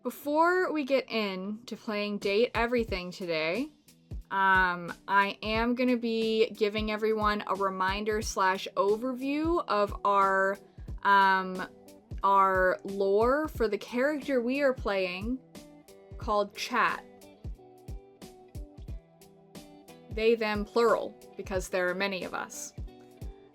before we get into playing Date Everything today, I am going to be giving everyone a reminder / overview of our lore for the character we are playing called Chat. They, them, plural, because there are many of us.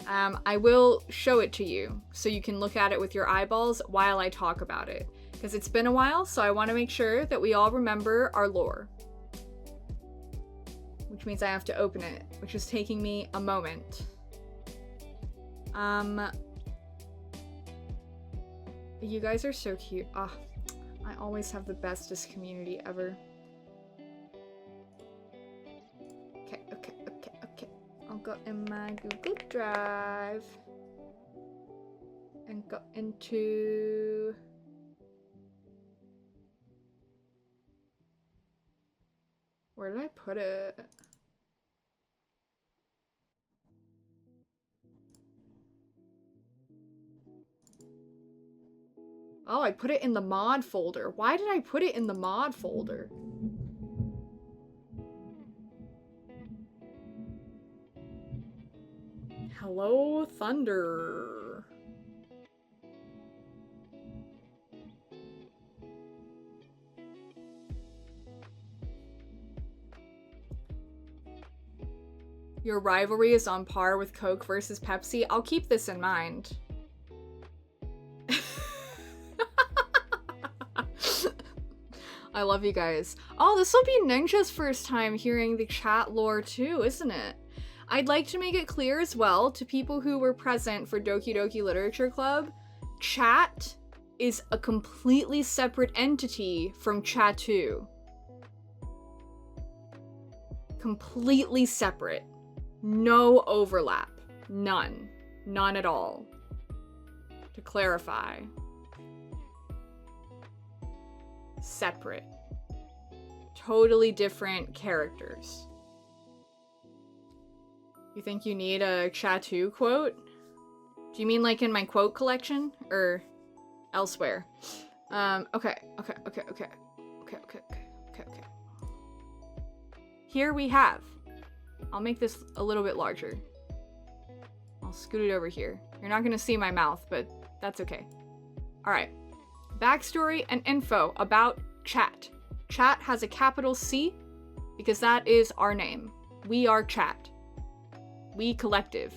I will show it to you so you can look at it with your eyeballs while I talk about it, because it's been a while, so I want to make sure that we all remember our lore. Which means I have to open it, which is taking me a moment. You guys are so cute. Ah, I always have the bestest community ever. Okay. I'll go in my Google Drive and go into... Where did I put it? Oh, I put it in the mod folder. Why did I put it in the mod folder? Hello, Thunder. Your rivalry is on par with Coke versus Pepsi. I'll keep this in mind. I love you guys. Oh, this will be Ninja's first time hearing the chat lore too, isn't it? I'd like to make it clear as well to people who were present for Doki Doki Literature Club, Chat is a completely separate entity from Chatu. Completely separate. No overlap. None. None at all. To clarify. Separate. Totally different characters. You think you need a Chatu quote? Do you mean like in my quote collection? Or elsewhere? Okay. Here we have. I'll make this a little bit larger. I'll scoot it over here. You're not gonna see my mouth, but that's okay. Alright. Backstory and info about Chat. Chat has a capital C because that is our name. We are Chat. We collective.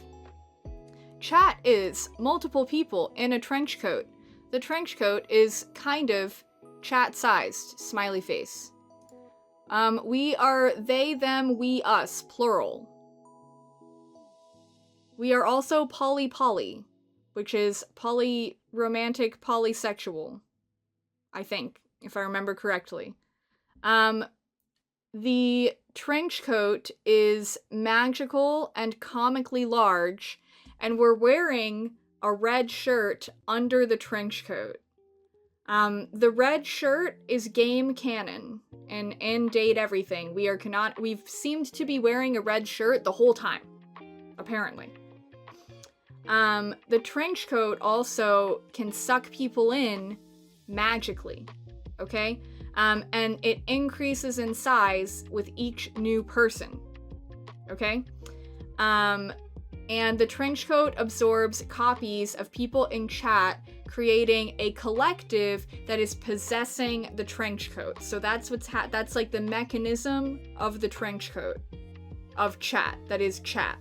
Chat is multiple people in a trench coat. The trench coat is kind of chat-sized, smiley face. We are they, them, we, us, plural. We are also poly, which is romantic, polysexual. I think, if I remember correctly. The trench coat is magical and comically large, and we're wearing a red shirt under the trench coat. The red shirt is game canon, and in Date Everything, we've seemed to be wearing a red shirt the whole time, apparently. The trench coat also can suck people in magically, okay? And it increases in size with each new person, okay? And the trench coat absorbs copies of people in chat, creating a collective that is possessing the trench coat. So that's that's like the mechanism of the trench coat of chat, that is chat.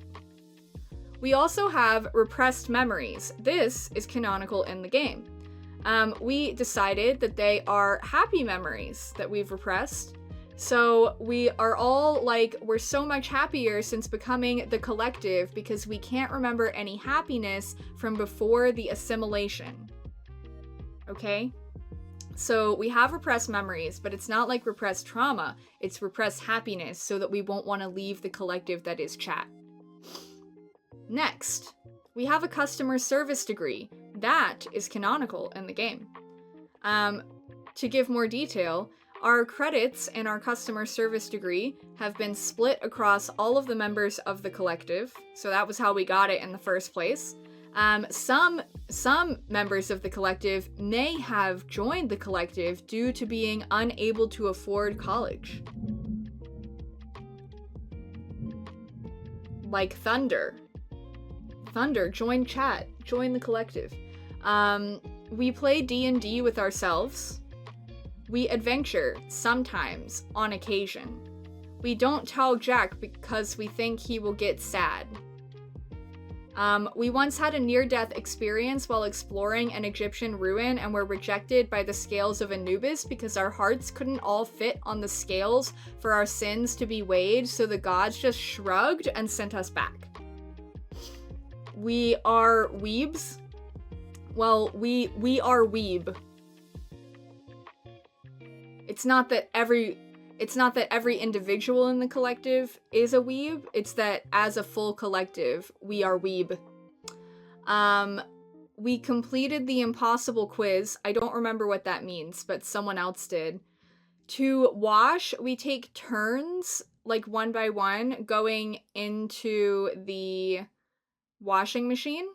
We also have repressed memories. This is canonical in the game. We decided that they are happy memories that we've repressed. So we are all like, we're so much happier since becoming the collective because we can't remember any happiness from before the assimilation. Okay? So we have repressed memories, but it's not like repressed trauma, it's repressed happiness so that we won't want to leave the collective that is chat. Next, we have a customer service degree. That is canonical in the game. To give more detail, our credits in our customer service degree have been split across all of the members of the collective, so that was how we got it in the first place. Some members of the collective may have joined the collective due to being unable to afford college. Like Thunder. Thunder, join chat. Join the collective. We play D&D with ourselves. We adventure, sometimes, on occasion. We don't tell Jack because we think he will get sad. We once had a near-death experience while exploring an Egyptian ruin and were rejected by the scales of Anubis because our hearts couldn't all fit on the scales for our sins to be weighed, so the gods just shrugged and sent us back. We are weebs. Well, we are weeb. It's not that every individual in the collective is a weeb, it's that as a full collective, we are weeb. We completed the impossible quiz. I don't remember what that means, but someone else did. To wash, we take turns, like one by one, going into the washing machine.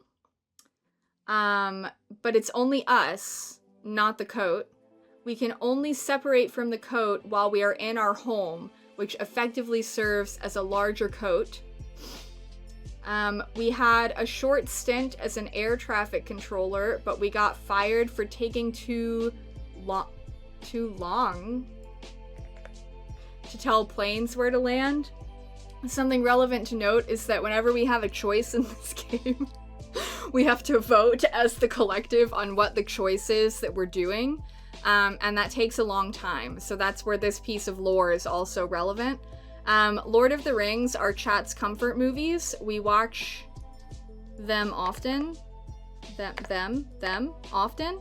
But it's only us, not the coat. We can only separate from the coat while we are in our home, which effectively serves as a larger coat. We had a short stint as an air traffic controller, but we got fired for taking too long to tell planes where to land. Something relevant to note is that whenever we have a choice in this game, we have to vote as the collective on what the choice is that we're doing. And that takes a long time, so that's where this piece of lore is also relevant. Lord of the Rings are chat's comfort movies. We watch them often. Them often.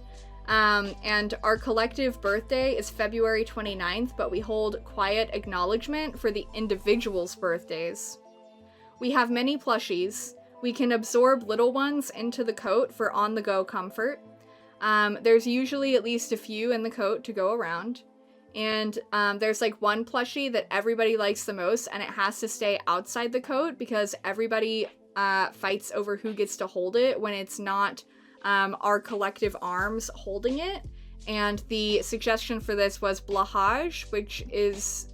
And our collective birthday is February 29th, but we hold quiet acknowledgement for the individuals' birthdays. We have many plushies. We can absorb little ones into the coat for on-the-go comfort. There's usually at least a few in the coat to go around. And there's like one plushie that everybody likes the most, and it has to stay outside the coat because everybody fights over who gets to hold it when it's not our collective arms holding it. And the suggestion for this was blahage, which is...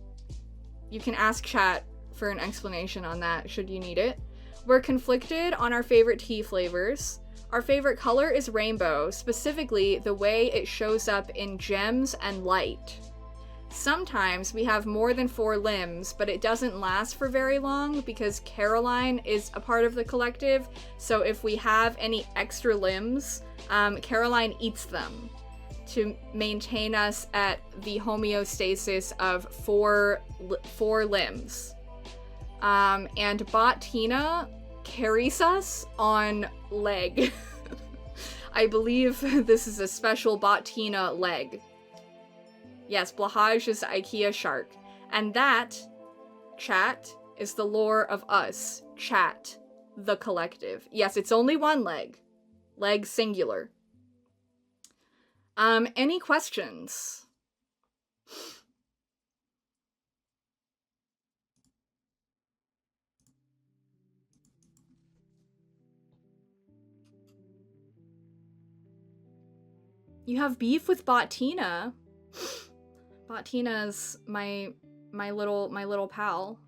You can ask chat for an explanation on that, should you need it. We're conflicted on our favorite tea flavors. Our favorite color is rainbow, specifically the way it shows up in gems and light. Sometimes we have more than 4 limbs, but it doesn't last for very long because Caroline is a part of the collective, so if we have any extra limbs, Caroline eats them to maintain us at the homeostasis of 4 limbs. And Bot Tina carries us on leg. I believe this is a special Bot Tina leg. Yes, blahage is IKEA shark. And that, chat, is the lore of us. Chat, the collective. Yes, it's only one leg. Leg singular. Any questions? You have beef with Bot Tina? Bot Tina's my little pal.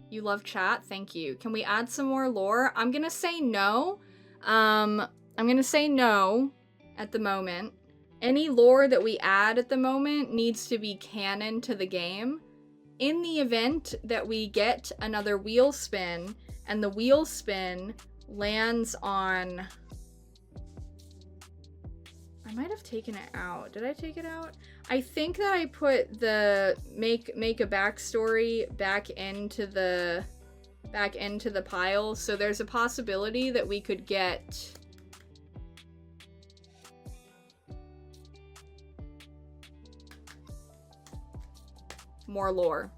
You love chat? Thank you. Can we add some more lore? I'm gonna say no. I'm gonna say no at the moment. Any lore that we add at the moment needs to be canon to the game. In the event that we get another wheel spin, and the wheel spin lands on... I might have taken it out. Did I take it out? I think that I put the make a backstory back into the pile, so there's a possibility that we could get more lore.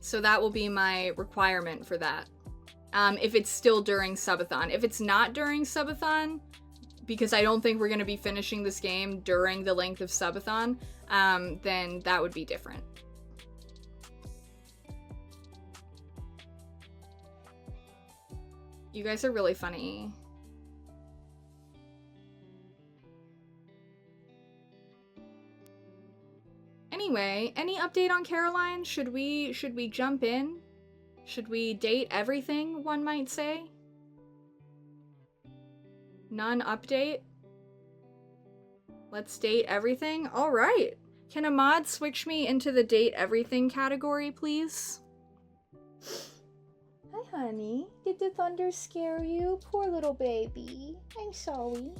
So that will be my requirement for that. If it's still during subathon. If it's not during subathon, because I don't think we're going to be finishing this game during the length of subathon, then that would be different. You guys are really funny. Anyway, any update on Caroline? Should we jump in? Should we date everything, one might say? None update? Let's date everything? Alright. Can a mod switch me into the date everything category, please? Hi, honey. Did the thunder scare you? Poor little baby. I'm sorry.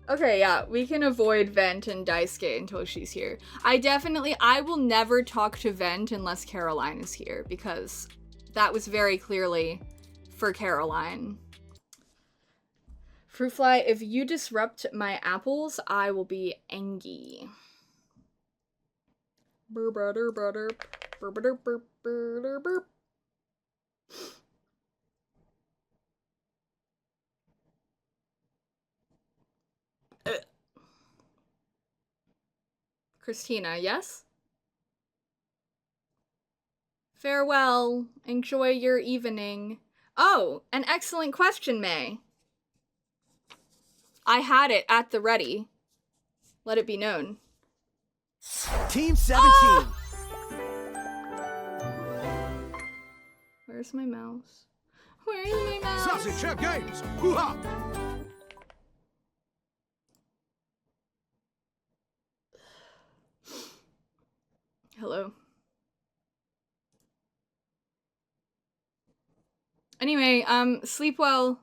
Okay, yeah, we can avoid Vent and Daisuke until she's here. I will never talk to Vent unless Caroline is here, because that was very clearly for Caroline. Fruit Fly, if you disrupt my apples, I will be angry. Christina, yes? Farewell. Enjoy your evening. Oh, an excellent question, May. I had it at the ready. Let it be known. Team 17. Ah! Where's my mouse? Where's my mouse? Sausage Chef Games. Hoo-ha! Hello. Anyway, sleep well.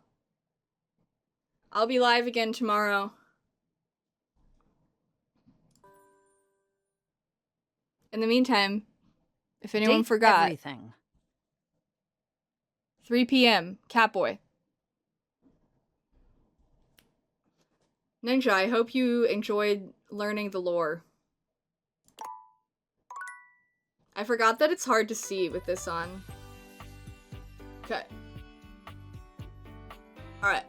I'll be live again tomorrow. In the meantime, if anyone forgot, everything. 3 p.m. Catboy. Ninja, I hope you enjoyed learning the lore. I forgot that it's hard to see with this on. Okay. Alright.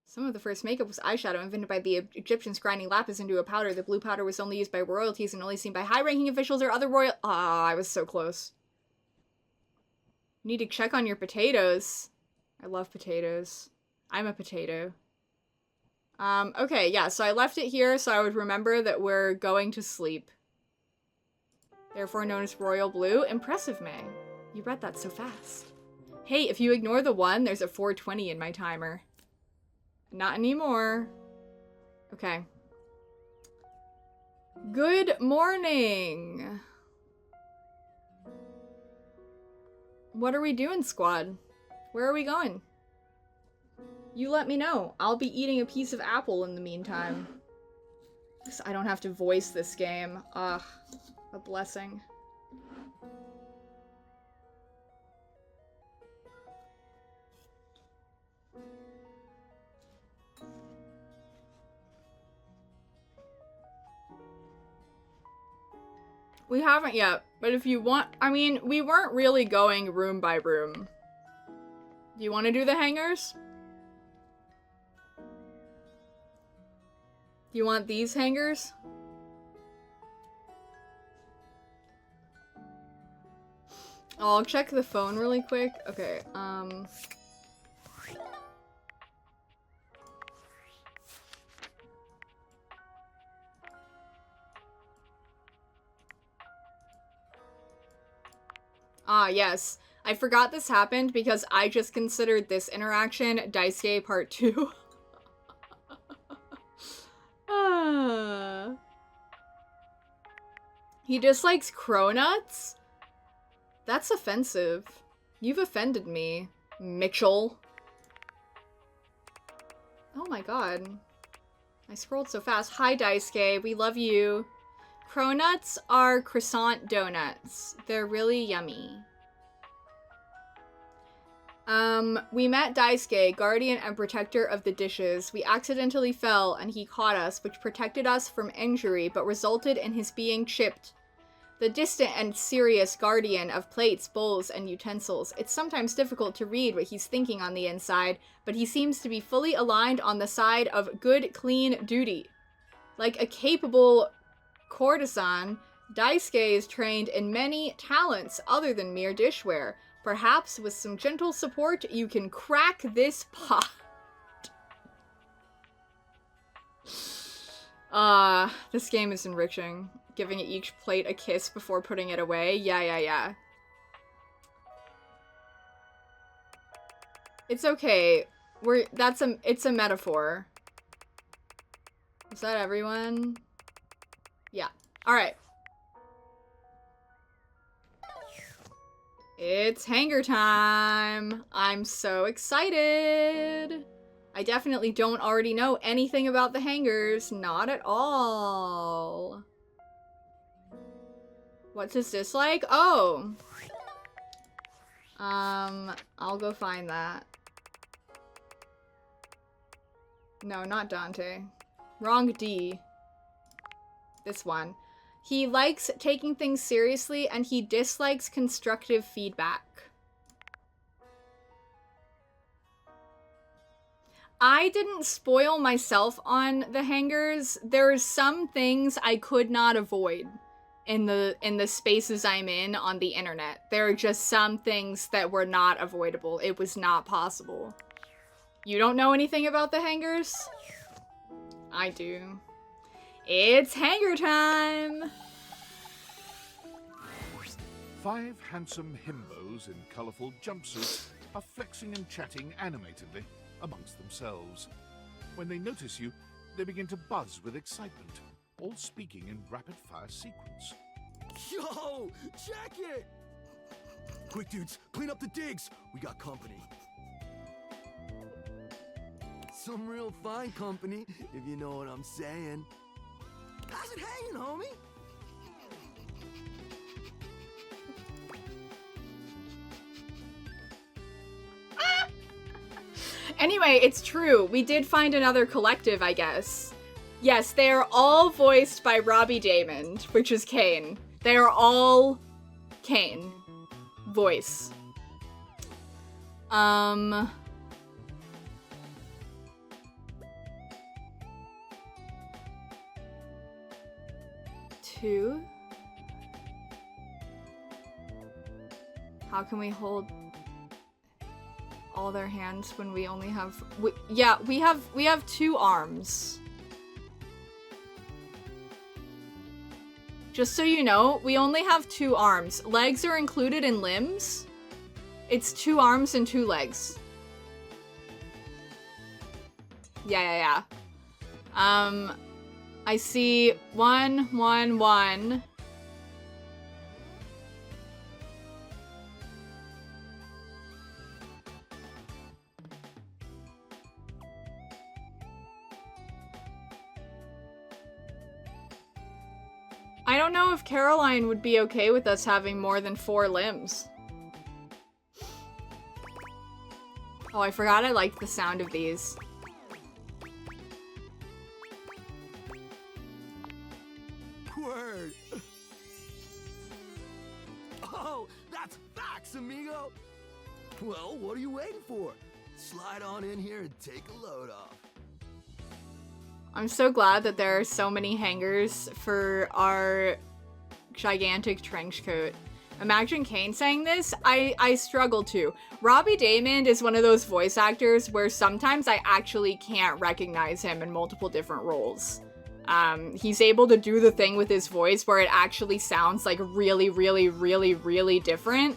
Some of the first makeup was eyeshadow invented by the Egyptians grinding lapis into a powder. The blue powder was only used by royalties and only seen by high-ranking officials or other royal- Ah, I was so close. You need to check on your potatoes. I love potatoes. I'm a potato. Okay, yeah, so I left it here so I would remember that we're going to sleep. Therefore known as Royal Blue. Impressive, May. You read that so fast. Hey, if you ignore the 1, there's a 420 in my timer. Not anymore. Okay. Good morning. What are we doing, squad? Where are we going? You let me know. I'll be eating a piece of apple in the meantime. So I don't have to voice this game. Ugh, a blessing. We haven't yet, but if you want, I mean, we weren't really going room by room. Do you want to do the hangers? Do you want these hangers? Oh, I'll check the phone really quick. Okay, Ah, yes. I forgot this happened because I just considered this interaction Daisuke Part 2. He dislikes cronuts? That's offensive. You've offended me, Mitchell. Oh my god. I scrolled so fast. Hi, Daisuke. We love you. Cronuts are croissant donuts. They're really yummy. We met Daisuke, guardian and protector of the dishes. We accidentally fell and he caught us, which protected us from injury, but resulted in his being chipped. the distant and serious guardian of plates, bowls, and utensils. It's sometimes difficult to read what he's thinking on the inside, but he seems to be fully aligned on the side of good, clean duty. Like a capable courtesan, Daisuke is trained in many talents other than mere dishware. Perhaps with some gentle support, you can crack this pot. This game is enriching. Giving each plate a kiss before putting it away. Yeah. It's okay. It's a metaphor. Is that everyone? Yeah. Alright. It's hanger time! I'm so excited! I definitely don't already know anything about the hangers. Not at all. What's his dislike? Oh! I'll go find that. No, not Dante. Wrong D. This one. He likes taking things seriously, and he dislikes constructive feedback. I didn't spoil myself on the hangers. There's some things I could not avoid in the spaces I'm in on the internet. There are just some things that were not avoidable. It was not possible. You don't know anything about the hangers? I do. It's hanger time! 5 handsome himbos in colourful jumpsuits are flexing and chatting animatedly amongst themselves. When they notice you, they begin to buzz with excitement, all speaking in rapid-fire sequence. Yo, check it! Quick, dudes, clean up the digs. We got company. Some real fine company, if you know what I'm saying. How's it hanging, homie? Anyway, it's true. We did find another collective, I guess. Yes, they are all voiced by Robbie Daymond, which is Cain. They are all Cain. Voice. 2. How can we hold all their hands when we only have... we have 2 arms. Just so you know, we only have 2 arms. Legs are included in limbs. It's 2 arms and 2 legs. Yeah. I see 1, 1, 1. I don't know if Caroline would be okay with us having more than 4 limbs. Oh, I forgot I liked the sound of these. Word. Oh, that's facts, amigo. Well, what are you waiting for? Slide on in here and take a load off. I'm so glad that there are so many hangers for our gigantic trench coat. Imagine Cain saying this. I struggle to. Robbie Daymond is one of those voice actors where sometimes I actually can't recognize him in multiple different roles. He's able to do the thing with his voice where it actually sounds like really, really, really, really different.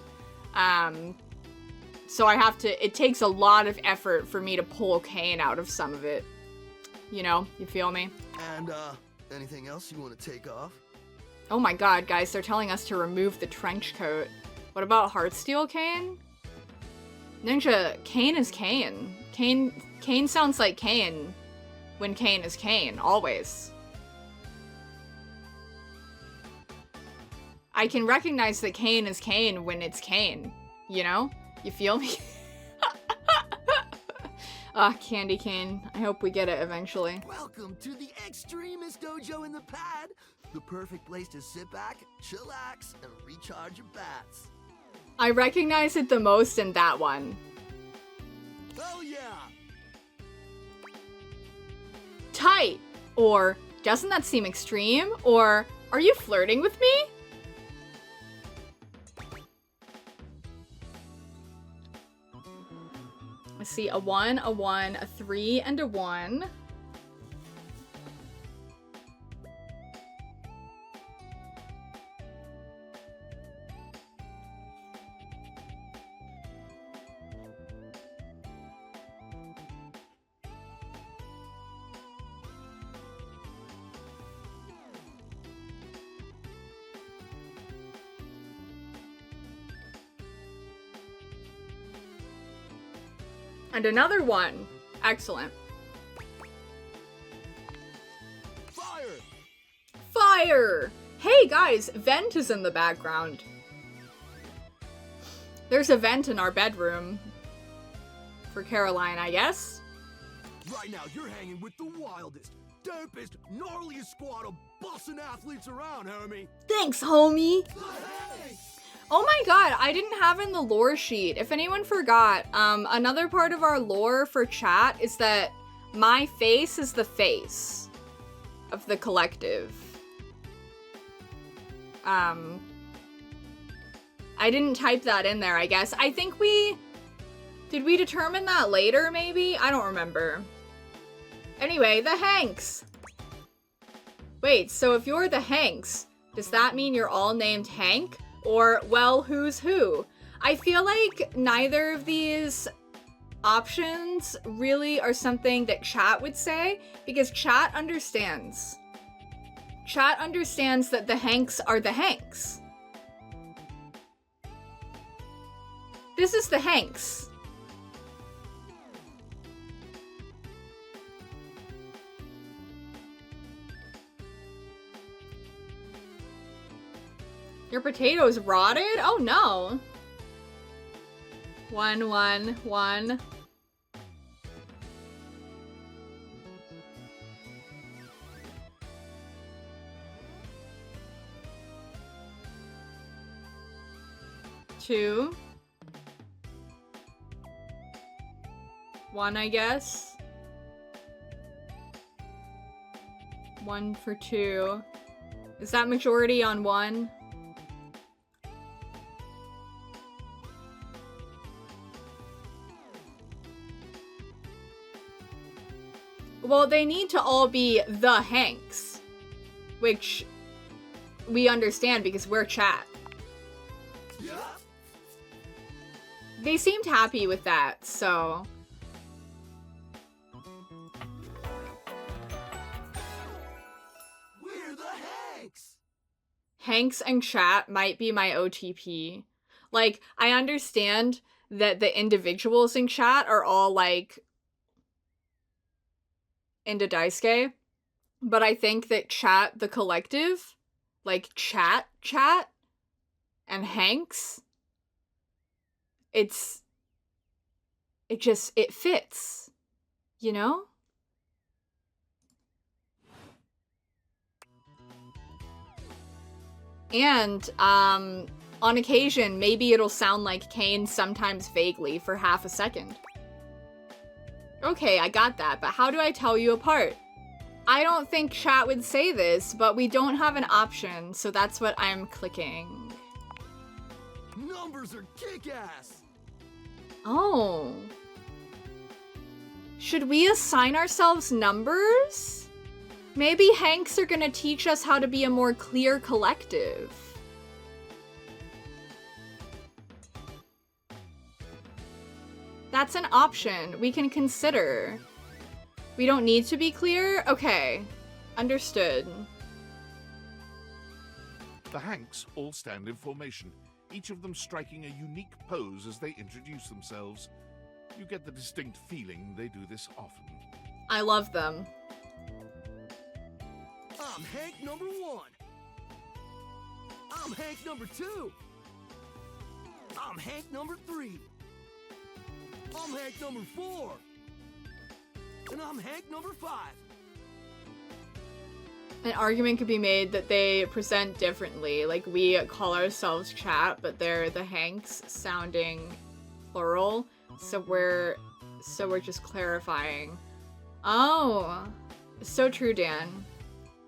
So I have to, it takes a lot of effort for me to pull Cain out of some of it. You know, you feel me? And, anything else you want to take off? Oh my god, guys, they're telling us to remove the trench coat. What about Heartsteel Cain? Ninja, Cain is Cain. Cain sounds like Cain when Cain is Cain, always. I can recognize that Cain is Cain when it's Cain, you know? You feel me? Candy cane. I hope we get it eventually. Welcome to the Extremist Dojo in the pad. The perfect place to sit back, chillax, and recharge your bats. I recognize it the most in that one. Hell yeah! Tight! Or, doesn't that seem extreme? Or, are you flirting with me? Let's see, a 1, a 1, a 3, and a 1. And another 1. Excellent. Fire! Fire! Hey guys, vent is in the background. There's a vent in our bedroom. For Caroline, I guess. Right now, you're hanging with the wildest, dopest, gnarliest squad of bussin' athletes around, homie. Thanks, homie! Hey! Oh my god, I didn't have in the lore sheet. If anyone forgot, another part of our lore for chat is that my face is the face of the collective. I didn't type that in there, I guess. I think did we determine that later, maybe? I don't remember. Anyway, the Hanks. Wait, so if you're the Hanks, does that mean you're all named Hank? Or, well, who's who? I feel like neither of these options really are something that chat would say, because chat understands. Chat understands that the Hanks are the Hanks. This is the Hanks. Your potatoes rotted? Oh no. 1, 1, 1. Two. 1, I guess. 1 for 2. Is that majority on 1? Well, they need to all be the Hanks, which we understand because we're chat. Yeah. They seemed happy with that, so... We're the Hanks! Hanks and chat might be my OTP. Like, I understand that the individuals in chat are all, like, into Daisuke, but I think that chat, the collective, like chat, and Hanks, it fits, you know? And, on occasion, maybe it'll sound like Kane sometimes vaguely for half a second. Okay, I got that, but how do I tell you apart? I don't think chat would say this, but we don't have an option, so that's what I'm clicking. Numbers are kick-ass! Oh. Should we assign ourselves numbers? Maybe Hanks are gonna teach us how to be a more clear collective. That's an option we can consider. We don't need to be clear? Okay. Understood. The Hanks all stand in formation, each of them striking a unique pose as they introduce themselves. You get the distinct feeling they do this often. I love them. I'm Hank number 1. I'm Hank number 2. I'm Hank number 3. I'm Hank number 4. And I'm Hank number 5. An argument could be made that they present differently. Like, we call ourselves chat, but they're the Hanks sounding plural. So we're just clarifying. Oh, so true, Dan.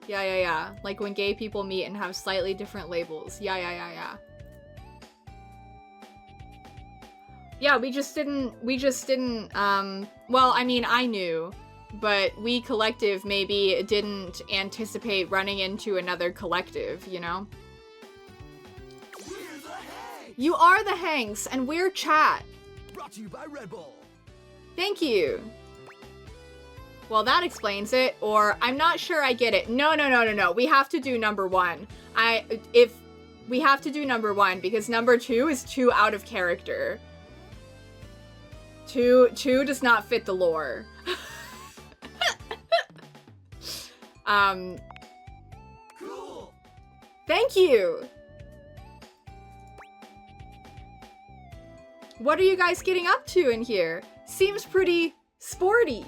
Yeah. Like when gay people meet and have slightly different labels. Yeah. Yeah, we just didn't, well, I mean, I knew, but we collective maybe didn't anticipate running into another collective, you know? We're the Hanks! You are the Hanks, and we're chat. Brought to you by Red Bull. Thank you. Well, that explains it, or I'm not sure I get it. No. We have to do number 1. We have to do number 1 because number 2 is too out of character. Two does not fit the lore. Cool. Thank you. What are you guys getting up to in here? Seems pretty sporty.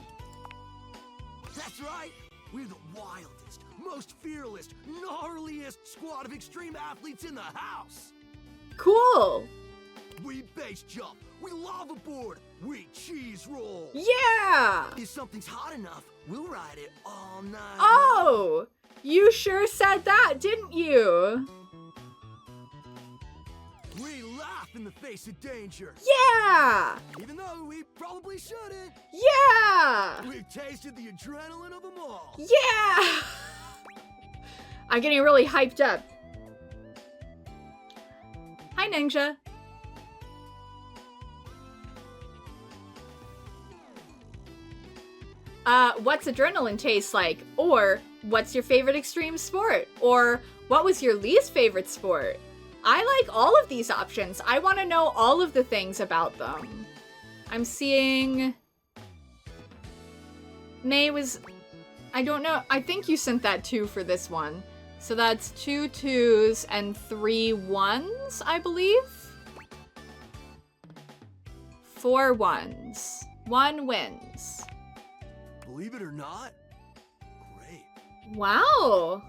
That's right. We're the wildest, most fearless, gnarliest squad of extreme athletes in the house. Cool. We base jump. We lava board. We cheese roll. Yeah. If something's hot enough, we'll ride it all night. Oh, you sure said that, didn't you? We laugh in the face of danger. Yeah. Even though we probably shouldn't. Yeah. We've tasted the adrenaline of them all. Yeah. I'm getting really hyped up. Hi, Ninja. What's adrenaline taste like? Or, what's your favorite extreme sport? Or, what was your least favorite sport? I like all of these options. I want to know all of the things about them. I'm seeing... May was... I don't know. I think you sent that 2 for this one. So that's 2 2s and 3 1s, I believe? 4 1s. 1 wins. Believe it or not, great. Wow.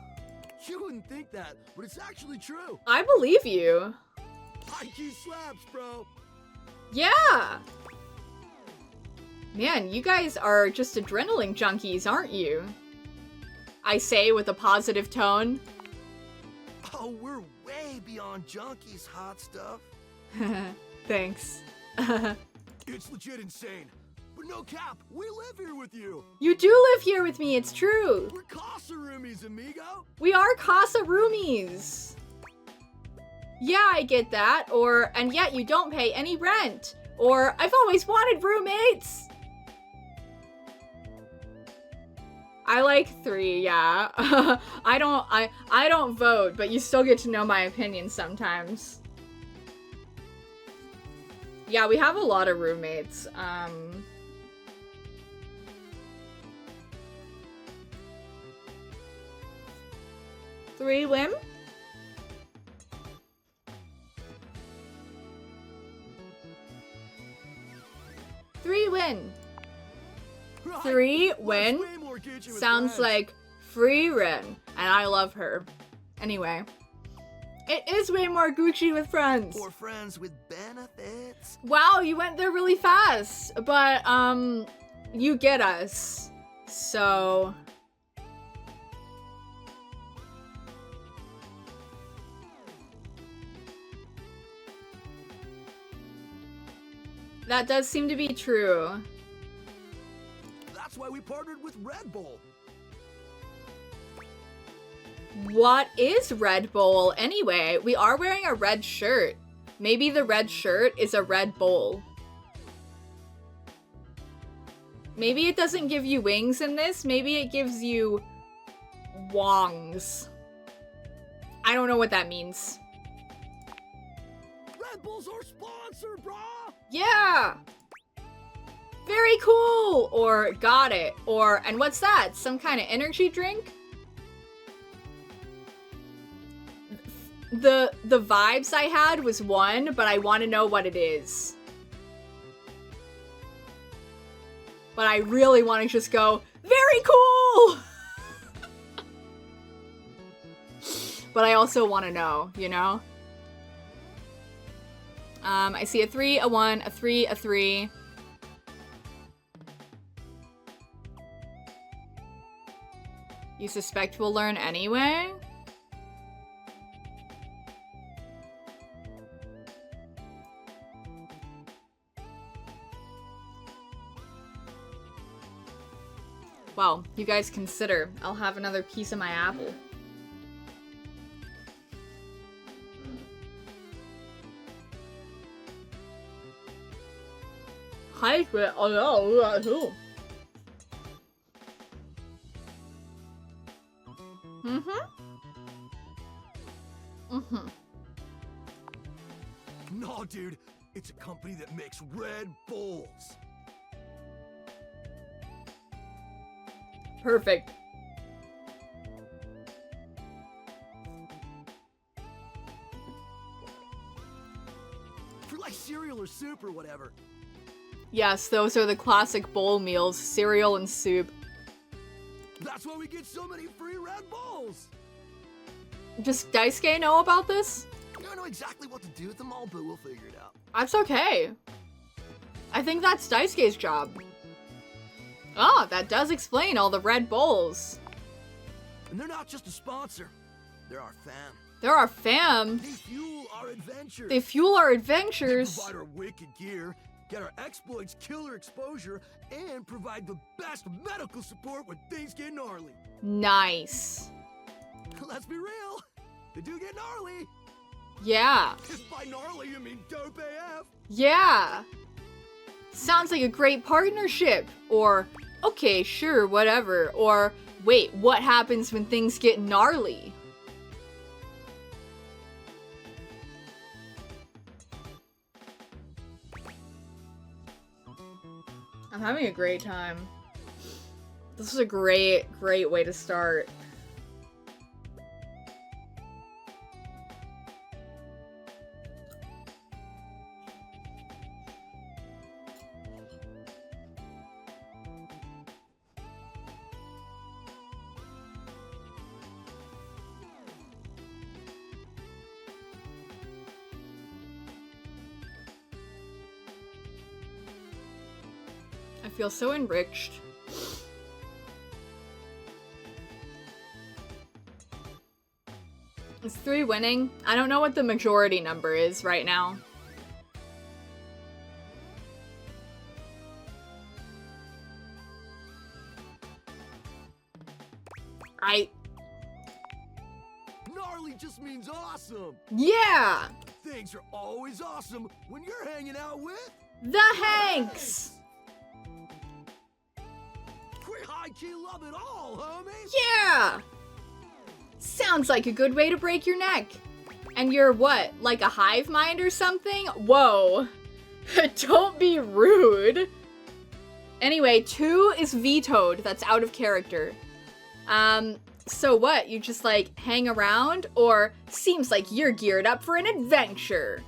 You wouldn't think that, but it's actually true. I believe you. High key slaps, bro. Yeah. Man, you guys are just adrenaline junkies, aren't you? I say with a positive tone. Oh, we're way beyond junkies, hot stuff. Thanks. It's legit insane. But no cap, we live here with you. You do live here with me, it's true. We're Casa roomies, amigo. We are Casa roomies. Yeah, I get that. Or, and yet you don't pay any rent. Or, I've always wanted roommates. I like 3, yeah. I don't vote, but you still get to know my opinion sometimes. Yeah, we have a lot of roommates. 3 win? Three win. Right. 3 win? Life's way more Gucci with Sounds friends. like free Ren, and I love her. Anyway, it is way more Gucci with friends. For friends with benefits. Wow, you went there really fast, but you get us. So that does seem to be true. That's why we partnered with Red Bull. What is Red Bull anyway? We are wearing a red shirt. Maybe the red shirt is a Red Bull. Maybe it doesn't give you wings in this. Maybe it gives you wongs. I don't know what that means. Red Bull's our sponsor, brah! Yeah! Very cool! Or got it. Or, and what's that? Some kind of energy drink? The vibes I had was 1, but I want to know what it is. But I really want to just go, very cool! but I also want to know, you know? I see a 3, a 1, a 3, a 3. You suspect we'll learn anyway? Well, you guys consider. I'll have another piece of my apple. Hi, No, dude, it's a company that makes Red Bulls. Perfect. For like cereal or soup or whatever. Yes, those are the classic bowl meals, cereal and soup. That's why we get so many free Red Bulls. Does Daisuke know about this? I don't know exactly what to do with them all, but we'll figure it out. That's okay. I think that's Daisuke's job. Ah, that does explain all the Red Bulls. And they're not just a sponsor. They're our fam. They're our fam. They fuel our adventures. They fuel our They adventures. provide our wicked gear, get our exploits killer exposure, and provide the best medical support when things get gnarly. Nice. Let's be real. They do get gnarly. Yeah. If by gnarly you mean dope AF. Yeah. Sounds like a great partnership. Or, okay, sure, whatever. Or, wait, what happens when things get gnarly? I'm having a great time. This is a great way to start. I feel so enriched. Is 3 winning? I don't know what the majority number is right now. Gnarly just means awesome. Yeah! Things are always awesome when you're hanging out with The Hanks! We high-key love it all, homies. Yeah! Sounds like a good way to break your neck. And you're what, like a hive mind or something? Whoa. Don't be rude. Anyway, 2 is vetoed. That's out of character. So what? You just like hang around? Or seems like you're geared up for an adventure?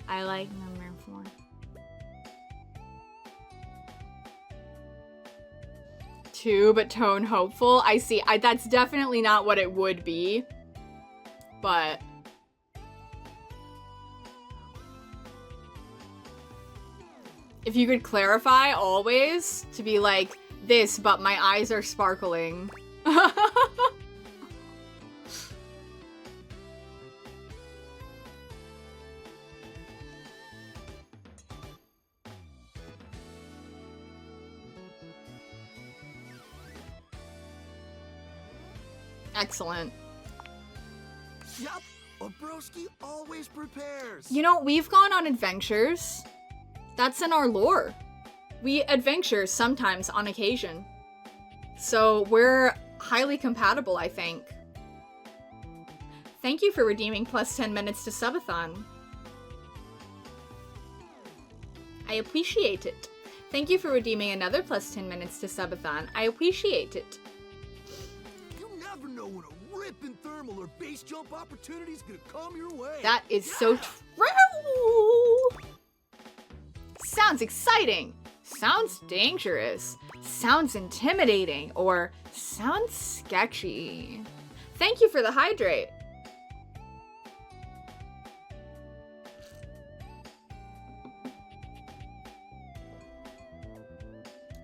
I like number 4. Two, but tone hopeful. I see. That's definitely not what it would be. But if you could clarify always to be like this, but my eyes are sparkling. Excellent. Yep, a broski always prepares. You know, we've gone on adventures. That's in our lore. We adventure sometimes on occasion. So we're highly compatible, I think. Thank you for redeeming plus 10 minutes to Subathon. I appreciate it. Thank you for redeeming another plus 10 minutes to Subathon. I appreciate it. You never know when a ripping thermal or base jump opportunity is gonna come your way. That is so true! Sounds exciting! Sounds dangerous. sounds intimidating or sounds sketchy. Thank you for the hydrate.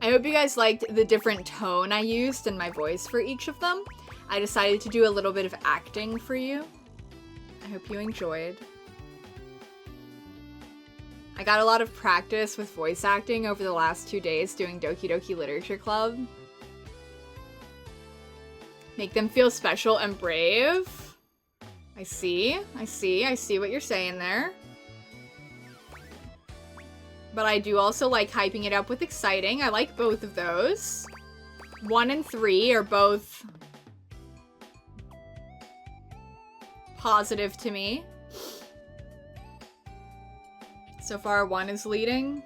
I hope you guys liked the different tone I used in my voice for each of them. I decided to do a little bit of acting for you. I hope you enjoyed. I got a lot of practice with voice acting over the last 2 days doing Doki Doki Literature Club. Make them feel special and brave. I see what you're saying there. But I do also like hyping it up with exciting. I like both of those. 1 and 3 are both positive to me. So far, 1 is leading.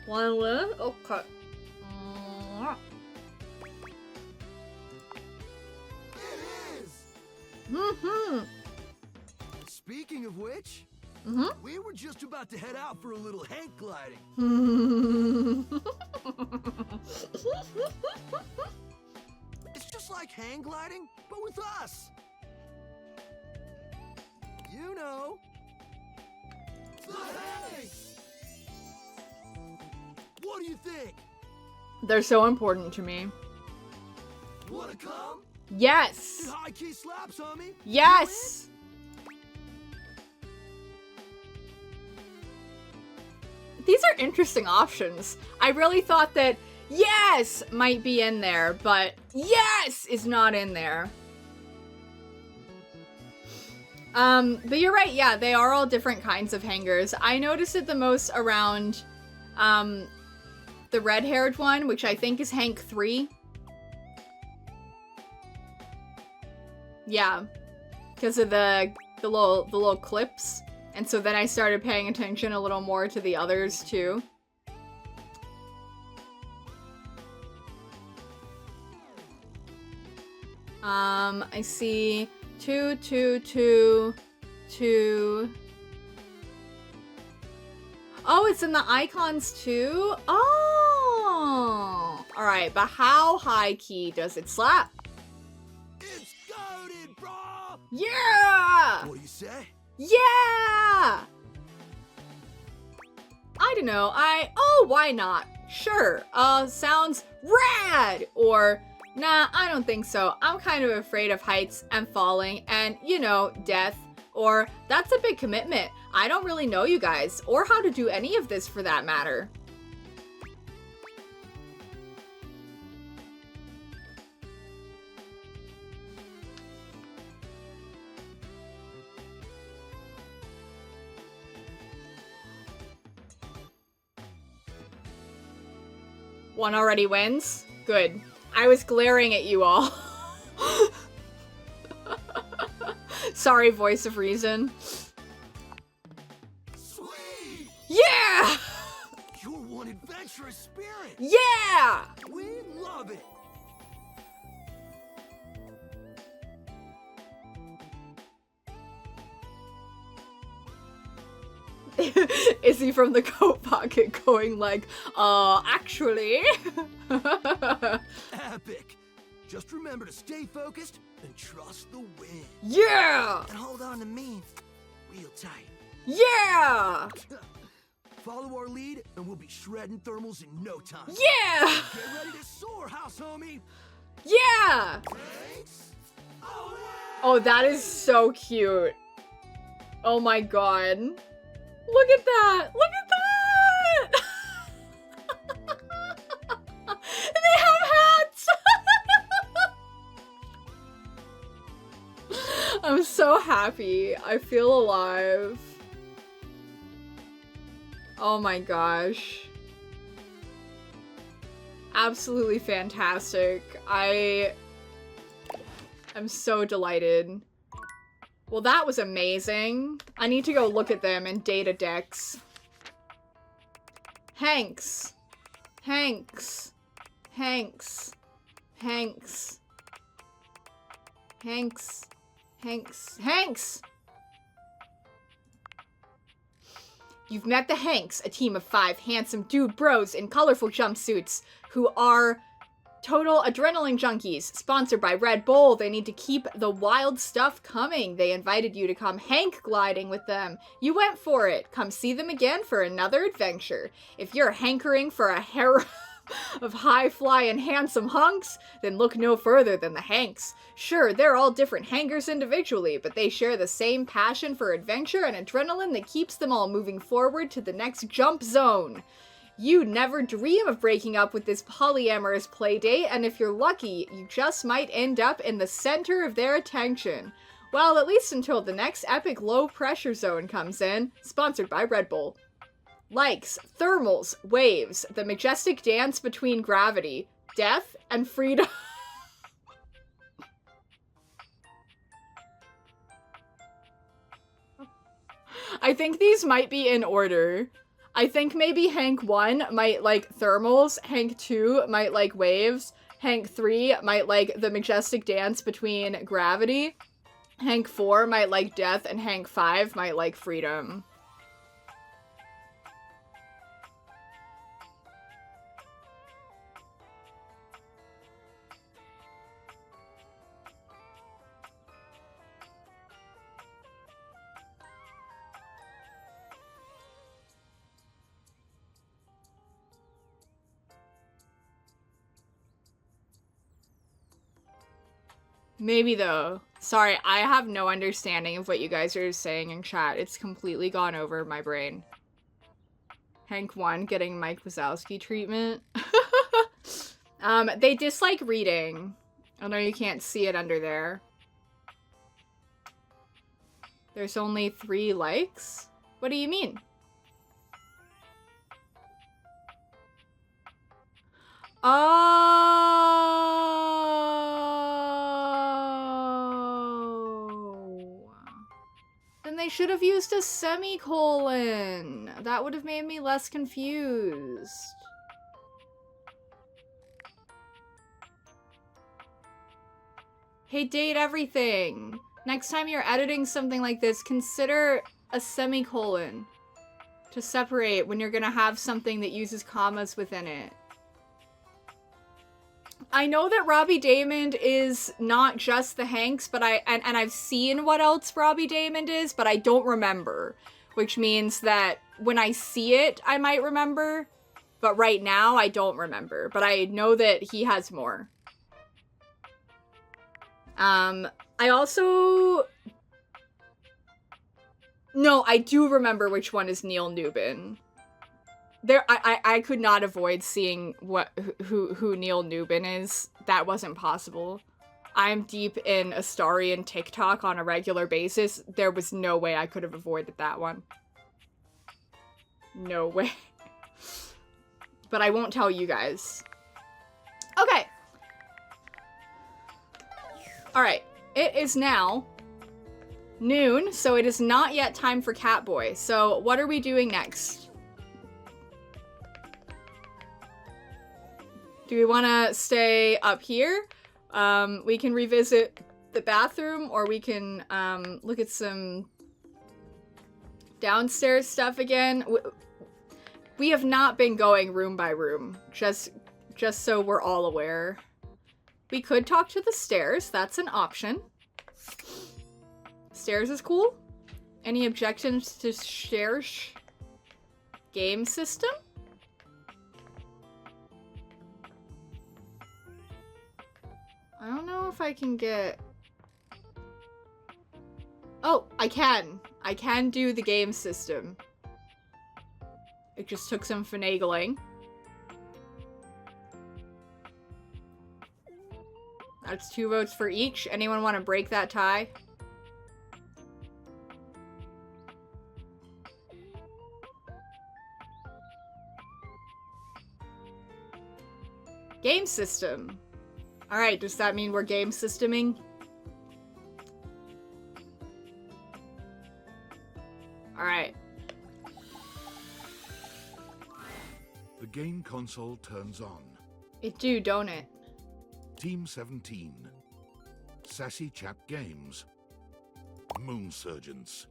One win? Okay. It is! Mm-hmm. Speaking of which, we were just about to head out for a little hang gliding. It's just like hang gliding, but with us. You know. The hang! What do you think? They're so important to me. Wanna come? Yes! Get high key slaps, homie. Yes! These are interesting options. I really thought that yes might be in there, but yes is not in there. But you're right, yeah, they are all different kinds of hangers. I noticed it the most around, the red-haired one, which I think is Hank 3. Yeah, because of the little clips. And so then I started paying attention a little more to the others too. I see 2, 2, 2, 2. Oh, it's in the icons too? Oh! Alright, but how high key does it slap? It's goated, bro! Yeah! What do you say? Yeah! I don't know, oh, why not? Sure, sounds rad! Or, nah, I don't think so. I'm kind of afraid of heights and falling and, you know, death. Or, that's a big commitment. I don't really know you guys, or how to do any of this for that matter. One already wins? Good. I was glaring at you all. Sorry, voice of reason. Sweet! Yeah! You're one adventurous spirit! Yeah! We love it! Is he from the coat pocket going like, actually? Epic! Just remember to stay focused and trust the wind. Yeah! And hold on to me real tight. Yeah! Follow our lead and we'll be shredding thermals in no time. Yeah! Get ready to soar, house homie! Yeah! Thanks! Oh, Oh, that is so cute. Oh my god. Look at that! Look at that! They have hats! I'm so happy. I feel alive. Oh my gosh. Absolutely fantastic. I am so delighted. Well, that was amazing. I need to go look at them in data decks. Hanks. Hanks. Hanks. Hanks. Hanks. Hanks. Hanks! You've met the Hanks, a team of 5 handsome dude bros in colorful jumpsuits who are total adrenaline junkies. Sponsored by Red Bull, they need to keep the wild stuff coming. They invited you to come Hank gliding with them. You went for it. Come see them again for another adventure. If you're hankering for a harem of high-flying handsome hunks, then look no further than the Hanks. Sure, they're all different hankers individually, but they share the same passion for adventure and adrenaline that keeps them all moving forward to the next jump zone. You never dream of breaking up with this polyamorous playdate, and if you're lucky, you just might end up in the center of their attention. Well, at least until the next epic low-pressure zone comes in, sponsored by Red Bull. Likes, thermals, waves, the majestic dance between gravity, death, and freedom. I think these might be in order. I think maybe Hank 1 might like thermals, Hank 2 might like waves, Hank 3 might like the majestic dance between gravity, Hank 4 might like death, and Hank 5 might like freedom. Maybe though. Sorry, I have no understanding of what you guys are saying in chat. It's completely gone over my brain. Hank 1 getting Mike Wazowski treatment. They dislike reading. I know you can't see it under there. There's only 3 likes? What do you mean? Oh. Then they should have used a semicolon. That would have made me less confused. Hey, date everything. Next time you're editing something like this, consider a semicolon to separate when you're gonna have something that uses commas within it. I know that Robbie Daymond is not just the Hanks, but I've seen what else Robbie Daymond is, but I don't remember. Which means that when I see it, I might remember. But right now, I don't remember. But I know that he has more. I also... No, I do remember which one is Neil Newbin. I could not avoid seeing who Neil Newbin is. That wasn't possible. I'm deep in Astarian TikTok on a regular basis. There was no way I could have avoided that one. No way. But I won't tell you guys. Okay. Alright. It is now noon, so it is not yet time for Catboy. So what are we doing next? Do we want to stay up here? We can revisit the bathroom, or we can look at some downstairs stuff again. We have not been going room by room, just so we're all aware. We could talk to the stairs. That's an option. Stairs is cool. Any objections to stairs? Game system? I don't know if I can get... Oh, I can. I can do the game system. It just took some finagling. That's 2 votes for each. Anyone want to break that tie? Game system. Alright, does that mean we're game systeming? Alright. The game console turns on. It do, don't it? Team 17. Sassy Chat Games. Moonsurgence.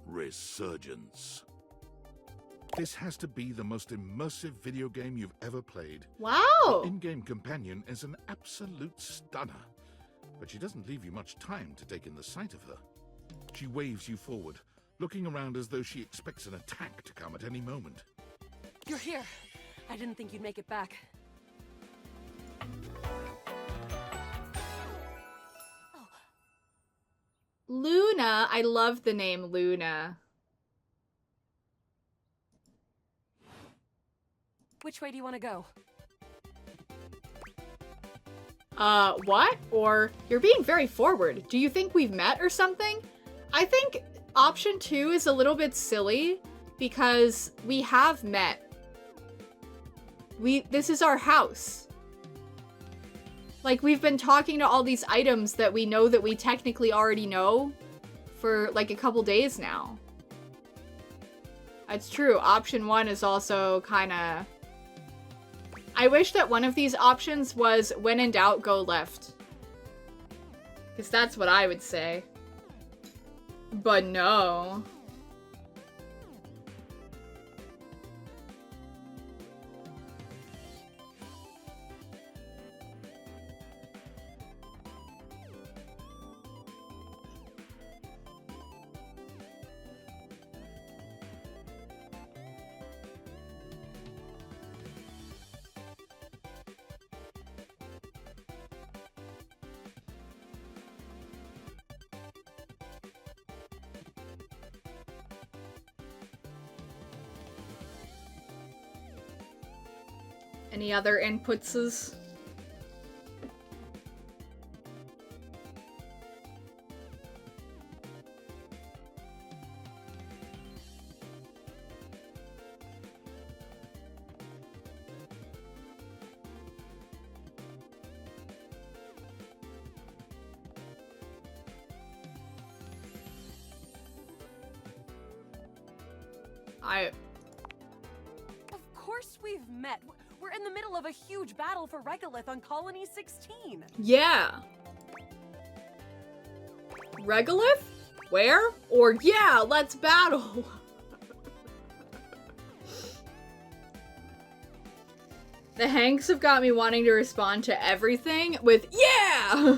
Resurgence. This has to be the most immersive video game you've ever played. Wow! Your in-game companion is an absolute stunner, but she doesn't leave you much time to take in the sight of her. She waves you forward, looking around as though she expects an attack to come at any moment. You're here. I didn't think you'd make it back. Luna. I love the name Luna. Which way do you want to go? What? Or, you're being very forward. Do you think we've met or something? I think option 2 is a little bit silly because we have met. This is our house. Like, we've been talking to all these items that we know that we technically already know for like a couple days now. It's true. Option 1 is also kind of... I wish that one of these options was, when in doubt, go left. Because that's what I would say. But no. Any other inputses? Of course we've met. We're in the middle of a huge battle for Regolith on Colony 16. Yeah. Regolith? Where? Or yeah, let's battle. The Hanks have got me wanting to respond to everything with yeah!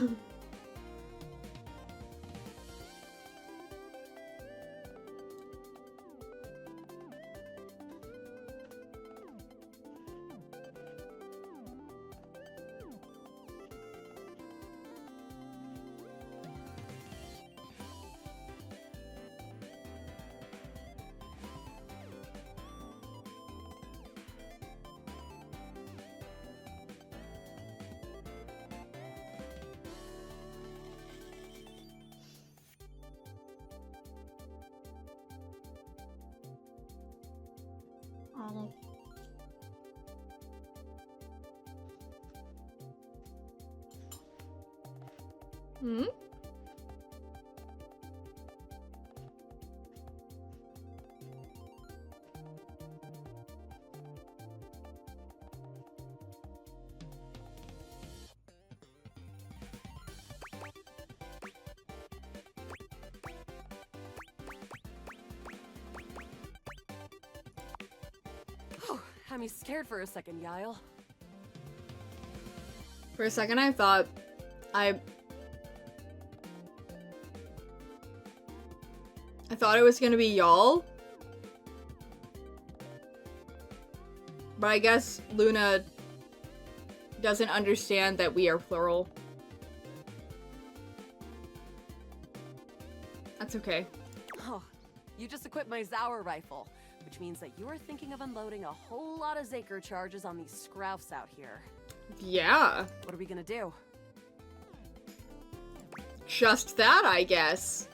Hmm? Had me scared for a second, Yael. For a second I thought I thought it was gonna be y'all. But I guess Luna doesn't understand that we are plural. That's okay. Oh, you just equipped my Zauer rifle, which means that you're thinking of unloading a whole lot of Zaker charges on these Scroufs out here. Yeah. What are we gonna do? Just that, I guess.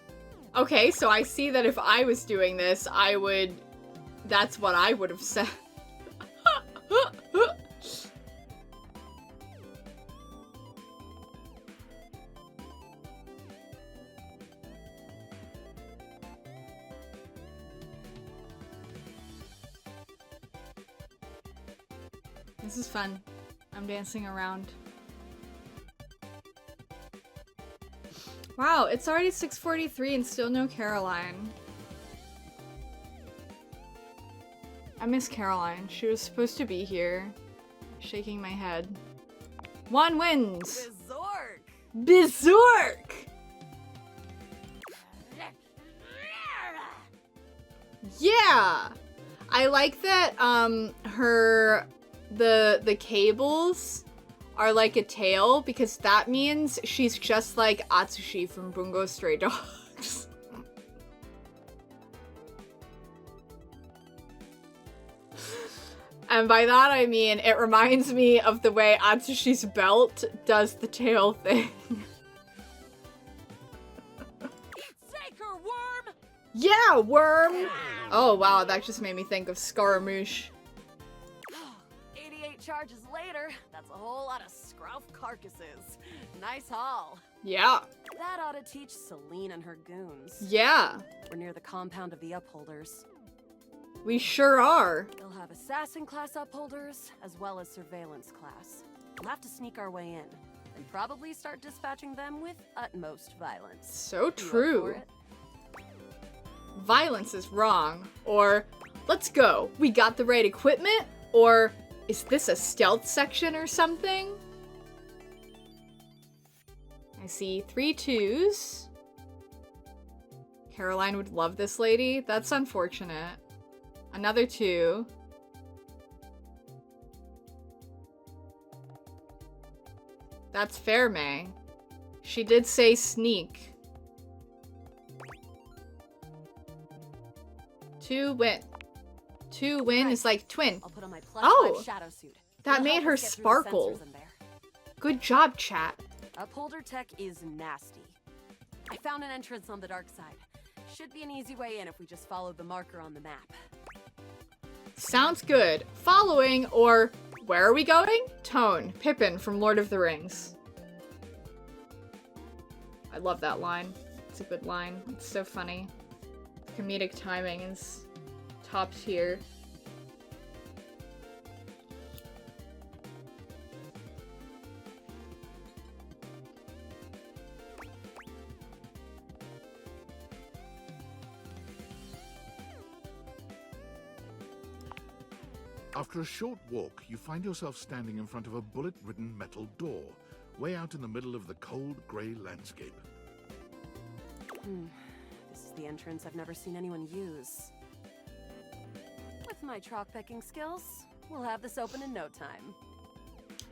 Okay, so I see that if I was doing this, I would... That's what I would have said. This is fun. I'm dancing around. Wow, it's already 6:43 and still no Caroline. I miss Caroline. She was supposed to be here. Shaking my head. One wins! Bizork! Bizork! Yeah! I like that, the cables are like a tail, because that means she's just like Atsushi from Bungo Stray Dogs. And by that I mean, it reminds me of the way Atsushi's belt does the tail thing. Saker worm! Yeah, worm! Oh wow, that just made me think of Scaramouche. 88 charges later, that's a whole lot of scruff carcasses. Nice haul. Yeah. That ought to teach Celine and her goons. Yeah. We're near the compound of the upholders. We sure are. They'll have assassin class upholders, as well as surveillance class. We'll have to sneak our way in, and probably start dispatching them with utmost violence. So You up for true. it? Violence is wrong. Or, let's go. We got the right equipment? Or, is this a stealth section or something? I see 3 2s. Caroline would love this lady. That's unfortunate. Another 2. That's fair, May. She did say sneak. 2 win. 2 win is like twin. I'll put on my +5 Oh! shadow suit. That It'll made help her us get through the sparkle. sensors in there. Good job, chat. Upholder tech is nasty. I found an entrance on the dark side. Should be an easy way in if we just follow the marker on the map. Sounds good. Following, or where are we going? Tone, Pippin from Lord of the Rings. I love that line. It's a good line. It's so funny. Comedic timing is top tier. After a short walk, you find yourself standing in front of a bullet-ridden metal door, way out in the middle of the cold, grey landscape. This is the entrance I've never seen anyone use. With my trock-pecking skills, we'll have this open in no time.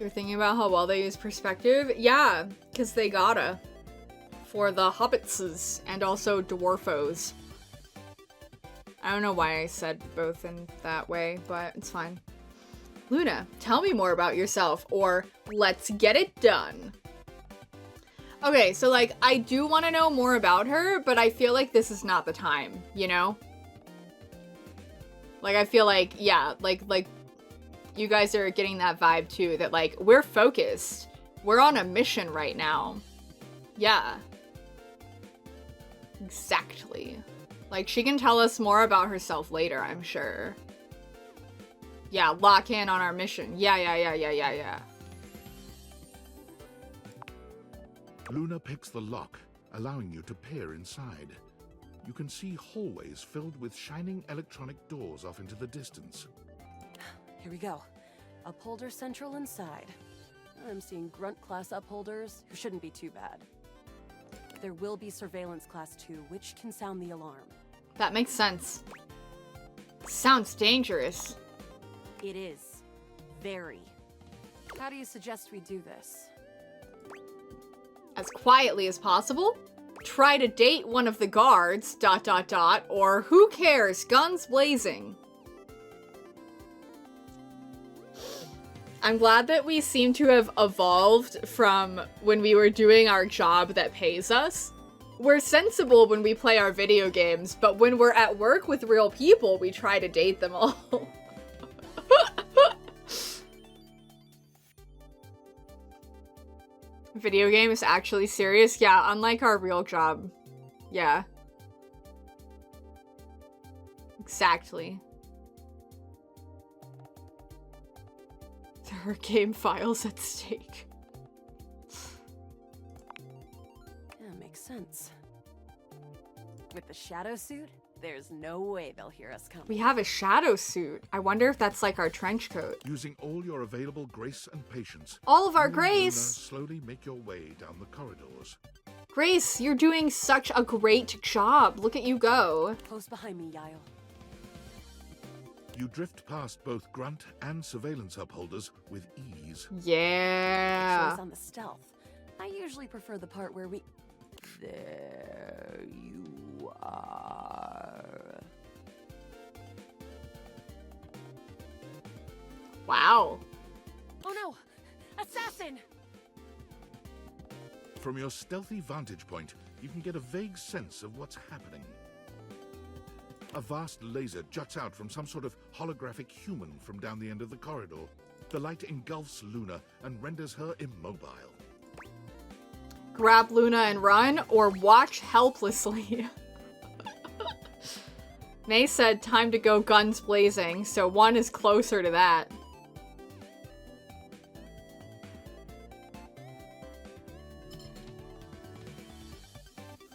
You're thinking about how well they use perspective? Yeah, because they gotta. For the hobbitses and also dwarfos. I don't know why I said both in that way, but it's fine. Luna, tell me more about yourself, or let's get it done. Okay, so like, I do want to know more about her, but I feel like this is not the time, you know? Like, I feel like, yeah, like, you guys are getting that vibe too, that like, we're focused. We're on a mission right now. Yeah. Exactly. Like, she can tell us more about herself later, I'm sure. Yeah, lock in on our mission. Yeah. Luna picks the lock, allowing you to peer inside. You can see hallways filled with shining electronic doors off into the distance. Here we go. Upholder central inside. I'm seeing grunt class upholders, who shouldn't be too bad. There will be surveillance class 2, which can sound the alarm. That makes sense. Sounds dangerous. It is. Very. How do you suggest we do this? As quietly as possible? Try to date one of the guards, ... or who cares, guns blazing. I'm glad that we seem to have evolved from when we were doing our job that pays us. We're sensible when we play our video games, but when we're at work with real people, we try to date them all. Video game is actually serious? Yeah, unlike our real job. Yeah. Exactly. There are game files at stake. Yeah, makes sense. sense. With the shadow suit, there's no way they'll hear us coming. We have a shadow suit. I wonder if that's like our trench coat. Using all your available grace and patience, All of our you and Luna grace. slowly make your way down the corridors. Grace, you're doing such a great job. Look at you go. Close behind me, Yael. You drift past both grunt and surveillance upholders with ease. Yeah. Choice on the stealth. I usually prefer the part where we... There you are. Wow. Oh no! Assassin! From your stealthy vantage point, you can get a vague sense of what's happening. A vast laser juts out from some sort of holographic human from down the end of the corridor. The light engulfs Luna and renders her immobile. Grab Luna and run, or watch helplessly. May said time to go guns blazing, so one is closer to that.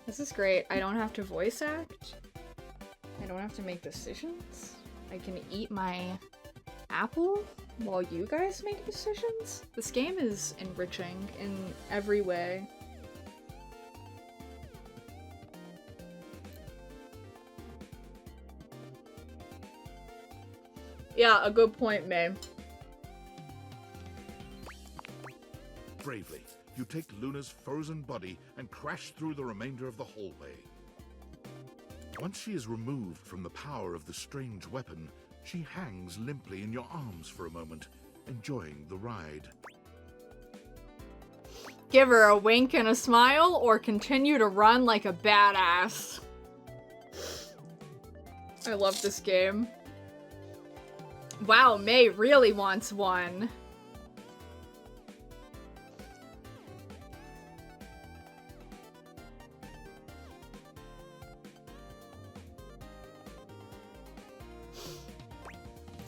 This is great. I don't have to voice act. I don't have to make decisions. I can eat my apple while you guys make decisions. This game is enriching in every way. Yeah, a good point, May. Bravely, you take Luna's frozen body and crash through the remainder of the hallway. Once she is removed from the power of the strange weapon, she hangs limply in your arms for a moment, enjoying the ride. Give her a wink and a smile, or continue to run like a badass. I love this game. Wow, May really wants one.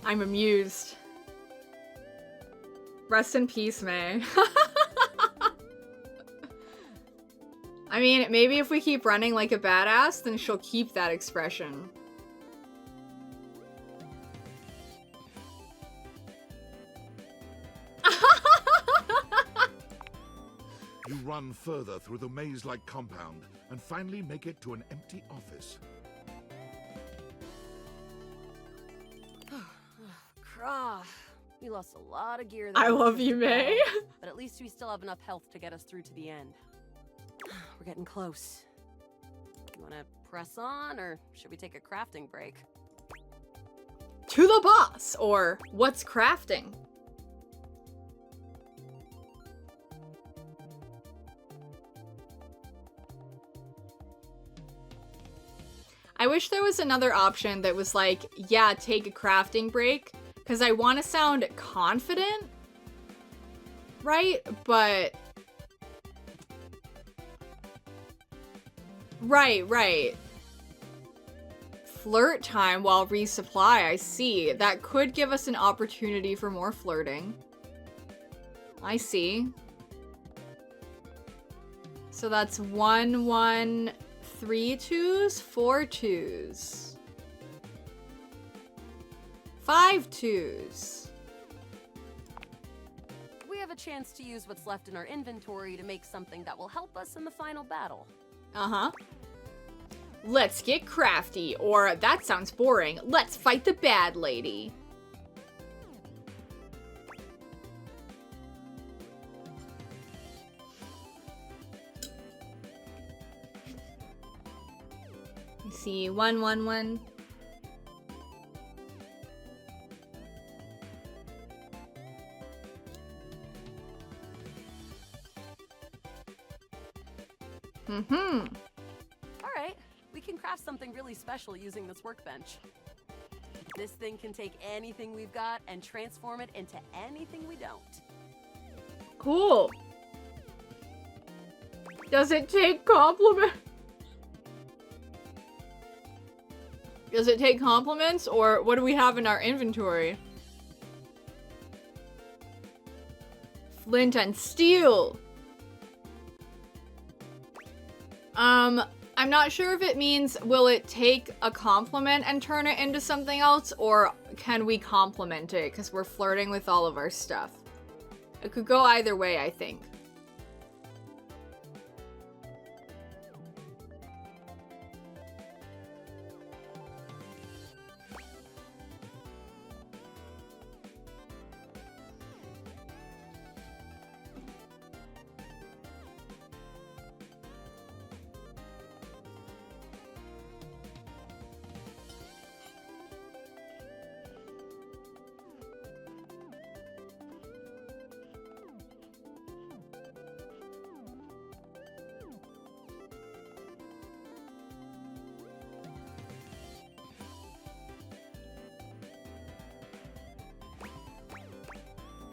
I'm amused. Rest in peace, May. I mean, maybe if we keep running like a badass, then she'll keep that expression. You run further through the maze-like compound and finally make it to an empty office. Krah. We lost a lot of gear. I there. love you, May. But at least we still have enough health to get us through to the end. We're getting close. You want to press on, or should we take a crafting break? To the boss, or what's crafting? I wish there was another option that was like, yeah, take a crafting break, because I want to sound confident, right? But... Right. Flirt time while resupply, I see. That could give us an opportunity for more flirting. I see. So that's 1, 1, 3 twos, 4 twos. 5 twos. We have a chance to use what's left in our inventory to make something that will help us in the final battle. Uh-huh. Let's get crafty, or that sounds boring. Let's fight the bad lady. Let's see, 1, 1, 1. Mm-hmm. All right, we can craft something really special using this workbench. This thing can take anything we've got and transform it into anything we don't. Cool. Does it take compliment? Does it take compliments, or what do we have in our inventory? Flint and steel. I'm not sure if it means will it take a compliment and turn it into something else, or can we compliment it because we're flirting with all of our stuff. It could go either way, I think.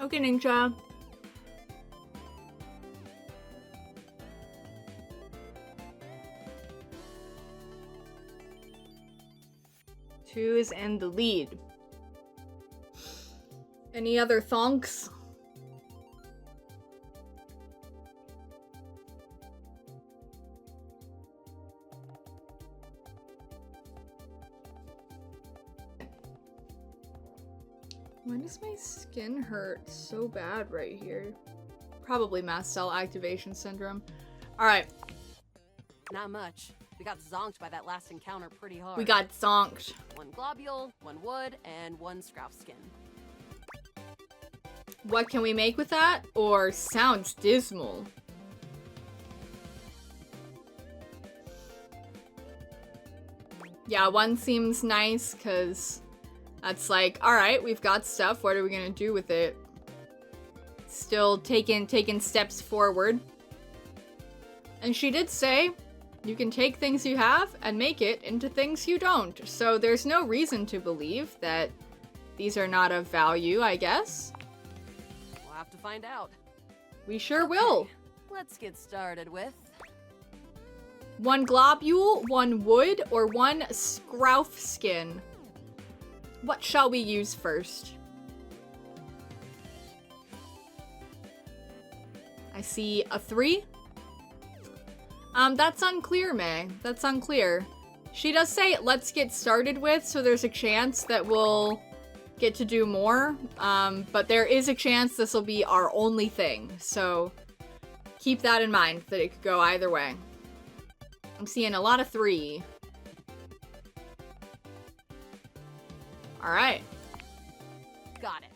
Okay, Ninja. Two is in the lead. Any other thonks? Why does my skin hurt so bad right here? Probably mast cell activation syndrome. Alright. Not much. We got zonked by that last encounter pretty hard. We got zonked. One globule, one wood, and one scrouf skin. What can we make with that? Or sounds dismal. Yeah, one seems nice because that's like, alright, we've got stuff. What are we gonna do with it? Still taking steps forward. And she did say, you can take things you have and make it into things you don't. So there's no reason to believe that these are not of value, I guess. We'll have to find out. We sure will. Let's get started with... One globule, one wood, or one scrouf skin. What shall we use first? I see a 3. That's unclear, May. That's unclear. She does say, let's get started with, so there's a chance that we'll get to do more. But there is a chance this will be our only thing. So keep that in mind, that it could go either way. I'm seeing a lot of 3. Alright. Got it.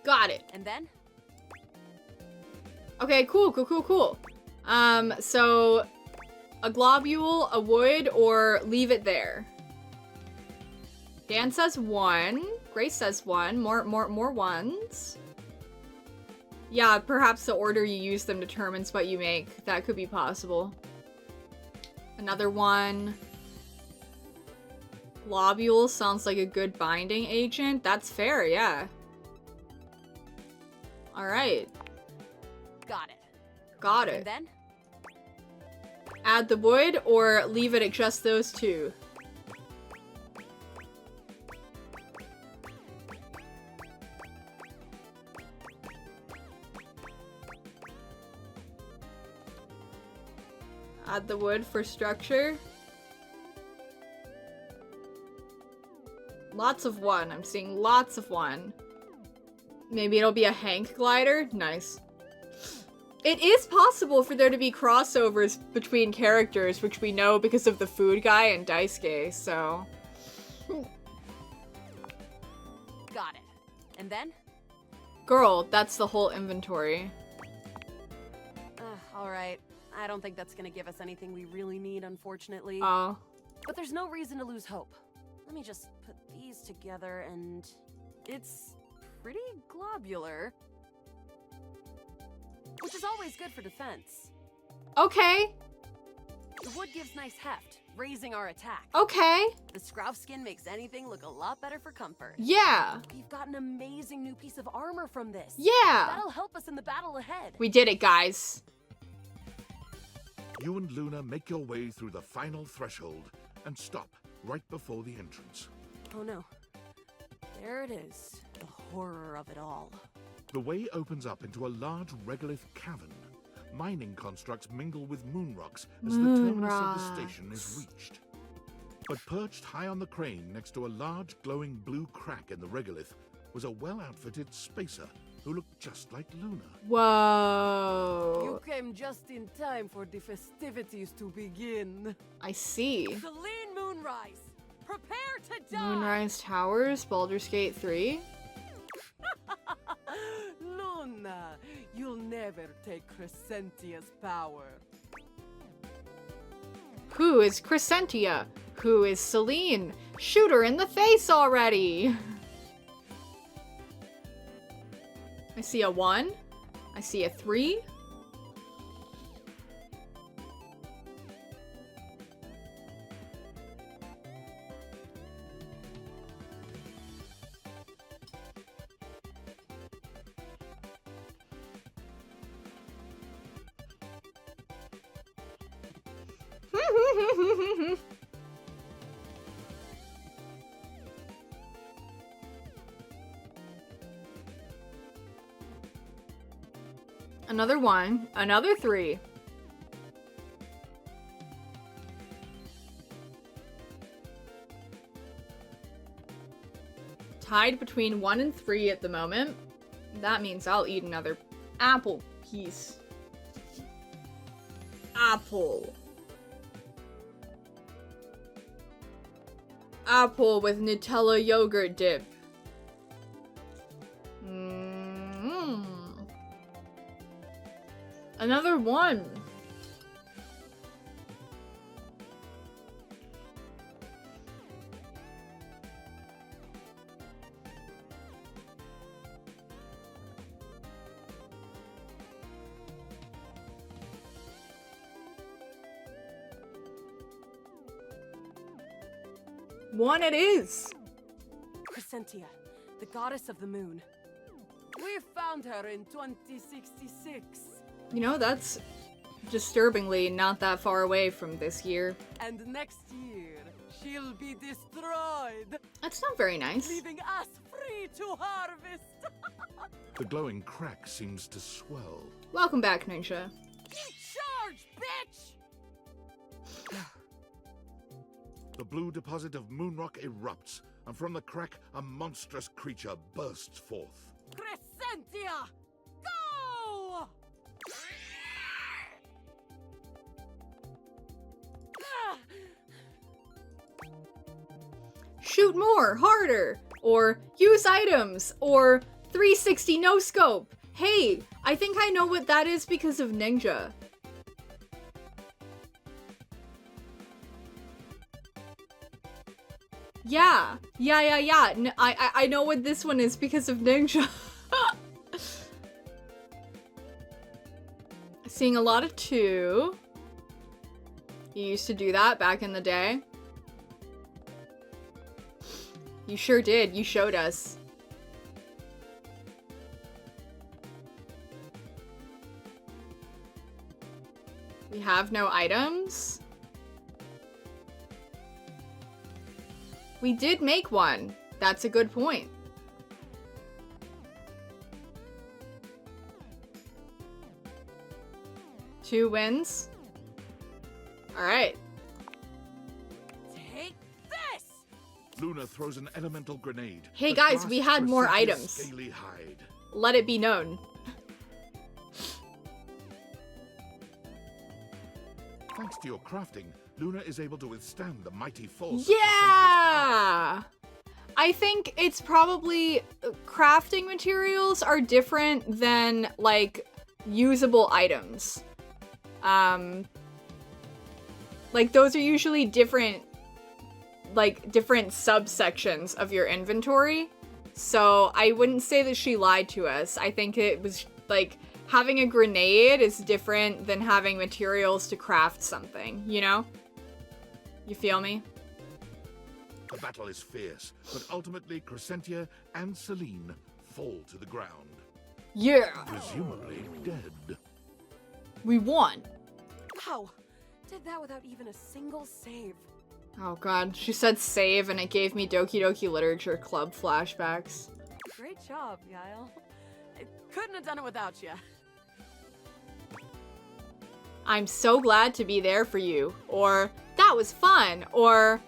Got it. And then? Okay, cool. So a globule, a wood, or leave it there. Dan says 1. Grace says 1. More ones. Yeah, perhaps the order you use them determines what you make. That could be possible. Another 1. Globule sounds like a good binding agent. That's fair, yeah. Alright. Got it. Got And it. then? Add the wood or leave it at just those 2? Add the wood for structure. Lots of 1. I'm seeing lots of 1. Maybe it'll be a Hank glider? Nice. It is possible for there to be crossovers between characters, which we know because of the food guy and Daisuke, so... Got it. And then? Girl, that's the whole inventory. Alright. I don't think that's gonna give us anything we really need, unfortunately. Oh. But there's no reason to lose hope. Let me just put these together and... It's pretty globular. Which is always good for defense. Okay. The wood gives nice heft, raising our attack. Okay. The scrouf skin makes anything look a lot better for comfort. Yeah. We've got an amazing new piece of armor from this. Yeah. That'll help us in the battle ahead. We did it, guys. You and Luna make your way through the final threshold and stop right before the entrance. Oh no. There it is. The horror of it all. The way opens up into a large regolith cavern, mining constructs mingle with moon rocks as Moon the terminus of the station rocks. is reached. But perched high on the crane next to a large glowing blue crack in the regolith was a well-outfitted spacer who looked just like Luna. Whoa. You came just in time for the festivities to begin. I see. Celine Moonrise, prepare to die! Moonrise Towers, Baldur's Gate 3. Luna, you'll never take Crescentia's power. Who is Crescentia? Who is Celine? Shoot her in the face already! I see a 1. I see a 3. Another 1. Another 3. Tied between 1 and 3 at the moment. That means I'll eat another apple piece. Apple. Apple with Nutella yogurt dip. Another 1. One it is. Crescentia, the goddess of the moon. We found her in 2066. You know, that's disturbingly not that far away from this year. And next year, she'll be destroyed, That's not very nice. leaving us free to harvest. The glowing crack seems to swell. Welcome back, Ninja. Charge, bitch! The blue deposit of moonrock erupts, and from the crack, a monstrous creature bursts forth. Crescentia, go! Shoot more, harder, or use items, or 360 no scope. Hey, I think I know what that is because of Ninja. Yeah. I know what this one is because of Ninja. Seeing a lot of 2. You used to do that back in the day. You sure did. You showed us. We have no items. We did make one. That's a good point. Two wins. All right. Take this! Luna throws an elemental grenade. Hey that guys, we blasts had more Crescentia's items. Scaly hide. Let it be known. Thanks to your crafting, Luna is able to withstand the mighty force. of Yeah! I think it's probably crafting materials are different than like usable items. Like those are usually different, like different subsections of your inventory. So I wouldn't say that she lied to us. I think it was like having a grenade is different than having materials to craft something, you know? You feel me? The battle is fierce, but ultimately Crescentia and Celine fall to the ground, Yeah! presumably dead. We won! Wow, did that without even a single save. Oh god, she said save and it gave me Doki Doki Literature Club flashbacks. Great job, Yael. I couldn't have done it without you. I'm so glad to be there for you. Or, that was fun. Or,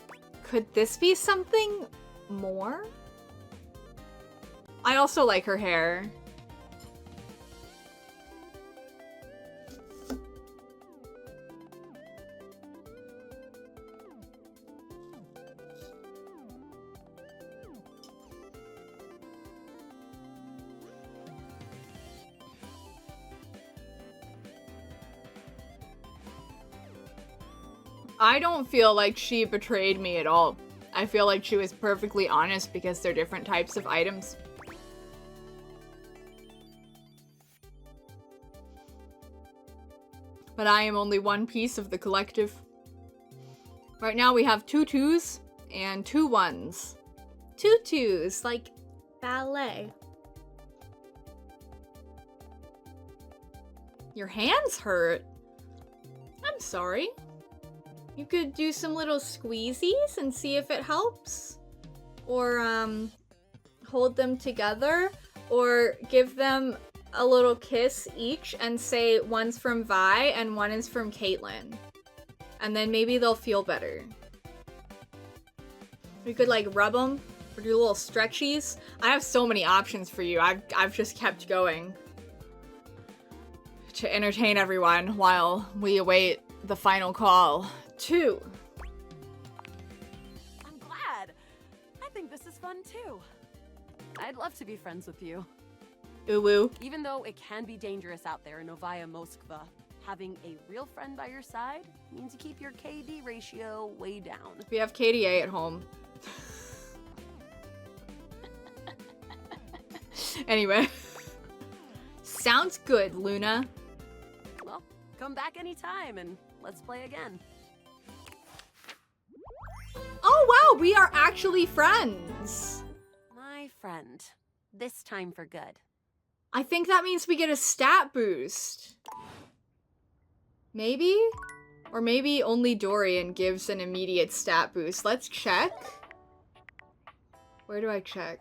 could this be something more? I also like her hair. I don't feel like she betrayed me at all. I feel like she was perfectly honest because they're different types of items. But I am only one piece of the collective. Right now we have 2 2s and 2 1s. 2 2s, like ballet. Your hands hurt. I'm sorry. You could do some little squeezies and see if it helps. Or, hold them together. Or give them a little kiss each and say one's from Vi and one is from Caitlin. And then maybe they'll feel better. We could like rub them or do little stretchies. I have so many options for you. I've just kept going to entertain everyone while we await the final call. 2. I'm glad. I think this is fun too. I'd love to be friends with you. Ooh woo. Even though it can be dangerous out there in Novaya Moskva, having a real friend by your side means you keep your KD ratio way down. We have KDA at home. Anyway. Sounds good, Luna. Well, come back anytime and let's play again. Oh wow, we are actually friends. My friend. This time for good. I think that means we get a stat boost. Maybe? Or maybe only Dorian gives an immediate stat boost. Let's check. Where do I check?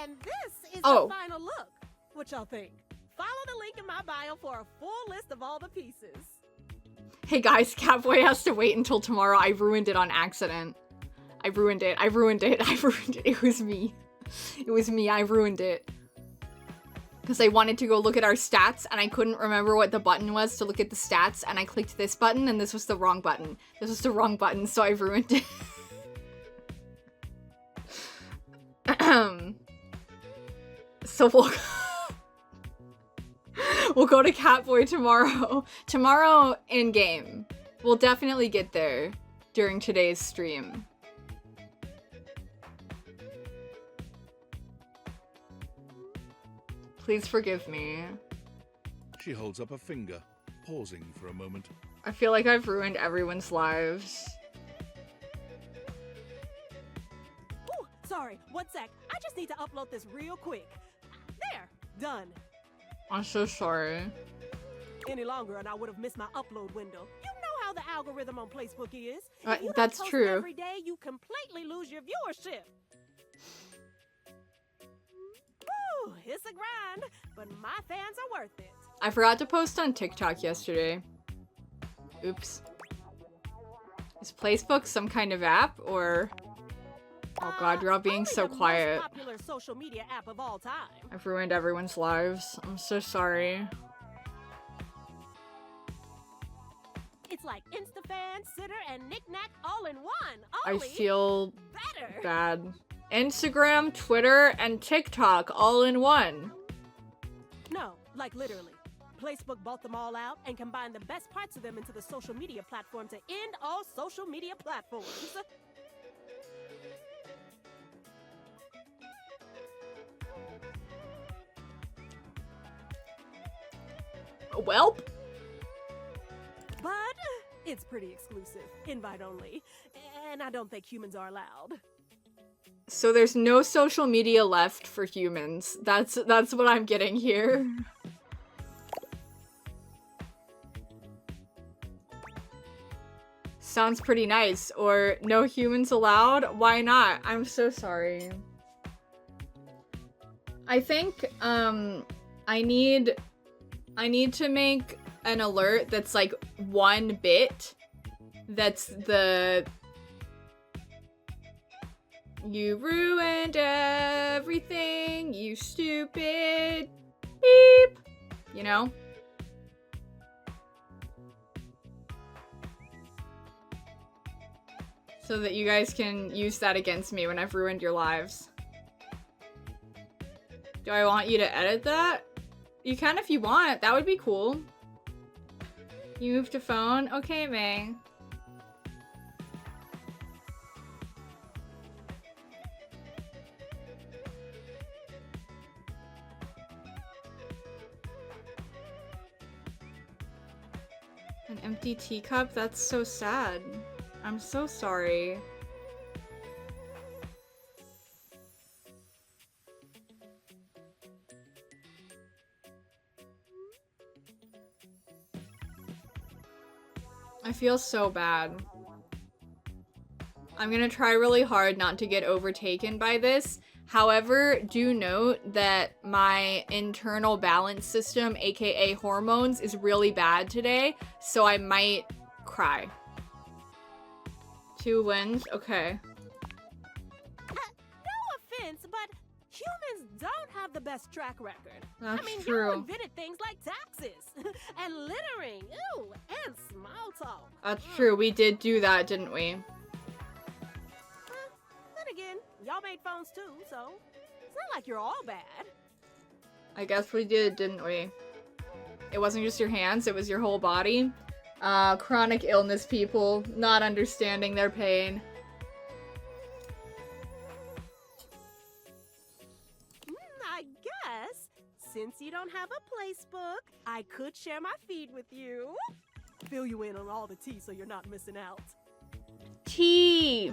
And this is Oh. the final look. What y'all think? Follow the link in my bio for a full list of all the pieces. Hey guys, Catboy has to wait until tomorrow. I ruined it on accident. I ruined it. It was me. It was me. I ruined it. Because I wanted to go look at our stats and I couldn't remember what the button was to look at the stats and I clicked this button and this was the wrong button. This was the wrong button, so I ruined it. So we'll go to Catboy tomorrow. Tomorrow in game. We'll definitely get there during today's stream. Please forgive me. She holds up a finger, pausing for a moment. I feel like I've ruined everyone's lives. Ooh, sorry, 1 sec. I just need to upload this real quick. There, done. I'm so sorry. Any longer and I would have missed my upload window. You know how the algorithm on Facebook is. If you don't That's post true. every day, you completely lose your viewership. Ooh, it's a grind, but my fans are worth it. I forgot to post on TikTok yesterday. Oops. Is Facebook some kind of app or... Oh god, you're all being Only so the quiet. most popular social media app of all time. I've ruined everyone's lives. I'm so sorry. It's like InstaFan, Sitter, and Knick-Knack all in one. I Only feel better. bad. Instagram, Twitter, and TikTok all in one. No, like literally. Facebook bought them all out and combined the best parts of them into the social media platform to end all social media platforms. Welp. But it's pretty exclusive, invite only, and I don't think humans are allowed. So there's no social media left for humans. That's what I'm getting here. Sounds pretty nice. Or no humans allowed? Why not? I'm so sorry. I think, I need to make an alert that's like 1 bit. That's the... You ruined everything, you stupid beep. You know? So that you guys can use that against me when I've ruined your lives. Do I want you to edit that? You can if you want. That would be cool. You moved to phone? Okay, May. An empty teacup? That's so sad. I'm so sorry. I feel so bad. I'm gonna try really hard not to get overtaken by this. However, do note that my internal balance system, aka hormones, is really bad today, so I might cry. 2 wins? Okay. No offense, but humans don't have the best track record. That's I mean, true. you invented things like taxes and littering, ew, and small talk. That's true. We did do that, didn't we? Then again, y'all made phones too, so it's not like you're all bad. I guess we did, didn't we? It wasn't just your hands, it was your whole body. Chronic illness people, not understanding their pain. I guess, since you don't have a place book, I could share my feed with you. Fill you in on all the tea so you're not missing out. Tea!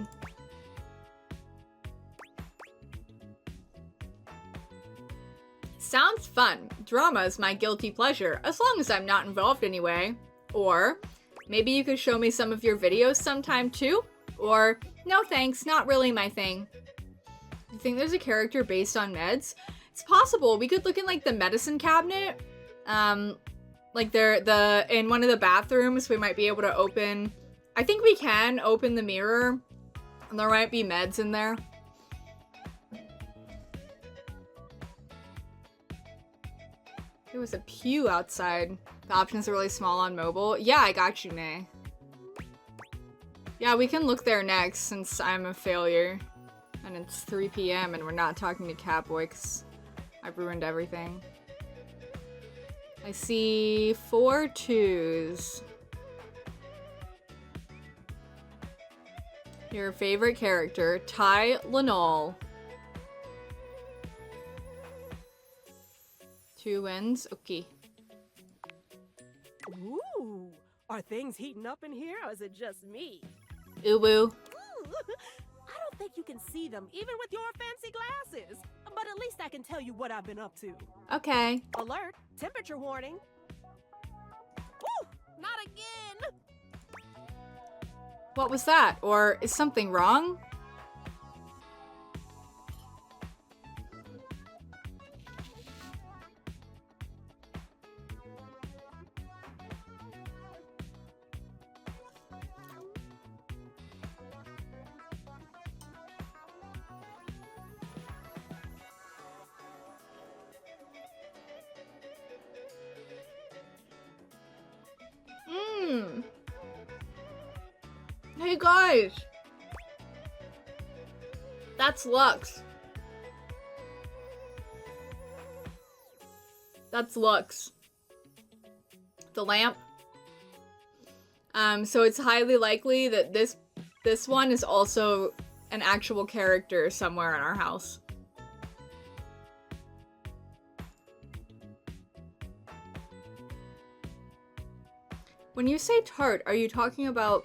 Sounds fun. Drama is my guilty pleasure, as long as I'm not involved anyway. Or, maybe you could show me some of your videos sometime too? Or, no thanks, not really my thing. You think there's a character based on meds? It's possible. We could look in like the medicine cabinet. Like in one of the bathrooms, we might be able to open, I think we can open the mirror, and there might be meds in there. There was a pew outside. The options are really small on mobile. Yeah, I got you, May. Yeah, we can look there next since I'm a failure. And it's 3 p.m. and we're not talking to Catboy because I've ruined everything. I see 4 2s. Your favorite character, Ty Lenol. 2 wins, okay. Ooh, are things heating up in here, or is it just me? Ooh woo. Ooh, I don't think you can see them, even with your fancy glasses. But at least I can tell you what I've been up to. Okay. Alert, temperature warning. Ooh, not again. What was that? Or is something wrong? Hey guys! That's Lux. That's Lux. The lamp. So it's highly likely that this one is also an actual character somewhere in our house. When you say tart, are you talking about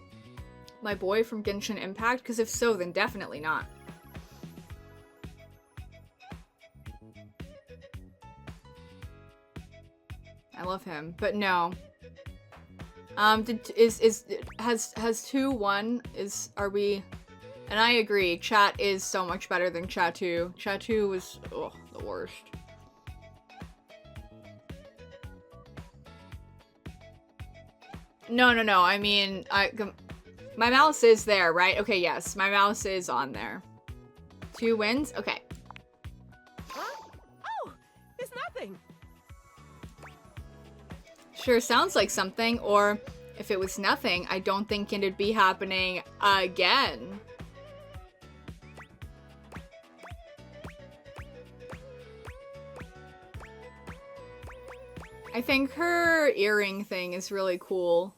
my boy from Genshin Impact? Because if so, then definitely not. I love him, but no. Has 2-1 are we? And I agree. Chat is so much better than Chat 2. Chat 2 was the worst. No, I mean, my mouse is there, right? Okay, yes, my mouse is on there. 2 wins? Okay. Huh? Oh, it's nothing. Sure sounds like something, or if it was nothing, I don't think it'd be happening again. I think her earring thing is really cool.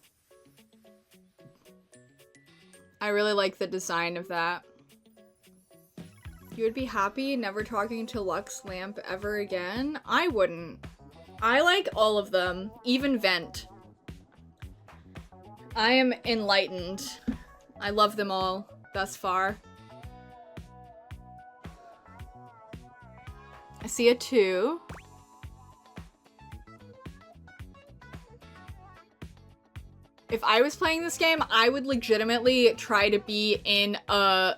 I really like the design of that. You would be happy never talking to Lux Lamp ever again? I wouldn't. I like all of them, even Vent. I am enlightened. I love them all thus far. I see a 2. If I was playing this game, I would legitimately try to be in a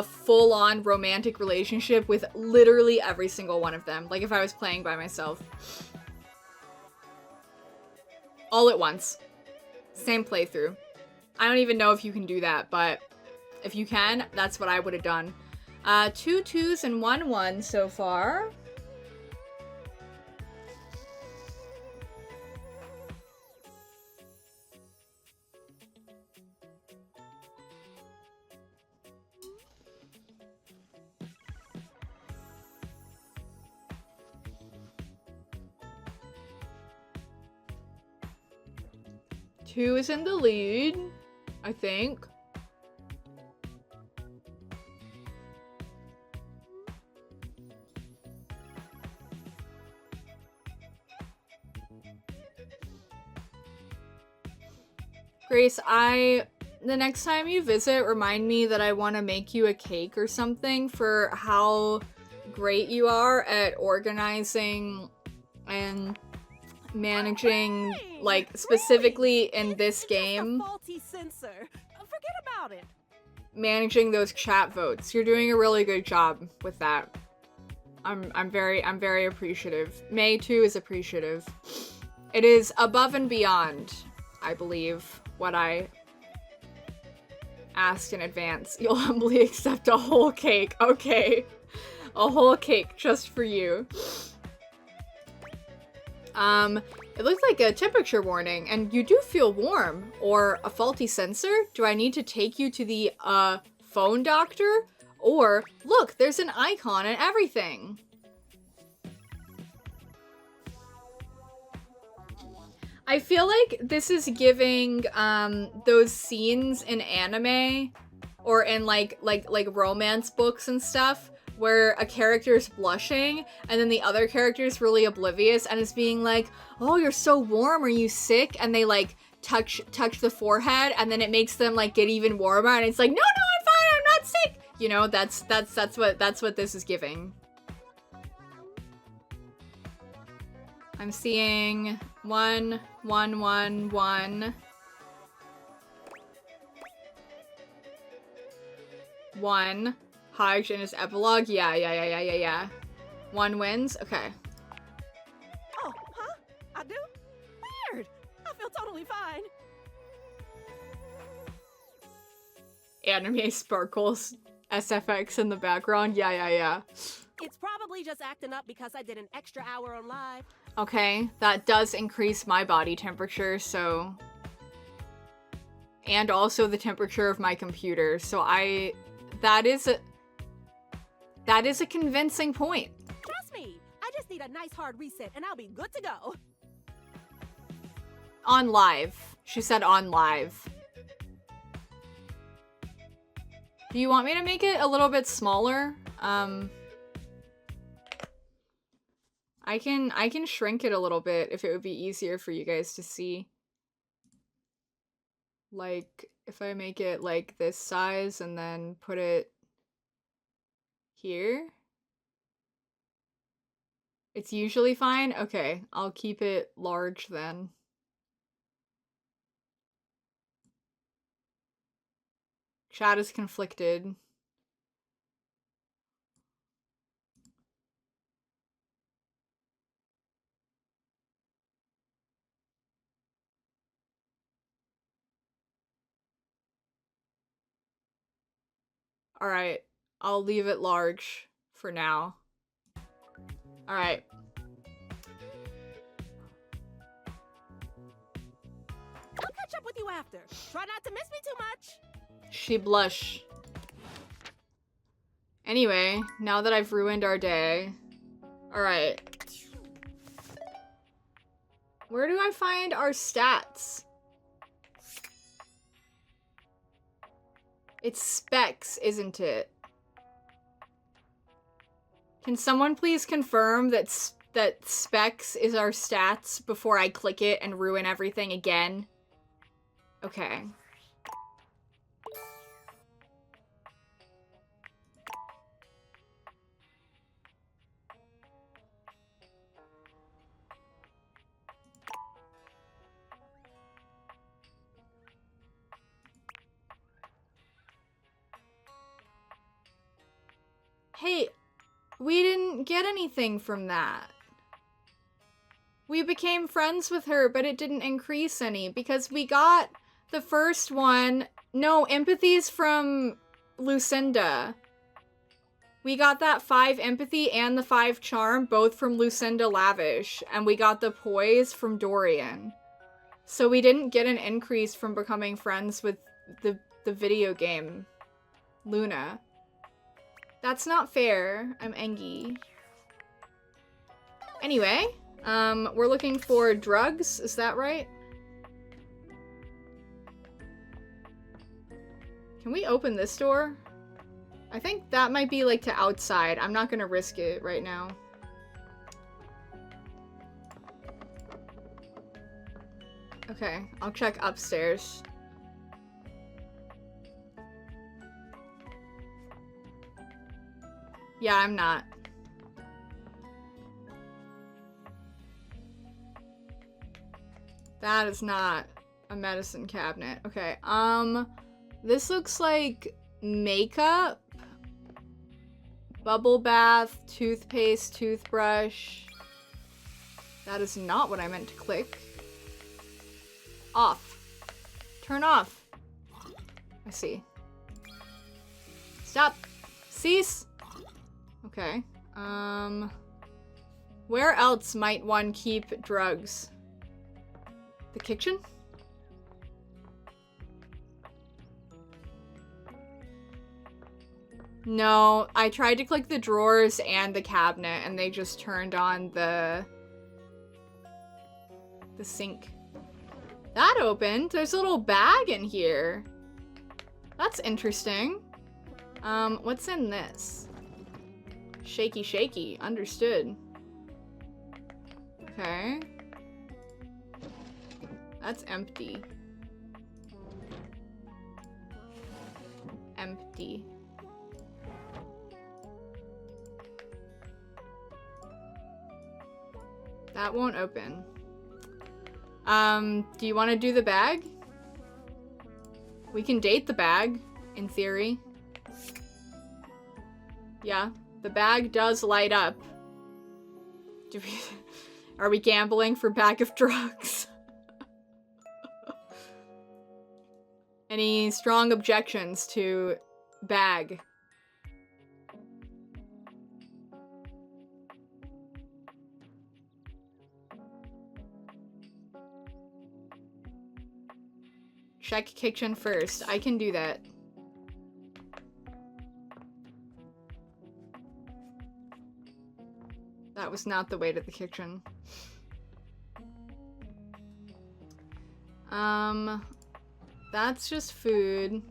full-on romantic relationship with literally every single one of them. Like if I was playing by myself. All at once. Same playthrough. I don't even know if you can do that, but if you can, that's what I would have done. 2 2s and 1 1 so far. Two is in the lead, I think. Grace, the next time you visit, remind me that I want to make you a cake or something for how great you are at organizing and managing, like, specifically in this game. Faulty sensor. Forget about it. Managing those chat votes. You're doing a really good job with that. I'm very appreciative. May too is appreciative. It is above and beyond, I believe, what I asked in advance. You'll humbly accept a whole cake. Okay. A whole cake just for you. It looks like a temperature warning, and you do feel warm. Or a faulty sensor? Do I need to take you to the, phone doctor? Or, look, there's an icon and everything. I feel like this is giving, those scenes in anime, or in, like romance books and stuff, where a character is blushing, and then the other character is really oblivious, and is being like, oh, you're so warm, are you sick? And they, like, touch the forehead, and then it makes them, like, get even warmer, and it's like, no, I'm fine, I'm not sick! You know, that's what this is giving. I'm seeing 1, 1, 1, 1. 1. Hodge in his epilogue? Yeah. 1 wins? Okay. Oh, huh? I do? Weird. I feel totally fine. Anime sparkles. SFX in the background? Yeah. It's probably just acting up because I did an extra hour on live. Okay, that does increase my body temperature, so... And also the temperature of my computer, so that is a convincing point. Trust me, I just need a nice hard reset and I'll be good to go. On live. She said on live. Do you want me to make it a little bit smaller? I can shrink it a little bit if it would be easier for you guys to see. Like, if I make it like this size and then put it here. It's usually fine? Okay, I'll keep it large then. Chat is conflicted. Alright. I'll leave it large for now. Alright. I'll catch up with you after. Try not to miss me too much. She blush. Anyway, now that I've ruined our day. Alright. Where do I find our stats? It's specs, isn't it? Can someone please confirm that specs is our stats before I click it and ruin everything again? Okay. Hey, we didn't get anything from that. We became friends with her, but it didn't increase any because we got the first one. No, empathy's from Lucinda. We got that 5 empathy and the 5 charm, both from Lucinda Lavish, and we got the poise from Dorian. So we didn't get an increase from becoming friends with the video game, Luna. That's not fair. I'm Engie. Anyway, we're looking for drugs, is that right? Can we open this door? I think that might be like to outside. I'm not gonna risk it right now. Okay, I'll check upstairs. Yeah, I'm not. That is not a medicine cabinet. Okay, this looks like makeup, bubble bath, toothpaste, toothbrush. That is not what I meant to click. Off. Turn off. I see. Stop. Cease. Okay. Where else might one keep drugs? The kitchen? No, I tried to click the drawers and the cabinet and they just turned on the sink. That opened. There's a little bag in here. That's interesting. What's in this? Shaky shaky. Understood. Okay. That's empty. Empty. That won't open. Do you want to do the bag? We can date the bag, in theory. Yeah, the bag does light up. Are we gambling for bag of drugs? Any strong objections to bag? Check kitchen first. I can do that. That was not the way to the kitchen. That's just food.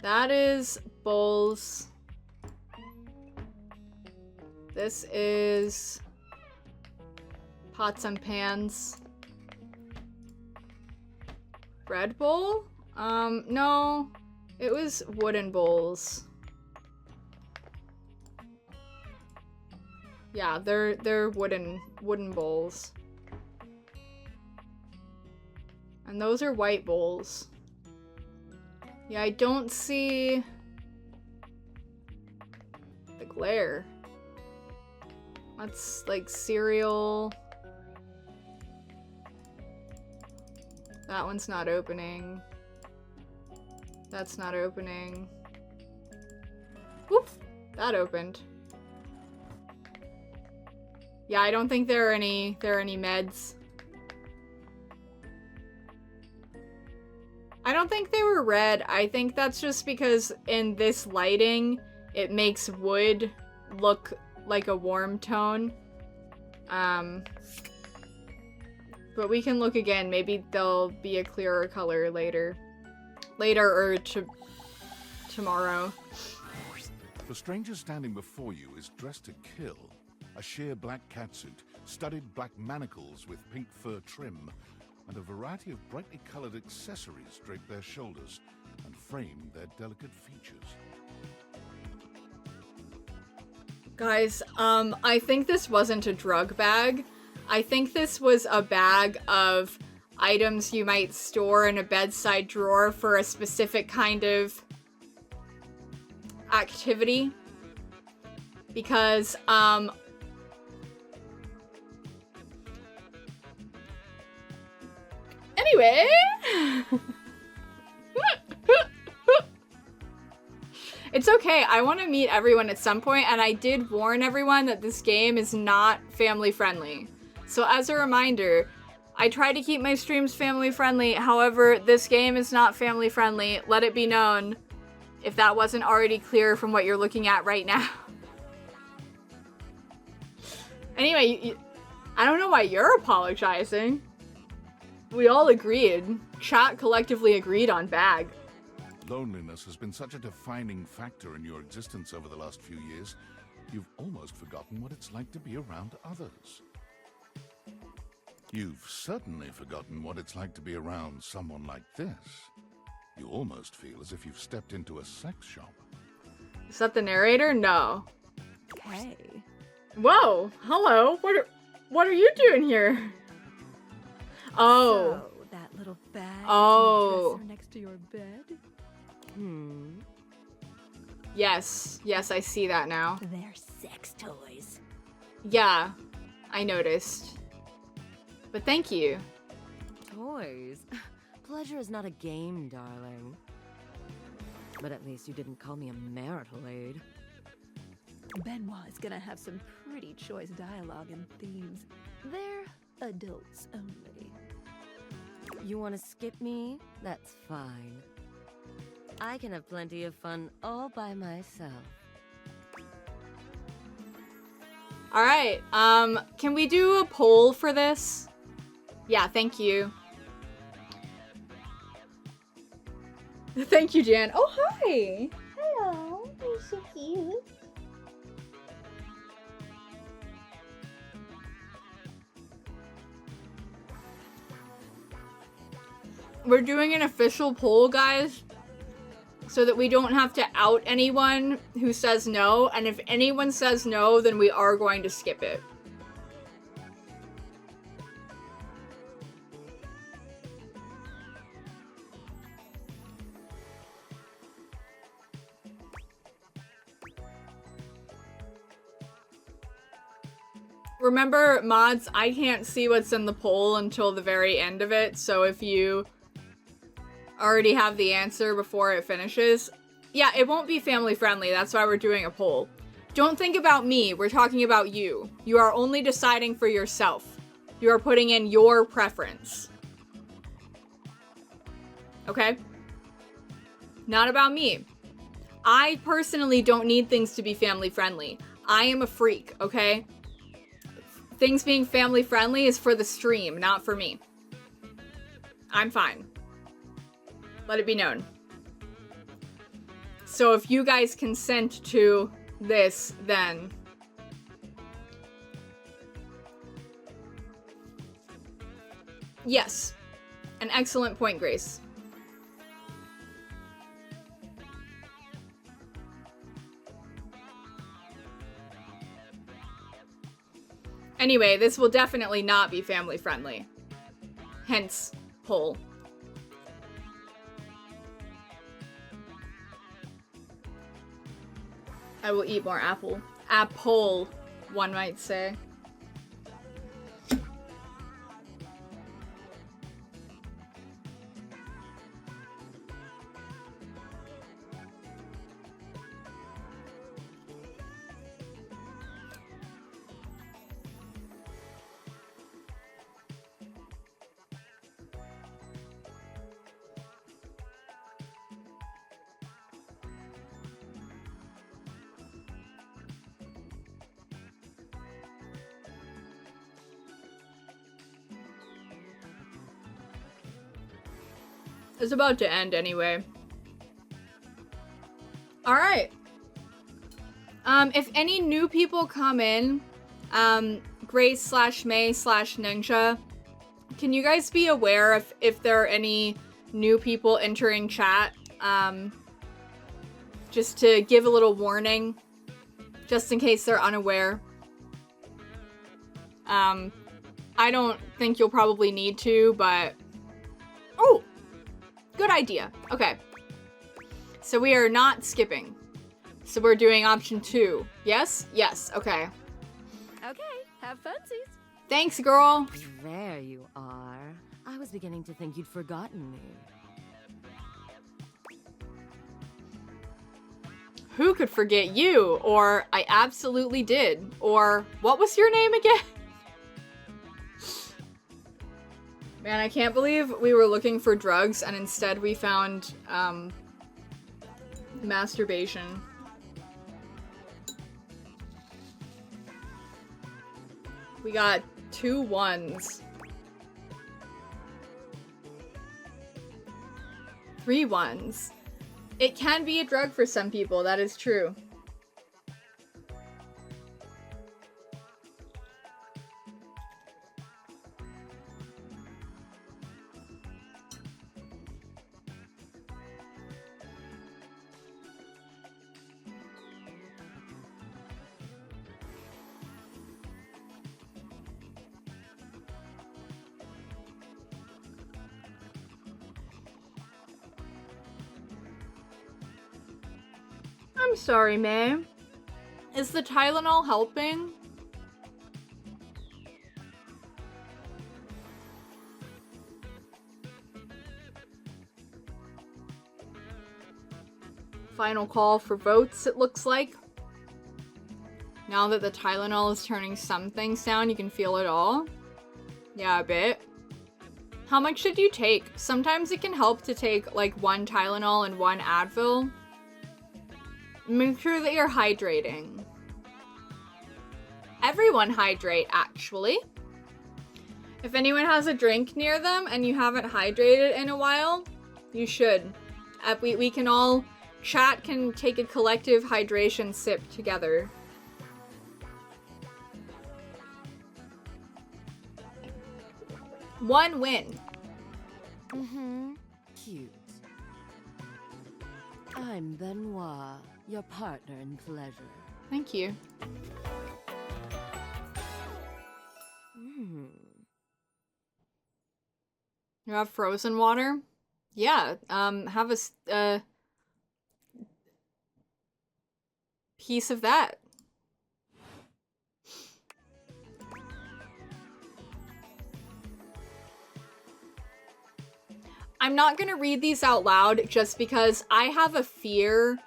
That is bowls. This is pots and pans. Bread bowl? No. It was wooden bowls. Yeah, they're wooden bowls. And those are white bowls. Yeah, I don't see the glare. That's like cereal. That one's not opening. That's not opening. Whoop! That opened. Yeah, I don't think there are any meds. I don't think they were red. I think that's just because in this lighting, it makes wood look like a warm tone. But we can look again. Maybe they'll be a clearer color later. Later or tomorrow. The stranger standing before you is dressed to kill. A sheer black catsuit, studded black manacles with pink fur trim, and a variety of brightly colored accessories drape their shoulders and frame their delicate features. Guys, I think this wasn't a drug bag. I think this was a bag of items you might store in a bedside drawer for a specific kind of activity. Because, anyway... It's okay, I want to meet everyone at some point, and I did warn everyone that this game is not family friendly. So as a reminder, I try to keep my streams family friendly, however, this game is not family friendly. Let it be known, if that wasn't already clear from what you're looking at right now. Anyway, I don't know why you're apologizing. We all agreed. Chat collectively agreed on bag. Loneliness has been such a defining factor in your existence over the last few years, you've almost forgotten what it's like to be around others. You've certainly forgotten what it's like to be around someone like this. You almost feel as if you've stepped into a sex shop. Is that the narrator? No. Hey. Whoa! Hello! What are you doing here? Oh. So, that little bag Oh. dresser next to your bed? Yes, I see that now. They're sex toys. Yeah, I noticed. But thank you. Toys. Pleasure is not a game, darling. But at least you didn't call me a marital aid. Benoit is gonna have some pretty choice dialogue and themes. They're adults only. You want to skip me? That's fine. I can have plenty of fun all by myself. Alright, can we do a poll for this? Yeah, thank you. Thank you, Jan. Oh, hi! Hello, you're so cute. We're doing an official poll, guys, so that we don't have to out anyone who says no, and if anyone says no, then we are going to skip it. Remember, mods, I can't see what's in the poll until the very end of it, so if you already have the answer before it finishes, yeah, it won't be family friendly. That's why we're doing a poll. Don't think about me. We're talking about you. You are only deciding for yourself. You are putting in your preference. Okay? Not about me. I personally don't need things to be family friendly. I am a freak, okay? Things being family friendly is for the stream, not for me. I'm fine. Let it be known. So if you guys consent to this, then... Yes. An excellent point, Grace. Anyway, this will definitely not be family friendly. Hence, poll. I will eat more apple. Apple, one might say. It's about to end anyway. Alright. If any new people come in, Grace/May/Ninja, can you guys be aware if there are any new people entering chat? Just to give a little warning, just in case they're unaware. I don't think you'll probably need to, but... Oh! Good idea. Okay. So we are not skipping. So we're doing option 2. Yes? Yes. Okay. Okay, have funsies. Thanks, girl. There you are. I was beginning to think you'd forgotten me. Who could forget you? Or I absolutely did. Or what was your name again? Man, I can't believe we were looking for drugs and instead we found masturbation. We got 2 1s. 3 1s. It can be a drug for some people, that is true. I'm sorry, May. Is the Tylenol helping? Final call for votes, it looks like. Now that the Tylenol is turning some things down, you can feel it all. Yeah, a bit. How much should you take? Sometimes it can help to take like 1 Tylenol and 1 Advil. Make sure that you're hydrating. Everyone hydrate, actually. If anyone has a drink near them and you haven't hydrated in a while, you should. We can all... Chat can take a collective hydration sip together. One win. Mm-hmm. Cute. I'm Benoit, your partner in pleasure. Thank you. You have frozen water? Yeah, have a piece of that. I'm not gonna read these out loud just because I have a fear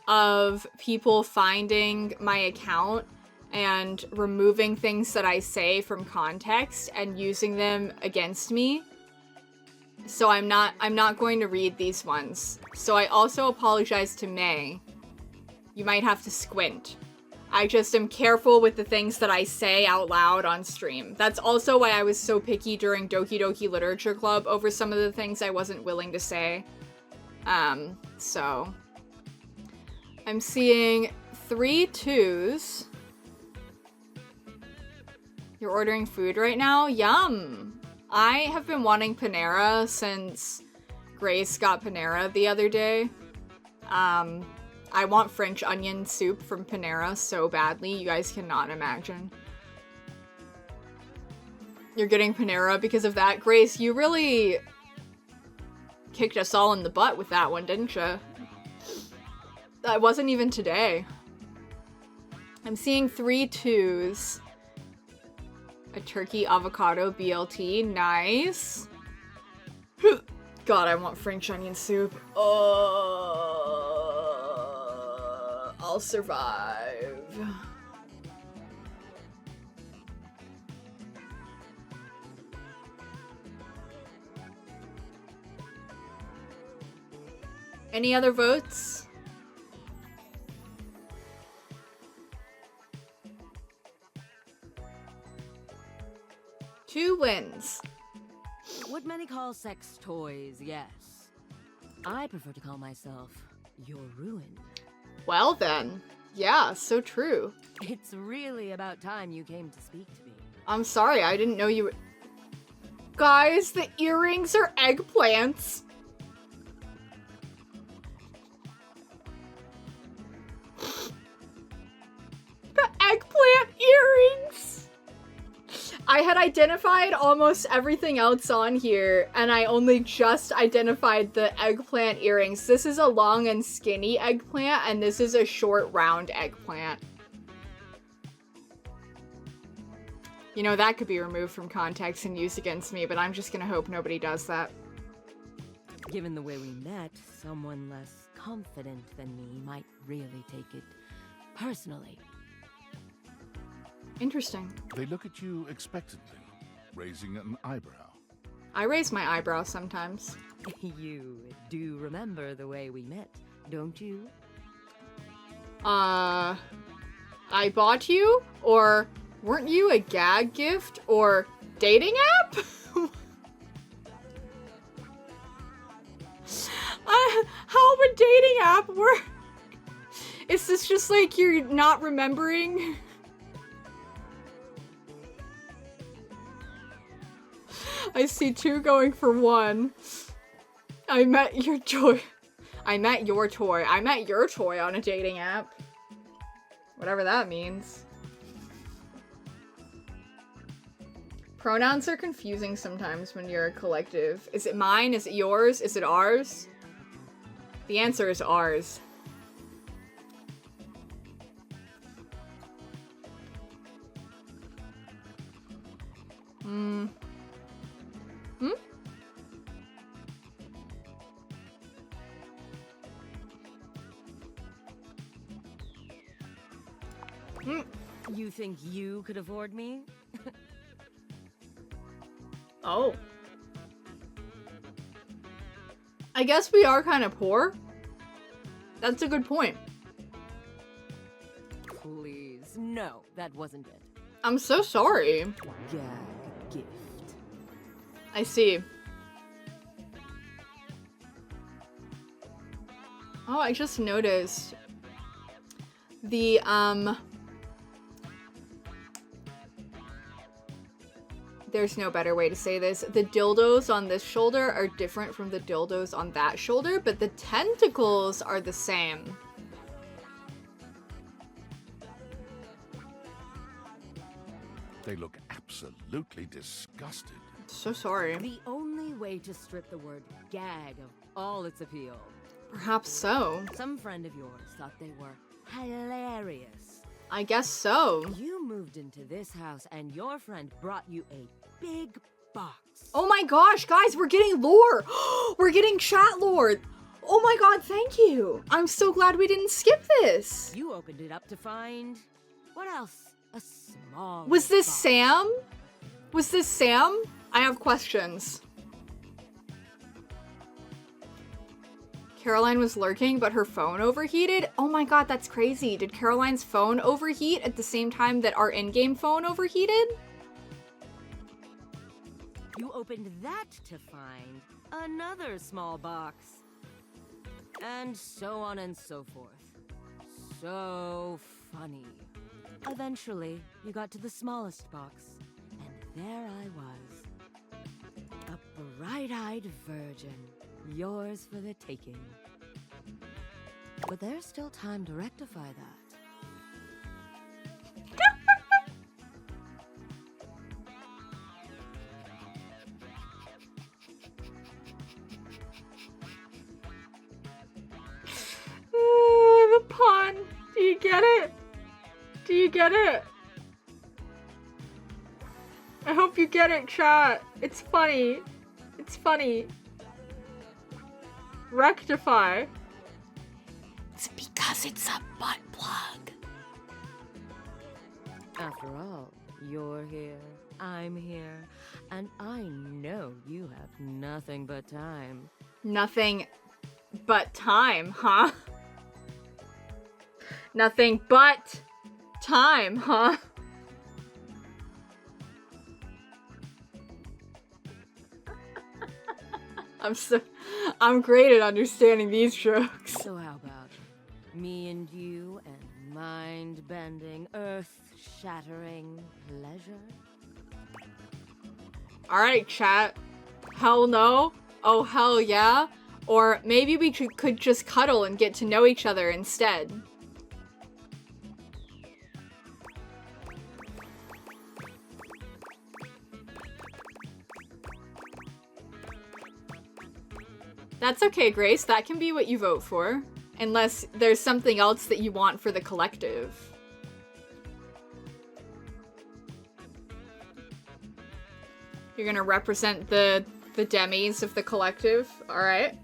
of people finding my account and removing things that I say from context and using them against me. So I'm not going to read these ones. So I also apologize to May. You might have to squint. I just am careful with the things that I say out loud on stream. That's also why I was so picky during Doki Doki Literature Club over some of the things I wasn't willing to say. So... I'm seeing 3 2s. You're ordering food right now? Yum! I have been wanting Panera since Grace got Panera the other day. I want French onion soup from Panera so badly, you guys cannot imagine. You're getting Panera because of that? Grace, you really kicked us all in the butt with that one, didn't you? That wasn't even today. I'm seeing 3 2s. A turkey avocado BLT, nice. God, I want French onion soup. I'll survive. Any other votes? Two wins. What many call sex toys, yes. I prefer to call myself your ruin. Well then. Yeah, so true. It's really about time you came to speak to me. I'm sorry, I didn't know you were... Guys, the earrings are eggplants. The eggplant earrings! I had identified almost everything else on here, and I only just identified the eggplant earrings. This is a long and skinny eggplant, and this is a short, round eggplant. You know, that could be removed from context and used against me, but I'm just gonna hope nobody does that. Given the way we met, someone less confident than me might really take it personally. Interesting. They look at you expectantly, raising an eyebrow. I raise my eyebrow sometimes. You do remember the way we met, don't you? I bought you? Or weren't you a gag gift? Or dating app? How would dating app work? Is this just like you're not remembering? I see 2 going for 1. I met your toy. I met your toy. I met your toy on a dating app. Whatever that means. Pronouns are confusing sometimes when you're a collective. Is it mine? Is it yours? Is it ours? The answer is ours. You think you could afford me? Oh. I guess we are kind of poor. That's a good point. Please, no, that wasn't it. I'm so sorry. Gag gift. I see. Oh, I just noticed the, there's no better way to say this. The dildos on this shoulder are different from the dildos on that shoulder, but the tentacles are the same. They look absolutely disgusted. So sorry. The only way to strip the word gag of all its appeal. Perhaps so. Some friend of yours thought they were hilarious. I guess so. You moved into this house and your friend brought you a big box. Oh my gosh, guys, we're getting lore. We're getting chat lore. Oh my god, thank you. I'm so glad we didn't skip this. You opened it up to find... what else? A small Was this box. Sam? Was this Sam? I have questions. Caroline was lurking, but her phone overheated? Oh my god, that's crazy. Did Caroline's phone overheat at the same time that our in-game phone overheated? You opened that to find another small box. And so on and so forth. So funny. Eventually, you got to the smallest box, and there I was. A bright-eyed virgin, yours for the taking. But there's still time to rectify that. The pun. Do you get it? Do you get it? I hope you get it, chat. It's funny. It's funny. Rectify. It's because it's a butt plug. After all, you're here, I'm here, and I know you have nothing but time. Nothing but time, huh? Nothing but time, huh? I'm great at understanding these jokes. So how about me and you and mind-bending, earth-shattering pleasure? Alright, chat. Hell no. Oh, hell yeah. Or maybe we could just cuddle and get to know each other instead. That's okay, Grace. That can be what you vote for. Unless there's something else that you want for the collective. You're gonna represent the demis of the collective. Alright.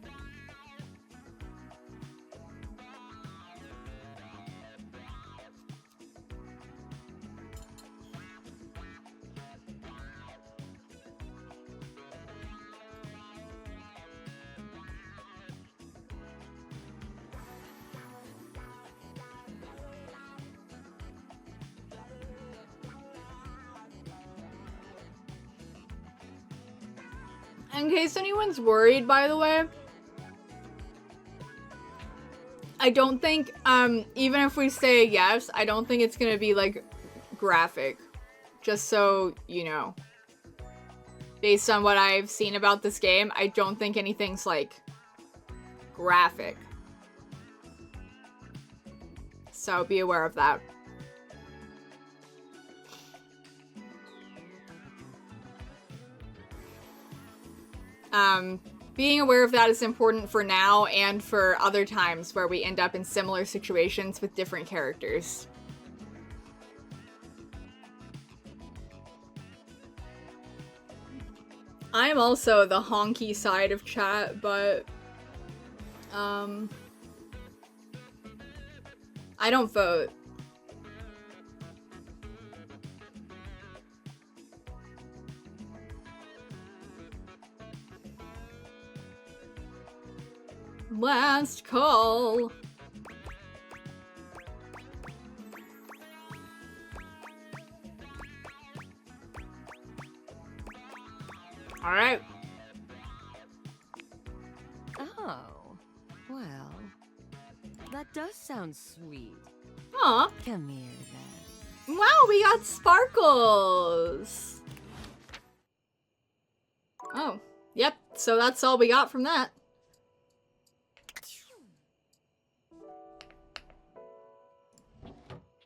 In case anyone's worried, by the way, I don't think, even if we say yes, I don't think it's gonna be, like, graphic. Just so you know. Based on what I've seen about this game, I don't think anything's, like, graphic. So be aware of that. Being aware of that is important for now and for other times where we end up in similar situations with different characters. I'm also the honky side of chat, but I don't vote. Last call. All right. Oh, well, that does sound sweet. Aw. Come here, then. Wow, we got sparkles. Oh, yep. So that's all we got from that.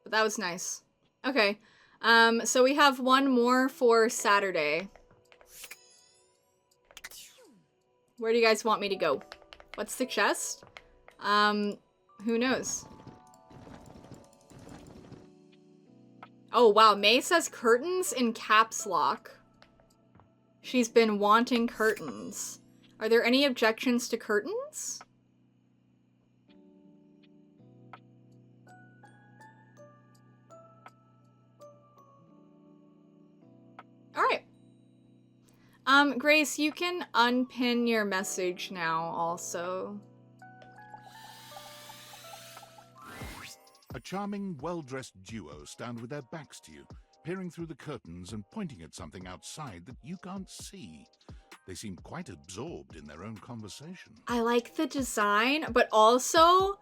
But that was nice. Okay. So we have one more for Saturday. Where do you guys want me to go? What's the chest? Who knows? Oh, wow. May says curtains in caps lock. She's been wanting curtains. Are there any objections to curtains? Alright. Grace, you can unpin your message now also. A charming, well-dressed duo stand with their backs to you, peering through the curtains and pointing at something outside that you can't see. They seem quite absorbed in their own conversation. I like the design, but also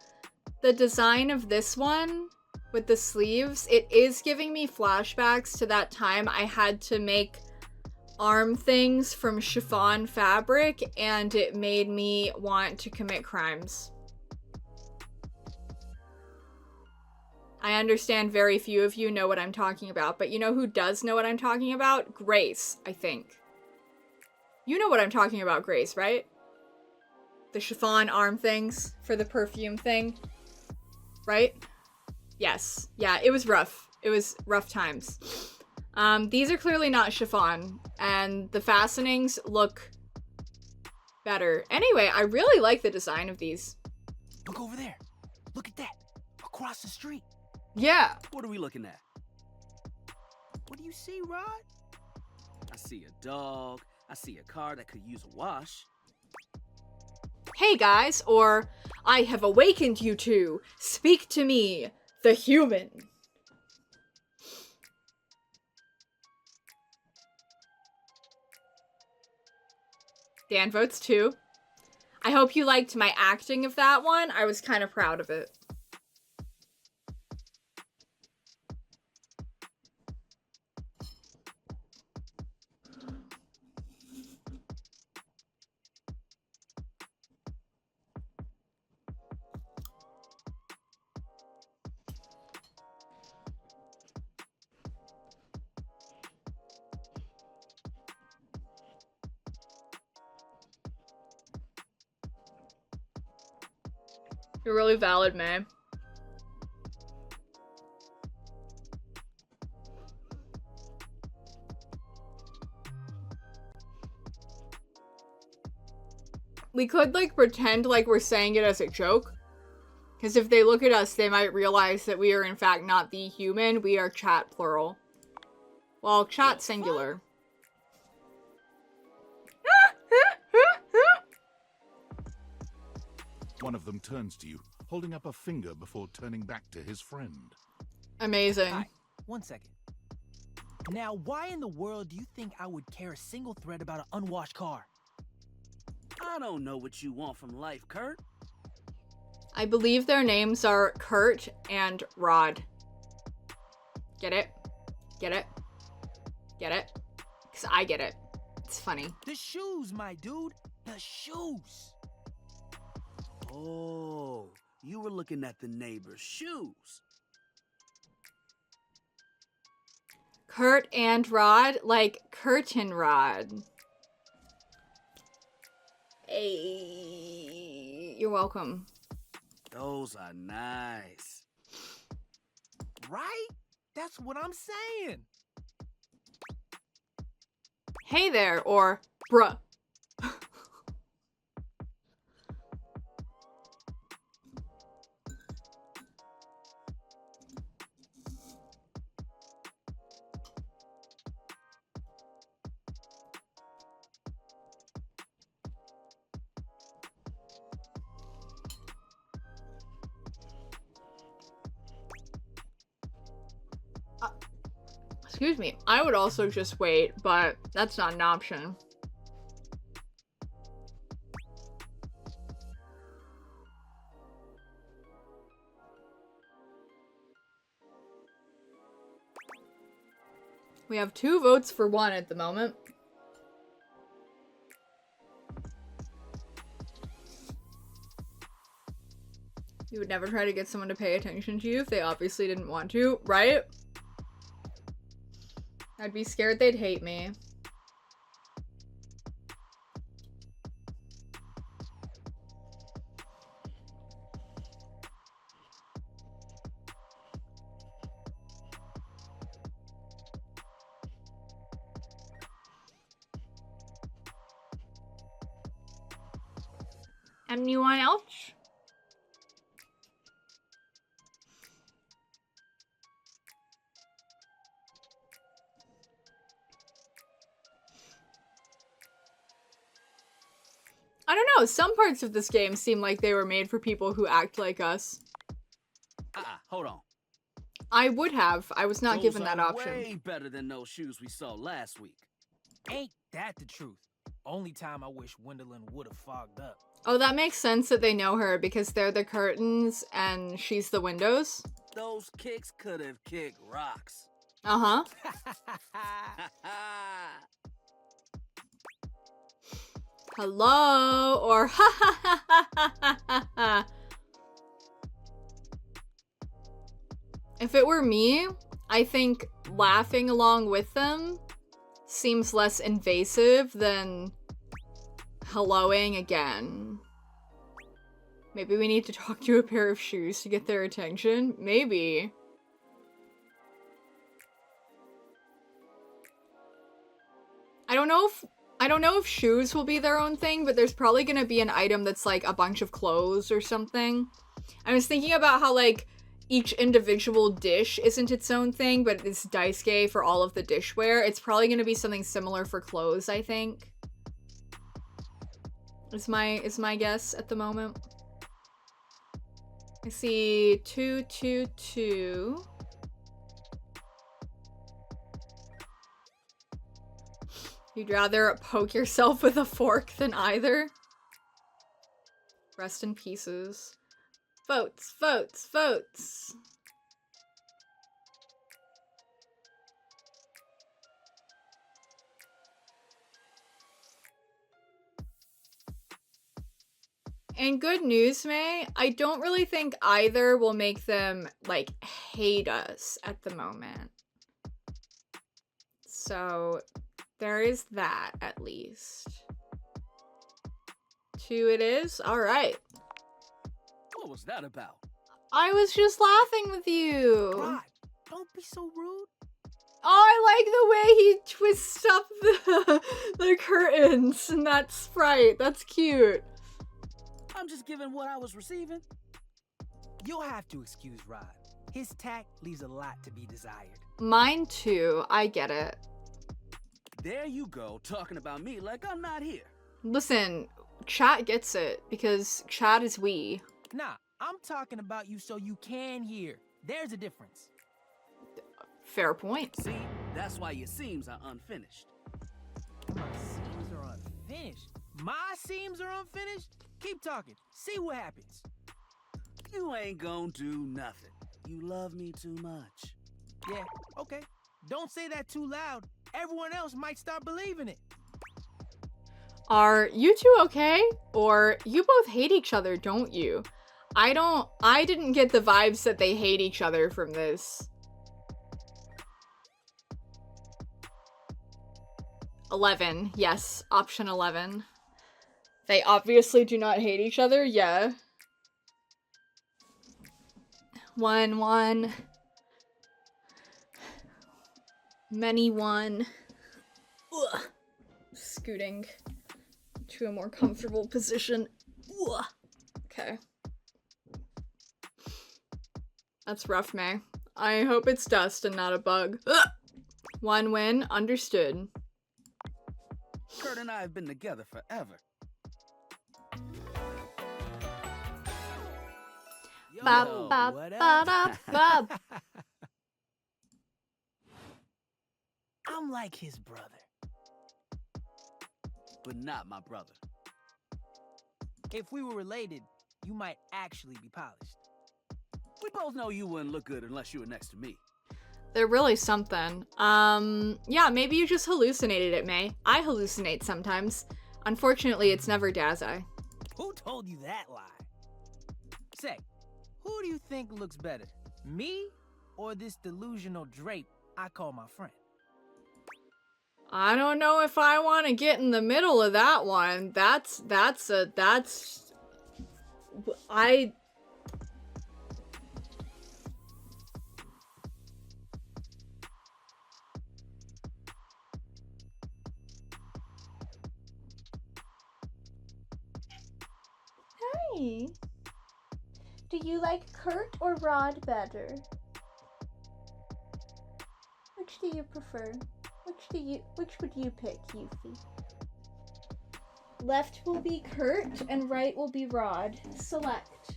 the design of this one with the sleeves, it is giving me flashbacks to that time I had to make arm things from chiffon fabric, and it made me want to commit crimes. I understand very few of you know what I'm talking about, but you know who does know what I'm talking about? Grace, I think. You know what I'm talking about, Grace, right? The chiffon arm things for the perfume thing, right? Yes. Yeah, it was rough. It was rough times. These are clearly not chiffon, and the fastenings look better. Anyway, I really like the design of these. Look over there. Look at that. Across the street. Yeah. What are we looking at? What do you see, Rod? I see a dog. I see a car that could use a wash. Hey guys, or I have awakened you two. Speak to me, the human. Dan votes 2. I hope you liked my acting of that one. I was kind of proud of it. You're really valid, May. We could, like, pretend like we're saying it as a joke. Because if they look at us, they might realize that we are, in fact, not the human. We are chat, plural. Well, chat, singular. One of them turns to you, holding up a finger before turning back to his friend. Amazing. Hi, 1 second. Now, why in the world do you think I would care a single thread about an unwashed car? I don't know what you want from life, Kurt. I believe their names are Kurt and Rod. Get it? Get it? Get it? Because I get it. It's funny. The shoes, my dude. The shoes. Oh, you were looking at the neighbor's shoes. Kurt and Rod, like curtain rod. Hey, you're welcome. Those are nice. Right? That's what I'm saying. Hey there, or bruh. Excuse me, I would also just wait, but that's not an option. We have 2 votes for 1 at the moment. You would never try to get someone to pay attention to you if they obviously didn't want to, right? I'd be scared they'd hate me. Anyone else? I don't know, some parts of this game seem like they were made for people who act like us. Hold on. I would have. I was not Those given that are option. way better than those shoes we saw last week. Ain't that the truth? Only time I wish Wendelin would have fogged up. Oh, that makes sense that they know her because they're the curtains and she's the windows. Those kicks could have kicked rocks. Uh-huh. Hello, or ha ha ha ha ha ha ha. If it were me, I think laughing along with them seems less invasive than helloing again. Maybe we need to talk to a pair of shoes to get their attention? Maybe. I don't know if shoes will be their own thing, but there's probably gonna be an item that's like a bunch of clothes or something. I was thinking about how like each individual dish isn't its own thing, but it's daisuke for all of the dishware. It's probably gonna be something similar for clothes, I think. Is my guess at the moment. I see 2, 2, 2. You'd rather poke yourself with a fork than either? Rest in pieces. Votes, votes, votes. And good news, May, I don't really think either will make them, like, hate us at the moment. So, there is that, at least. 2 it is? Alright. What was that about? I was just laughing with you. Rod, don't be so rude. Oh, I like the way he twists up the curtains and that sprite. That's cute. I'm just giving what I was receiving. You'll have to excuse Rod. His tact leaves a lot to be desired. Mine too. I get it. There you go, talking about me like I'm not here. Listen, chat gets it because chat is we. Nah, I'm talking about you so you can hear. There's a difference. Fair point. See, that's why your seams are unfinished. My seams are unfinished. My seams are unfinished? Keep talking. See what happens. You ain't gonna do nothing. You love me too much. Yeah, okay. Don't say that too loud. Everyone else might start believing it. Are you two okay? Or you both hate each other, don't you? I didn't get the vibes that they hate each other from this. 11, yes, option 11. They obviously do not hate each other, yeah. 1, 1. Many 1. Ugh. Scooting to a more comfortable position. Ugh. Okay. That's rough, May. I hope it's dust and not a bug. Ugh. 1 win, understood. Kurt and I have been together forever. Yo, Ba, ba, what ba, up? da, ba. I'm like his brother. But not my brother. If we were related, you might actually be polished. We both know you wouldn't look good unless you were next to me. They're really something. Yeah, maybe you just hallucinated it, May. I hallucinate sometimes. Unfortunately, it's never Dazai. Who told you that lie? Say, who do you think looks better? Me or this delusional drape I call my friend? I don't know if I want to get in the middle of that one. Hi. Do you like Kurt or Rod better? Which do you prefer? Which would you pick, Yuffie? Left will be Kurt and right will be Rod. Select.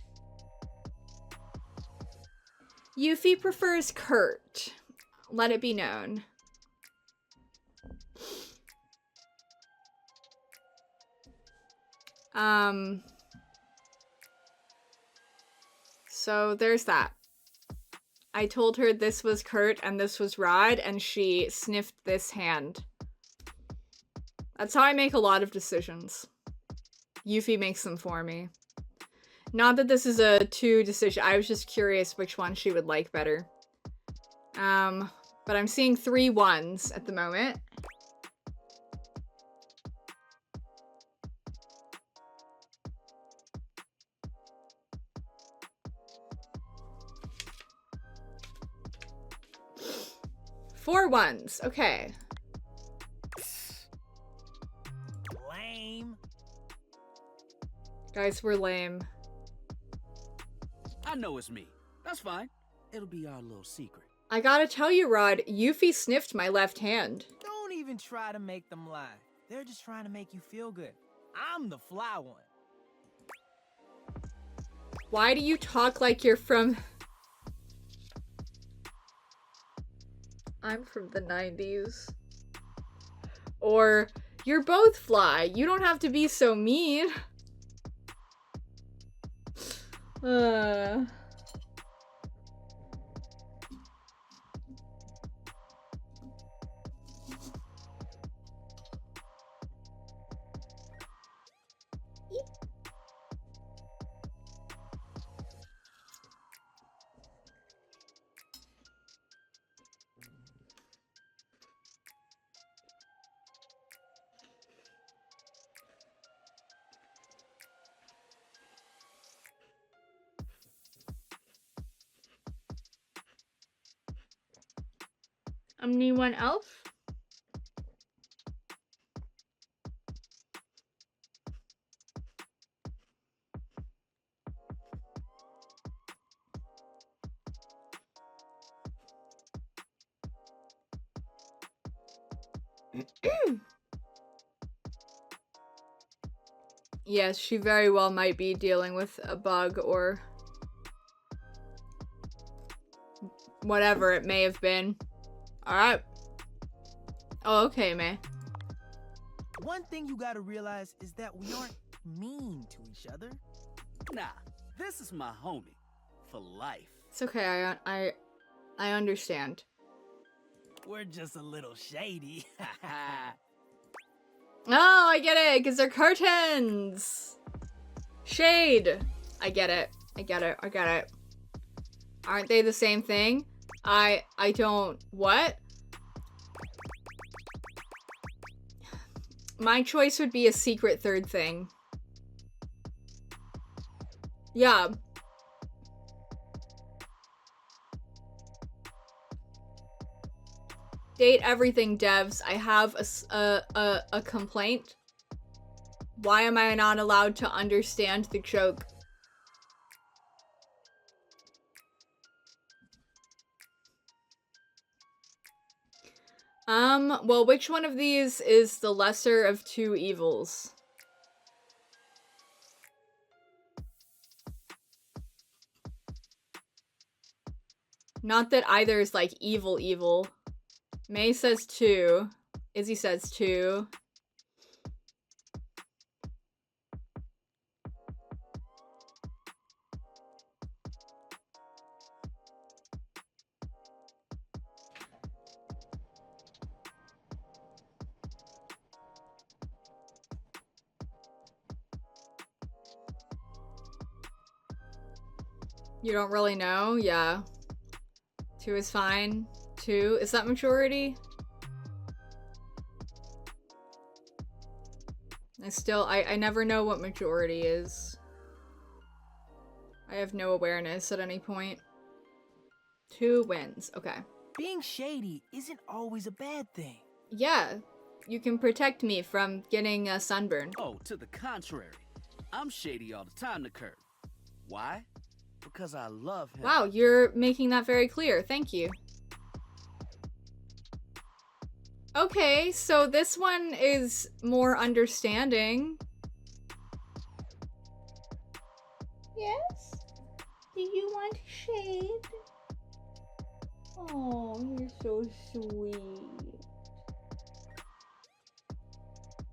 Yuffie prefers Kurt. Let it be known. So there's that. I told her this was Kurt and this was Rod, and she sniffed this hand. That's how I make a lot of decisions. Yuffie makes them for me. Not that this is a 2 decision. I was just curious which one she would like better. But I'm seeing 3 1s at the moment. Four 1s. Okay. Lame. Guys, we're lame. I know it's me. That's fine. It'll be our little secret. I gotta tell you, Rod, Yuffie sniffed my left hand. Don't even try to make them lie. They're just trying to make you feel good. I'm the fly one. Why do you talk like you're from... I'm from the 90s. Or, you're both fly. You don't have to be so mean. Anyone else? Yes, she very well might be dealing with a bug or whatever it may have been. Alright. Oh, okay, May. One thing you gotta realize is that we aren't mean to each other. Nah, this is my homie. For life. It's okay, I understand. We're just a little shady. Oh, I get it, because they're curtains! Shade! I get it. I get it. I get it. Aren't they the same thing? I don't... What? My choice would be a secret third thing. Yeah. Date everything, devs. I have a complaint. Why am I not allowed to understand the joke? Well, which one of these is the lesser of two evils? Not that either is like evil. May says 2. Izzy says 2. You don't really know? Yeah. 2 is fine. 2? Is that majority? I never know what majority is. I have no awareness at any point. 2 wins. Okay. Being shady isn't always a bad thing. Yeah. You can protect me from getting a sunburn. Oh, to the contrary. I'm shady all the time to Kurt. Why? Because I love him. Wow, you're making that very clear. Thank you. Okay, so this one is more understanding. Yes? Do you want shade? Oh, you're so sweet.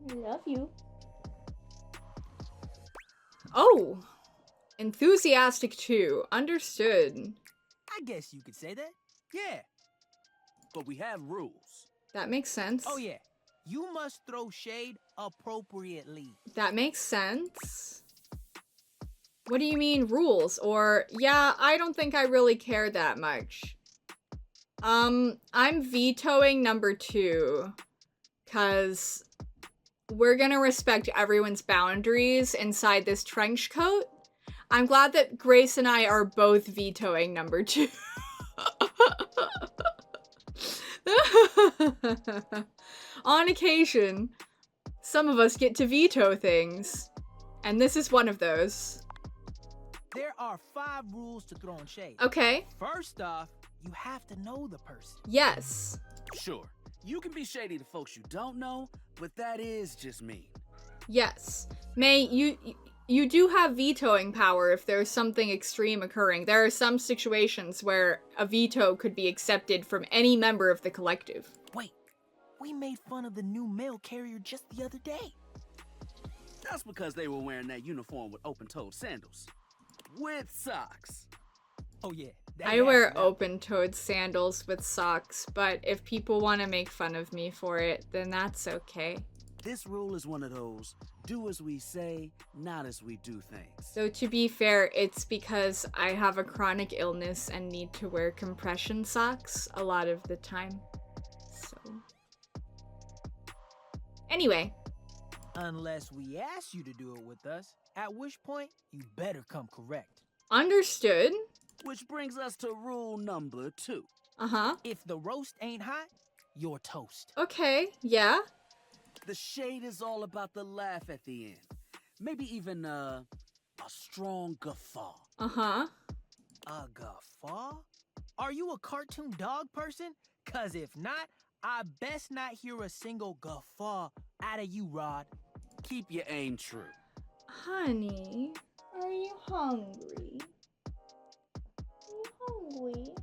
I love you. Oh! Enthusiastic too. Understood. I guess you could say that. Yeah. But we have rules. That makes sense. Oh yeah. You must throw shade appropriately. That makes sense. What do you mean, rules? Or, yeah, I don't think I really care that much. I'm vetoing number 2. 'Cause we're gonna respect everyone's boundaries inside this trench coat. I'm glad that Grace and I are both vetoing number 2. On occasion, some of us get to veto things. And this is one of those. There are 5 rules to throwing shade. Okay. First off, you have to know the person. Yes. Sure, you can be shady to folks you don't know, but that is just mean. Yes. May, you do have vetoing power if there's something extreme occurring. There are some situations where a veto could be accepted from any member of the collective. Wait, We made fun of the new mail carrier just the other day. That's because they were wearing that uniform with open-toed sandals. With socks. Oh yeah. I wear open-toed sandals with socks, but if people want to make fun of me for it, then that's okay. This rule is one of those, do as we say, not as we do things. So to be fair, it's because I have a chronic illness and need to wear compression socks a lot of the time. So. Anyway. Unless we ask you to do it with us, at which point you better come correct. Understood. Which brings us to rule number 2. Uh-huh. If the roast ain't hot, you're toast. Okay, yeah. The shade is all about the laugh at the end. Maybe even a strong guffaw. Uh-huh. A guffaw? Are you a cartoon dog person? 'Cause if not, I best not hear a single guffaw out of you, Rod. Keep your aim true. Honey, are you hungry? Are you hungry?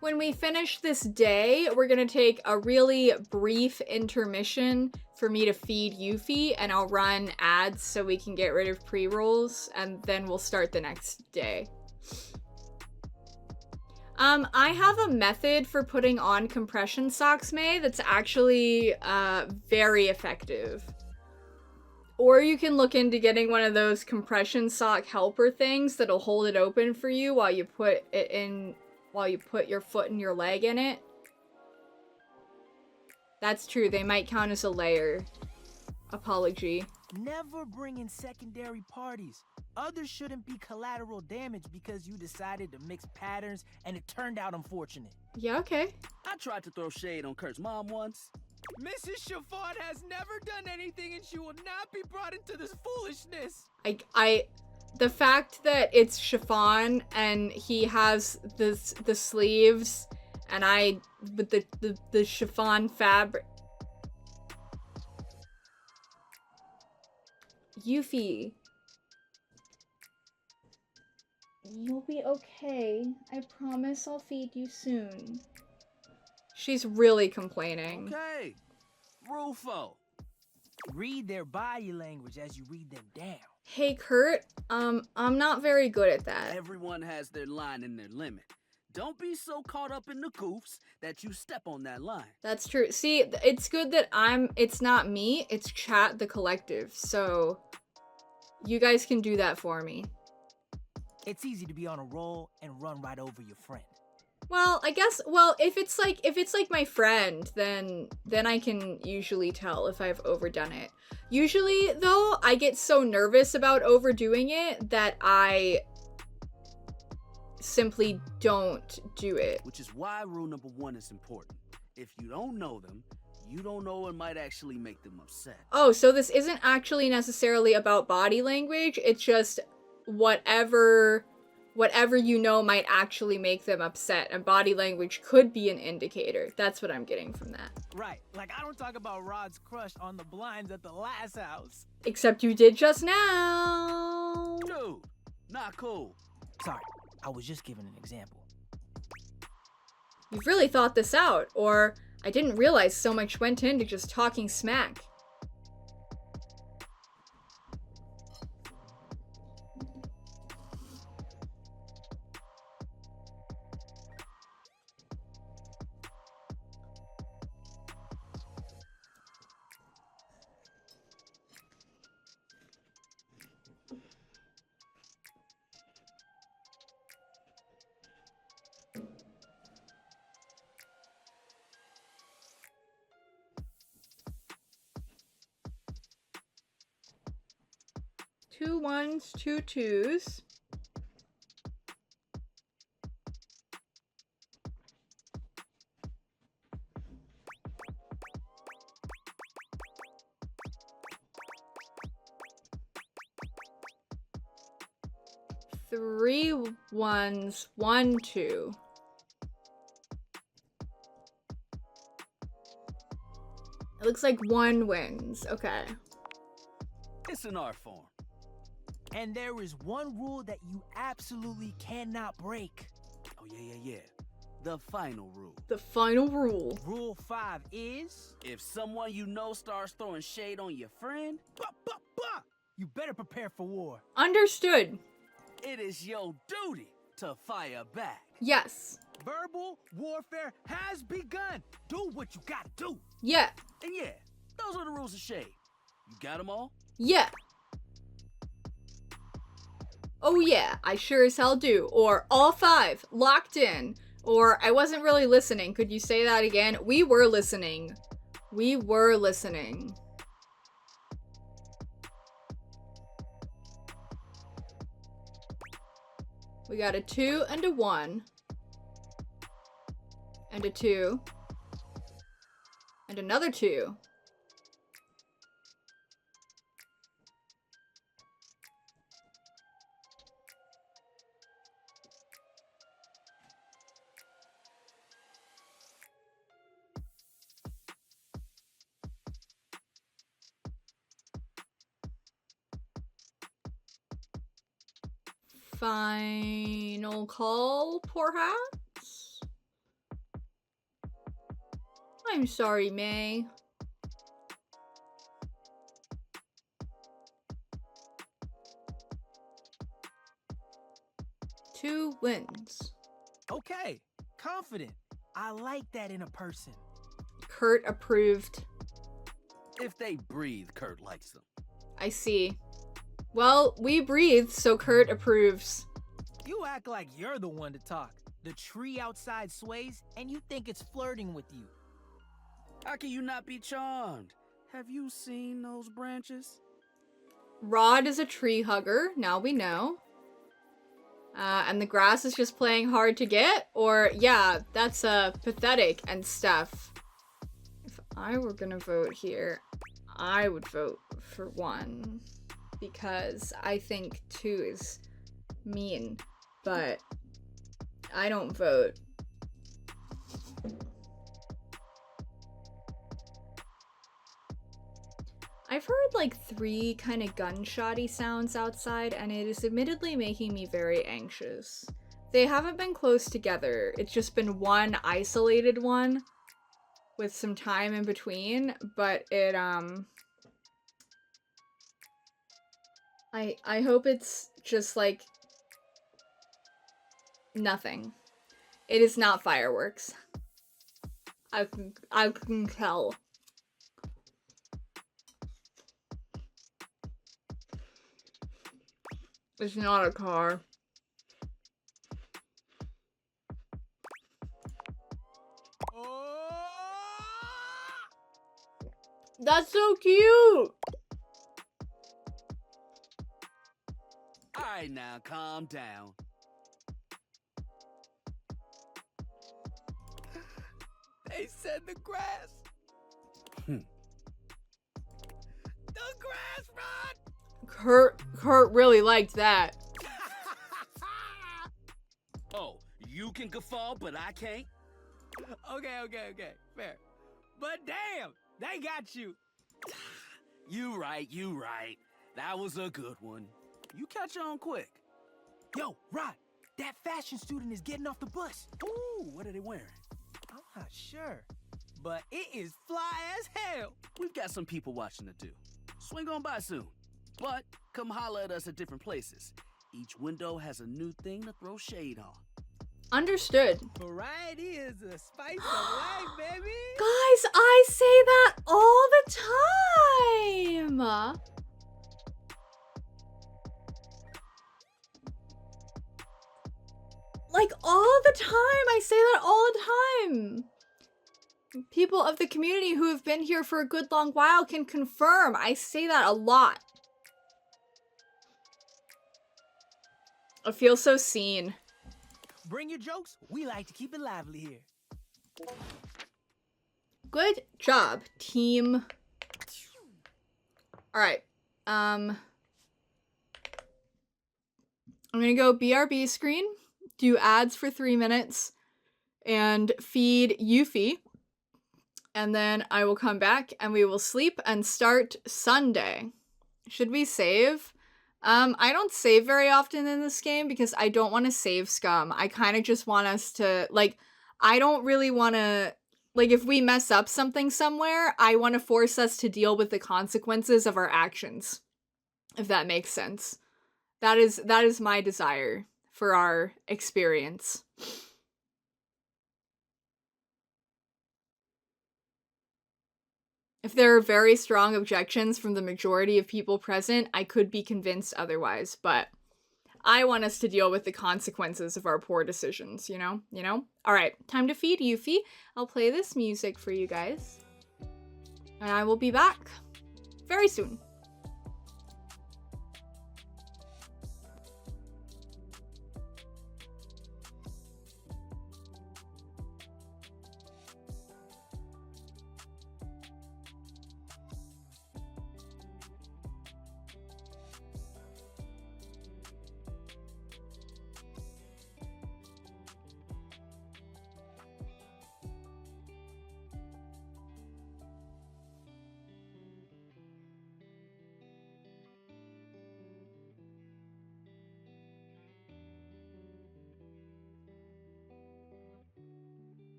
When we finish this day, we're gonna take a really brief intermission for me to feed Yuffie, and I'll run ads so we can get rid of pre-rolls, and then we'll start the next day. I have a method for putting on compression socks, May, that's actually very effective. Or you can look into getting one of those compression sock helper things that'll hold it open for you while you put it in, while you put your foot and your leg in it. That's true, they might count as a layer. Apology. Never bring in secondary parties. Others shouldn't be collateral damage because you decided to mix patterns and it turned out unfortunate. Yeah, okay. I tried to throw shade on Kurt's mom once. Mrs. Chiffon has never done anything and she will not be brought into this foolishness. The fact that it's chiffon and he has the sleeves and I with the chiffon fabric. Yuffie. You'll be okay. I promise I'll feed you soon. She's really complaining. Okay. Rufo. Read their body language as you read them down. Hey Kurt, I'm not very good at that. Everyone has their line and their limit. Don't be so caught up in the goofs that you step on that line. That's true. See, it's good that it's not me, it's Chat the Collective, so you guys can do that for me. It's easy to be on a roll and run right over your friend. Well, I guess, well, if it's like my friend, then I can usually tell if I've overdone it. Usually, though, I get so nervous about overdoing it that I simply don't do it. Which is why rule number 1 is important. If you don't know them, you don't know what might actually make them upset. Oh, so this isn't actually necessarily about body language, it's just whatever you know might actually make them upset, and body language could be an indicator. That's what I'm getting from that. Right, like I don't talk about Rod's crush on the blinds at the last house. Except you did just now. Dude, not cool. Sorry, I was just giving an example. You've really thought this out, or I didn't realize so much went into just talking smack. Two ones, two twos. Three ones, 1 2. It looks like 1 wins. Okay. It's an art form. And there is one rule that you absolutely cannot break. Oh, yeah. the final rule. The final rule. Rule 5 is... If someone you know starts throwing shade on your friend, You better prepare for war. Understood. it is your duty to fire back. Yes. Verbal warfare has begun. Do what you gotta do. Yeah. And yeah, those are the rules of shade. You got them all? Yeah. Oh yeah, I sure as hell do. Or all 5, locked in. Or I wasn't really listening. Could you say that again? We were listening. We were listening. We got a 2 and a 1. And a 2. And another 2. Final call, perhaps? I'm sorry, May. Two wins. Okay, confident. I like that in a person. Kurt approved. If they breathe, Kurt likes them. I see. Well, we breathe, so Kurt approves. You act like you're the one to talk. The tree outside sways, and you think it's flirting with you. How can you not be charmed? Have you seen those branches? Rod is a tree hugger, now we know. And the grass is just playing hard to get? Or, yeah, that's pathetic and stuff. If I were gonna vote here, I would vote for 1. Because I think 2 is mean. But I don't vote. I've heard like 3 kind of gunshotty sounds outside, and it is admittedly making me very anxious. They haven't been close together, it's just been one isolated one with some time in between, but it, I hope it's just like nothing. It is not fireworks. I can tell. It's not a car. That's so cute! Alright now, calm down. They said the grass. The grass, Rod! Kurt really liked that. Oh, you can guffaw, but I can't? Okay. Fair. But damn, they got you. You right. That was a good one. You catch on quick. Yo, Rod, that fashion student is getting off the bus. Ooh, what are they wearing? I'm not sure, but it is fly as hell. We've got some people watching to do. Swing on by soon. But come holler at us at different places. Each window has a new thing to throw shade on. Understood. Variety is the spice of life, baby. Guys, I say that all the time! Like, all the time! I say that all the time! People of the community who have been here for a good long while can confirm. I say that a lot. I feel so seen. Bring your jokes. We like to keep it lively here. Good job, team. Alright. I'm gonna go BRB screen, do ads for 3 minutes, and feed Yuffie. And then I will come back and we will sleep and start Sunday. Should we save? I don't save very often in this game because I don't want to save scum. I kind of just want us to, like, I don't really want to, like, if we mess up something somewhere, I want to force us to deal with the consequences of our actions, if that makes sense. That is my desire for our experience. If there are very strong objections from the majority of people present, I could be convinced otherwise, but I want us to deal with the consequences of our poor decisions, you know? All right, time to feed Yuffie. I'll play this music for you guys. And I will be back very soon.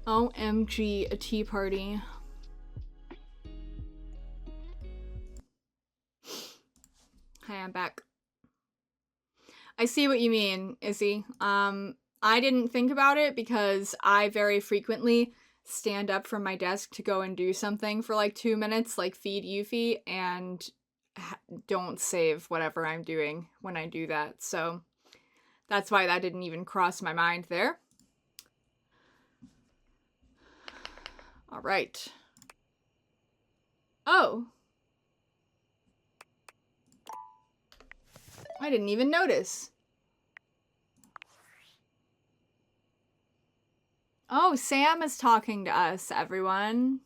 OMG, a tea party. Hi, I'm back. I see what you mean, Izzy. I didn't think about it because I very frequently stand up from my desk to go and do something for like 2 minutes, like feed Yuffie, and don't save whatever I'm doing when I do that. So that's why that didn't even cross my mind there. All right. Oh. I didn't even notice. Oh, Sam is talking to us, everyone.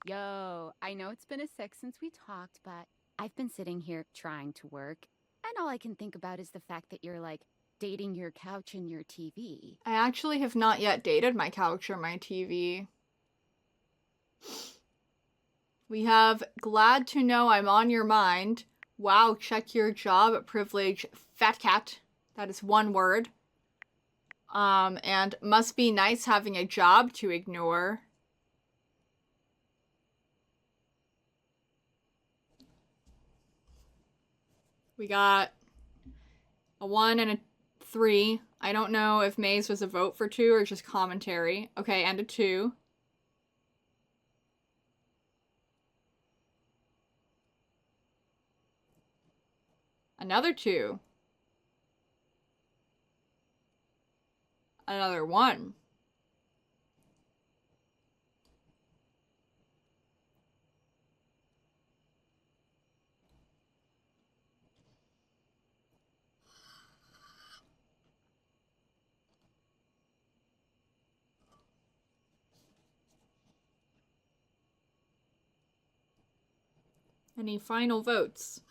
Yo, I know it's been a sec since we talked, but I've been sitting here trying to work, and all I can think about is the fact that you're, like, dating your couch and your TV. I actually have not yet dated my couch or my TV. We have glad to know I'm on your mind. Wow, check your job privilege, fat cat. That is one word. And must be nice having a job to ignore. We got a 1 and a 3. I don't know if Maze was a vote for 2 or just commentary. Okay, and a 2. Another 2. Another 1. Any final votes?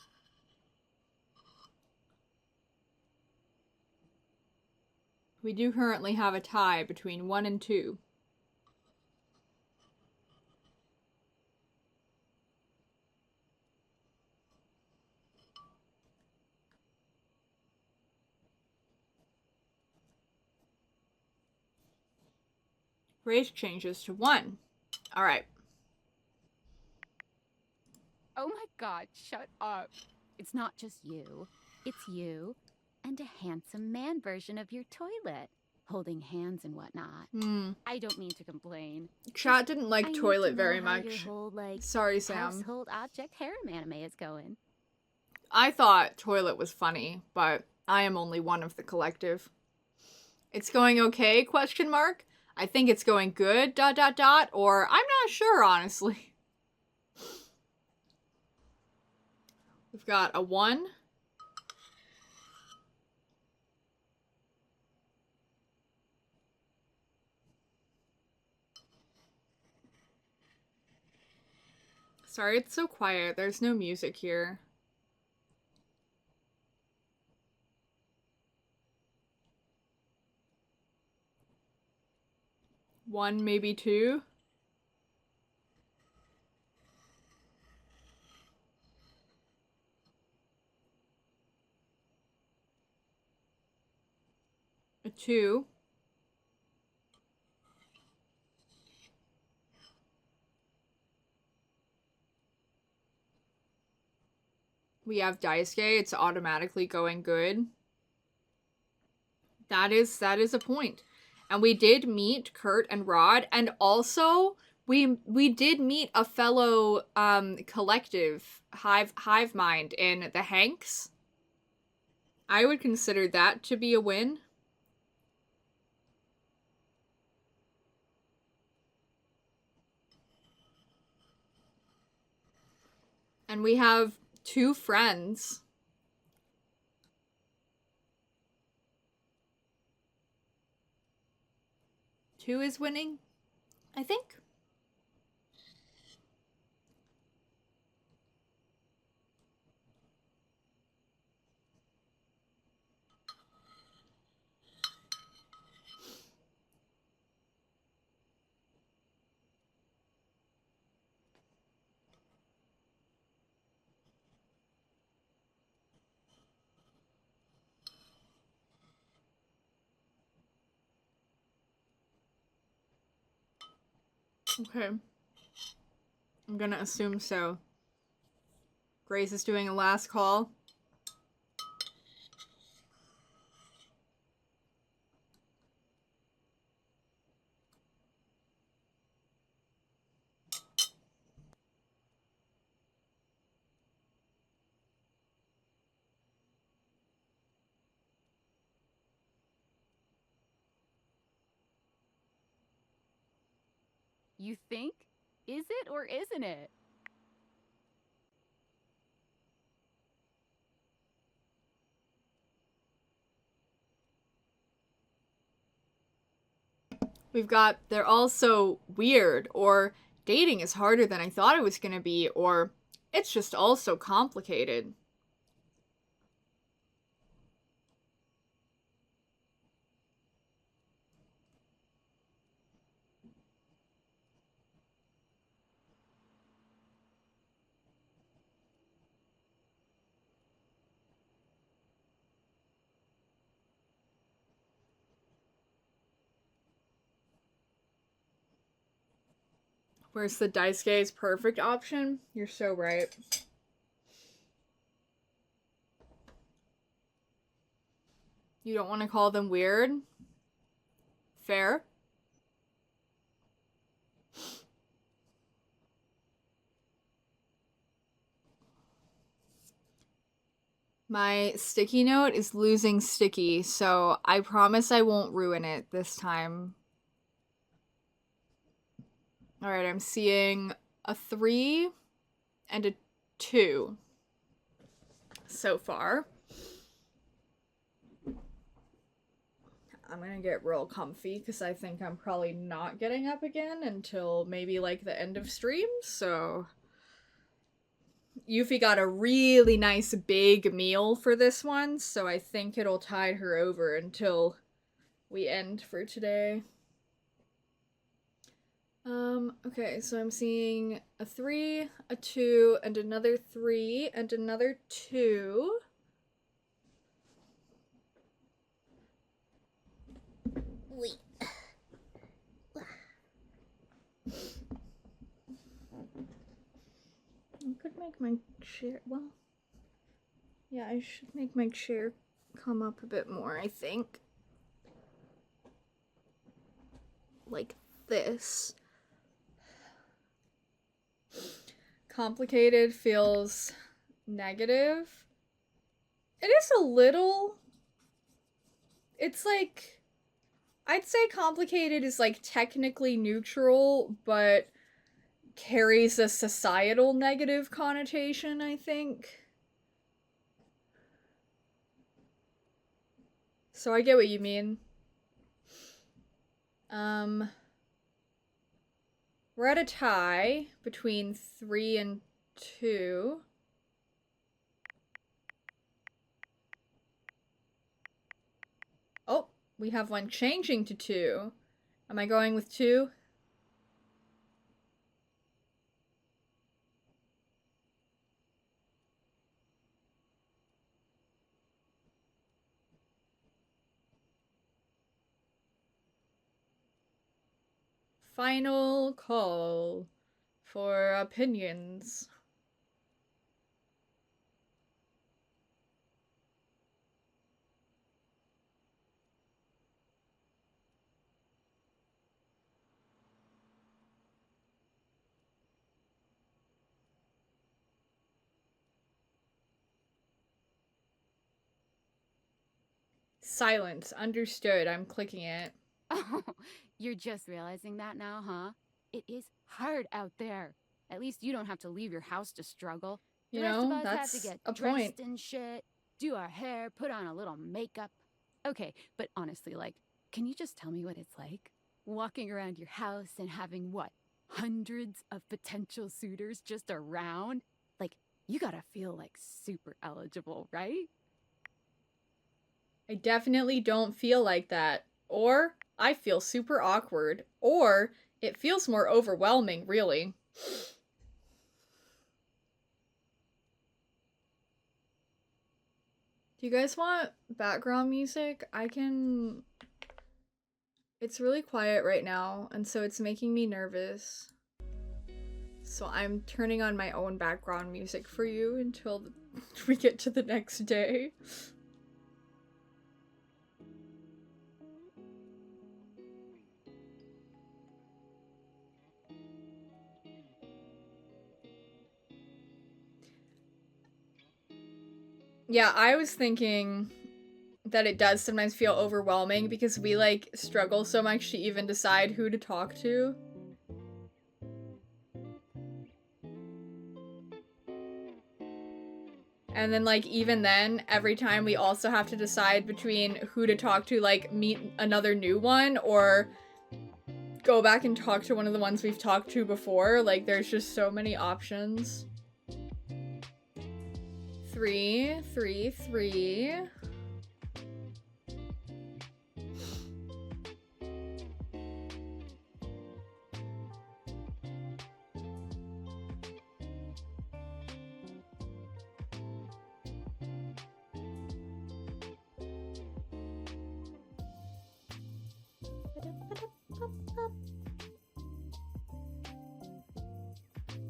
We do currently have a tie between 1 and 2. Race changes to 1. Alright. Oh my god, shut up. It's not just you. It's you and a handsome man version of your toilet, holding hands and whatnot. I don't mean to complain. Chat didn't like I need toilet to know very how much. your whole, like, Sorry, Sam. household object harem anime is going. I thought toilet was funny, but I am only one of the collective. It's going okay, question mark? I think it's going good, ... or I'm not sure, honestly. We've got a 1. Sorry, it's so quiet. There's no music here. One, maybe 2. A 2. We have Daisuke. It's automatically going good. That is a point. And we did meet Kurt and Rod, and also we did meet a fellow collective hive mind in the Hanks. I would consider that to be a win. And we have 2 friends. Two is winning, I think. Okay. I'm gonna assume so. Grace is doing a last call. You think? Is it or isn't it? We've got, they're all so weird, or dating is harder than I thought it was gonna be, or it's just all so complicated. Where's the Daisuke's perfect option? You're so right. You don't want to call them weird? Fair. My sticky note is losing sticky, so I promise I won't ruin it this time. Alright, I'm seeing a 3 and a 2 so far. I'm gonna get real comfy because I think I'm probably not getting up again until maybe like the end of stream, so... Yuffie got a really nice big meal for this one, so I think it'll tide her over until we end for today. Okay, so I'm seeing a 3, a 2, and another 3, and another 2. Wait. I could make my chair, well, yeah, I should make my chair come up a bit more, I think. Like this. Complicated feels negative. It is a little. It's like, I'd say complicated is like technically neutral, but carries a societal negative connotation, I think. So I get what you mean. We're at a tie between 3 and 2. Oh, we have one changing to 2. Am I going with 2? Final call for opinions. Silence. Understood. I'm clicking it. Oh, you're just realizing that now, huh? It is hard out there. At least you don't have to leave your house to struggle. The rest of us have to get dressed and shit, do our hair, put on a little makeup. Okay, but honestly, like, can you just tell me what it's like? Walking around your house and having, what, hundreds of potential suitors just around? Like, you gotta feel, like, super eligible, right? I definitely don't feel like that. Or I feel super awkward. Or it feels more overwhelming, really. Do you guys want background music? I can... It's really quiet right now, and so it's making me nervous. So I'm turning on my own background music for you until we get to the next day. Yeah, I was thinking that it does sometimes feel overwhelming because we, like, struggle so much to even decide who to talk to. And then, like, even then, every time we also have to decide between who to talk to, like, meet another new one or go back and talk to one of the ones we've talked to before. Like, there's just so many options. 3, 3, 3.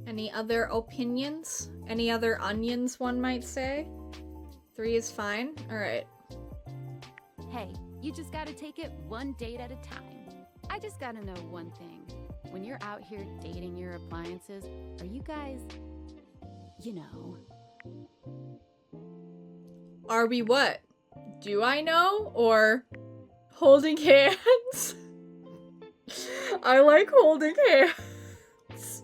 Any other opinions? Any other onions, one might say? 3 is fine? Alright. You just gotta take it one date at a time. I just gotta know one thing. When you're out here dating your appliances, are you guys, you know... Are we what? Do I know? Or holding hands? I like holding hands.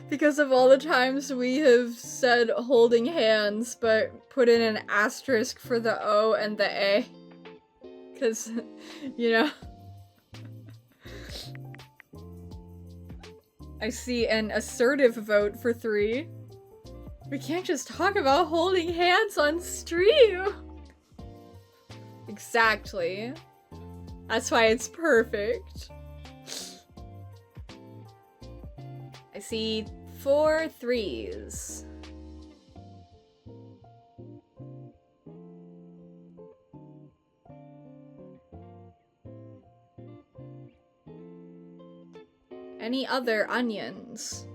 Because of all the times we have said holding hands, but put in an asterisk for the O and the A. Because, you know. I see an assertive vote for 3. We can't just talk about holding hands on stream. Exactly. That's why it's perfect. I see 4 3s. Any other onions?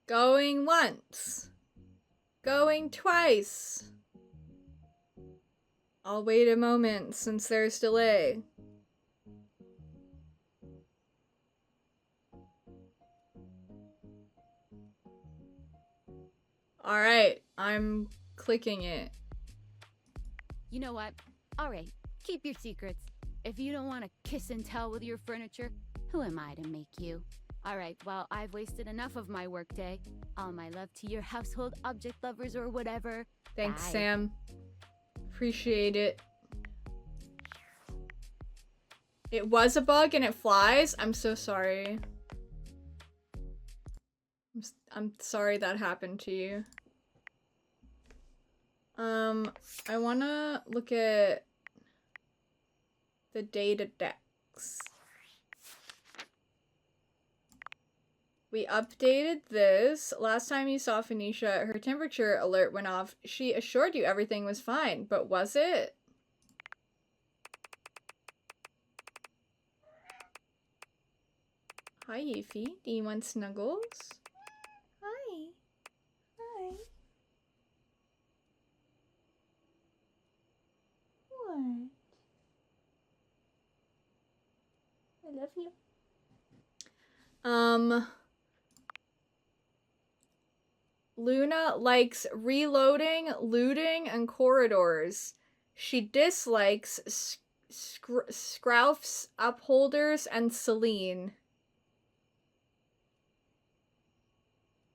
Going once. Going twice. I'll wait a moment since there's delay. Alright, I'm clicking it. You know what? Alright, keep your secrets. If you don't want to kiss and tell with your furniture, who am I to make you? Alright, well, I've wasted enough of my workday. All my love to your household object lovers or whatever. Thanks, Bye. Sam. Appreciate it. It was a bug and it flies? I'm so sorry. I'm sorry that happened to you. I wanna look at the data decks. We updated this. Last time you saw Phoenicia, her temperature alert went off. She assured you everything was fine, but was it? Hi, Yuffie. Do you want snuggles? Hi. Hi. What? I love you. Luna likes reloading, looting, and corridors. She dislikes Scrouf's upholders and Celine.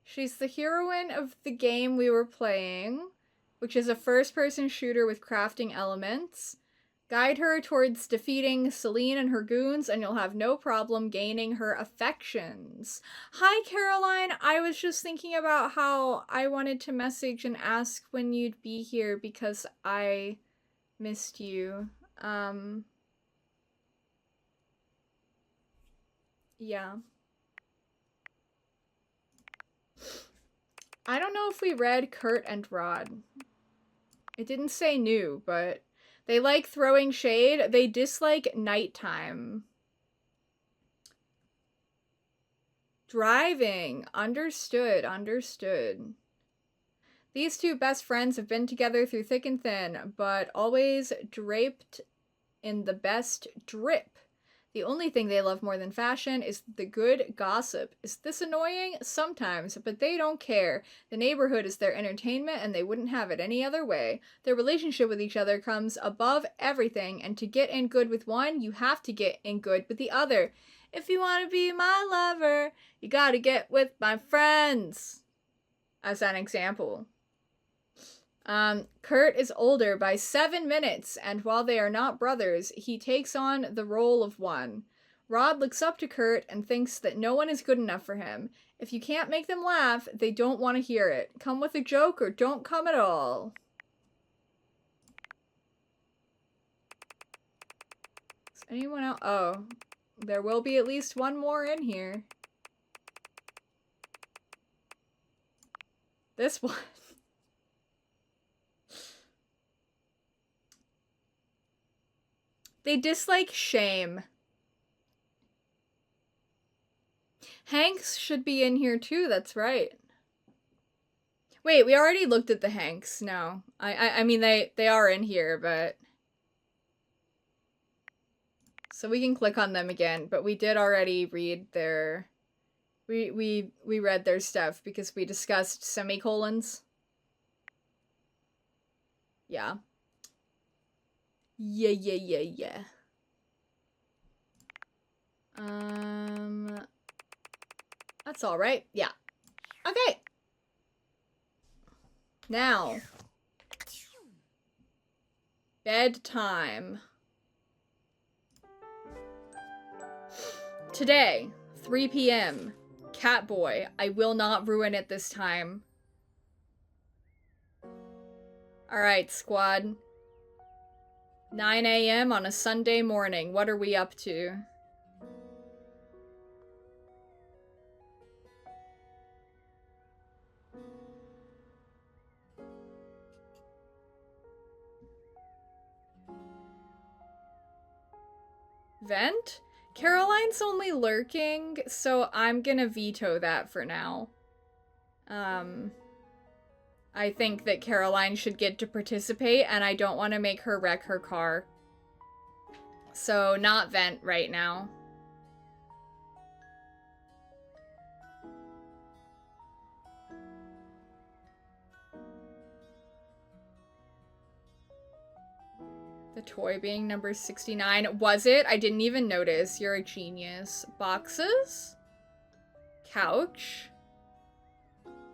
She's the heroine of the game we were playing, which is a first-person shooter with crafting elements. Guide her towards defeating Celine and her goons, and you'll have no problem gaining her affections. Hi, Caroline! I was just thinking about how I wanted to message and ask when you'd be here because I missed you. Yeah. I don't know if we read Kurt and Rod. It didn't say new, but... They like throwing shade. They dislike nighttime. Driving. Understood. Understood. These two best friends have been together through thick and thin, but always draped in the best drip. The only thing they love more than fashion is the good gossip. Is this annoying? Sometimes, but they don't care. The neighborhood is their entertainment and they wouldn't have it any other way. Their relationship with each other comes above everything, and to get in good with one, you have to get in good with the other. If you want to be my lover, you gotta get with my friends. As an example. Kurt is older by 7 minutes, and while they are not brothers, he takes on the role of one. Rod looks up to Kurt and thinks that no one is good enough for him. If you can't make them laugh, they don't want to hear it. Come with a joke or don't come at all. Is anyone else? Oh, there will be at least one more in here. This one. They dislike shame. Hanks should be in here too, that's right. Wait, we already looked at the Hanks. No. I mean, they are in here, but... So we can click on them again, but we did already read their... We read their stuff because we discussed semicolons. Yeah. Yeah. That's all right. Yeah. Okay. Now. Bedtime. Today, 3 p.m. Catboy, I will not ruin it this time. Alright, squad. 9 a.m. on a Sunday morning. What are we up to? Vent? Caroline's only lurking, so I'm gonna veto that for now. I think that Caroline should get to participate, and I don't want to make her wreck her car. So, not vent right now. The toy being number 69. Was it? I didn't even notice. You're a genius. Boxes? Couch?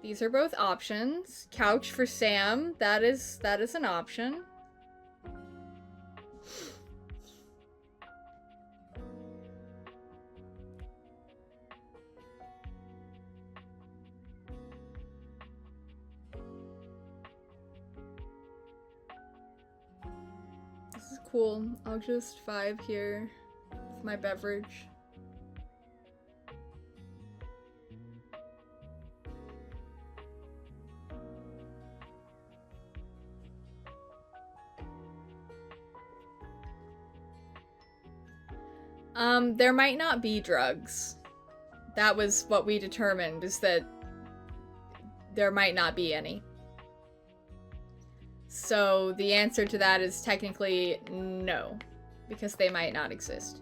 These are both options. Couch for Sam. That is an option. This is cool. I'll just vibe here with my beverage. There might not be drugs. That was what we determined, is that there might not be any. So the answer to that is technically no, because they might not exist.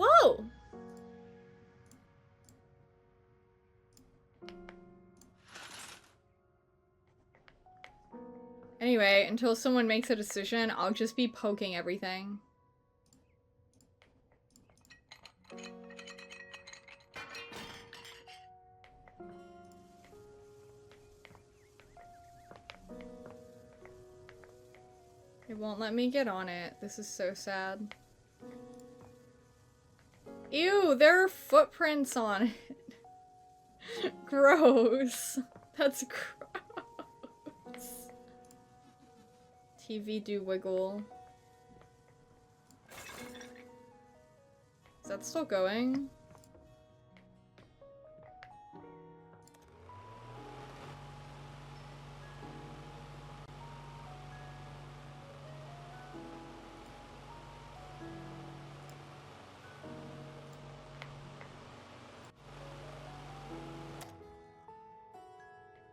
Whoa! Anyway, until someone makes a decision, I'll just be poking everything. It won't let me get on it. This is so sad. Ew, there are footprints on it. Gross. That's gross. TV do wiggle. Is that still going?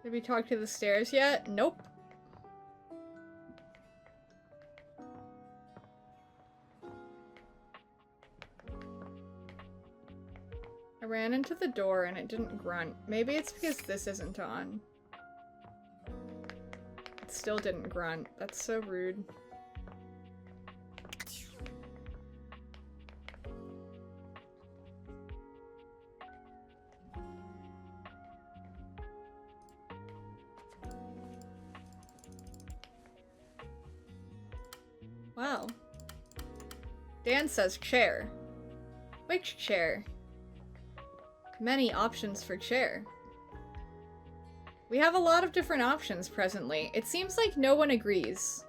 Did we talk to the stairs yet? Nope. I ran into the door and it didn't grunt. Maybe it's because this isn't on. It still didn't grunt. That's so rude. Wow. Dan says chair. Which chair? Many options for chair. We have a lot of different options presently. It seems like no one agrees.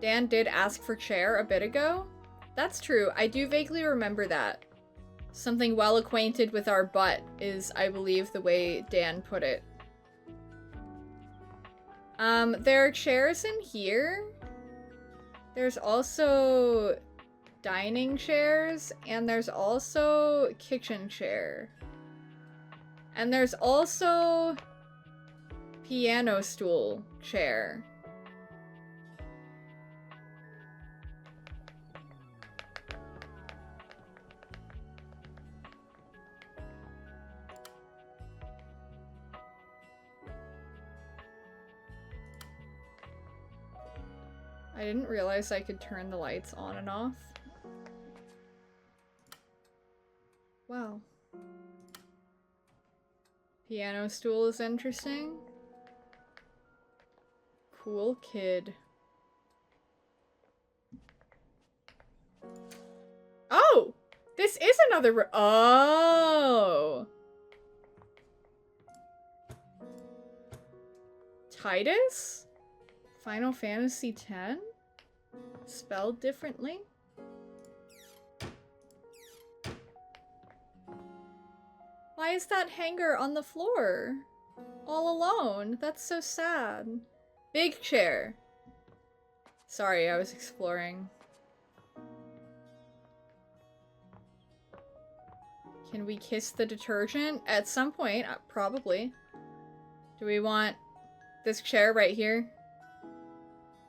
Dan did ask for chair a bit ago. That's true. I do vaguely remember that. Something well acquainted with our butt is, I believe, the way Dan put it. There are chairs in here. There's also dining chairs, and there's also kitchen chair. And there's also piano stool chair. I didn't realize I could turn the lights on and off. Wow. Piano stool is interesting. Cool kid. Oh! This is another oh! Titus? Final Fantasy X? Spelled differently? Why is that hanger on the floor? All alone? That's so sad. Big chair. Sorry, I was exploring. Can we kiss the detergent? At some point, probably. Do we want this chair right here?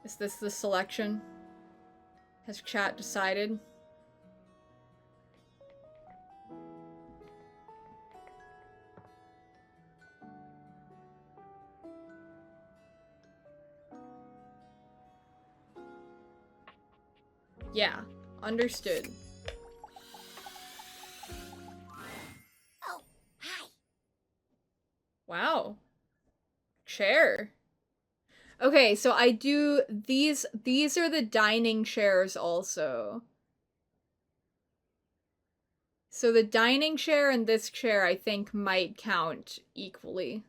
Is this the selection? Has chat decided? Yeah, understood. Oh, hi. Wow. Chair. Okay, so I do these are the dining chairs also. So the dining chair and this chair I think might count equally.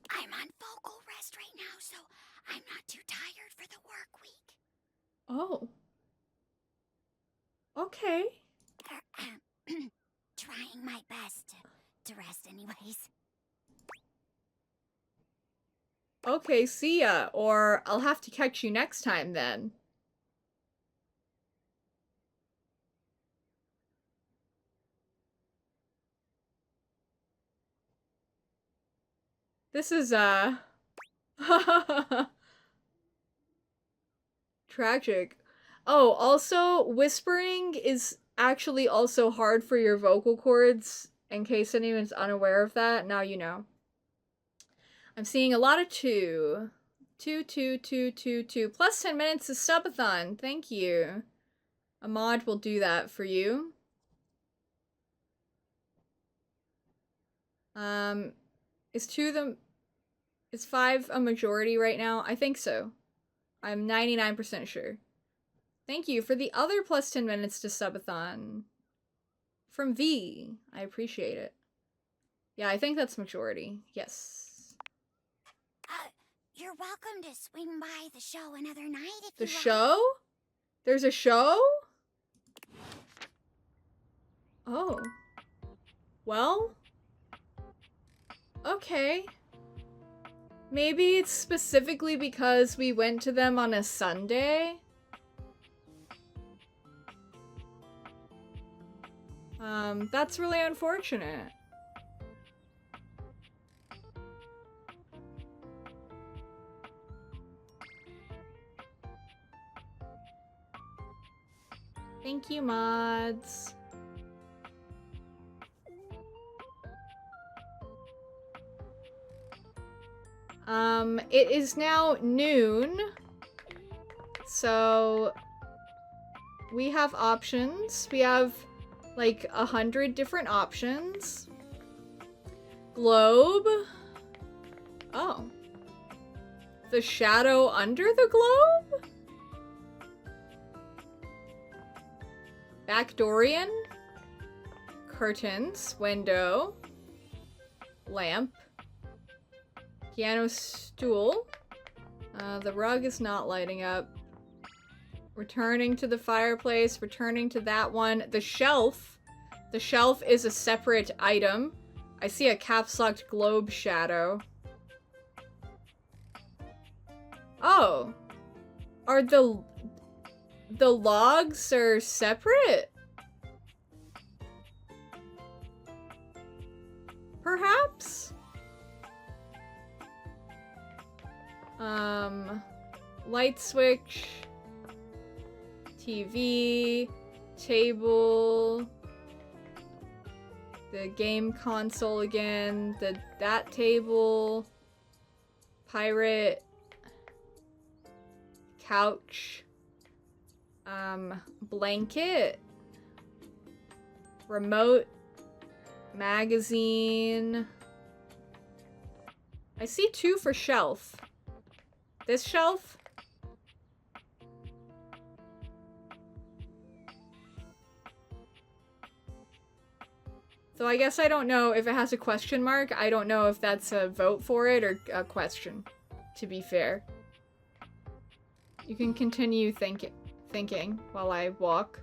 I'm on vocal rest right now, so I'm not too tired for the work week. Oh. Okay. Trying my best to rest anyways. Okay, see ya. Or I'll have to catch you next time then. This is, tragic. Oh, also, whispering is actually also hard for your vocal cords, in case anyone's unaware of that. Now you know. I'm seeing a lot of 2. 2, 2, 2, 2, 2. Plus 10 minutes of subathon. Thank you. A mod will do that for you. Is 5 a majority right now? I think so. I'm 99% sure. Thank you for the other plus 10 minutes to subathon. From V. I appreciate it. Yeah, I think that's majority. Yes. You're welcome to swing by the show another night if the you want. Show? There's a show? Oh. Well. Okay. Maybe it's specifically because we went to them on a Sunday? That's really unfortunate. Thank you, mods. It is now noon, so we have options. We have like 100 different options. Globe. Oh. The shadow under the globe? Back Dorian. Curtains. Window. Lamp. Piano stool. The rug is not lighting up. Returning to the fireplace. Returning to that one. The shelf. The shelf is a separate item. I see a caps-locked globe shadow. Oh. Are the logs are separate? Perhaps? Light switch. TV. Table. The game console again. That table. Pirate. Couch. Blanket. Remote. Magazine. I see 2 for shelf. This shelf? So I guess I don't know if it has a question mark. I don't know if that's a vote for it or a question, to be fair. You can continue thinking while I walk.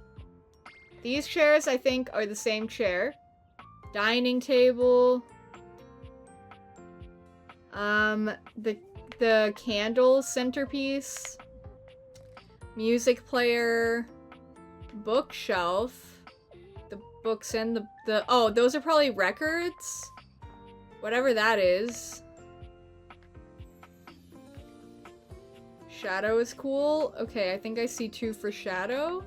These chairs, I think, are the same chair. Dining table. The candle centerpiece. Music player. Bookshelf. The books and oh, those are probably records? Whatever that is. Shadow is cool. Okay, I think I see 2 for shadow.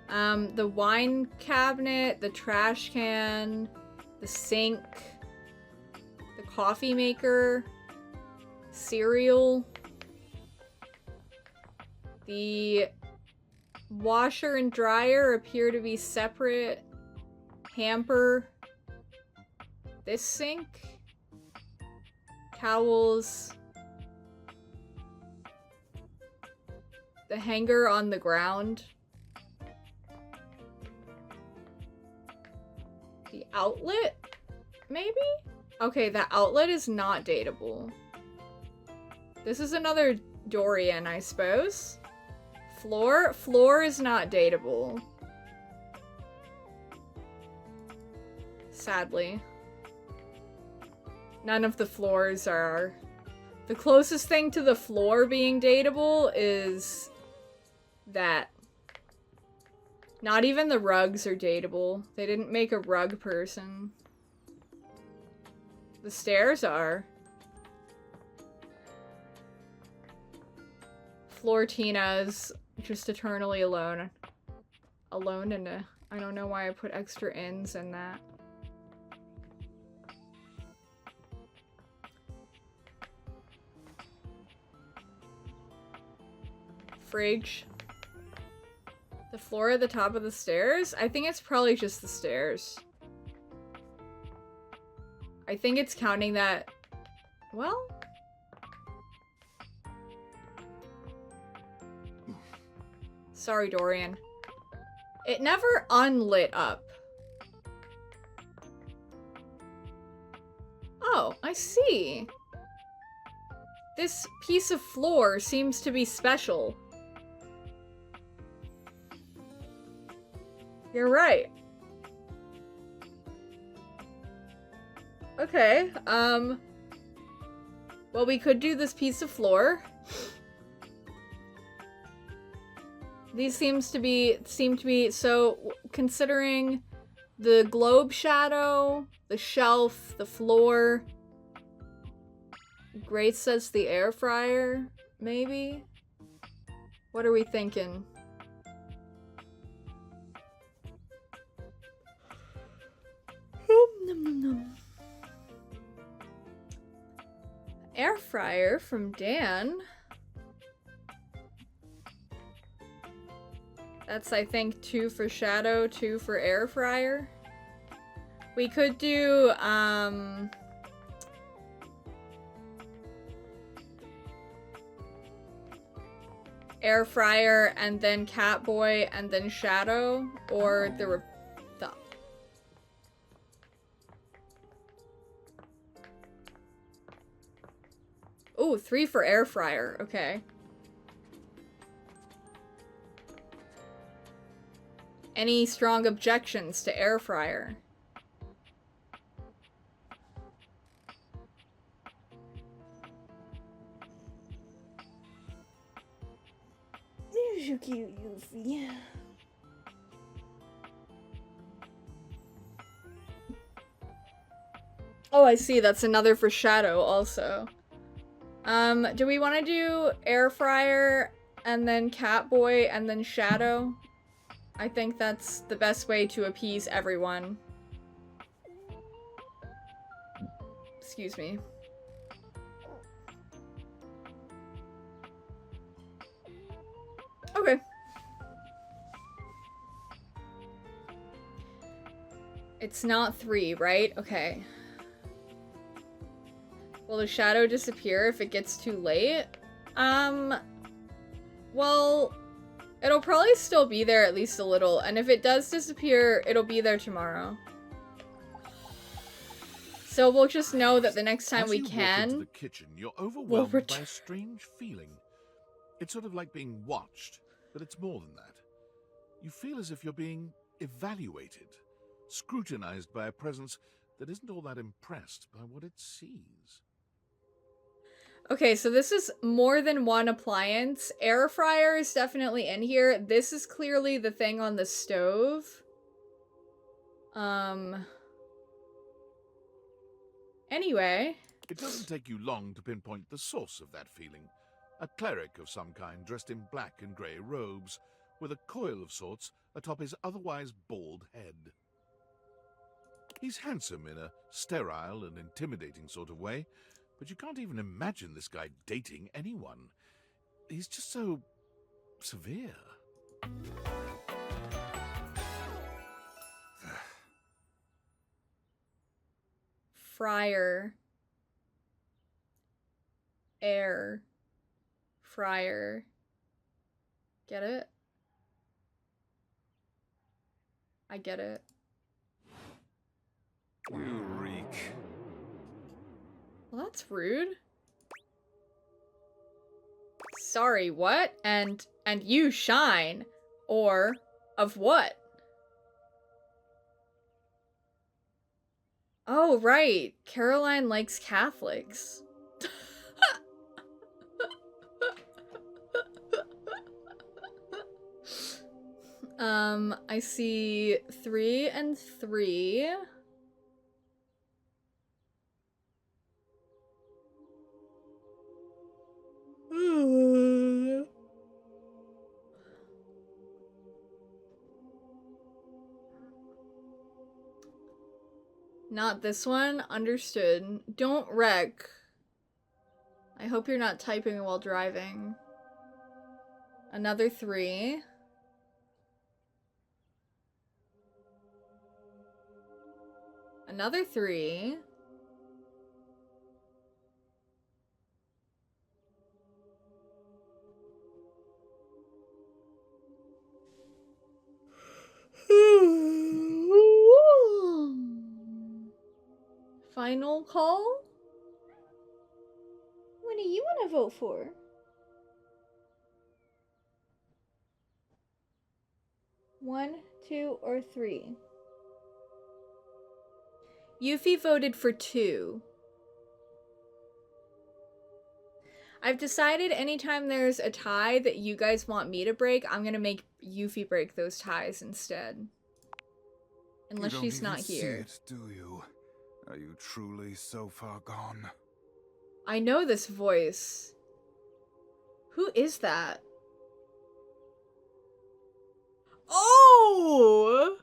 The wine cabinet, the trash can, the sink, the coffee maker, cereal, the washer and dryer appear to be separate, hamper, this sink, towels, the hanger on the ground, the outlet, maybe? Okay, the outlet is not dateable. This is another Dorian, I suppose. Floor is not dateable. Sadly. None of the floors are. The closest thing to the floor being dateable is that. Not even the rugs are dateable. They didn't make a rug person. The stairs are. Flortina's just eternally alone. Alone in a... I don't know why I put extra N's in that. Fridge. The floor at the top of the stairs? I think it's probably just the stairs. I think it's counting that... Well... Sorry, Dorian. It never unlit up. Oh, I see. This piece of floor seems to be special. You're right. Okay, well, we could do this piece of floor. These seem to be, so considering the globe shadow, the shelf, the floor. Grace says the air fryer, maybe? What are we thinking? Air fryer from Dan. That's, I think, 2 for shadow, 2 for air fryer. We could do, Air Fryer, and then Catboy, and then Shadow, or the Ooh, 3 for Air Fryer. Okay. Any strong objections to Air Fryer? You're so cute, Yuffie. Oh, I see. That's another for Shadow also. Do we want to do Air Fryer and then Catboy and then Shadow? I think that's the best way to appease everyone. Excuse me. Okay. It's not 3, right? Okay. Will the shadow disappear if it gets too late? Well, it'll probably still be there at least a little, and if it does disappear, it'll be there tomorrow. So we'll just know that the next time we can, walk into the kitchen, you're overwhelmed by a strange feeling. It's sort of like being watched, but it's more than that. You feel as if you're being evaluated, scrutinized by a presence that isn't all that impressed by what it sees. Okay, so this is more than one appliance. Air fryer is definitely in here. This is clearly the thing on the stove. Anyway. It doesn't take you long to pinpoint the source of that feeling. A cleric of some kind dressed in black and grey robes, with a coil of sorts atop his otherwise bald head. He's handsome in a sterile and intimidating sort of way, but you can't even imagine this guy dating anyone. He's just so severe. Fryer. Air. Fryer. Get it? I get it. You reek. Well, that's rude. Sorry, what? And you shine. Or of what? Oh, right. Caroline likes Catholics. I see 3 and 3. Not this one. Understood. Don't wreck. I hope you're not typing while driving. Another 3. Another 3. Final call? What do you want to vote for? One, 2, or 3? Yuffie voted for 2. I've decided anytime there's a tie that you guys want me to break, I'm gonna make Yuffie break those ties instead. Unless she's not here. See it, do you? Are you truly so far gone? I know this voice. Who is that? Oh!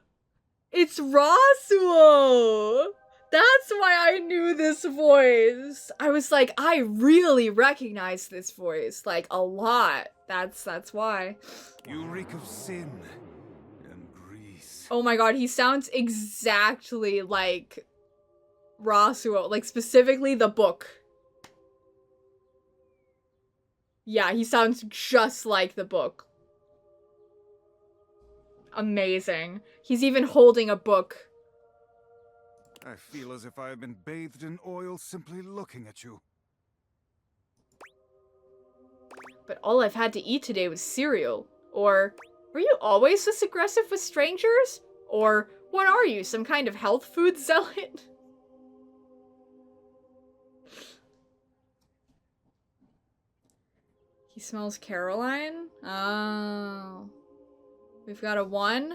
It's Rasuo! That's why I knew this voice. I was like, I really recognize this voice, like a lot. That's why. You reek of sin and grease. Oh my god, he sounds exactly like Rasuo, like specifically the book. Yeah, he sounds just like the book. Amazing. He's even holding a book. I feel as if I have been bathed in oil simply looking at you. But all I've had to eat today was cereal. Or, were you always this aggressive with strangers? Or, what are you, some kind of health food zealot? He smells Caroline? Oh. We've got a 1.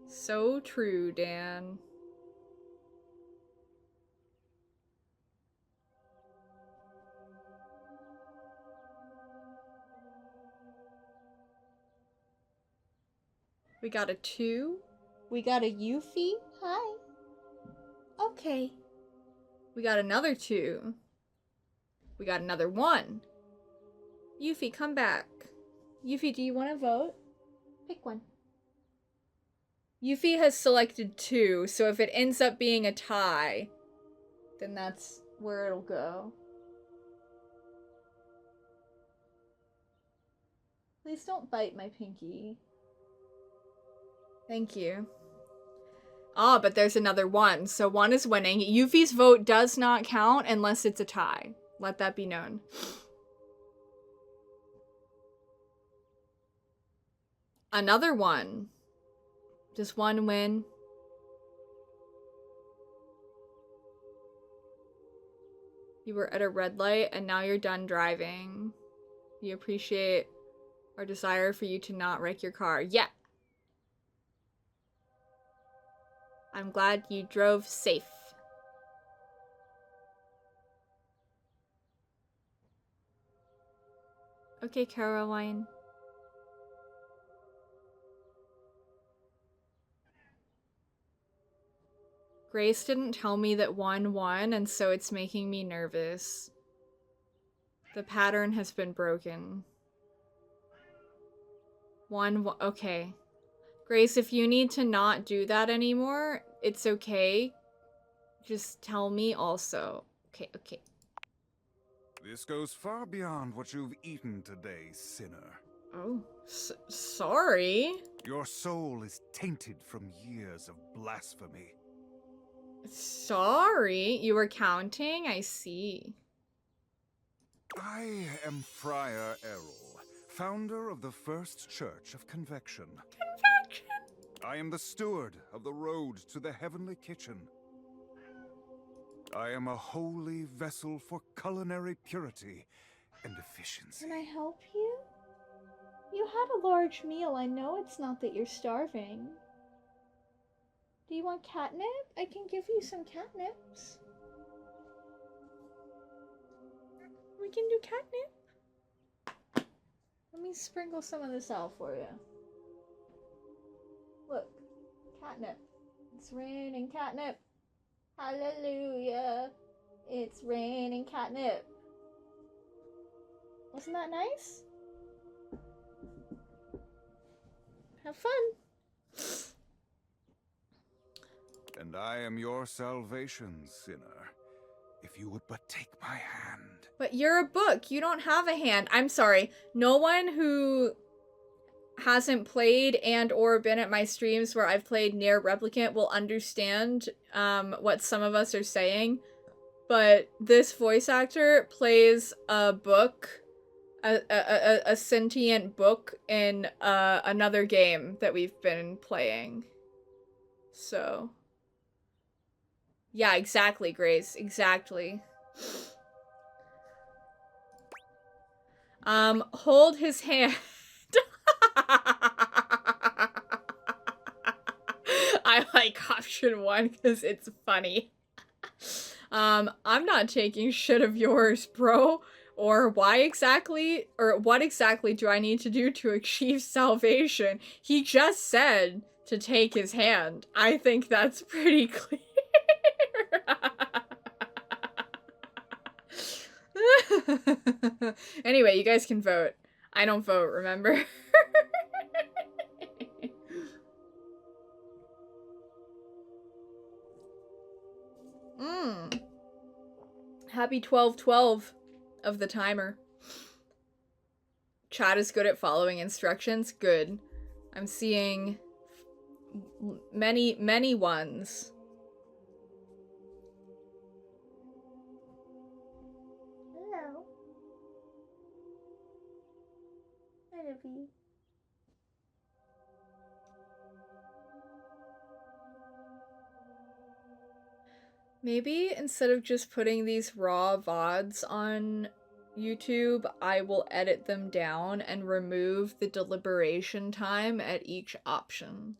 So true, Dan. We got a 2. We got a Yuffie. Hi. Okay. We got another 2. We got another 1. Yuffie, come back. Yuffie, do you want to vote? Pick one. Yuffie has selected 2, so if it ends up being a tie, then that's where it'll go. Please don't bite my pinky. Thank you. Ah, but there's another 1, so 1 is winning. Yuffie's vote does not count unless it's a tie. Let that be known. Another 1. Does 1 win? You were at a red light and now you're done driving. We appreciate our desire for you to not wreck your car. Yeah. I'm glad you drove safe. Okay, Caroline. Grace didn't tell me that 1 won, and so it's making me nervous. The pattern has been broken. 1 okay. Grace, if you need to not do that anymore, it's okay. Just tell me also. Okay, okay. This goes far beyond what you've eaten today, sinner. Oh, sorry. Your soul is tainted from years of blasphemy. Sorry, you were counting? I see. I am Friar Errol, founder of the First Church of Convection. Convection? I am the steward of the road to the heavenly kitchen. I am a holy vessel for culinary purity and efficiency. Can I help you? You had a large meal. I know it's not that you're starving. Do you want catnip? I can give you some catnips. We can do catnip. Let me sprinkle some of this out for you. Look, catnip. It's raining catnip. Hallelujah. It's raining catnip. Wasn't that nice? Have fun. And I am your salvation, sinner, if you would but take my hand. But you're a book. You don't have a hand. I'm sorry. No one who hasn't played and or been at my streams where I've played Nier Replicant will understand what some of us are saying. But this voice actor plays a book, a sentient book in another game that we've been playing. So... yeah, exactly, Grace. Exactly. Hold his hand. I like option 1 because it's funny. I'm not taking shit of yours, bro. Or what exactly do I need to do to achieve salvation? He just said to take his hand. I think that's pretty clear. Anyway, you guys can vote. I don't vote, remember? Happy 12/12 of the timer. Chat is good at following instructions. Good. I'm seeing many ones. Hello. I love you. Maybe instead of just putting these raw VODs on YouTube, I will edit them down and remove the deliberation time at each option.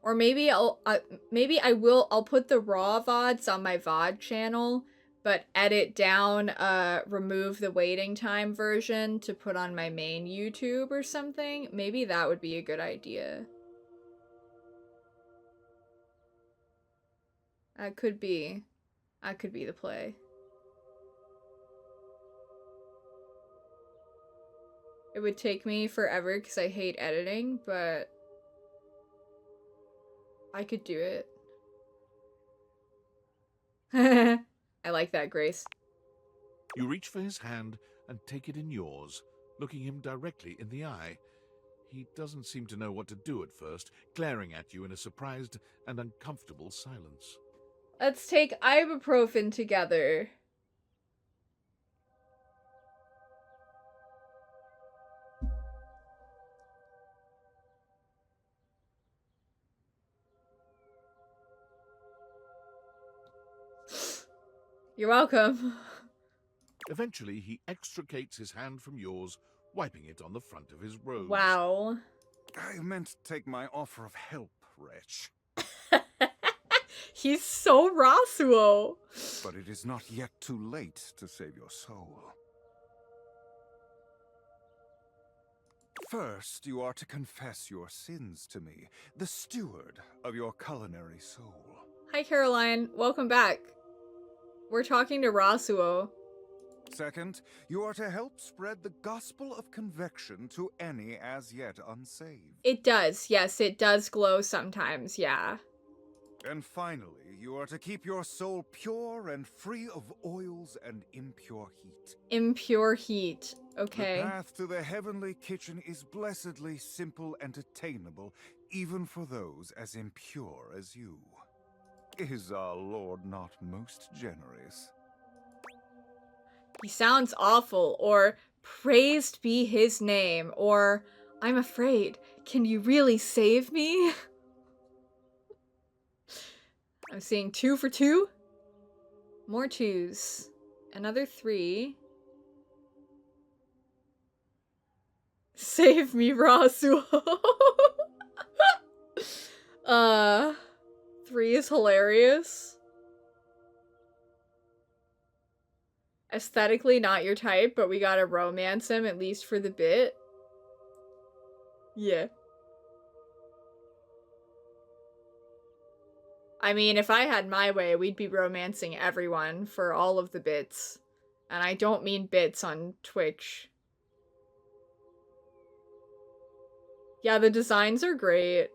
Or maybe I'll put the raw VODs on my VOD channel, but edit down, remove the waiting time version to put on my main YouTube or something. Maybe that would be a good idea. That could be the play. It would take me forever because I hate editing, but I could do it. I like that, Grace. You reach for his hand and take it in yours, looking him directly in the eye. He doesn't seem to know what to do at first, glaring at you in a surprised and uncomfortable silence. Let's take ibuprofen together. You're welcome. Eventually, he extricates his hand from yours, wiping it on the front of his robes. Wow. I meant to take my offer of help, wretch. He's so Rasuo. But it is not yet too late to save your soul. First, you are to confess your sins to me, the steward of your culinary soul. Hi, Caroline. Welcome back. We're talking to Rasuo. Second, you are to help spread the gospel of convection to any as yet unsaved. It does. Yes, it does glow sometimes. Yeah. And finally, you are to keep your soul pure and free of oils and impure heat. Impure heat. Okay. The path to the heavenly kitchen is blessedly simple and attainable, even for those as impure as you. Is our Lord not most generous? He sounds awful, or praised be his name, or I'm afraid, can you really save me? I'm seeing 2 for 2. More 2s. Another 3. Save me, Rasuo. 3 is hilarious. Aesthetically not your type, but we gotta romance him, at least for the bit. Yeah. I mean, if I had my way, we'd be romancing everyone for all of the bits. And I don't mean bits on Twitch. Yeah, the designs are great.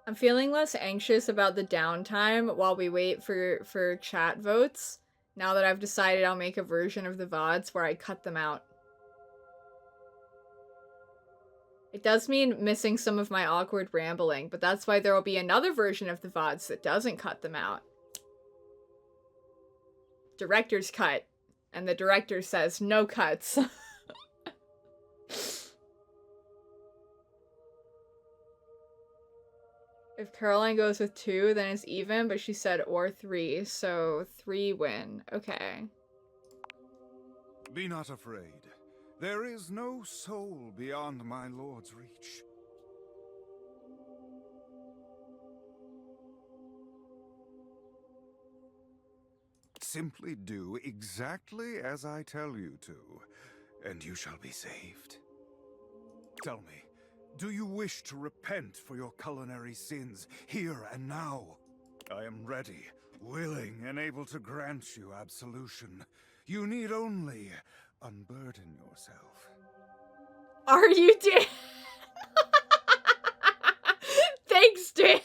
I'm feeling less anxious about the downtime while we wait for chat votes, now that I've decided I'll make a version of the VODs where I cut them out. It does mean missing some of my awkward rambling, but that's why there will be another version of the VODs that doesn't cut them out. Director's cut. And the director says no cuts. If Caroline goes with 2, then it's even, but she said or 3, so 3 win. Okay. Be not afraid. There is no soul beyond my lord's reach. Simply do exactly as I tell you to, and you shall be saved. Tell me, do you wish to repent for your culinary sins here and now? I am ready, willing, and able to grant you absolution. You need only unburden yourself. Are you Dan? Thanks, Dan.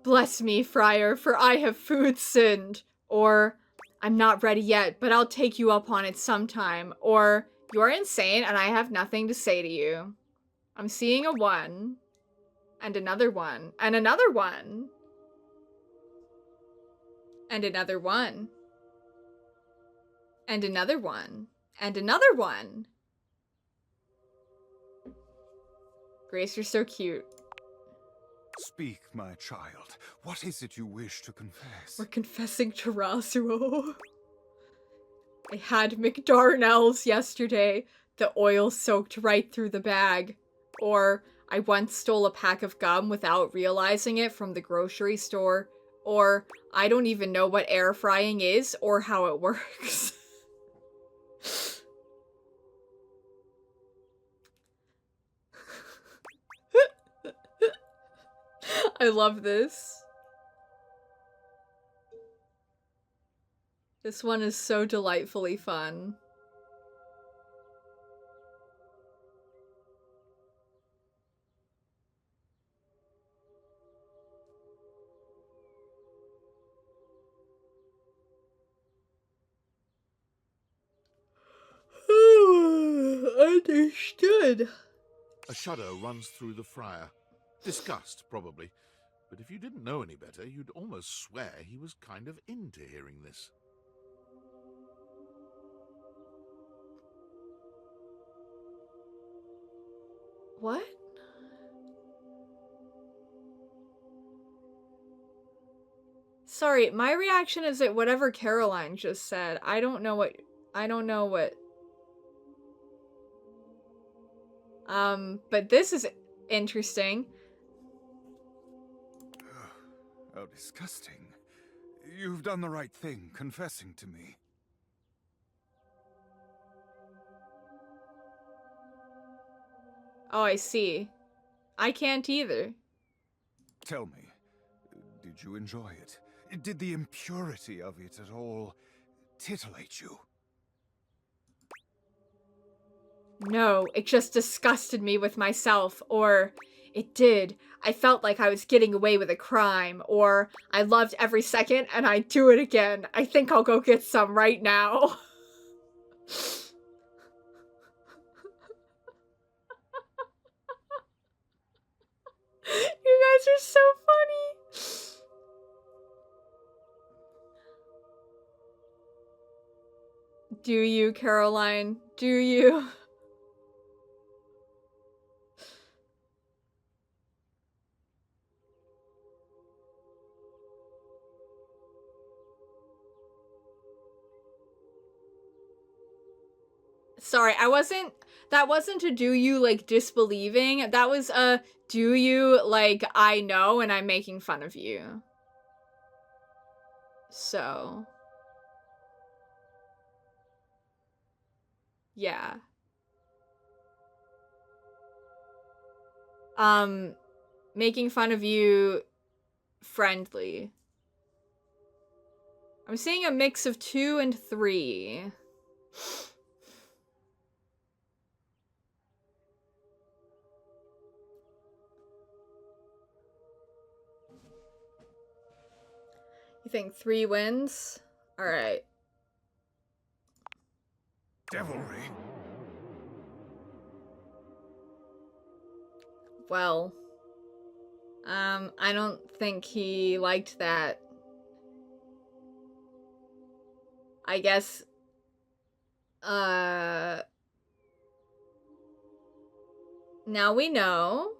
Bless me, Friar, for I have food sinned. Or, I'm not ready yet, but I'll take you up on it sometime. Or, you're insane and I have nothing to say to you. I'm seeing a 1. And another 1. And another 1. And another 1. And another 1. And another 1. Grace, you're so cute. Speak, my child. What is it you wish to confess? We're confessing to Rasuo. I had McDarnell's yesterday. The oil soaked right through the bag. Or, I once stole a pack of gum without realizing it from the grocery store. Or, I don't even know what air frying is or how it works. I love this. This one is so delightfully fun. Understood. A shudder runs through the friar. Disgust, probably. But if you didn't know any better, you'd almost swear he was kind of into hearing this. What? Sorry, my reaction is that whatever Caroline just said. I don't know what... But this is interesting. How disgusting. You've done the right thing, confessing to me. Oh, I see. I can't either. Tell me, did you enjoy it? Did the impurity of it at all titillate you? No, it just disgusted me with myself, or it did. I felt like I was getting away with a crime, or I loved every second and I'd do it again. I think I'll go get some right now. You guys are so funny. Do you, Caroline? Do you? Sorry, that wasn't a do you, like, disbelieving. That was a do you, like, I know and I'm making fun of you. So. Yeah. Making fun of you friendly. I'm seeing a mix of 2 and 3. You think 3 wins? Alright. Devilry. Well, I don't think he liked that. I guess, now we know.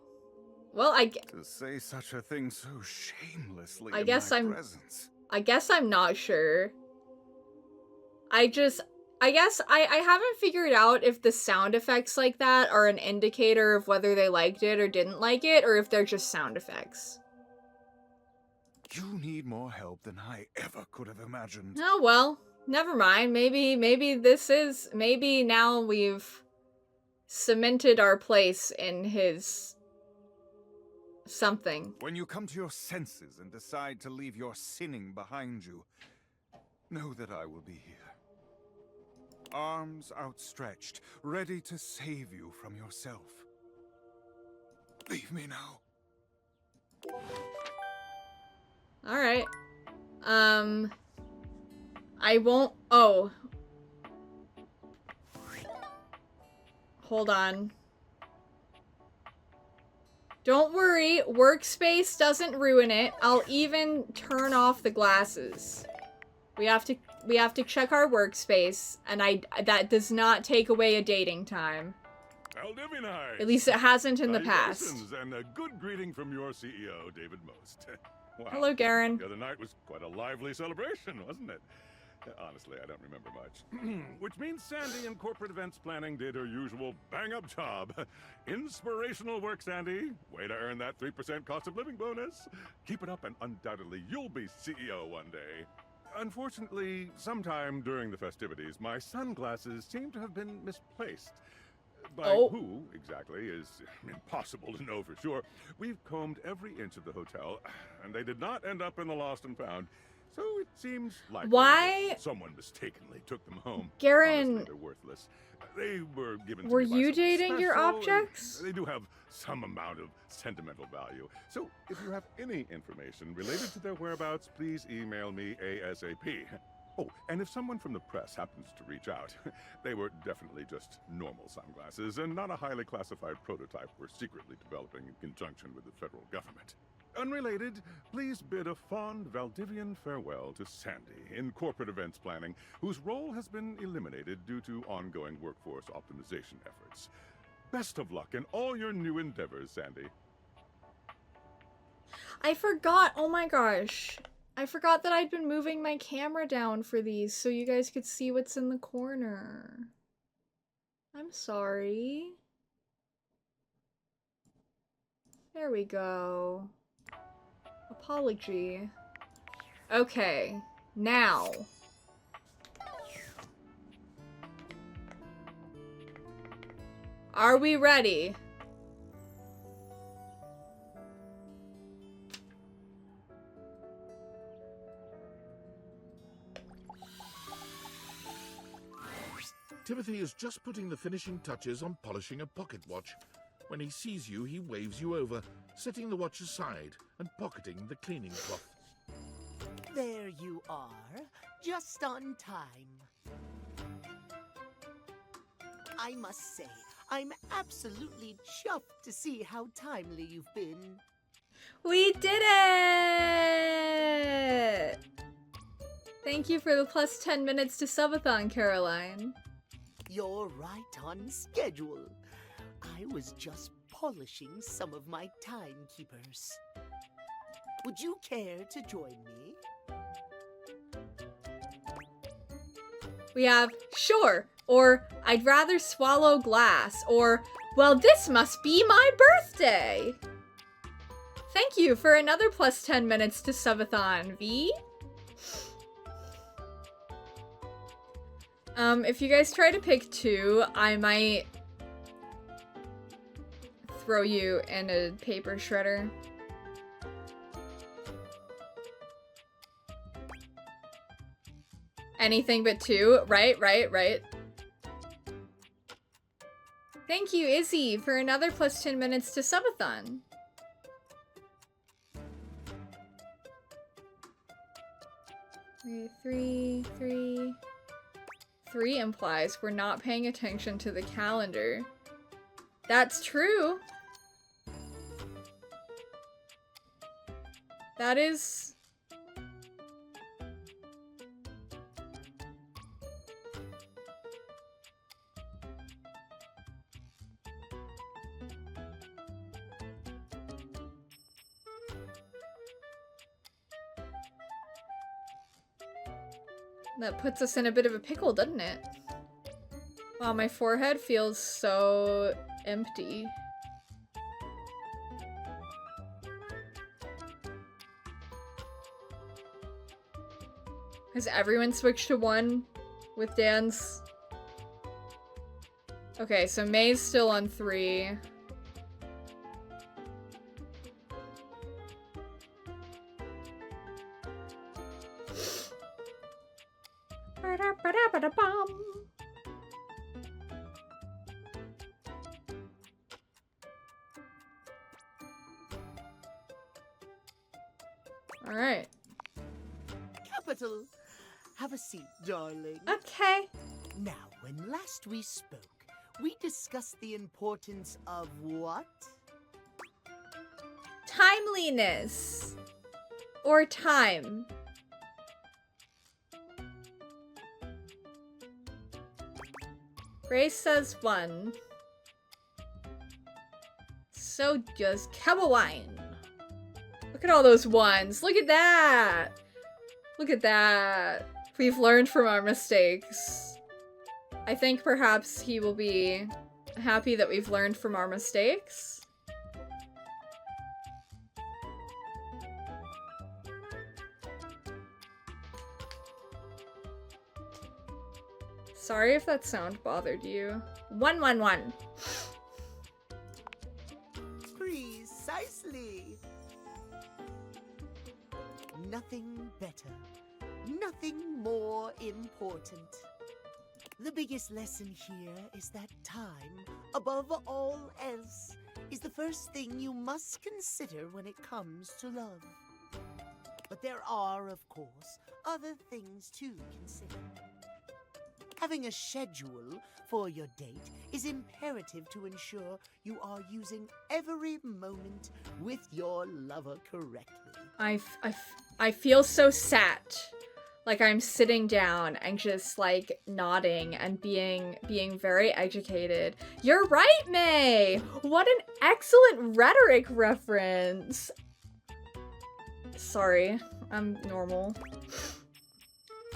Well, to say such a thing so shamelessly I in guess my presence. I guess I'm not sure. I guess I haven't figured out if the sound effects like that are an indicator of whether they liked it or didn't like it, or if they're just sound effects. You need more help than I ever could have imagined. Oh, well, never mind. Maybe now we've cemented our place in his something. When you come to your senses and decide to leave your sinning behind you, know that I will be here. Arms outstretched, ready to save you from yourself. Leave me now. Alright. I won't... Oh. Hold on. Don't worry, workspace doesn't ruin it. I'll even turn off the glasses. We have to check our workspace, and that does not take away a dating time. Aldivini. At least it hasn't in the past. And a good greeting from your CEO, David Most. Wow. Hello, Garen. The other night was quite a lively celebration, wasn't it? Honestly, I don't remember much. Which means Sandy in corporate events planning did her usual bang-up job. Inspirational work, Sandy. Way to earn that 3% cost of living bonus. Keep it up and undoubtedly you'll be CEO one day. Unfortunately, sometime during the festivities, my sunglasses seem to have been misplaced. By who, exactly, is impossible to know for sure. We've combed every inch of the hotel, and they did not end up in the lost and found. So it seems like someone mistakenly took them home. Garen, honestly, they're worthless. They were given to were me by you someone dating your special, objects? They do have some amount of sentimental value. So if you have any information related to their whereabouts, please email me ASAP. Oh, and if someone from the press happens to reach out, they were definitely just normal sunglasses and not a highly classified prototype we're secretly developing in conjunction with the federal government. Unrelated, please bid a fond Valdivian farewell to Sandy in corporate events planning, whose role has been eliminated due to ongoing workforce optimization efforts. Best of luck in all your new endeavors, Sandy. I forgot. Oh my gosh. I forgot that I'd been moving my camera down for these so you guys could see what's in the corner. I'm sorry. There we go. Apology. Okay, now. Are we ready? Timothy is just putting the finishing touches on polishing a pocket watch. When he sees you, he waves you over, setting the watch aside and pocketing the cleaning cloth. There you are, just on time. I must say, I'm absolutely chuffed to see how timely you've been. We did it! Thank you for the plus 10 minutes to subathon, Caroline. You're right on schedule. I was just polishing some of my timekeepers. Would you care to join me? We have, sure, or I'd rather swallow glass, or, well, this must be my birthday! Thank you for another plus 10 minutes to subathon, V. If you guys try to pick two, I might throw you in a paper shredder. Anything but two. Right. Thank you, Izzy, for another plus 10 minutes to subathon. Three. 3 implies we're not paying attention to the calendar. That's true. That is... That puts us in a bit of a pickle, doesn't it? Wow, my forehead feels so empty. Has everyone switched to 1 with Dan's? Okay, so May's still on 3. Alright. Capital. Have a seat, darling. Okay. Now, when last we spoke, we discussed the importance of what? Timeliness. Or time. Grace says 1. So does Cabaline. Look at all those ones. Look at that. Look at that. We've learned from our mistakes. I think perhaps he will be happy that we've learned from our mistakes. Sorry if that sound bothered you. 111. Precisely. Nothing better. Nothing more important. The biggest lesson here is that time, above all else, is the first thing you must consider when it comes to love. But there are, of course, other things to consider. Having a schedule for your date is imperative to ensure you are using every moment with your lover correctly. I feel so sat. Like I'm sitting down and just like nodding and being very educated. You're right, May! What an excellent rhetoric reference! Sorry, I'm normal.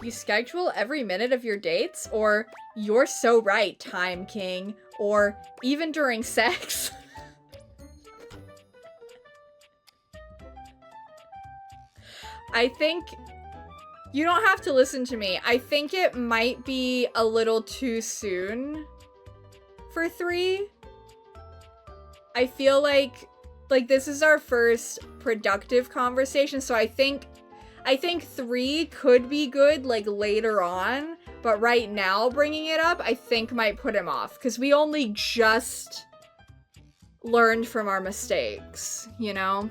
You schedule every minute of your dates? Or you're so right, Time King? Or even during sex? I think you don't have to listen to me. I think it might be a little too soon for 3. I feel like this is our first productive conversation, so I think 3 could be good like later on, but right now bringing it up I think might put him off because we only just learned from our mistakes, you know?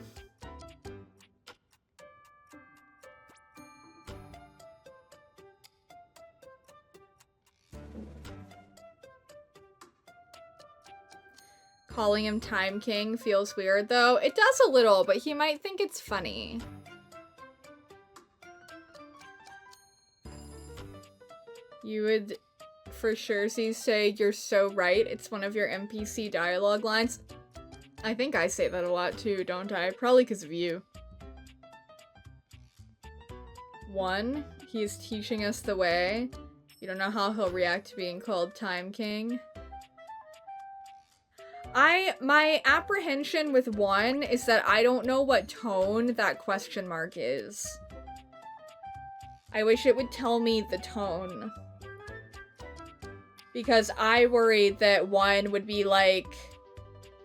Calling him Time King feels weird, though. It does a little, but he might think it's funny. You would for sure say, "You're so right." It's one of your NPC dialogue lines. I think I say that a lot too, don't I? Probably because of you. 1, he's teaching us the way. You don't know how he'll react to being called Time King. My apprehension with 1 is that I don't know what tone that question mark is. I wish it would tell me the tone. Because I worried that 1 would be like,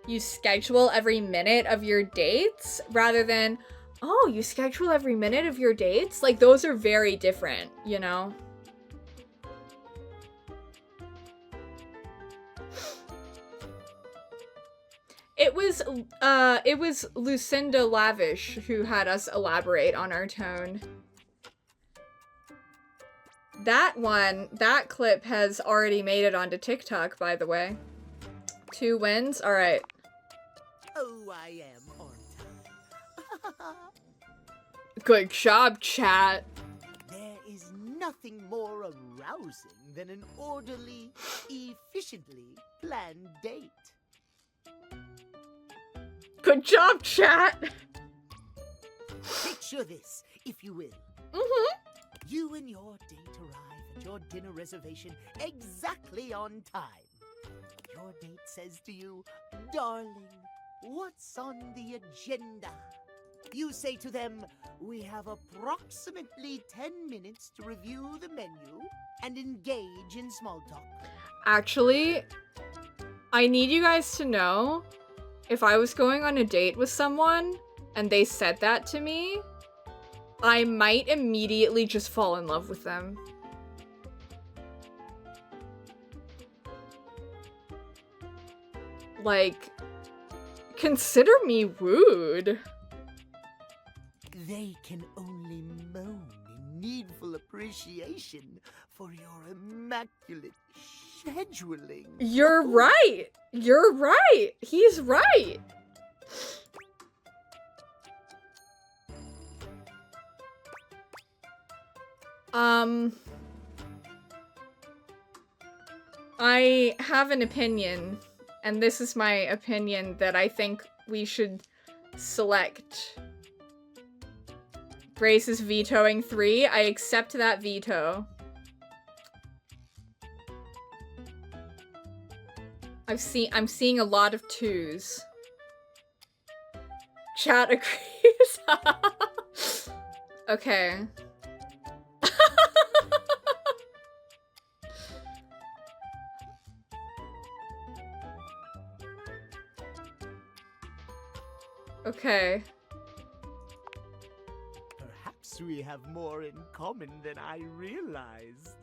you schedule every minute of your dates, rather than, oh, you schedule every minute of your dates? Like, those are very different, you know? It was Lucinda Lavish who had us elaborate on our tone. That clip has already made it onto TikTok, by the way. 2 wins? Alright. Oh, I am on time. Good job, chat. There is nothing more arousing than an orderly, efficiently planned date. Good job, chat! Picture this, if you will. Mm-hmm. You and your date arrive at your dinner reservation exactly on time. Your date says to you, "Darling, what's on the agenda?" You say to them, "We have approximately 10 minutes to review the menu and engage in small talk." Actually, I need you guys to know, if I was going on a date with someone and they said that to me, I might immediately just fall in love with them. Like, consider me wooed. they can only moan in needful appreciation for your immaculate scheduling. You're right. You're right. He's right. I have an opinion, and this is my opinion that I think we should select. Grace is vetoing 3. I accept that veto. I'm seeing a lot of 2s. Chat agrees. Okay. Okay. Perhaps we have more in common than I realized.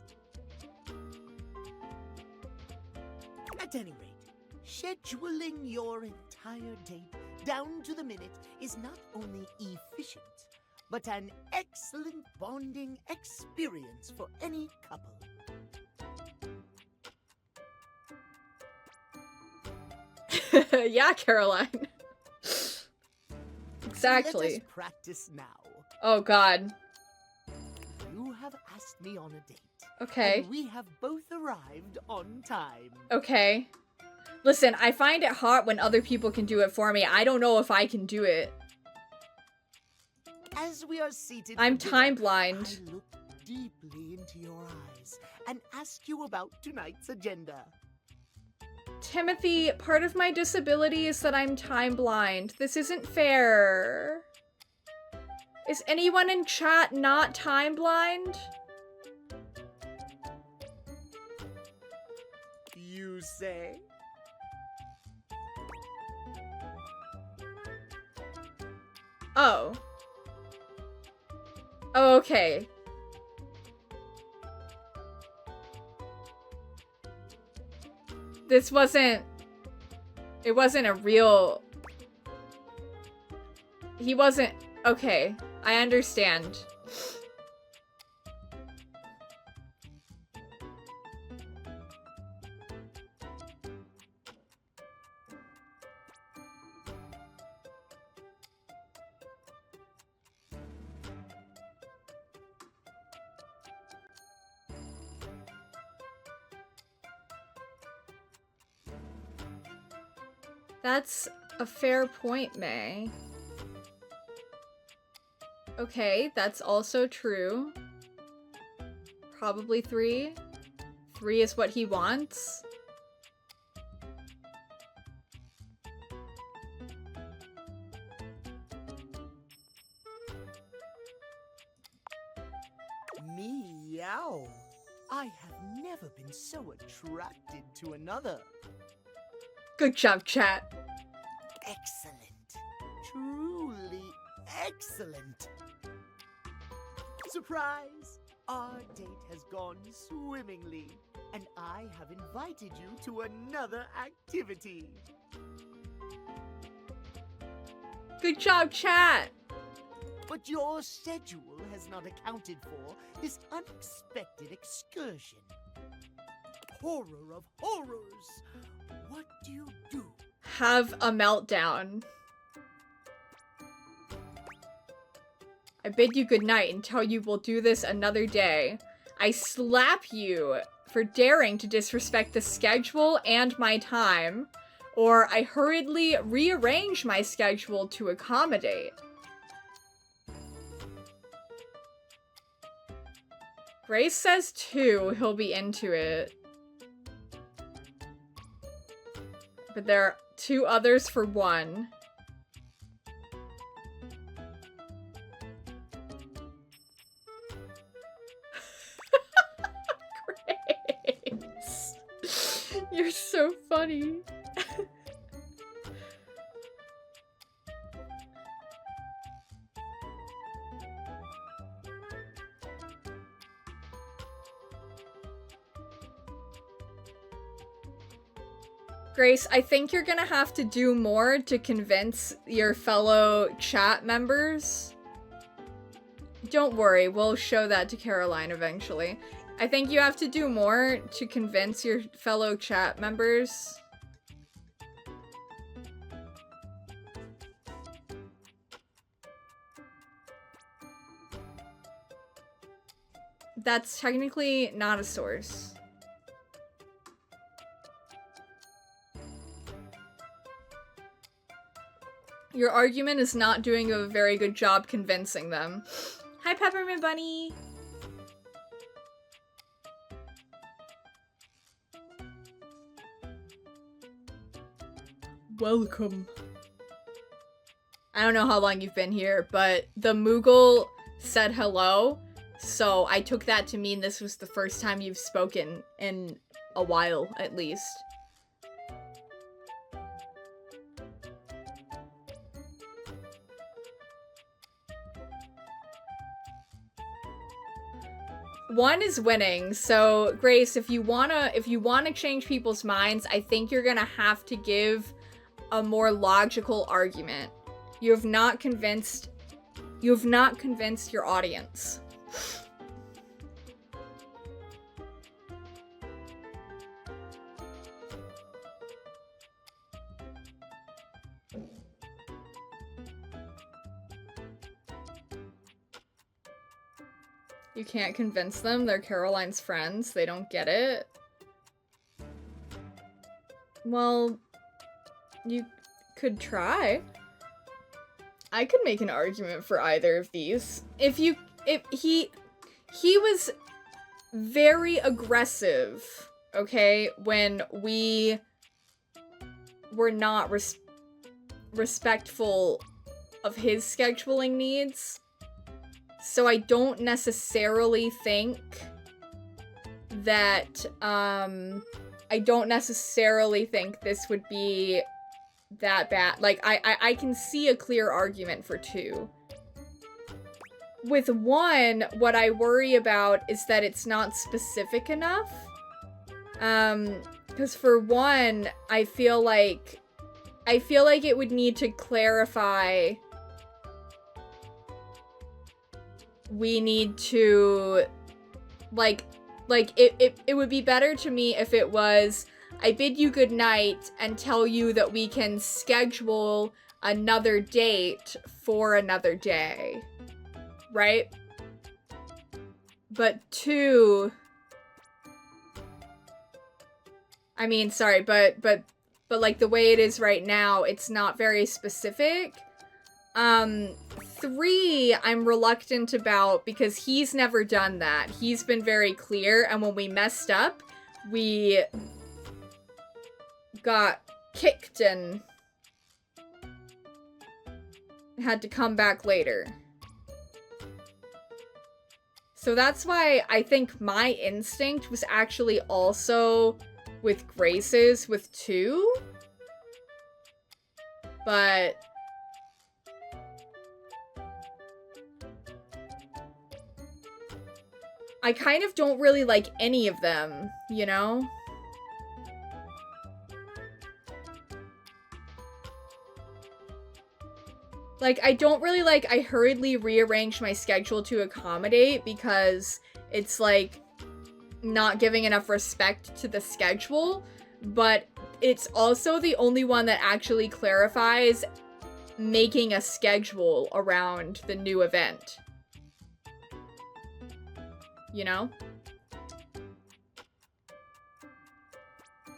At any rate, scheduling your entire date down to the minute is not only efficient, but an excellent bonding experience for any couple. Yeah, Caroline. Exactly. Let us practice now. Oh god. You have asked me on a date. Okay. And we have both arrived on time. Okay. Listen, I find it hard when other people can do it for me. I don't know if I can do it. As we are seated, I'm time blind. I look deeply into your eyes and ask you about tonight's agenda. Timothy, part of my disability is that I'm time blind. This isn't fair. Is anyone in chat not time blind? You say? Oh. Oh, okay. This wasn't... It wasn't a real... He wasn't... Okay, I understand. That's a fair point, May. Okay, that's also true. Probably 3. 3 is what he wants. Meow. I have never been so attracted to another. Good job, chat. Excellent. Truly excellent. Surprise! Our date has gone swimmingly, and I have invited you to another activity. Good job, chat. But your schedule has not accounted for this unexpected excursion. Horror of horrors! What do you do? Have a meltdown. I bid you good night and tell you we'll do this another day. I slap you for daring to disrespect the schedule and my time, or I hurriedly rearrange my schedule to accommodate. Grace says 2, he'll be into it. But there are 2 others for 1. Grace. You're so funny. Grace, I think you're gonna have to do more to convince your fellow chat members Don't worry, we'll show that to Caroline eventually. I think you have to do more to convince your fellow chat members. That's technically not a source. Your argument is not doing a very good job convincing them. Hi, Peppermint Bunny! Welcome. I don't know how long you've been here, but the Moogle said hello, so I took that to mean this was the first time you've spoken in a while, at least. One is winning, so Grace, if you wanna change people's minds, I think you're gonna have to give a more logical argument. You have not convinced your audience. You can't convince them, they're Caroline's friends, they don't get it. Well, you could try. I could make an argument for either of these. If he was very aggressive, okay, when we were not respectful of his scheduling needs. So I don't necessarily think that, this would be that bad. Like, I can see a clear argument for 2. With 1, what I worry about is that it's not specific enough. Because for 1, I feel like it would need to clarify. We need to, it would be better to me if it was, I bid you good night and tell you that we can schedule another date for another day. Right? But 2, I mean, sorry, but like the way it is right now, it's not very specific. 3, I'm reluctant about because he's never done that. He's been very clear, and when we messed up, we got kicked and had to come back later. So that's why I think my instinct was actually also with Grace's with 2. But I kind of don't really like any of them, you know? Like, I don't really like, I hurriedly rearranged my schedule to accommodate because it's like not giving enough respect to the schedule, but it's also the only one that actually clarifies making a schedule around the new event. You know?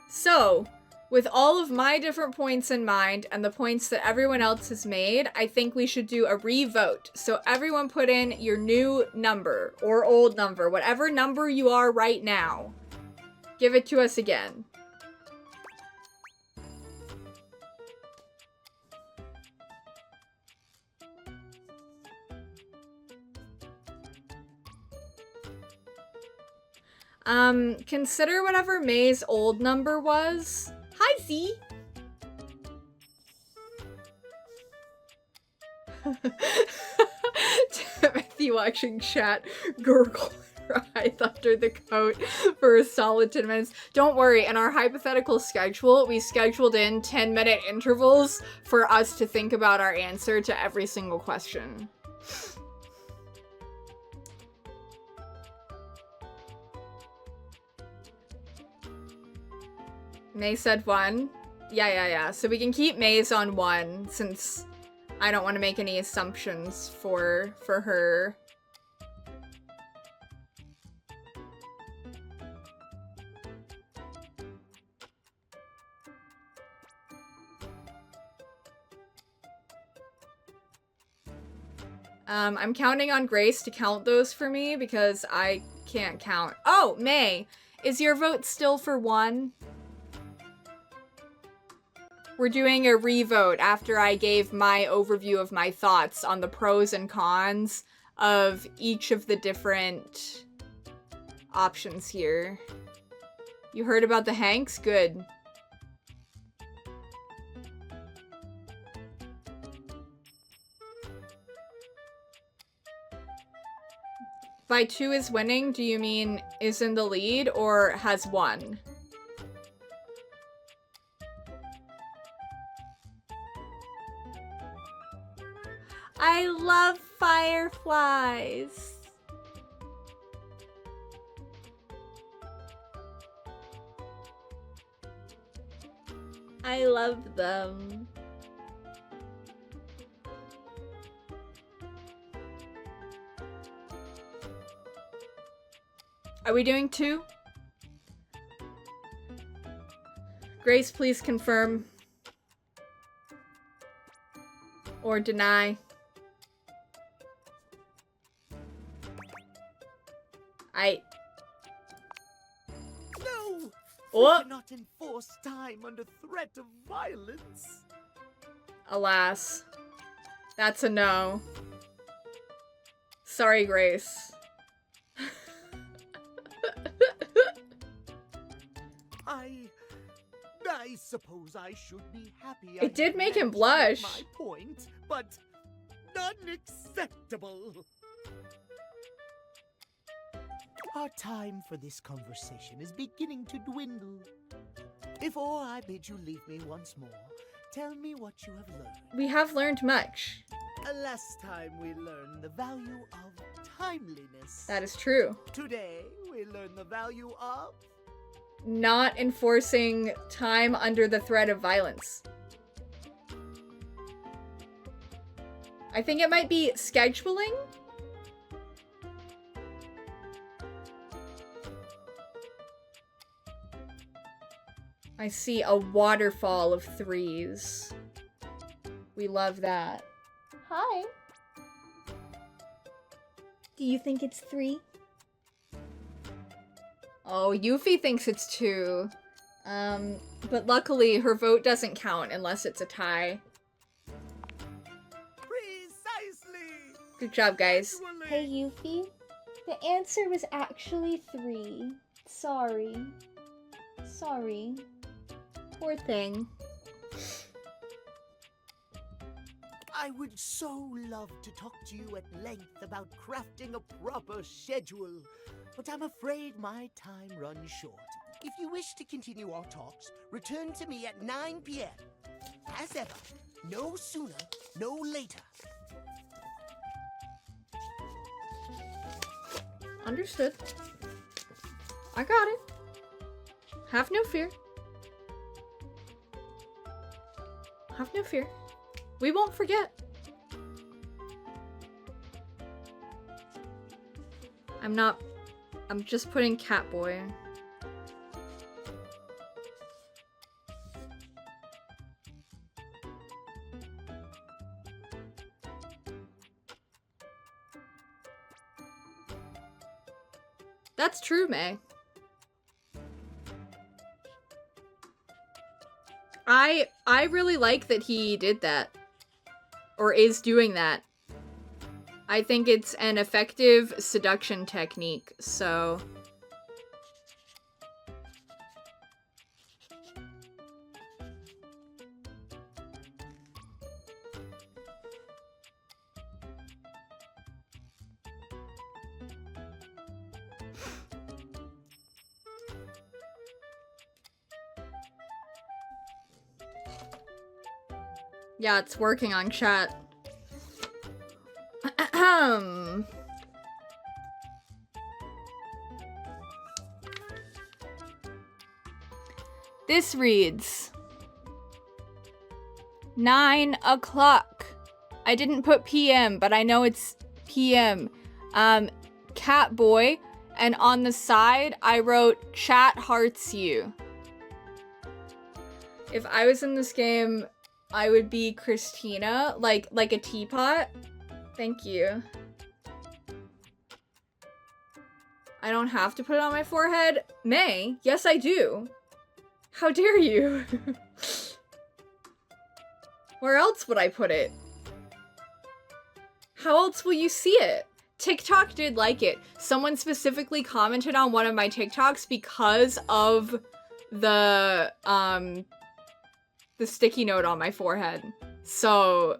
So, with all of my different points in mind and the points that everyone else has made, I think we should do a re-vote. So everyone put in your new number or old number, whatever number you are right now. Give it to us again. Consider whatever May's old number was. Hi, Z! Timothy watching chat gurgle writhe under the coat for a solid 10 minutes. Don't worry, in our hypothetical schedule, we scheduled in 10-minute intervals for us to think about our answer to every single question. May said 1. Yeah. So we can keep May's on 1 since I don't want to make any assumptions for her. I'm counting on Grace to count those for me because I can't count. Oh, May, is your vote still for 1? We're doing a revote after I gave my overview of my thoughts on the pros and cons of each of the different options here. You heard about the Hanks? Good. By 2 is winning, do you mean is in the lead or has won? I love fireflies. I love them. Are we doing 2? Grace, please confirm. Or deny. No! What? We cannot enforce time under threat of violence. Alas. That's a no. Sorry, Grace. I suppose I should be happy. It did make him blush. My point, but unacceptable. Our time for this conversation is beginning to dwindle. Before I bid you leave me once more, tell me what you have learned. We have learned much. Last time we learned the value of timeliness. That is true. Today we learn the value of not enforcing time under the threat of violence. I think it might be scheduling. I see a waterfall of 3s. We love that. Hi. Do you think it's 3? Oh, Yuffie thinks it's 2. But luckily her vote doesn't count unless it's a tie. Precisely. Good job, guys. Hey, Yuffie. The answer was actually 3. Sorry. Sorry. Poor thing. I would so love to talk to you at length about crafting a proper schedule, but I'm afraid my time runs short. If you wish to continue our talks, return to me at 9 p.m. As ever, no sooner, no later. Understood. I got it. Have no fear. Have no fear. We won't forget. I'm just putting Catboy. That's true, May. I really like that he did that. Or is doing that. I think it's an effective seduction technique, so... Yeah, it's working on chat. This reads 9 o'clock. I didn't put PM, but I know it's PM. Catboy, and on the side I wrote chat hearts you. If I was in this game, I would be Christina, like a teapot. Thank you. I don't have to put it on my forehead. May, yes I do. How dare you? Where else would I put it? How else will you see it? TikTok did like it. Someone specifically commented on one of my TikToks because of the sticky note on my forehead. So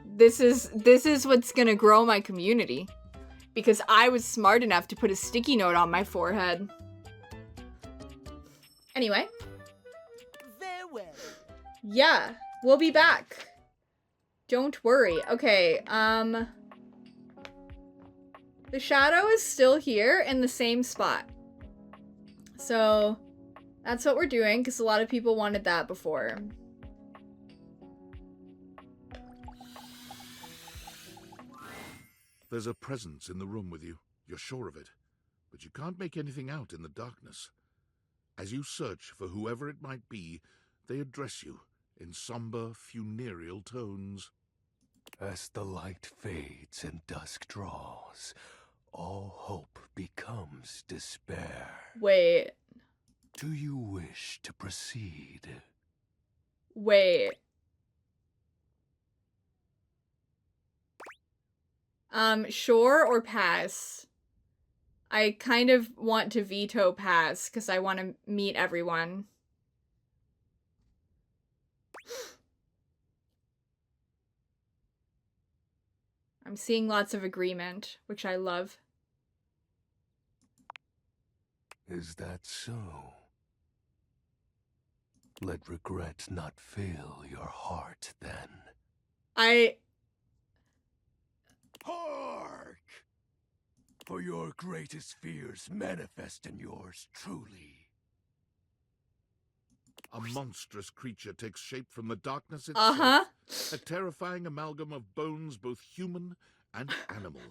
this is what's gonna grow my community. Because I was smart enough to put a sticky note on my forehead. Anyway. Very well. Yeah, we'll be back. Don't worry. Okay, the shadow is still here in the same spot. So that's what we're doing, because a lot of people wanted that before. There's a presence in the room with you. You're sure of it. But you can't make anything out in the darkness. As you search for whoever it might be, they address you in somber, funereal tones. As the light fades and dusk draws, all hope becomes despair. Wait. Do you wish to proceed? Wait. Sure or pass? I kind of want to veto pass, because I want to meet everyone. I'm seeing lots of agreement, which I love. Is that so? Let regret not fill your heart, then. Hark! For your greatest fears manifest in yours truly. A monstrous creature takes shape from the darkness itself. A terrifying amalgam of bones, both human and animal.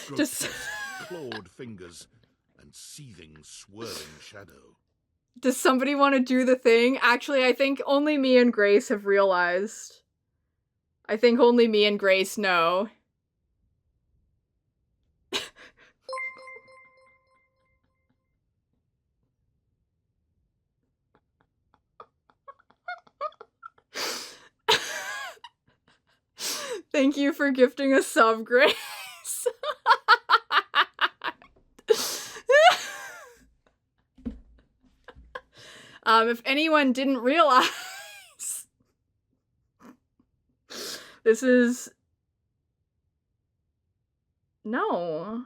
Grotesque, clawed fingers, and seething, swirling shadow. Does somebody want to do the thing? Actually, I think only me and Grace have realized. I think only me and Grace know. Thank you for gifting a sub, Grace. If anyone didn't realize, this is... No.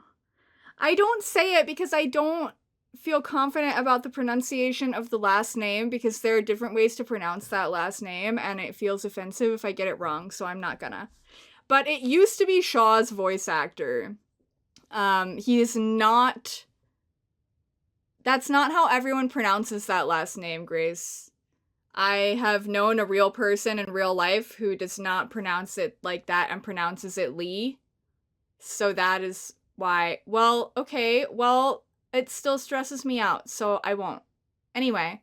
I don't say it because I don't feel confident about the pronunciation of the last name, because there are different ways to pronounce that last name, and it feels offensive if I get it wrong, so I'm not gonna. But it used to be Shaw's voice actor. He is not... That's not how everyone pronounces that last name, Grace. I have known a real person in real life who does not pronounce it like that and pronounces it Lee. So that is why... Well, okay, well, it still stresses me out, so I won't. Anyway,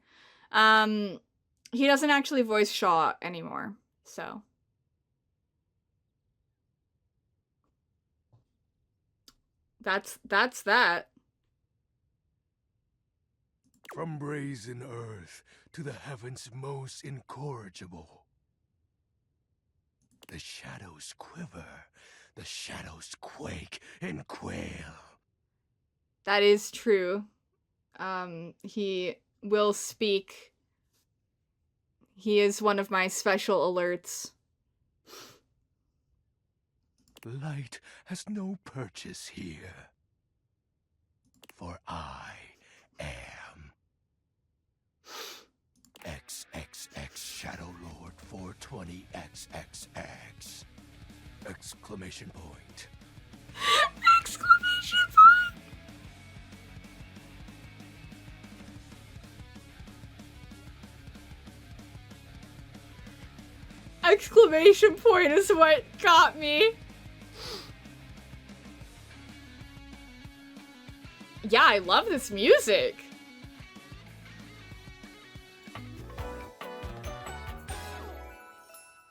he doesn't actually voice Shaw anymore, so... That's that. From brazen earth to the heavens most incorrigible. The shadows quiver, the shadows quake and quail. That is true. He will speak. He is one of my special alerts. Light has no purchase here, for I am XXX Shadow Lord 420XXX! Exclamation point. Exclamation point! exclamation point is what got me. Yeah, I love this music.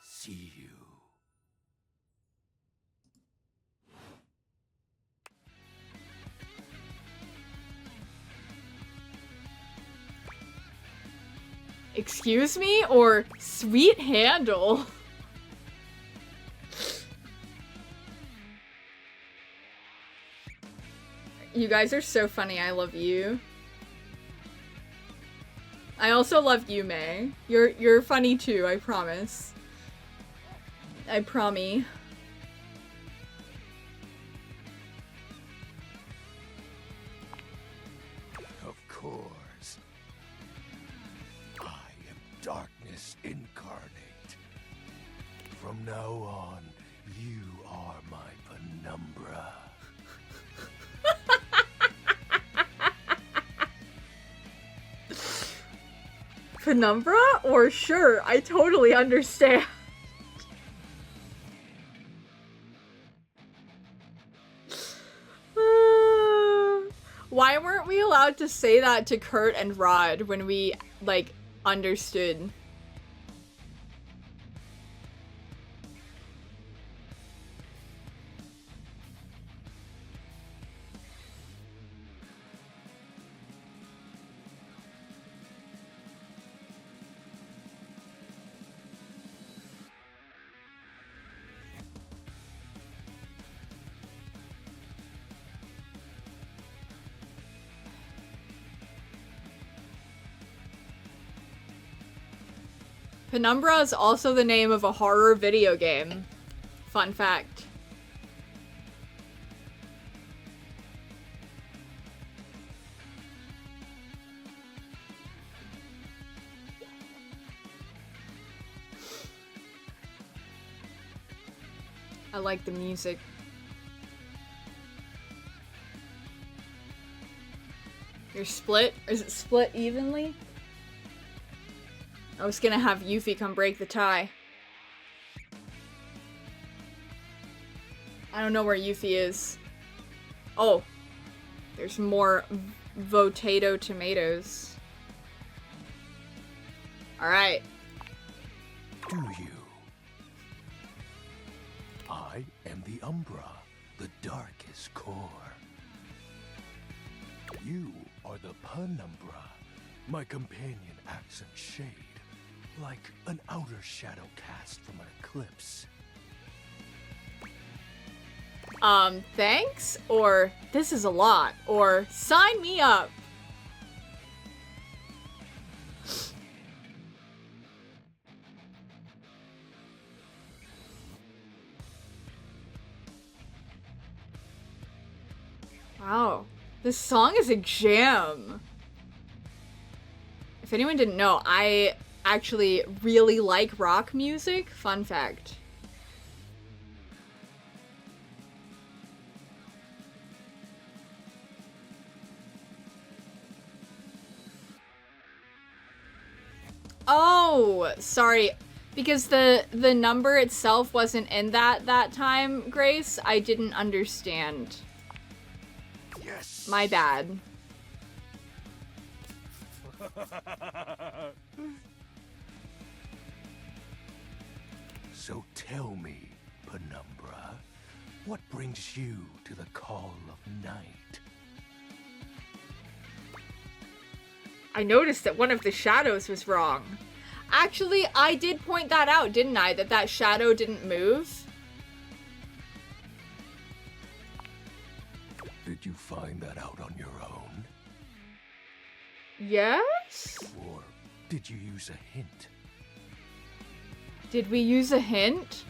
See you. Excuse me? Or sweet handle? You guys are so funny. I love you. I also love you, May. You're funny too, I promise. I promise. Of course. I am darkness incarnate. From now on, you are my penumbra. Penumbra? Or sure, I totally understand. Why weren't we allowed to say that to Kurt and Rod when we, like, understood? Penumbra is also the name of a horror video game. Fun fact. I like the music. You're split? Is it split evenly? I was gonna have Yuffie come break the tie. I don't know where Yuffie is. Oh. There's more Votato tomatoes. Alright. Do you? I am the Umbra, the darkest core. You are the Penumbra, my companion accent shade, like an outer shadow cast from an eclipse. Thanks? Or, this is a lot. Or, sign me up. Wow. This song is a jam. If anyone didn't know, I actually really like rock music. Fun fact. Oh, sorry. Because the number itself wasn't in that time, Grace. I didn't understand. Yes. My bad. So tell me, Penumbra, what brings you to the call of night? I noticed that one of the shadows was wrong. Actually, I did point that out, didn't I? That shadow didn't move. Did you find that out on your own? Yes? Or did you use a hint? Did we use a hint?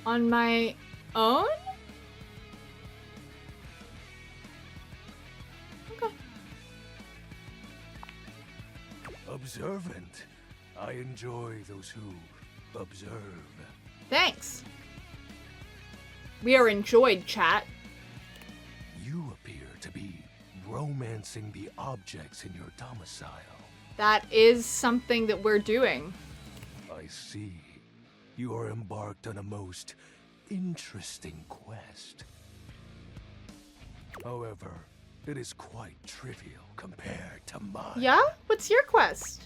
On my own? Okay. Observant. I enjoy those who observe. Thanks. We are enjoyed, chat. You appear to be romancing the objects in your domicile. That is something that we're doing. I see. You are embarked on a most interesting quest. However, it is quite trivial compared to mine. Yeah? What's your quest?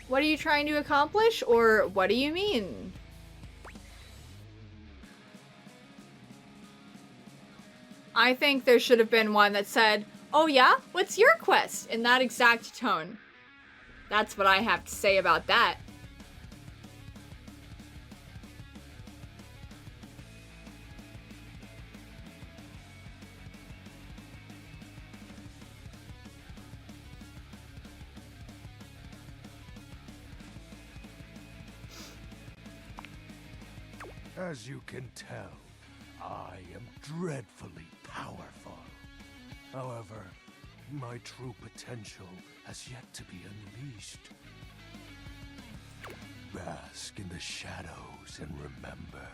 What are you trying to accomplish, or what do you mean? I think there should have been one that said, "Oh yeah? What's your quest?" in that exact tone. That's what I have to say about that. As you can tell, I am dreadfully powerful. However, my true potential has yet to be unleashed. Bask in the shadows and remember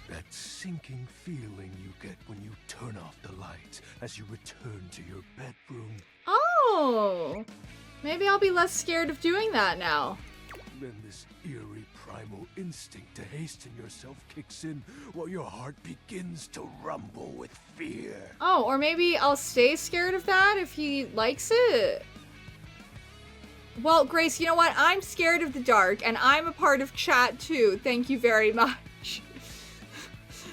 that sinking feeling you get when you turn off the lights as you return to your bedroom. Oh! Maybe I'll be less scared of doing that now. Then this eerie primal instinct to hasten yourself kicks in while your heart begins to rumble with fear. Oh, or maybe I'll stay scared of that if he likes it. Well, Grace, you know what? I'm scared of the dark, and I'm a part of chat too. Thank you very much.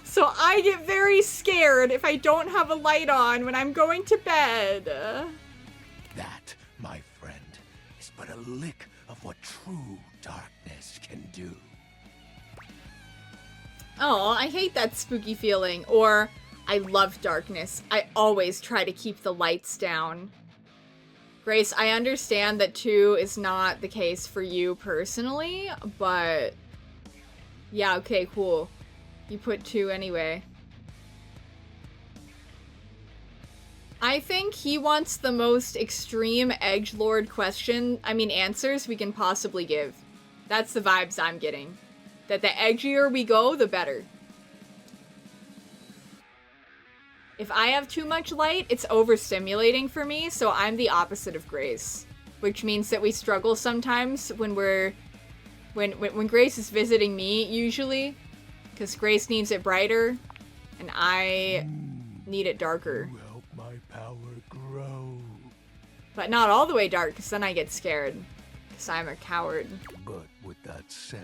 So I get very scared if I don't have a light on when I'm going to bed. That, my friend, is but a lick of what true darkness can do. Oh, I hate that spooky feeling. Or, I love darkness. I always try to keep the lights down. Grace, I understand that 2 is not the case for you personally, but... yeah, okay, cool. You put 2 anyway. I think he wants the most extreme edgelord answers we can possibly give. That's the vibes I'm getting. That the edgier we go, the better. If I have too much light, it's overstimulating for me, so I'm the opposite of Grace. Which means that we struggle sometimes when when Grace is visiting me, usually. Because Grace needs it brighter, and I need it darker. You help my power grow. But not all the way dark, because then I get scared. Because I'm a coward. But with that said,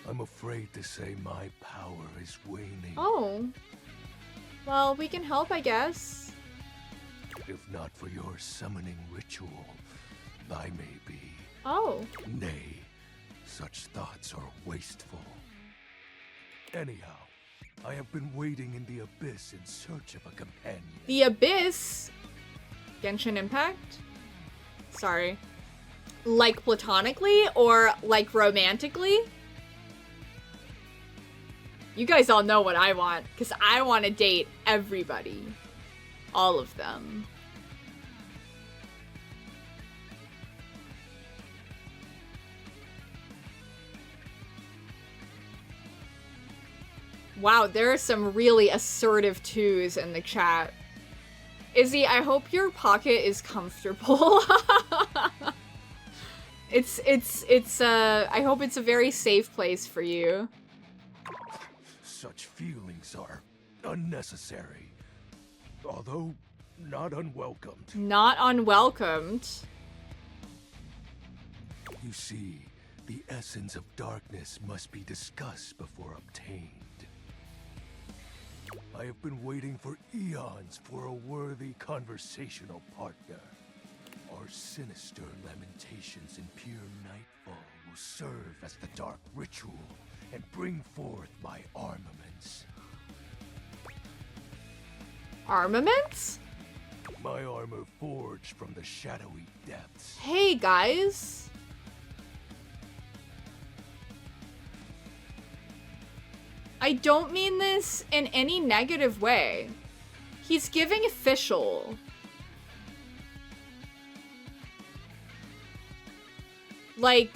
I'm afraid to say my power is waning. Oh. Well, we can help, I guess. If not for your summoning ritual, I may be. Oh. Nay, such thoughts are wasteful. Anyhow, I have been waiting in the abyss in search of a companion. The abyss? Genshin Impact? Sorry. Like platonically or like romantically? You guys all know what I want, because I want to date everybody. All of them. Wow, there are some really assertive 2s in the chat. Izzy, I hope your pocket is comfortable. I hope it's a very safe place for you. Such feelings are unnecessary, although not unwelcomed. Not unwelcomed. You see, the essence of darkness must be discussed before obtained. I have been waiting for eons for a worthy conversational partner. Our sinister lamentations in pure nightfall will serve as the dark ritual and bring forth my armaments. Armaments? My armor forged from the shadowy depths. Hey, guys. I don't mean this in any negative way. He's giving official. Like,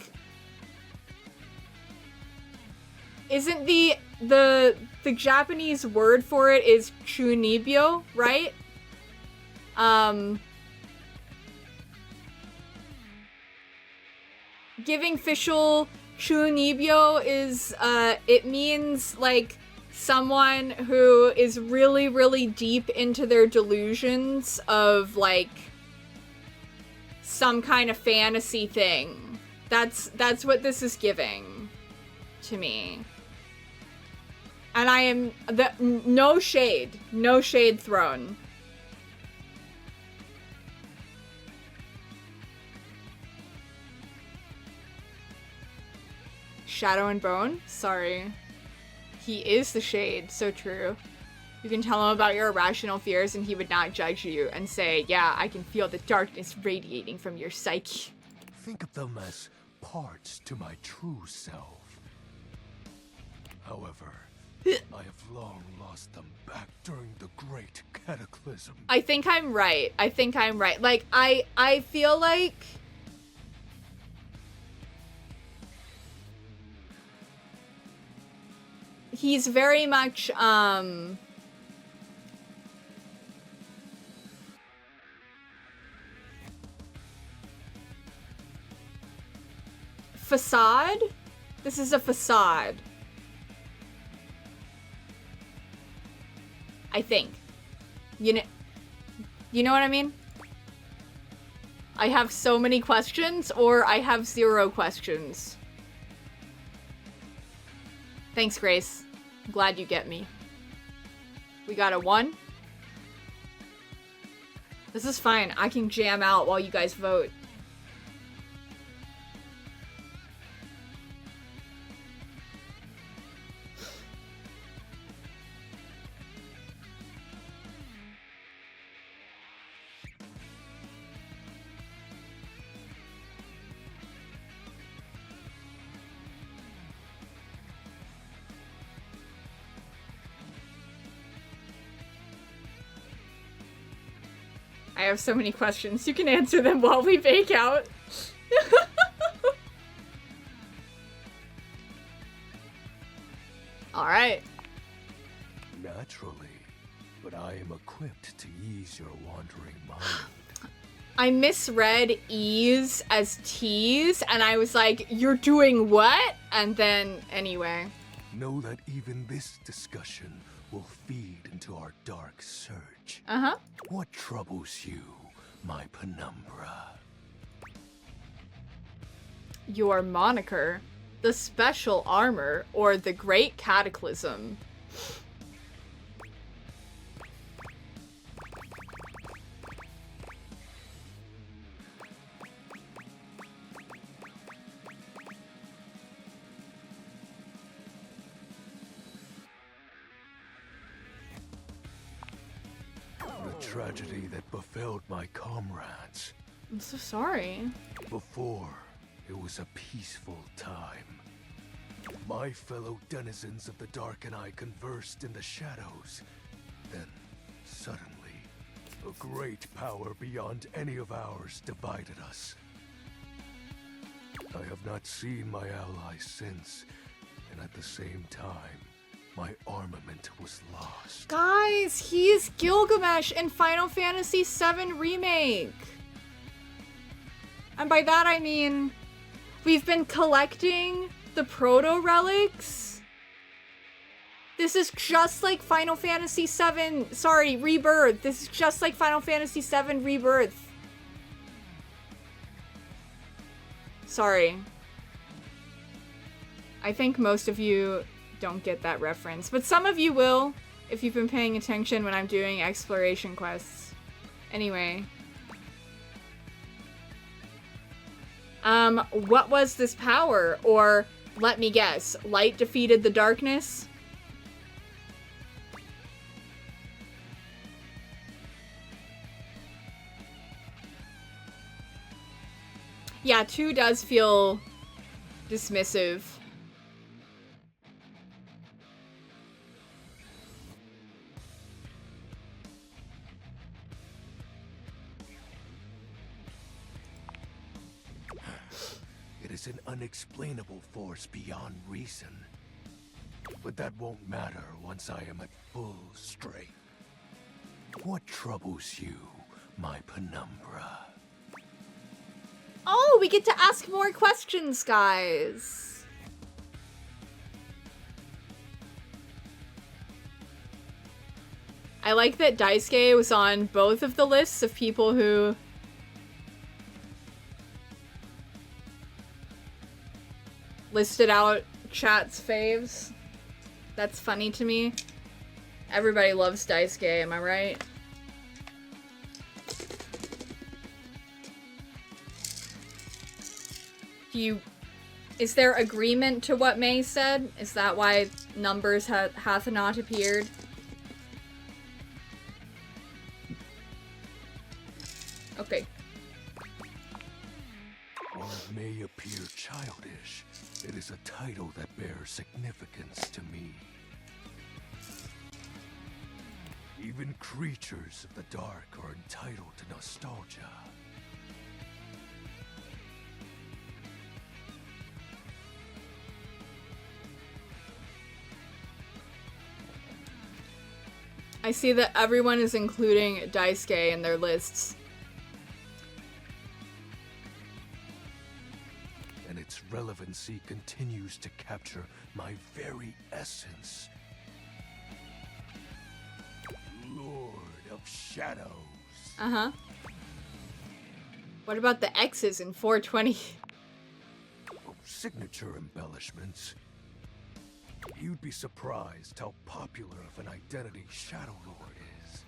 isn't the Japanese word for it is chunibyo, right? Giving Fischl chunibyo is, it means, like, someone who is really, really deep into their delusions of, like, some kind of fantasy thing. That's what this is giving to me. And I am, no shade thrown. Shadow and Bone? Sorry. He is the shade, so true. You can tell him about your irrational fears and he would not judge you and say, yeah, I can feel the darkness radiating from your psyche. Think of them as parts to my true self. However, I have long lost them back during the Great Cataclysm. I think I'm right. Like, I feel like... he's very much, facade? This is a facade. I think. You know what I mean? I have so many questions, or I have 0 questions. Thanks, Grace. I'm glad you get me. We got a 1. This is fine. I can jam out while you guys vote. I have so many questions. You can answer them while we bake out. Alright. Naturally, but I am equipped to ease your wandering mind. I misread ease as tease, and I was like, you're doing what? And then, anyway. Know that even this discussion will feed into our dark surge. Uh-huh. What troubles you, my penumbra? Your moniker, the special armor, or the Great Cataclysm. The tragedy that befell my comrades. I'm so sorry. Before, it was a peaceful time. My fellow denizens of the dark and I conversed in the shadows. Then, suddenly, a great power beyond any of ours divided us. I have not seen my allies since, and at the same time, my armament was lost. Guys, he's Gilgamesh in Final Fantasy VII Remake. And by that I mean, we've been collecting the proto-relics. This is just like Final Fantasy VII, sorry, Rebirth. This is just like Final Fantasy VII Rebirth. Sorry. I think most of you don't get that reference, but some of you will if you've been paying attention when I'm doing exploration quests. Anyway. What was this power? Or, let me guess, light defeated the darkness? Yeah, 2 does feel dismissive. It is an unexplainable force beyond reason. But that won't matter once I am at full strength. What troubles you, my penumbra? Oh, we get to ask more questions, guys. I like that Daisuke was on both of the lists of people who listed out chat's faves. That's funny to me. Everybody loves Daisuke, am I right? Is there agreement to what May said? Is that why numbers hath not appeared? Okay. While it may appear childish, it is a title that bears significance to me. Even creatures of the dark are entitled to nostalgia. I see that everyone is including Daisuke in their lists. And its relevancy continues to capture my very essence. Lord of Shadows. Uh-huh. What about the X's in 420? Signature embellishments. You'd be surprised how popular of an identity Shadow Lord is.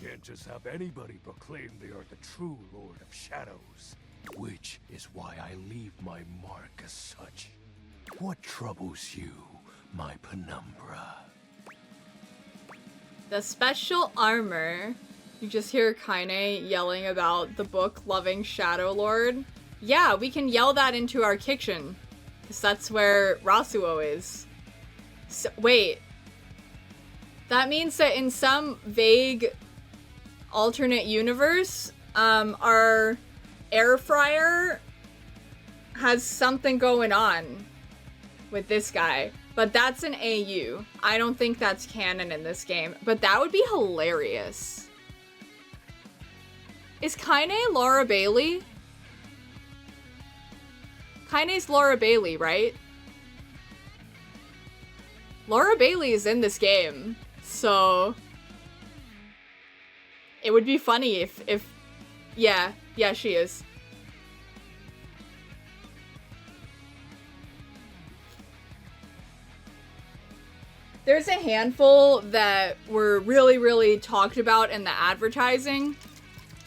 Can't just have anybody proclaim they are the true Lord of Shadows. Which is why I leave my mark as such. What troubles you, my penumbra? The special armor. You just hear Kaine yelling about the book-loving Shadow Lord. Yeah, we can yell that into our kitchen. Because that's where Rasuo is. So, wait. That means that in some vague alternate universe, our air fryer has something going on with this guy. But that's an AU. I don't think that's canon in this game. But that would be hilarious. Is Kaine Laura Bailey? Kaine's Laura Bailey, right? Laura Bailey is in this game, so it would be funny if yeah, she is. There's a handful that were really talked about in the advertising.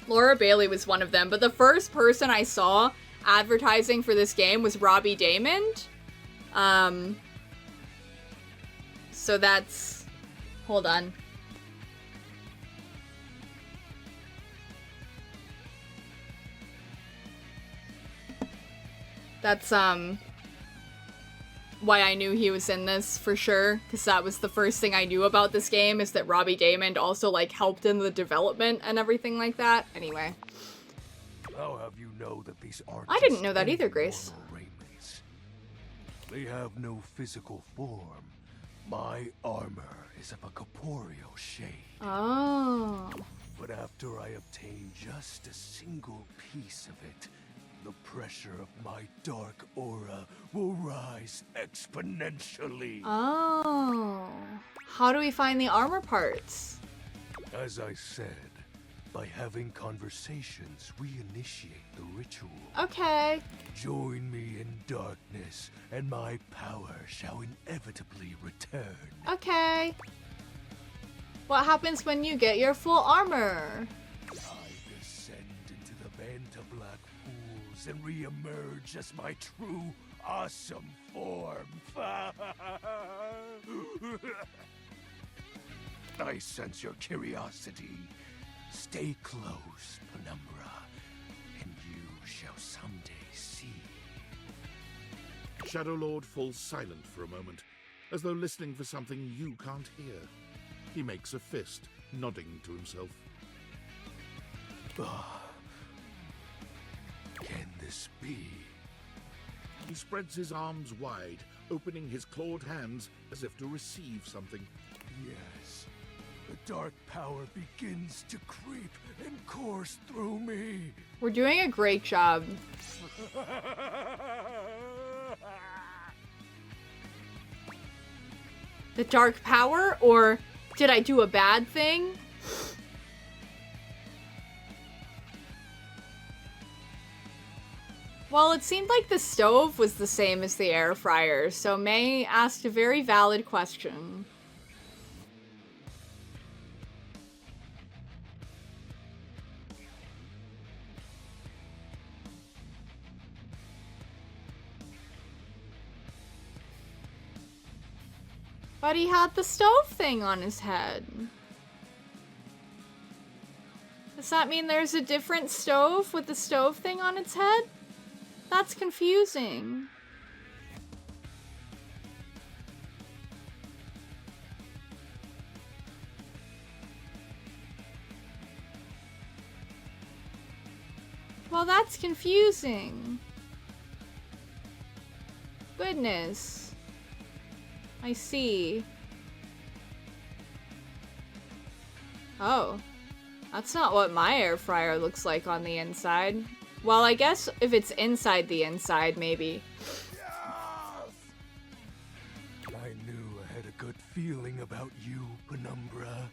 Laura Bailey was one of them, but the first person I saw advertising for this game was Robbie Daymond. So that's... Hold on. That's, why I knew he was in this for sure, because that was the first thing I knew about this game, is that Robbie Daymond also, like, helped in the development and everything like that. Anyway. I'll have you know that these aren't I didn't know that either, Grace. Raiments. They have no physical form. My armor is of a corporeal shade. Oh. But after I obtain just a single piece of it, the pressure of my dark aura will rise exponentially. Oh. How do we find the armor parts? As I said, by having conversations, we initiate the ritual. Okay. Join me in darkness, and my power shall inevitably return. Okay. What happens when you get your full armor? I descend into the vent of black pools and re-emerge as my true, awesome form. I sense your curiosity. Stay close, Penumbra, and you shall someday see. Shadow Lord falls silent for a moment, as though listening for something you can't hear. He makes a fist, nodding to himself. Can this be? He spreads his arms wide, opening his clawed hands as if to receive something. Yes. The dark power begins to creep and course through me. We're doing a great job. The dark power? Or did I do a bad thing? Well, it seemed like the stove was the same as the air fryer, so May asked a very valid question. But he had the stove thing on his head. Does that mean there's a different stove with the stove thing on its head? That's confusing. Well, that's confusing. Goodness. I see. Oh. That's not what my air fryer looks like on the inside. Well, I guess if it's inside the inside, maybe. I knew I had a good feeling about you, Penumbra.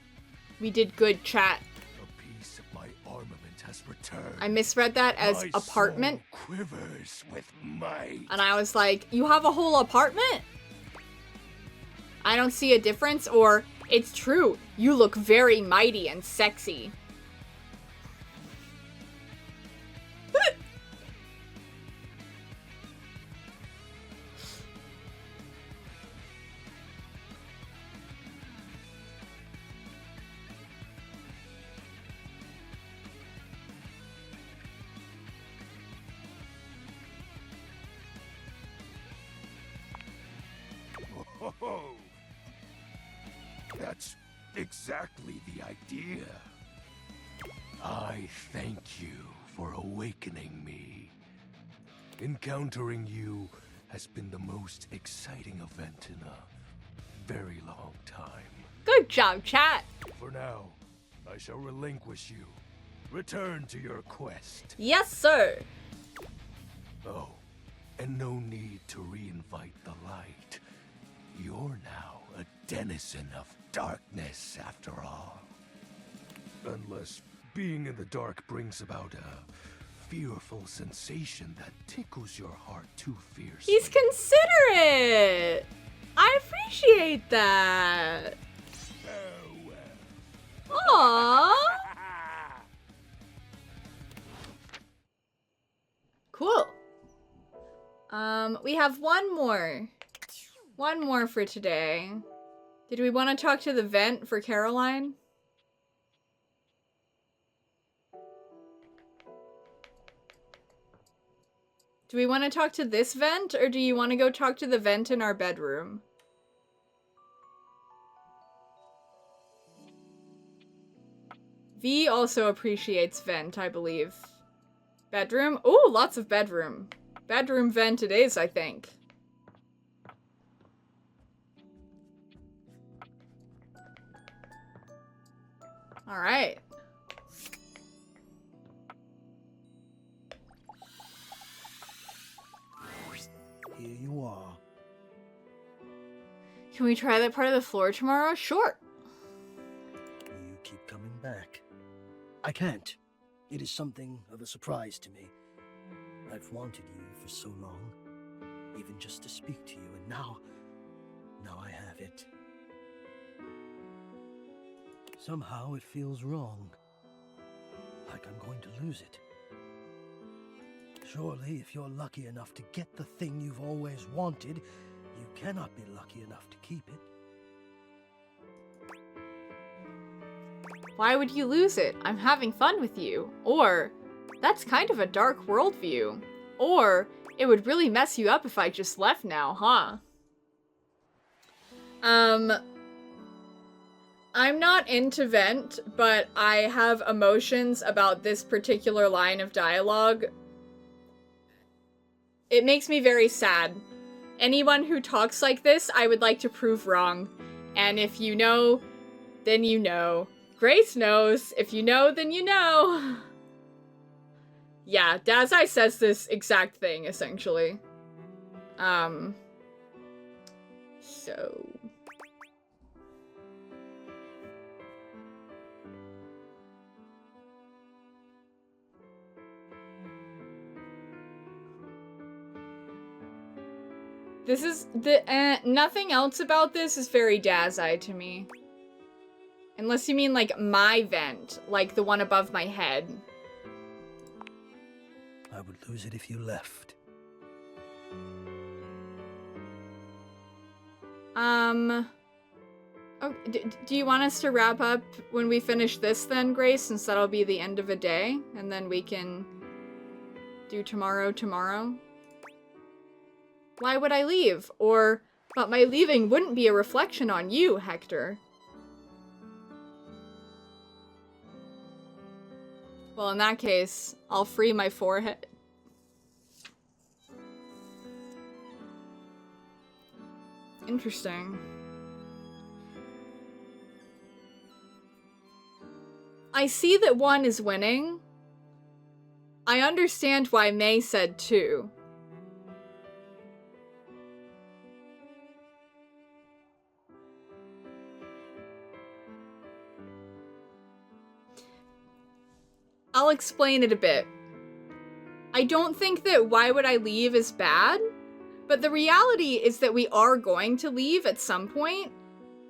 We did good, chat. A piece of my armament has returned. I misread that as My apartment. soul quivers with might. And I was like, you have a whole apartment? I don't see a difference, or it's true. You look very mighty and sexy. Oh, that's exactly the idea. I thank you for awakening me. Encountering you has been the most exciting event in a very long time. Good job, chat. For now, I shall relinquish you. Return to your quest. Yes, sir. Oh, and no need to reinvite the light. You're now a denizen of darkness, after all. Unless being in the dark brings about a fearful sensation that tickles your heart too fiercely. He's considerate. I appreciate that. Aww. Cool. We have one more. One more for today. Did we want to talk to the vent for Caroline? Do we want to talk to this vent, or do you want to go talk to the vent in our bedroom? V also appreciates vent, I believe. Bedroom? Oh, lots of bedroom. Bedroom vent it is, I think. All right. Here you are. Can we try that part of the floor tomorrow? Sure. You keep coming back. I can't. It is something of a surprise to me. I've wanted you for so long, even just to speak to you, and now I have it. Somehow it feels wrong. Like I'm going to lose it. Surely, if you're lucky enough to get the thing you've always wanted, you cannot be lucky enough to keep it. Why would you lose it? I'm having fun with you. Or, that's kind of a dark worldview. Or, it would really mess you up if I just left now, huh? I'm not into vent, but I have emotions about this particular line of dialogue. It makes me very sad. Anyone who talks like this, I would like to prove wrong. And if you know, then you know. Grace knows. If you know, then you know. Yeah, Dazai says this exact thing, essentially. So... This is nothing else about this is very Dazai to me. Unless you mean like my vent, like the one above my head. I would lose it if you left. Oh, do you want us to wrap up when we finish this then, Grace, since that'll be the end of a day, and then we can do tomorrow? Why would I leave? But my leaving wouldn't be a reflection on you, Hector. Well, in that case, I'll free my forehead. Interesting. I see that one is winning. I understand why May said 2. I'll explain it a bit. I don't think that why would I leave is bad, but the reality is that we are going to leave at some point,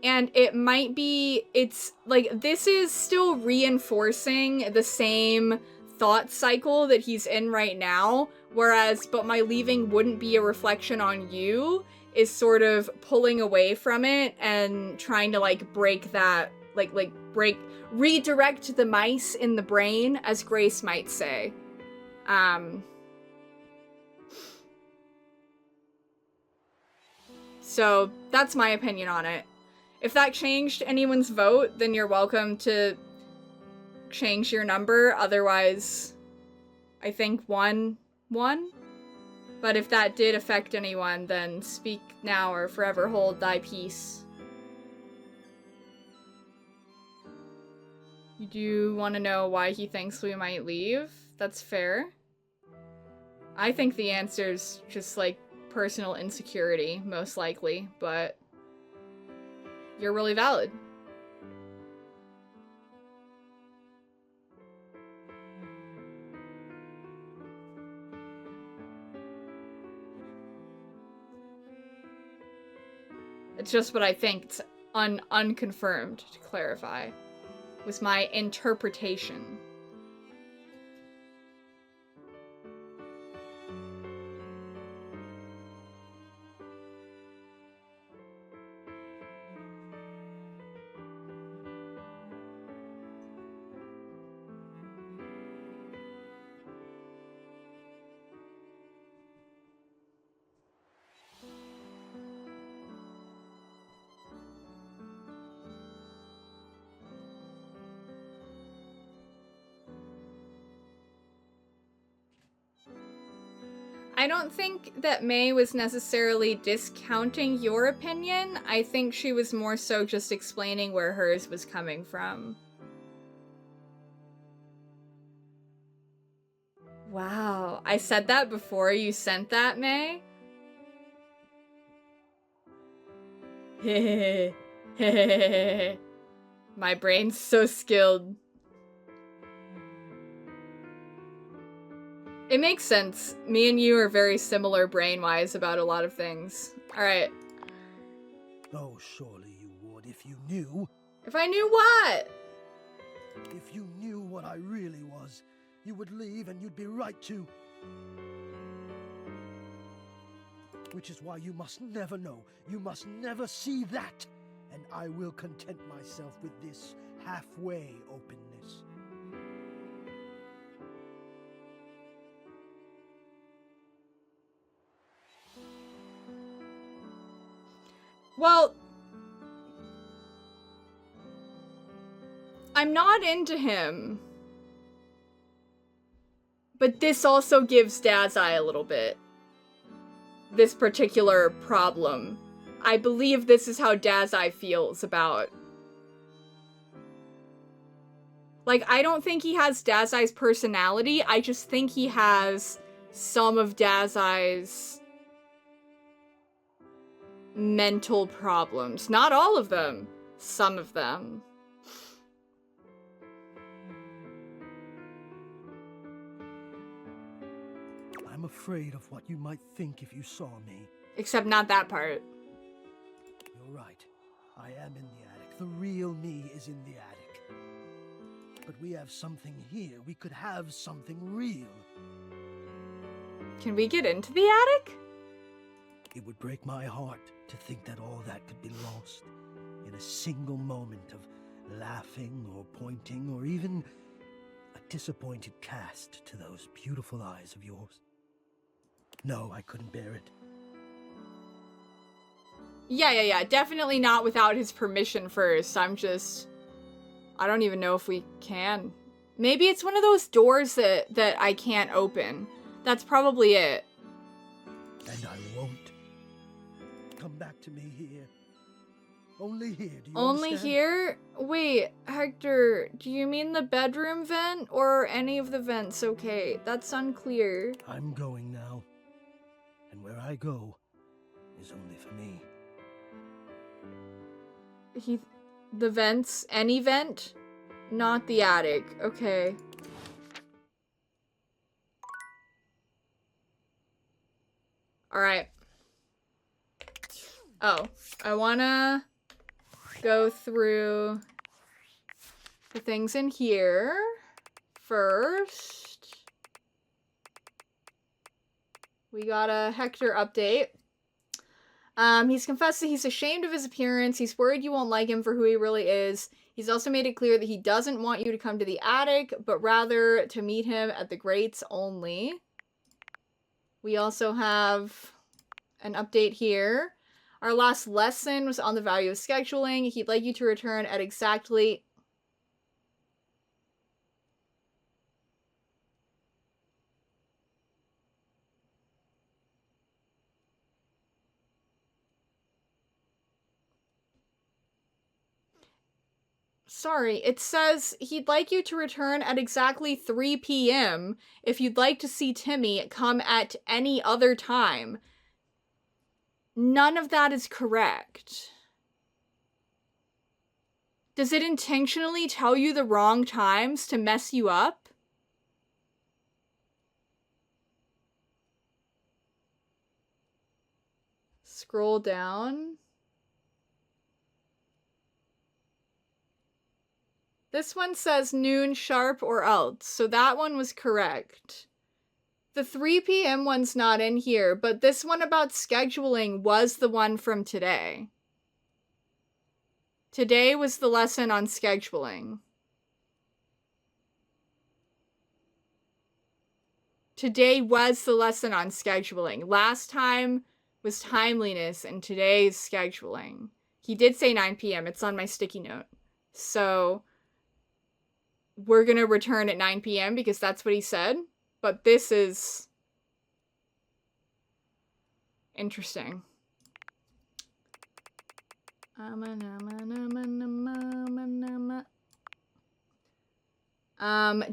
and it might be, it's like, this is still reinforcing the same thought cycle that he's in right now, whereas, but my leaving wouldn't be a reflection on you, is sort of pulling away from it and trying to, like, break that, redirect the mice in the brain, as Grace might say. So that's my opinion on it. If that changed anyone's vote, then you're welcome to change your number. Otherwise, I think 1-1. But if that did affect anyone, then speak now or forever hold thy peace. You do want to know why he thinks we might leave? That's fair. I think the answer's just, like, personal insecurity, most likely, but you're really valid. It's just what I think. It's unconfirmed, to clarify. Was my interpretation. I don't think that May was necessarily discounting your opinion. I think she was more so just explaining where hers was coming from. Wow, I said that before you sent that, May? My brain's so skilled. It makes sense. Me and you are very similar brain-wise about a lot of things. Alright. Oh, surely you would if you knew. If I knew what? If you knew what I really was, you would leave and you'd be right to. Which is why you must never know. You must never see that. And I will content myself with this halfway openness. Well, I'm not into him. But this also gives Dazai a little bit. this particular problem. I believe this is how Dazai feels about. Like, I don't think he has Dazai's personality, I just think he has some of Dazai's mental problems. Not all of them, some of them. I'm afraid of what you might think if you saw me. Except not that part. You're right. I am in the attic. The real me is in the attic. But we have something here. We could have something real. Can we get into the attic? It would break my heart to think that all that could be lost in a single moment of laughing or pointing or even a disappointed cast to those beautiful eyes of yours. No, I couldn't bear it. Yeah. Definitely not without his permission first. I don't even know if we can. Maybe it's one of those doors that I can't open. That's probably it. And I won't. Come back to me here. Only here, do you Only understand? here? Wait, Hector, do you mean the bedroom vent or any of the vents? Okay, that's unclear. I'm going now. And where I go is only for me. The vents? Any vent? Not the attic. Okay. Alright. Oh, I wanna go through the things in here first. We got a Hector update. He's confessed that he's ashamed of his appearance. He's worried you won't like him for who he really is. He's also made it clear that he doesn't want you to come to the attic, but rather to meet him at the grates only. We also have an update here. Our last lesson was on the value of scheduling. He'd like you to return at exactly... Sorry, it says he'd like you to return at exactly 3 p.m. If you'd like to see Timmy, come at any other time. None of that is correct. Does it intentionally tell you the wrong times to mess you up? Scroll down. This one says noon sharp or else, so that one was correct. The 3 p.m. one's not in here, but this one about scheduling was the one from today. Today was the lesson on scheduling. Today was the lesson on scheduling. Last time was timeliness, and today is scheduling. He did say 9 p.m. It's on my sticky note. So we're gonna return at 9 p.m. because that's what he said. But this is interesting.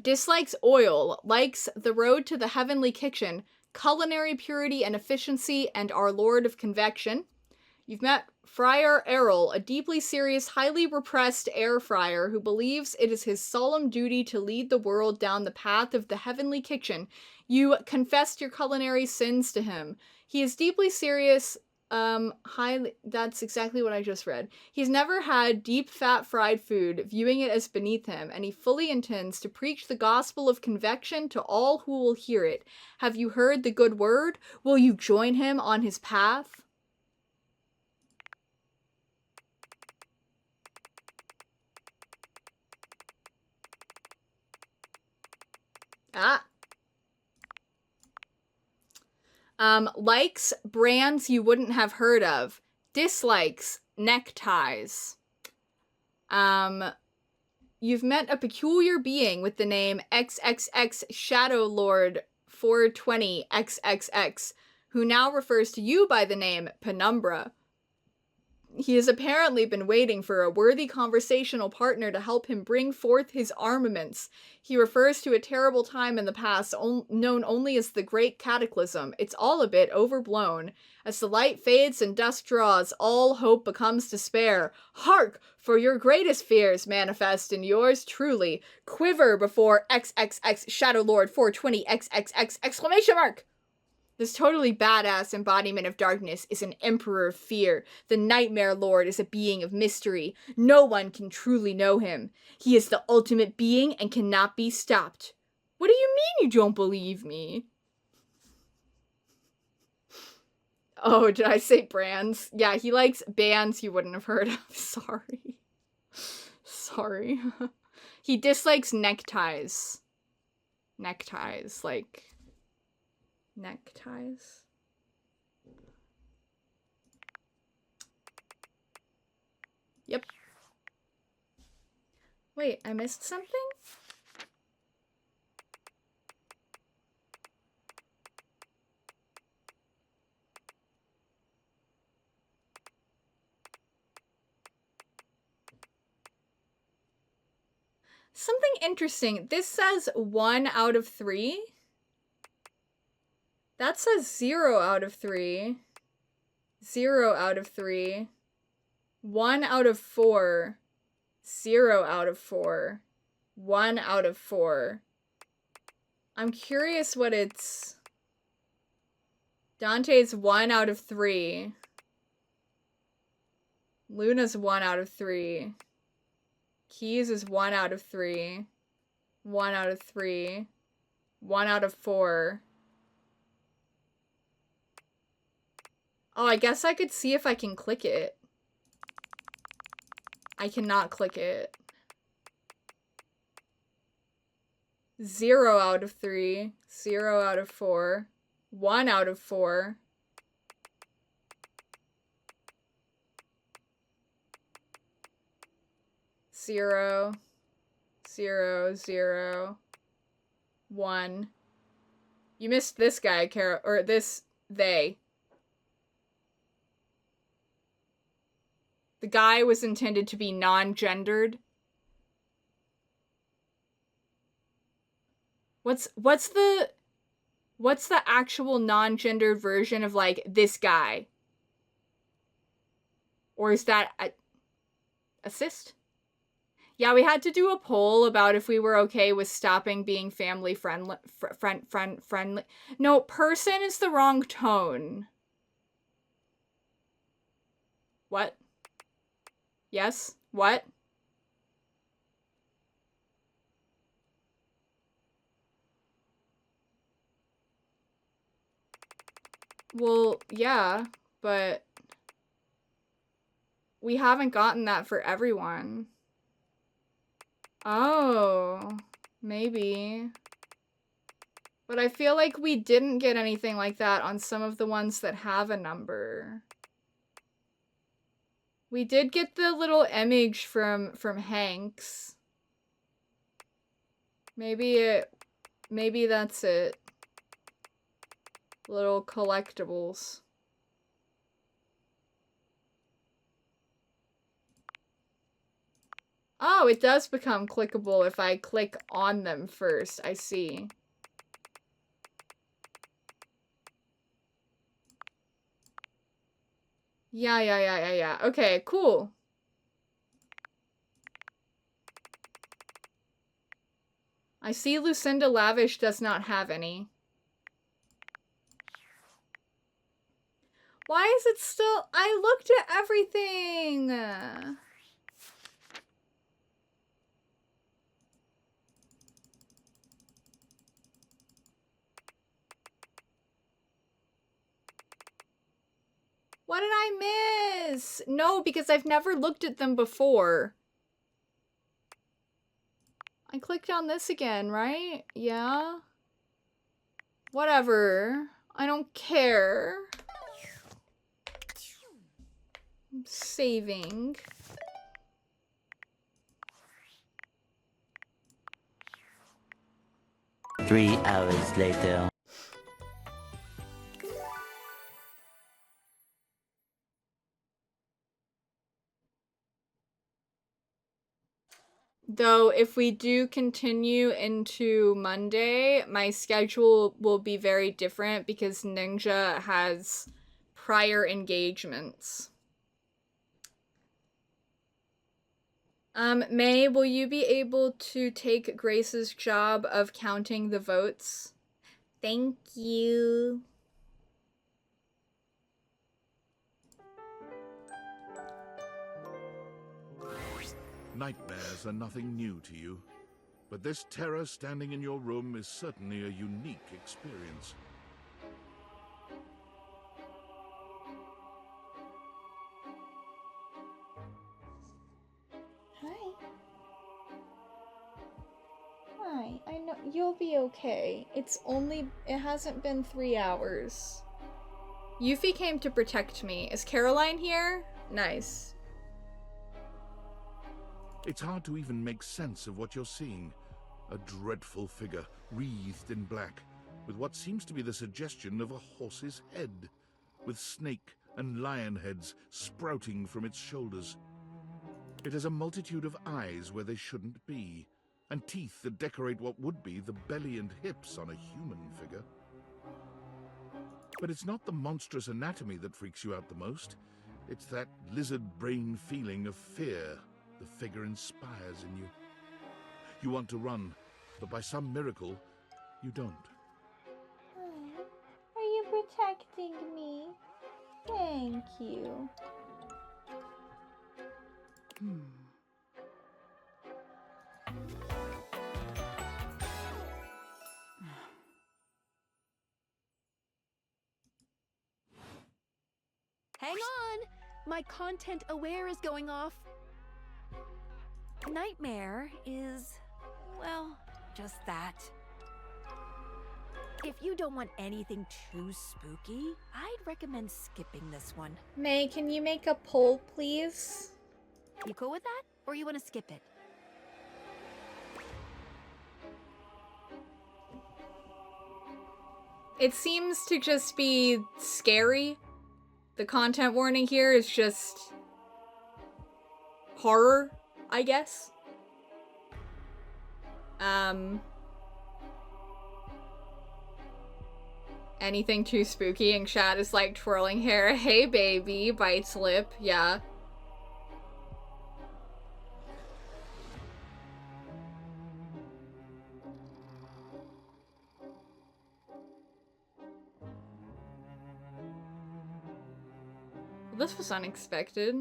Dislikes oil, likes The Road to the Heavenly Kitchen, culinary purity and efficiency, and Our Lord of Convection. You've met Friar Errol, a deeply serious, highly repressed air fryer who believes it is his solemn duty to lead the world down the path of the heavenly kitchen. You confessed your culinary sins to him. He is deeply serious, that's exactly what I just read. He's never had deep fat fried food, viewing it as beneath him, and he fully intends to preach the gospel of convection to all who will hear it. Have you heard the good word? Will you join him on his path? Likes brands you wouldn't have heard of. Dislikes neckties. You've met a peculiar being with the name XXX Shadow Lord 420 XXX, who now refers to you by the name Penumbra. He has apparently been waiting for a worthy conversational partner to help him bring forth his armaments. He refers to a terrible time in the past known only as the Great Cataclysm. It's all a bit overblown. As the light fades and dusk draws, all hope becomes despair. Hark! For your greatest fears manifest in yours truly. Quiver before XXX Shadow Lord 420 XXX exclamation mark! This totally badass embodiment of darkness is an emperor of fear. The Nightmare Lord is a being of mystery. No one can truly know him. He is the ultimate being and cannot be stopped. What do you mean you don't believe me? Oh, did I say brands? Yeah, he likes bands you wouldn't have heard of. Sorry. Sorry. He dislikes neckties. Neckties, like... neckties. Yep. Wait, I missed something? Something interesting. This says 1 out of 3. That says 0 out of 3. 0 out of 3. 1 out of 4. 0 out of 4. 1 out of 4. I'm curious what it's... Dante's 1 out of 3. Luna's 1 out of 3. Keys is 1 out of 3. 1 out of 3. 1 out of 4. Oh, I guess I could see if I can click it. I cannot click it. 0 out of 3. 0 out of 4. 1 out of 4. Zero, 0, 0, 1. You missed this guy, Carol, or this, they. The guy was intended to be non-gendered. What's the actual non-gendered version of, like, this guy? Or is that assist? Yeah, we had to do a poll about if we were okay with stopping being family friendly. Friendly. No, person is the wrong tone. What? Yes? What? Well, yeah, but we haven't gotten that for everyone. Oh, maybe. But I feel like we didn't get anything like that on some of the ones that have a number. We did get the little image from Hanks. Maybe that's it. Little collectibles. Oh, it does become clickable if I click on them first. I see. Yeah. Okay, cool. I see Lucinda Lavish does not have any. Why is it still... I looked at everything! What did I miss? No, because I've never looked at them before. I clicked on this again, right? Yeah. Whatever. I don't care. I'm saving. Three hours later. Though, if we do continue into Monday, my schedule will be very different because Ninja has prior engagements. May, will you be able to take Grace's job of counting the votes? Thank you. Nightmares are nothing new to you, but this terror standing in your room is certainly a unique experience. Hi. Hi, I know you'll be okay. It hasn't been 3 hours. Yuffie came to protect me. Is Caroline here? Nice. It's hard to even make sense of what you're seeing. A dreadful figure, wreathed in black, with what seems to be the suggestion of a horse's head, with snake and lion heads sprouting from its shoulders. It has a multitude of eyes where they shouldn't be, and teeth that decorate what would be the belly and hips on a human figure. But it's not the monstrous anatomy that freaks you out the most. It's that lizard brain feeling of fear the figure inspires in you. You want to run, but by some miracle, you don't. Are you protecting me? Thank you. Hang on! My content aware is going off. Nightmare is, well, just that. If you don't want anything too spooky, I'd recommend skipping this one. May, can you make a poll, please? You cool with that? Or you want to skip it? It seems to just be scary. The content warning here is just horror, I guess. Anything too spooky and chat is like twirling hair. Hey baby, bites lip, yeah. This was unexpected.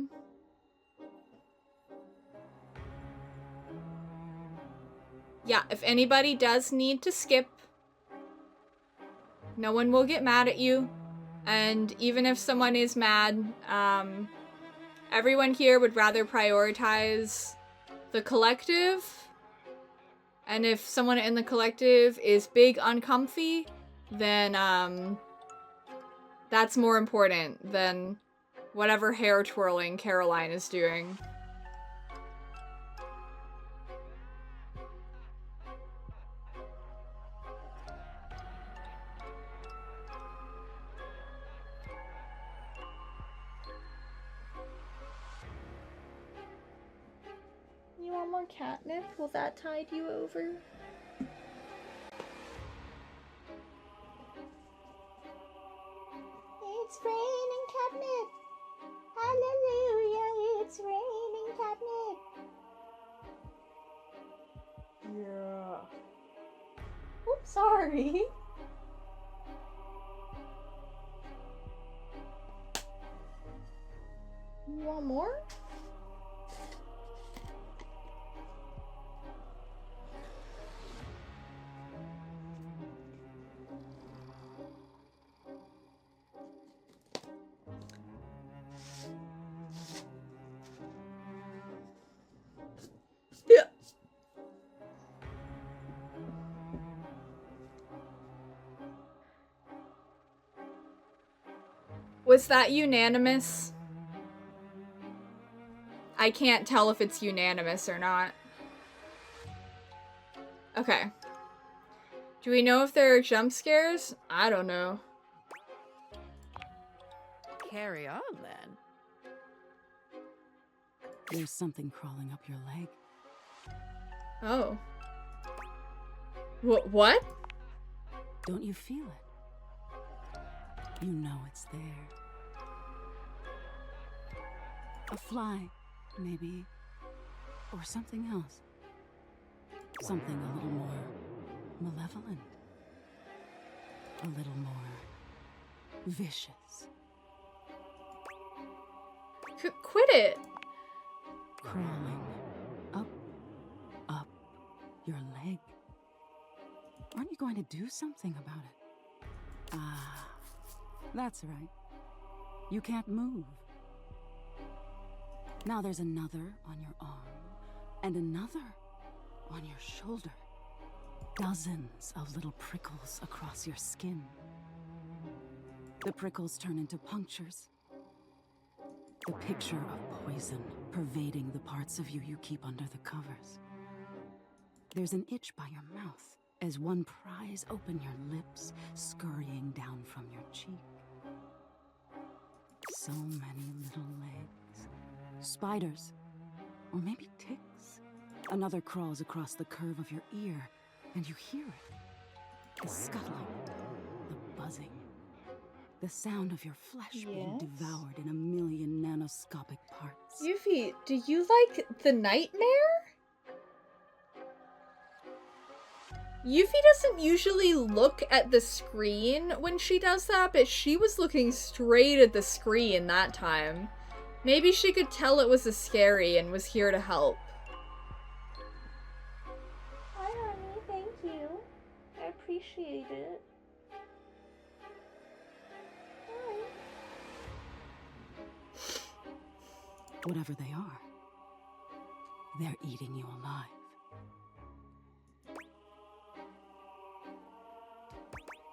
Yeah, if anybody does need to skip, no one will get mad at you. And even if someone is mad, everyone here would rather prioritize the collective. And if someone in the collective is big uncomfy, then that's more important than whatever hair twirling Caroline is doing. You want more catnip? Will that tide you over? It's raining catnip! Hallelujah, it's raining catnip! Yeah. Oops, sorry. You want more? Yeah. Was that unanimous? I can't tell if it's unanimous or not. Okay. Do we know if there are jump scares? I don't know. Carry on, then. There's something crawling up your leg. Oh. What? Don't you feel it? You know it's there. A fly, maybe. Or something else. Something a little more malevolent. A little more vicious. Quit it! Crawling up your leg. Aren't you going to do something about it? Ah, that's right. You can't move. Now there's another on your arm, and another on your shoulder. Dozens of little prickles across your skin. The prickles turn into punctures. The picture of poison pervading the parts of you you keep under the covers. There's an itch by your mouth as one pries open your lips, scurrying down from your cheek. So many little legs. Spiders. Or maybe ticks. Another crawls across the curve of your ear, and you hear it. The scuttling. The buzzing. The sound of your flesh being devoured in a million nanoscopic parts. Yuffie, do you like the nightmare? Yuffie doesn't usually look at the screen when she does that, but she was looking straight at the screen that time. Maybe she could tell it was a scary and was here to help. Hi, honey. Thank you. I appreciate it. Hi. Whatever they are, they're eating you alive.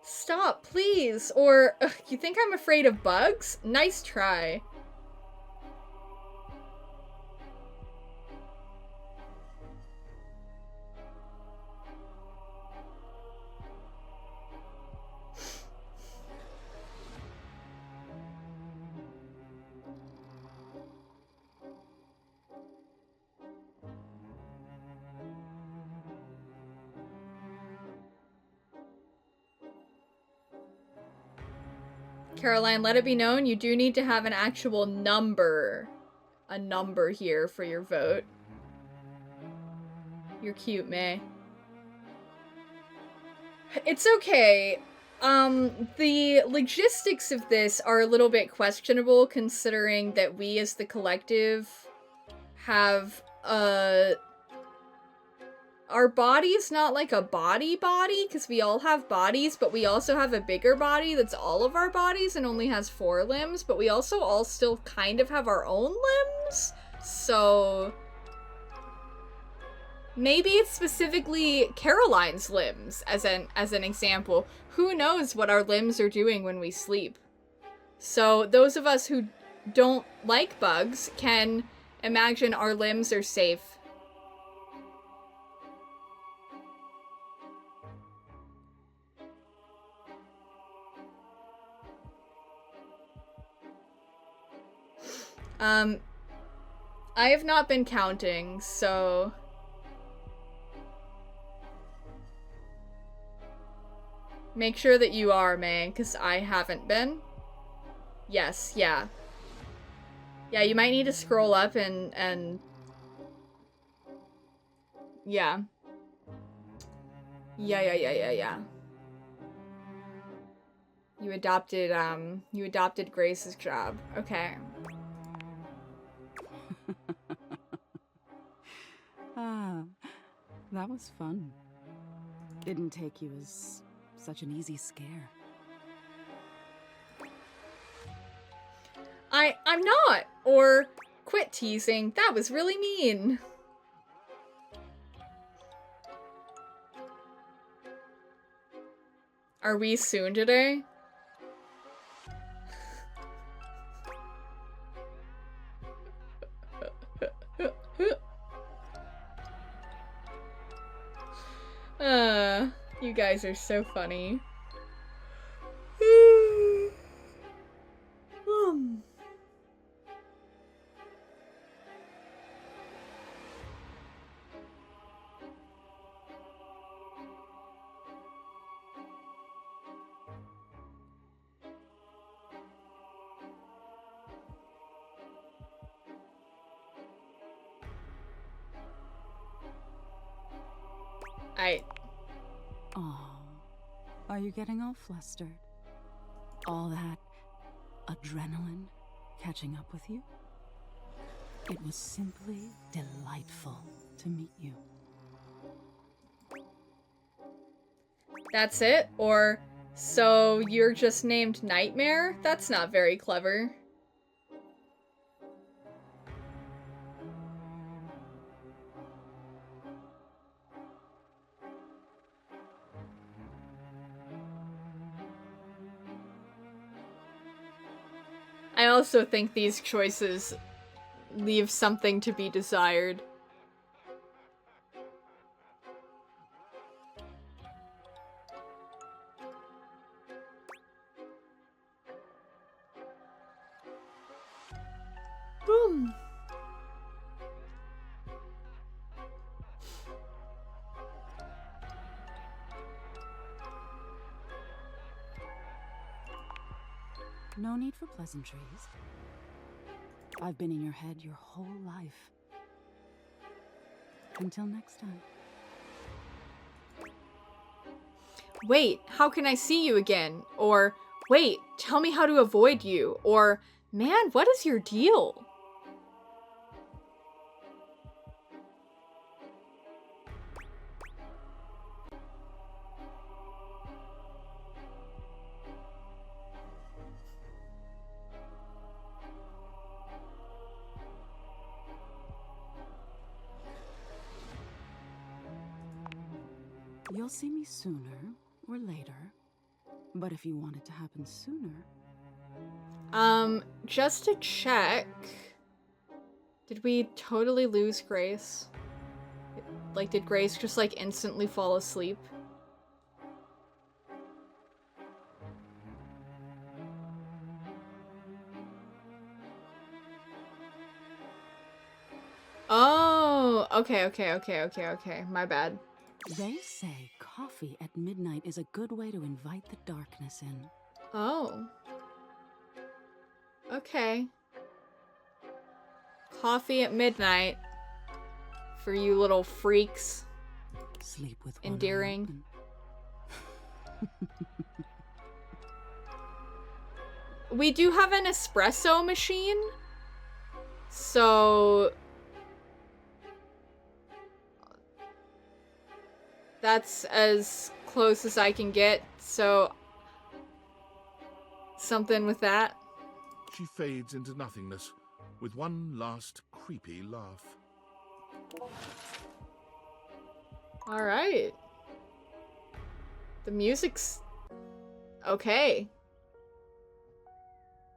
Stop, please! Or, you think I'm afraid of bugs? Nice try. Caroline, let it be known you do need to have an actual number. A number here for your vote. You're cute, May. It's okay. The logistics of this are a little bit questionable considering that we as the collective have, our body's not like a body because we all have bodies, but we also have a bigger body that's all of our bodies and only has 4 limbs, but we also all still kind of have our own limbs, so maybe it's specifically Caroline's limbs as an example. Who knows what our limbs are doing when we sleep? So those of us who don't like bugs can imagine our limbs are safe. I have not been counting, so... Make sure that you are, May, because I haven't been. Yes, yeah. Yeah, you might need to scroll up and... Yeah. Yeah. You adopted Grace's job. Okay. Ah, that was fun. Didn't take you as such an easy scare. I'm not! Or, quit teasing. That was really mean. Are we soon today? You guys are so funny. Oh, are you getting all flustered? All that adrenaline catching up with you? It was simply delightful to meet you. That's it? Or, so you're just named Nightmare? That's not very clever. I also think these choices leave something to be desired. Boom. No need for pleasantries. I've been in your head your whole life. Until next time. Wait, how can I see you again? Or, wait, tell me how to avoid you. Or, man, what is your deal? You'll see me sooner or later, but if you want it to happen sooner... Just to check... Did we totally lose Grace? Like, did Grace just, like, instantly fall asleep? Oh, okay. My bad. They say coffee at midnight is a good way to invite the darkness in. Oh. Okay. Coffee at midnight. For you little freaks. Sleep with one endearing. We do have an espresso machine. So... that's as close as I can get, so... something with that. She fades into nothingness, with one last creepy laugh. Alright. The music's... okay.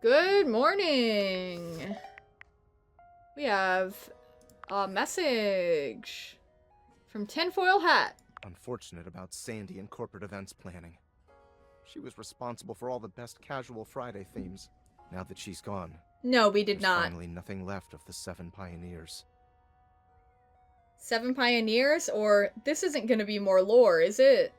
Good morning! We have a message from Tinfoil Hat. Unfortunate about Sandy and corporate events planning. She was responsible for all the best casual Friday themes. Now that she's gone, no, we did there's not. Finally, nothing left of the 7 pioneers. 7 pioneers? Or this isn't gonna be more lore, is it?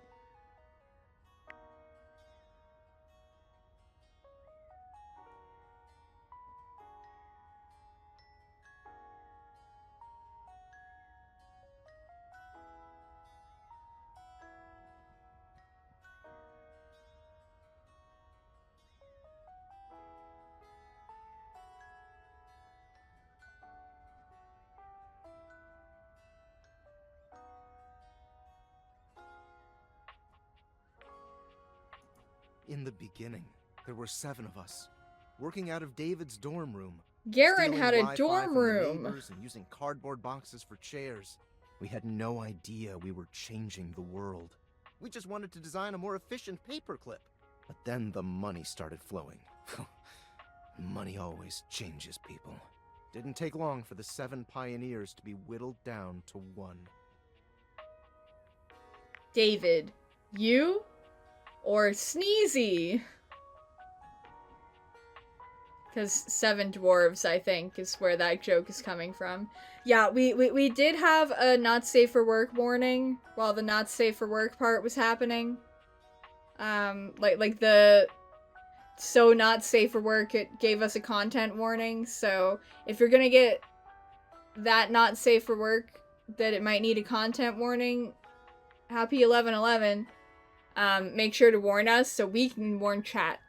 In the beginning, there were 7 of us, working out of David's dorm room. Garen stealing had a Wi-Fi dorm from the room. neighbors and using cardboard boxes for chairs. We had no idea we were changing the world. We just wanted to design a more efficient paperclip. But then the money started flowing. Money always changes people. Didn't take long for the 7 pioneers to be whittled down to 1. David, you? Or Sneezy? Because 7 dwarves, I think, is where that joke is coming from. Yeah, we did have a not safe for work warning while the not safe for work part was happening. Like the so not safe for work, it gave us a content warning. So if you're gonna get that not safe for work, that it might need a content warning, happy 11/11. Make sure to warn us so we can warn chat.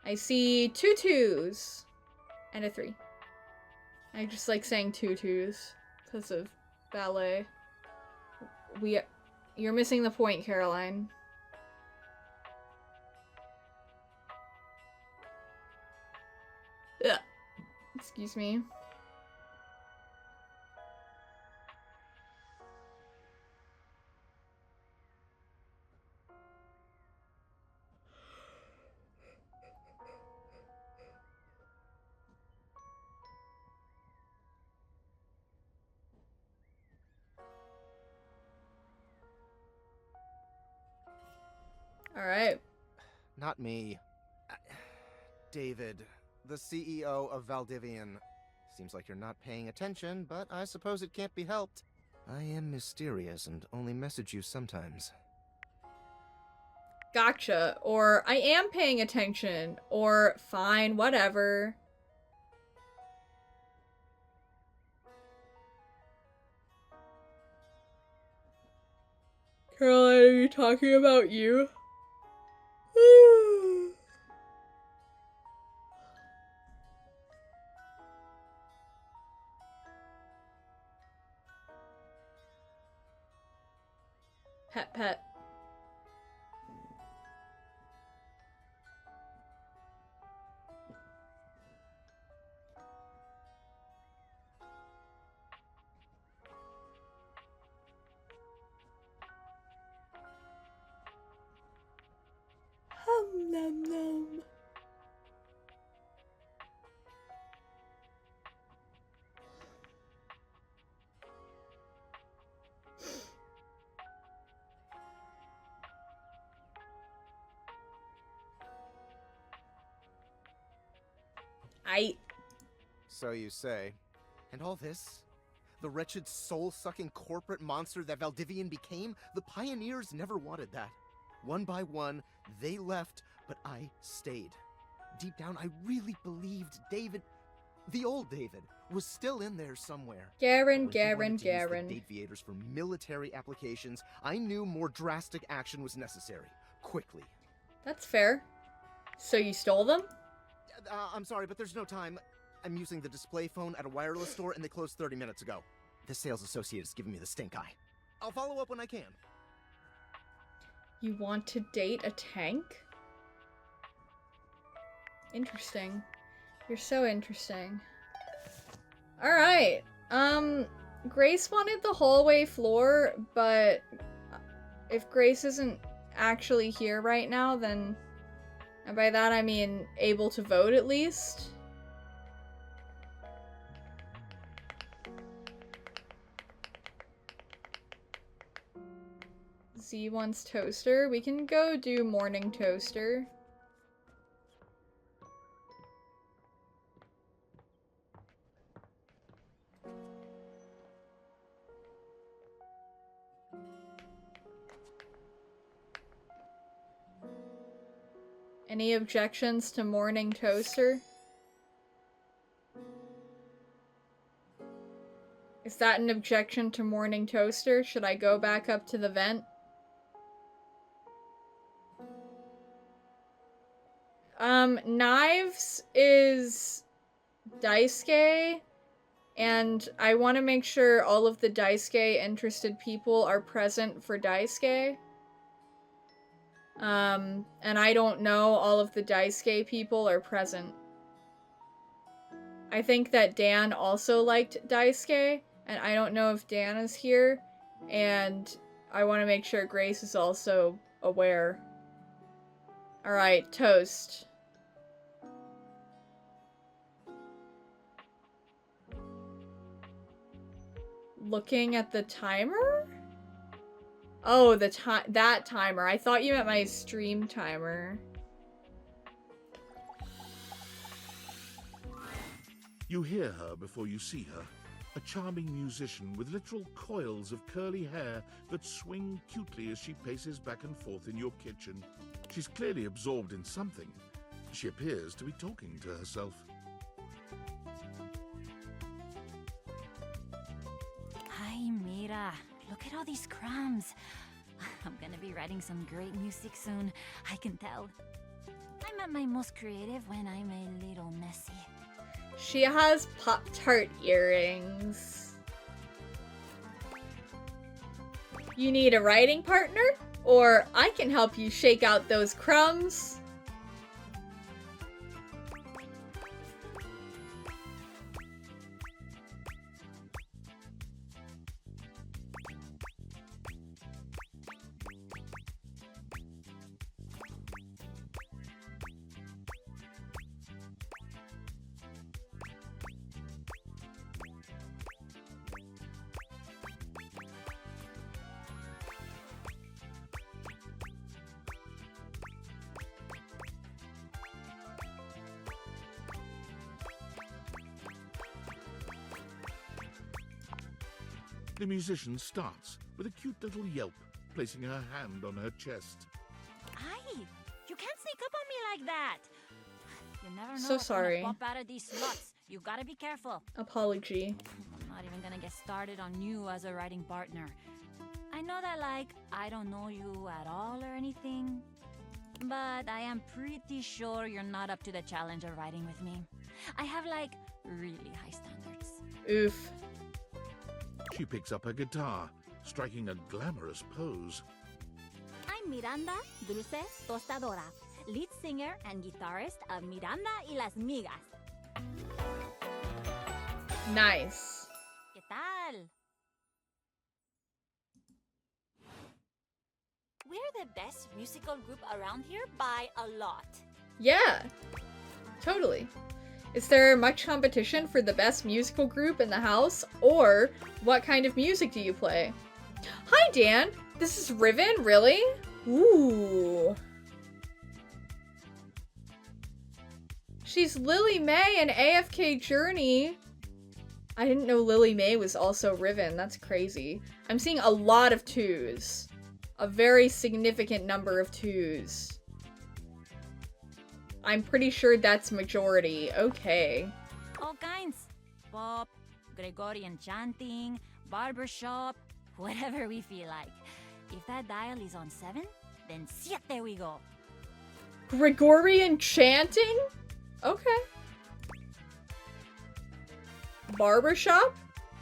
I see 2 2s and a 3. I just like saying 2 2s because of ballet. You're missing the point, Caroline. Ugh. Excuse me. Alright. Not me. David, the CEO of Valdivian. Seems like you're not paying attention, but I suppose it can't be helped. I am mysterious and only message you sometimes. Gotcha. Or I am paying attention. Or fine, whatever. Caroline, are you talking about you? Pet. Nom nom. So you say. And all this? The wretched soul-sucking corporate monster that Valdivian became? The pioneers never wanted that. One by one, they left, but I stayed. Deep down, I really believed David, the old David, was still in there somewhere. Garen. The Dateviators for military applications, I knew more drastic action was necessary. Quickly. That's fair. So you stole them? I'm sorry, but there's no time. I'm using the display phone at a wireless store and they closed 30 minutes ago. The sales associate is giving me the stink eye. I'll follow up when I can. You want to date a tank? Interesting. You're so interesting. Alright. Grace wanted the hallway floor, but if Grace isn't actually here right now, then... And by that I mean able to vote at least. Z wants toaster. We can go do morning toaster. Any objections to morning toaster? Is that an objection to morning toaster? Should I go back up to the vent? Knives is Daisuke, and I want to make sure all of the Daisuke interested people are present for Daisuke. And I don't know all of the Daisuke people are present. I think that Dan also liked Daisuke, and I don't know if Dan is here, and I want to make sure Grace is also aware. Alright, toast. Looking at the timer? Oh, that timer. I thought you meant my stream timer. You hear her before you see her. A charming musician with literal coils of curly hair that swing cutely as she paces back and forth in your kitchen. She's clearly absorbed in something. She appears to be talking to herself. I'm Mira, look at all these crumbs. I'm gonna be writing some great music soon. I can tell. I'm at my most creative when I'm a little messy. She has Pop-Tart earrings. You need a writing partner? Or I can help you shake out those crumbs. The musician starts with a cute little yelp, placing her hand on her chest. Aye, you can't sneak up on me like that. You never know So what's sorry. gonna pop out of these slots. You gotta be careful. Apology. I'm not even gonna get started on you as a writing partner. I know that, like, I don't know you at all or anything, but I am pretty sure you're not up to the challenge of writing with me. I have, like, really high standards. Oof. She picks up her guitar, striking a glamorous pose. I'm Miranda Dulce Tostadora, lead singer and guitarist of Miranda y las Migas. Nice. ¿Qué tal? We're the best musical group around here by a lot. Yeah. Totally. Is there much competition for the best musical group in the house? Or what kind of music do you play? Hi, Dan! This is Riven, really? Ooh. She's Lily May in AFK Journey. I didn't know Lily May was also Riven. That's crazy. I'm seeing a lot of 2s. A very significant number of 2s. I'm pretty sure that's majority. Okay. All kinds. Pop, Gregorian chanting, barbershop, whatever we feel like. If that dial is on 7, then siete we go. Gregorian chanting? Okay. Barbershop?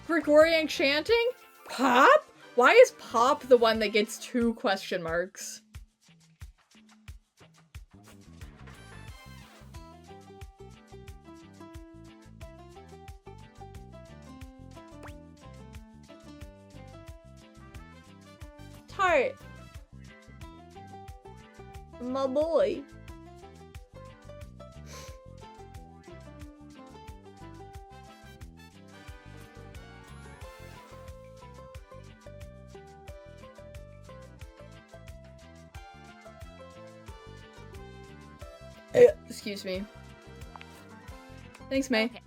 Gregorian chanting? Pop? Why is Pop the one that gets 2 question marks? Tart. My boy. Excuse me. Thanks, May. Okay.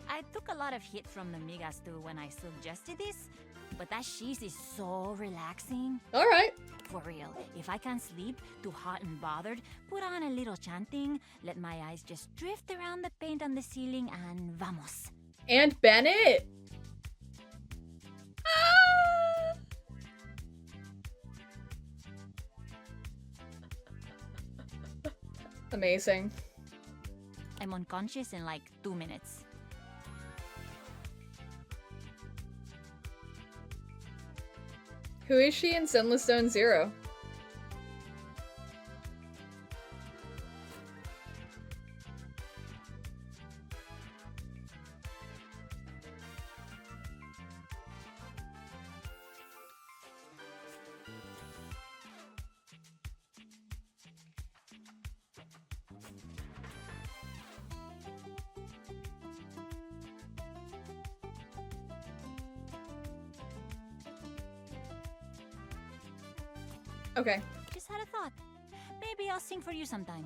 I took a lot of hit from the Migas too when I suggested this, but that cheese is so relaxing. Alright. For real, if I can't sleep, too hot and bothered, put on a little chanting, let my eyes just drift around the paint on the ceiling, and vamos. And Bennett! Ah! Amazing. I'm unconscious in like 2 minutes. Who is she in Zenless Zone Zero? Okay. Just had a thought. Maybe I'll sing for you sometime.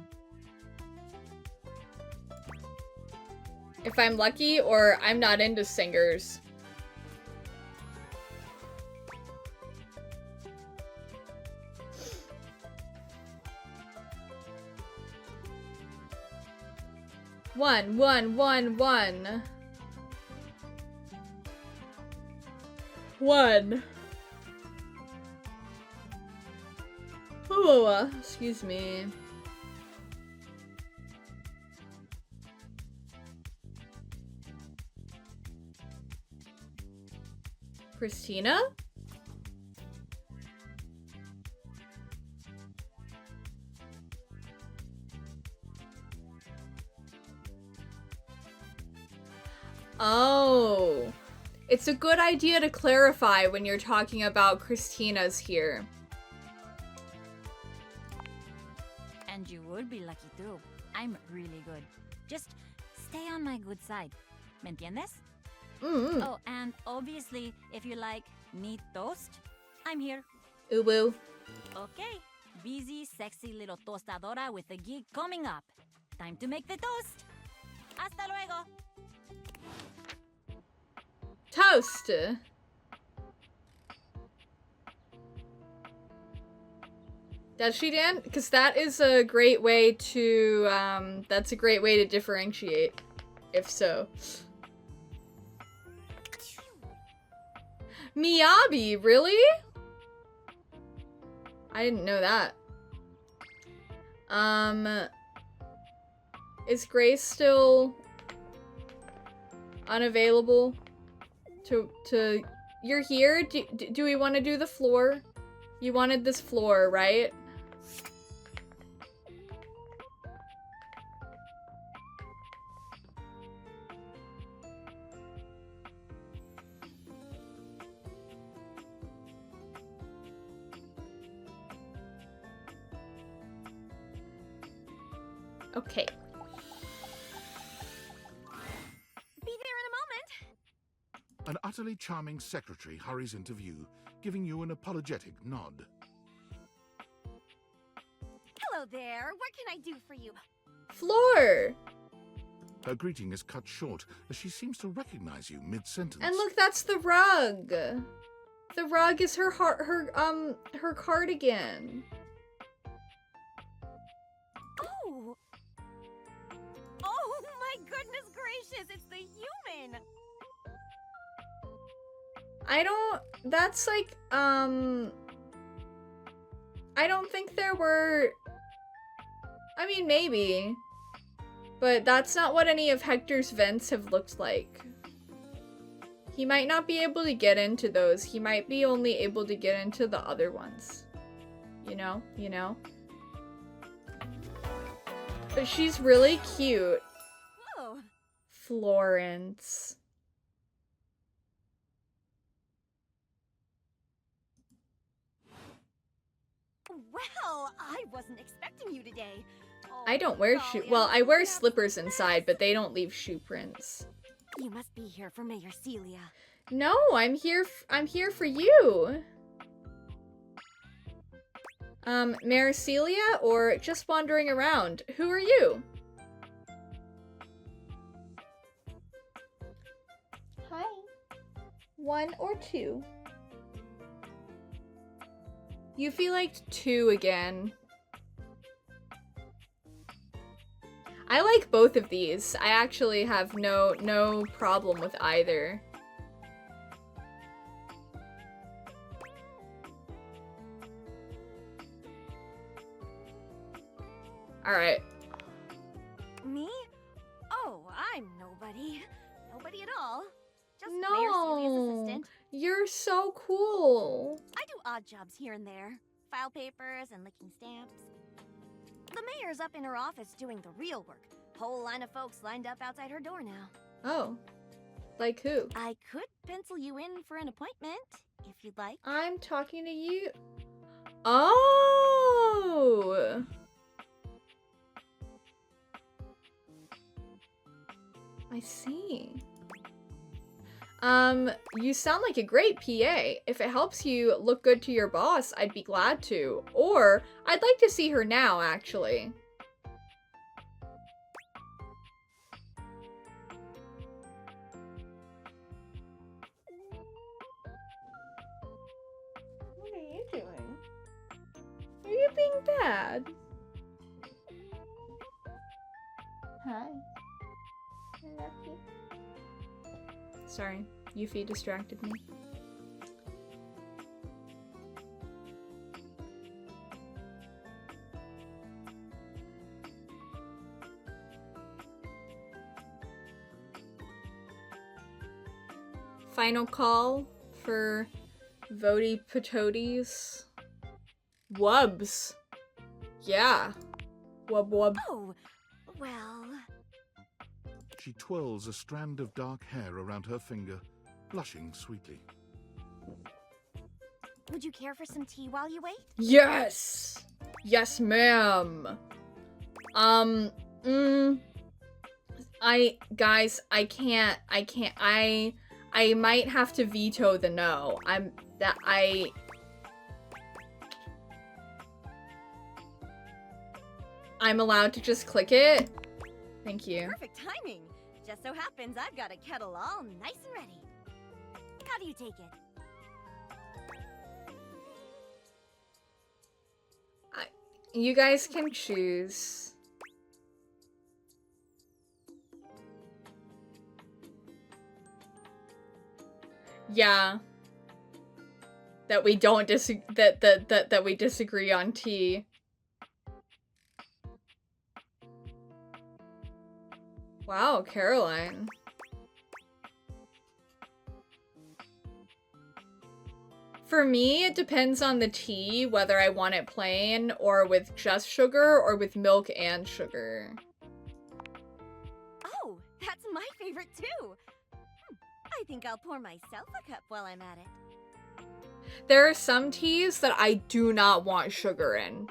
If I'm lucky, or I'm not into singers. One. One. Oh, excuse me. Christina? Oh. It's a good idea to clarify when you're talking about Christina's here. And you would be lucky too. I'm really good. Just stay on my good side. ¿Me entiendes? Mm-hmm. Oh, and obviously, if you like meat toast, I'm here. Uwu. Okay. Busy, sexy little tostadora with a gig coming up. Time to make the toast. Hasta luego. Toast. Does she, Dan? Because that is a great way to, that's a great way to differentiate, if so. Miyabi, really? I didn't know that. Is Grace still unavailable? You're here? Do we want to do the floor? You wanted this floor, right? Okay. Be there in a moment. An utterly charming secretary hurries into view, giving you an apologetic nod. Hello there. What can I do for you? Floor! Her greeting is cut short as she seems to recognize you mid-sentence. And look, that's the rug. The rug is her cardigan. Oh! Oh my goodness gracious, it's the human! That's like, I don't think there were, I mean, maybe, but that's not what any of Hector's vents have looked like. He might not be able to get into those. He might be only able to get into the other ones. You know? But she's really cute. Oh. Florence. Well, I wasn't expecting you today. Oh, I don't wear shoe. Well, I wear slippers inside, but they don't leave shoe prints. You must be here for Mayor Celia. No, I'm here for you. Mayor Celia or just wandering around? Who are you? Hi. 1 or 2? You feel like 2 again. I like both of these. I actually have no problem with either. Alright. Me? Oh, I'm nobody. Nobody at all. Just Mayor Celia's No, assistant. you're so cool. I do odd jobs here and there. File papers and licking stamps. The mayor's up in her office doing the real work. Whole line of folks lined up outside her door now. Oh. Like who? I could pencil you in for an appointment, if you'd like. I'm talking to you. Oh! I see. You sound like a great PA. If it helps you look good to your boss, I'd be glad to. Or, I'd like to see her now, actually. What are you doing? Are you being bad? Hi. I love you. Sorry, Yuffie distracted me. Final call for Voti Patotes. Wubs. Yeah. Wub wub. Oh, well. She twirls a strand of dark hair around her finger, blushing sweetly. Would you care for some tea while you wait? Yes! Yes, ma'am. Guys, I can't, I might have to veto the no. I'm allowed to just click it? Thank you. Perfect timing. Just so happens I've got a kettle all nice and ready. How do you take it? You guys can choose. Yeah. That we don't that we disagree on tea. Wow, Caroline. For me, it depends on the tea, whether I want it plain or with just sugar or with milk and sugar. Oh, that's my favorite too. I think I'll pour myself a cup while I'm at it. There are some teas that I do not want sugar in.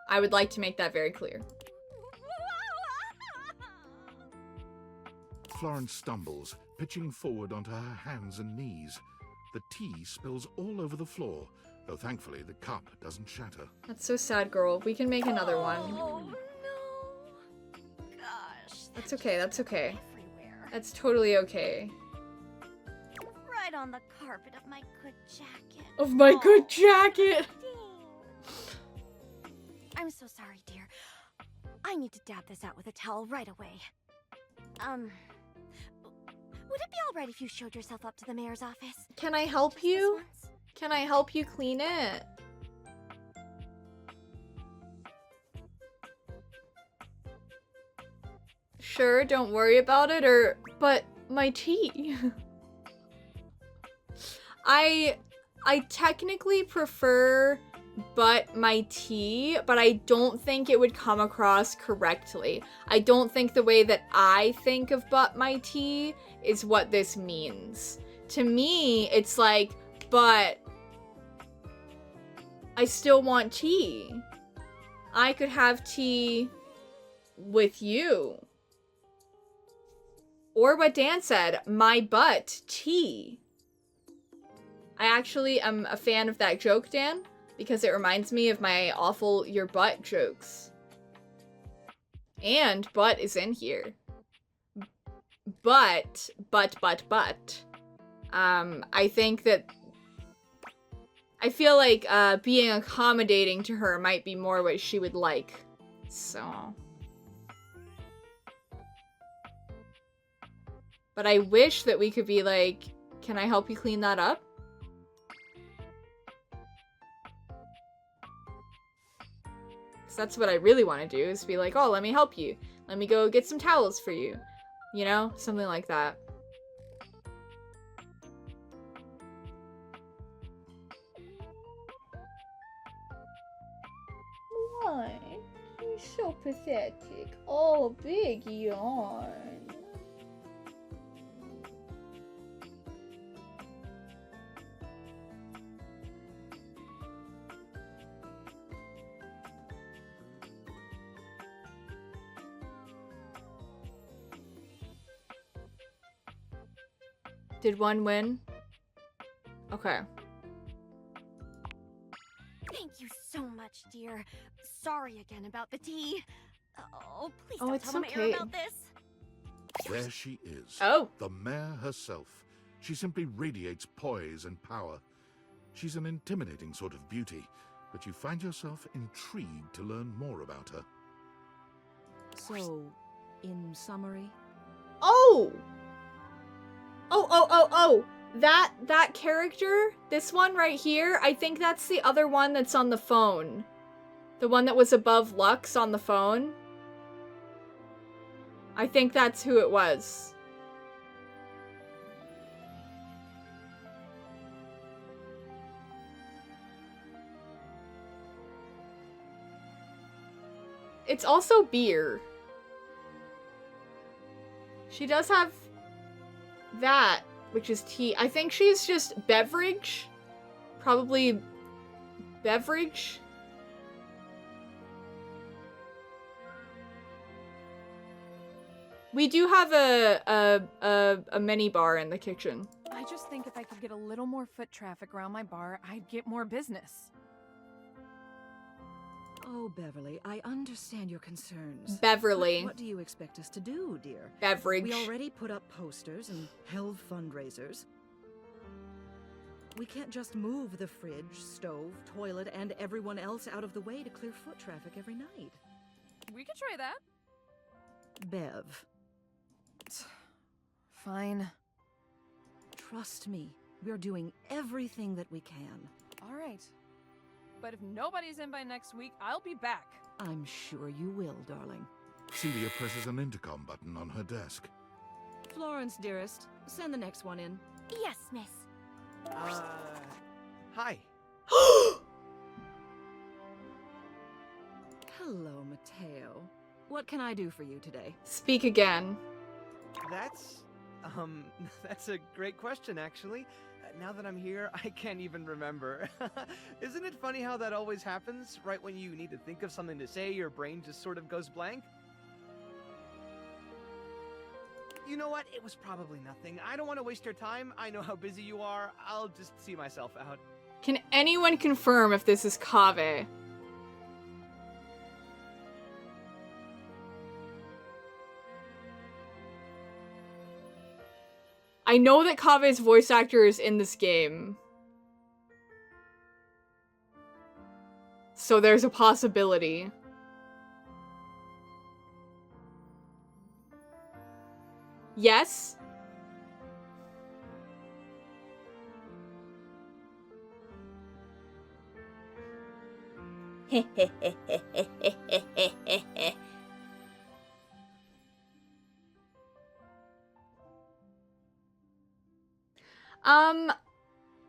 I would like to make that very clear. Florence stumbles, pitching forward onto her hands and knees. The tea spills all over the floor, though thankfully the cup doesn't shatter. That's so sad, girl. We can make another one. Oh, no. Gosh. That's okay, that's okay. Everywhere. That's totally okay. Right on the carpet of my good jacket. Of my good jacket! I'm so sorry, dear. I need to dab this out with a towel right away. Would it be alright if you showed yourself up to the mayor's office? Can I help you? Can I help you clean it? Sure, don't worry about it, but my tea. I technically prefer but my tea, but I don't think it would come across correctly. I don't think the way that I think of but my tea is what this means. To me, it's like, but I still want tea. I could have tea with you. Or what Dan said, my butt tea. I actually am a fan of that joke, Dan, because it reminds me of my awful your butt jokes. And butt is in here. But. I think that I feel like being accommodating to her might be more what she would like. So. But I wish that we could be like, can I help you clean that up? That's what I really want to do, is be like, oh, let me help you. Let me go get some towels for you. You know? Something like that. Why? You're so pathetic. Oh, a big yawn. Did one win? Okay. Thank you so much, dear. Sorry again about the tea. Oh, please Oh, don't it's tell the mayor okay. about this. There she is. Oh. The mayor herself. She simply radiates poise and power. She's an intimidating sort of beauty, but you find yourself intrigued to learn more about her. So, in summary? Oh! Oh! That character, this one right here, I think that's the other one that's on the phone. The one that was above Lux on the phone. I think that's who it was. it's also beer. She does have that, which is tea. I think she's just beverage. Probably beverage. We do have a mini bar in the kitchen. I just think if I could get a little more foot traffic around my bar, I'd get more business. Oh, Beverly, I understand your concerns. Beverly. But what do you expect us to do, dear? Beverage. We already put up posters and held fundraisers. We can't just move the fridge, stove, toilet, and everyone else out of the way to clear foot traffic every night. We could try that. Bev. Fine. Trust me, we're doing everything that we can. All right. But if nobody's in by next week, I'll be back. I'm sure you will, darling. Celia presses an intercom button on her desk. Florence, dearest, send the next one in. Yes, miss. Hi. Hello, Mateo. What can I do for you today? Speak again. That's a great question, actually. Now that I'm here, I can't even remember. Isn't it funny how that always happens? Right when you need to think of something to say, your brain just sort of goes blank? You know what? It was probably nothing. I don't want to waste your time. I know how busy you are. I'll just see myself out. Can anyone confirm if this is Kaveh? I know that Kaveh's voice actor is in this game. So there's a possibility. Yes?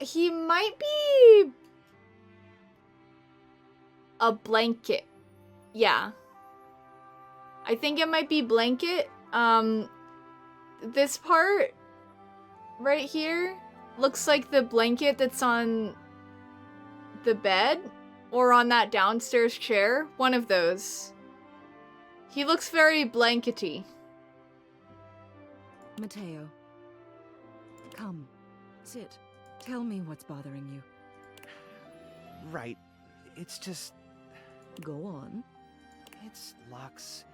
He might be a blanket. Yeah. I think it might be blanket. This part right here looks like the blanket that's on the bed or on that downstairs chair. One of those. He looks very blankety. Mateo. Come. Sit. Tell me what's bothering you. Right. It's just... Go on. It's Lux.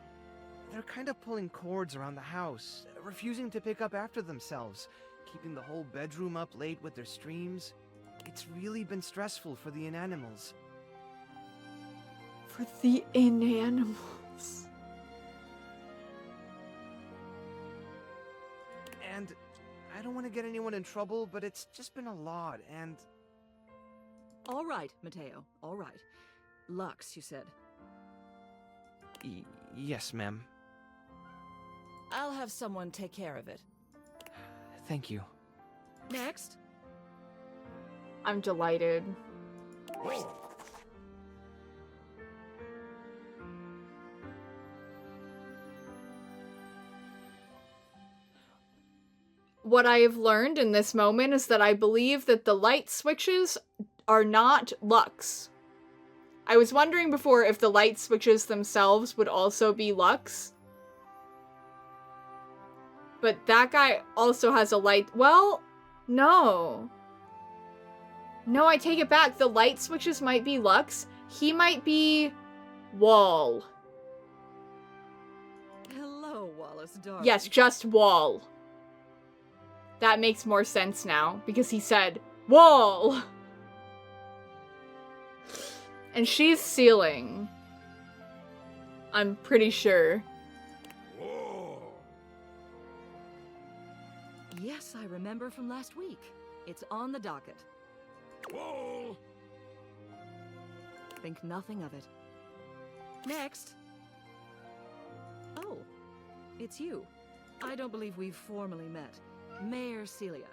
They're kind of pulling cords around the house, refusing to pick up after themselves, keeping the whole bedroom up late with their streams. It's really been stressful for the inanimals. For the inanimals. And I don't want to get anyone in trouble, but it's just been a lot, and... All right, Mateo. All right. Lux, you said. Yes, ma'am. I'll have someone take care of it. Thank you. Next. I'm delighted. What I have learned in this moment is that I believe that the light switches are not Lux. I was wondering before if the light switches themselves would also be Lux. But that guy also has a light... Well, no. No, I take it back. The light switches might be Lux. He might be... Wall. Hello, Wallace, darling. Yes, just Wall. That makes more sense now, because he said, Wall! And she's Ceiling. I'm pretty sure. Yes, I remember from last week. It's on the docket. Whoa! Think nothing of it. Next. Oh, it's you. I don't believe we've formally met. Mayor Celia.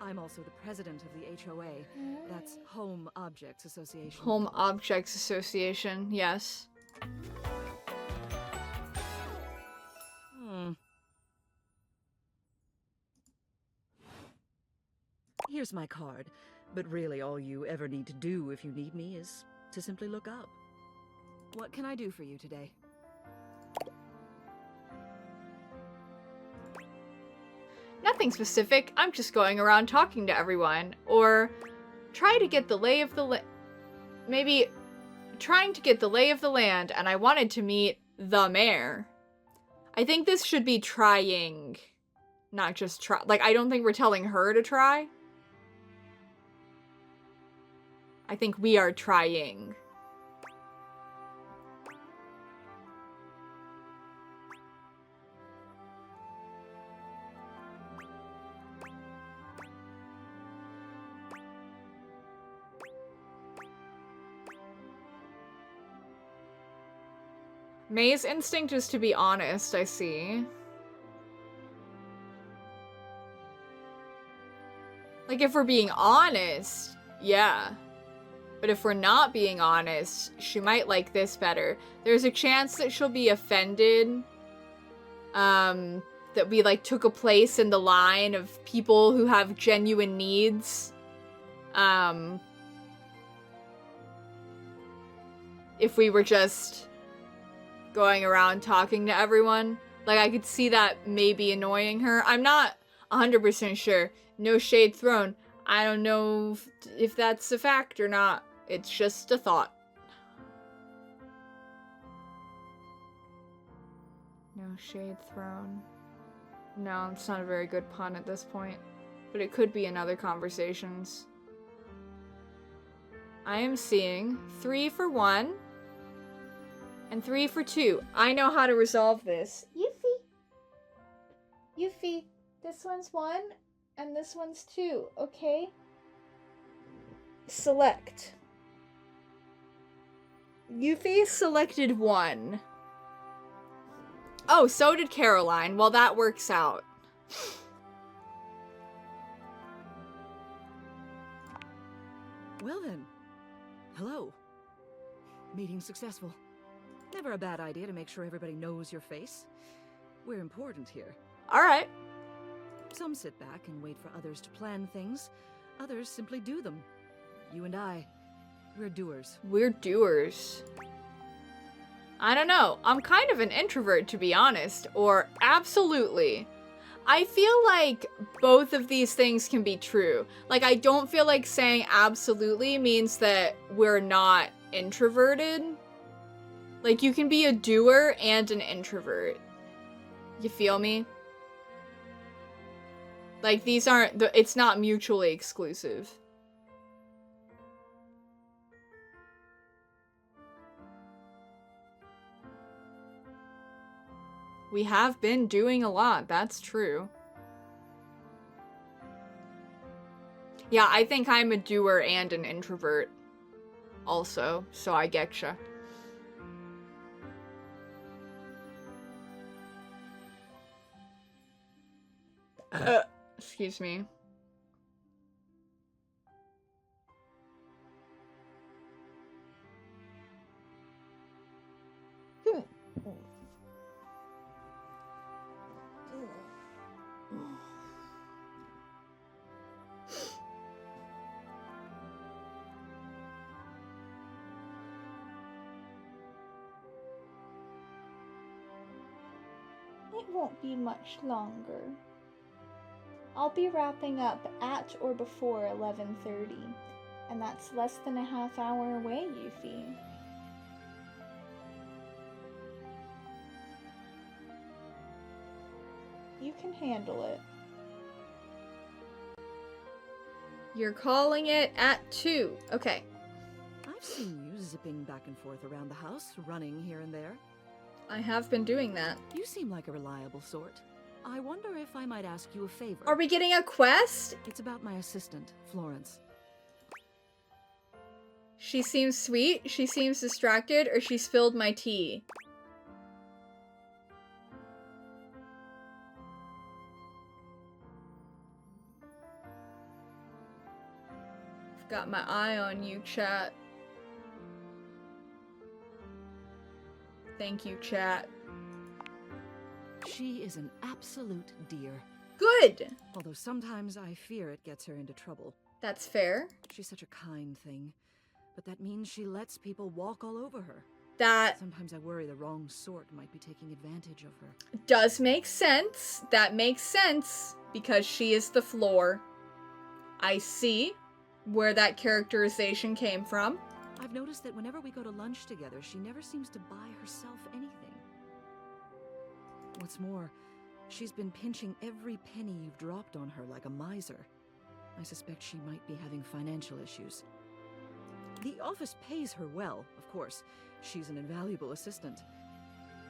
I'm also the president of the HOA. That's Home Objects Association. Home Objects Association, yes. Here's my card, but really all you ever need to do if you need me is to simply look up. What can I do for you today? Nothing specific. I'm just going around talking to everyone. Or try to get the lay of the maybe trying to get the lay of the land, and I wanted to meet the mayor. I think this should be trying, not just try. Like, I don't think we're telling her to try. I think we are trying. May's instinct is to be honest, I see. Like, if we're being honest, yeah. But if we're not being honest, she might like this better. There's a chance that she'll be offended. That we, like, took a place in the line of people who have genuine needs. If we were just going around talking to everyone. Like, I could see that maybe annoying her. I'm not 100% sure. No shade thrown. I don't know if that's a fact or not. It's just a thought. No shade thrown. No, it's not a very good pun at this point. But it could be in other conversations. I am seeing 3 for 1. And 3 for 2. I know how to resolve this. Yuffie, this one's 1, and this one's 2, okay? Select. Yuffie selected 1. Oh, so did Caroline. Well, that works out. Well then. Hello. Meeting successful. Never a bad idea to make sure everybody knows your face. We're important here. Alright. Some sit back and wait for others to plan things. Others simply do them. You and I, we're doers. We're doers. I don't know. I'm kind of an introvert, to be honest. Or absolutely. I feel like both of these things can be true. Like, I don't feel like saying absolutely means that we're not introverted. Like, you can be a doer and an introvert. You feel me? Like, these aren't, it's not mutually exclusive. We have been doing a lot, that's true. Yeah, I think I'm a doer and an introvert also, so I getcha. Excuse me. It won't be much longer. I'll be wrapping up at or before 11:30, and that's less than a half hour away, Yuffie. You can handle it. You're calling it at 2. Okay. I've seen you zipping back and forth around the house, running here and there. I have been doing that. You seem like a reliable sort. I wonder if I might ask you a favor. Are we getting a quest? It's about my assistant, Florence. She seems sweet, she seems distracted, or she spilled my tea. I've got my eye on you, chat. Thank you, chat. She is an absolute dear. Good. Although sometimes I fear it gets her into trouble. That's fair. She's such a kind thing, but that means she lets people walk all over her. That Sometimes I worry the wrong sort might be taking advantage of her. does make sense. That makes sense because she is the floor. I see where that characterization came from. I've noticed that whenever we go to lunch together, she never seems to buy herself anything. What's more, she's been pinching every penny you've dropped on her like a miser. I suspect she might be having financial issues. The office pays her well, of course. She's an invaluable assistant.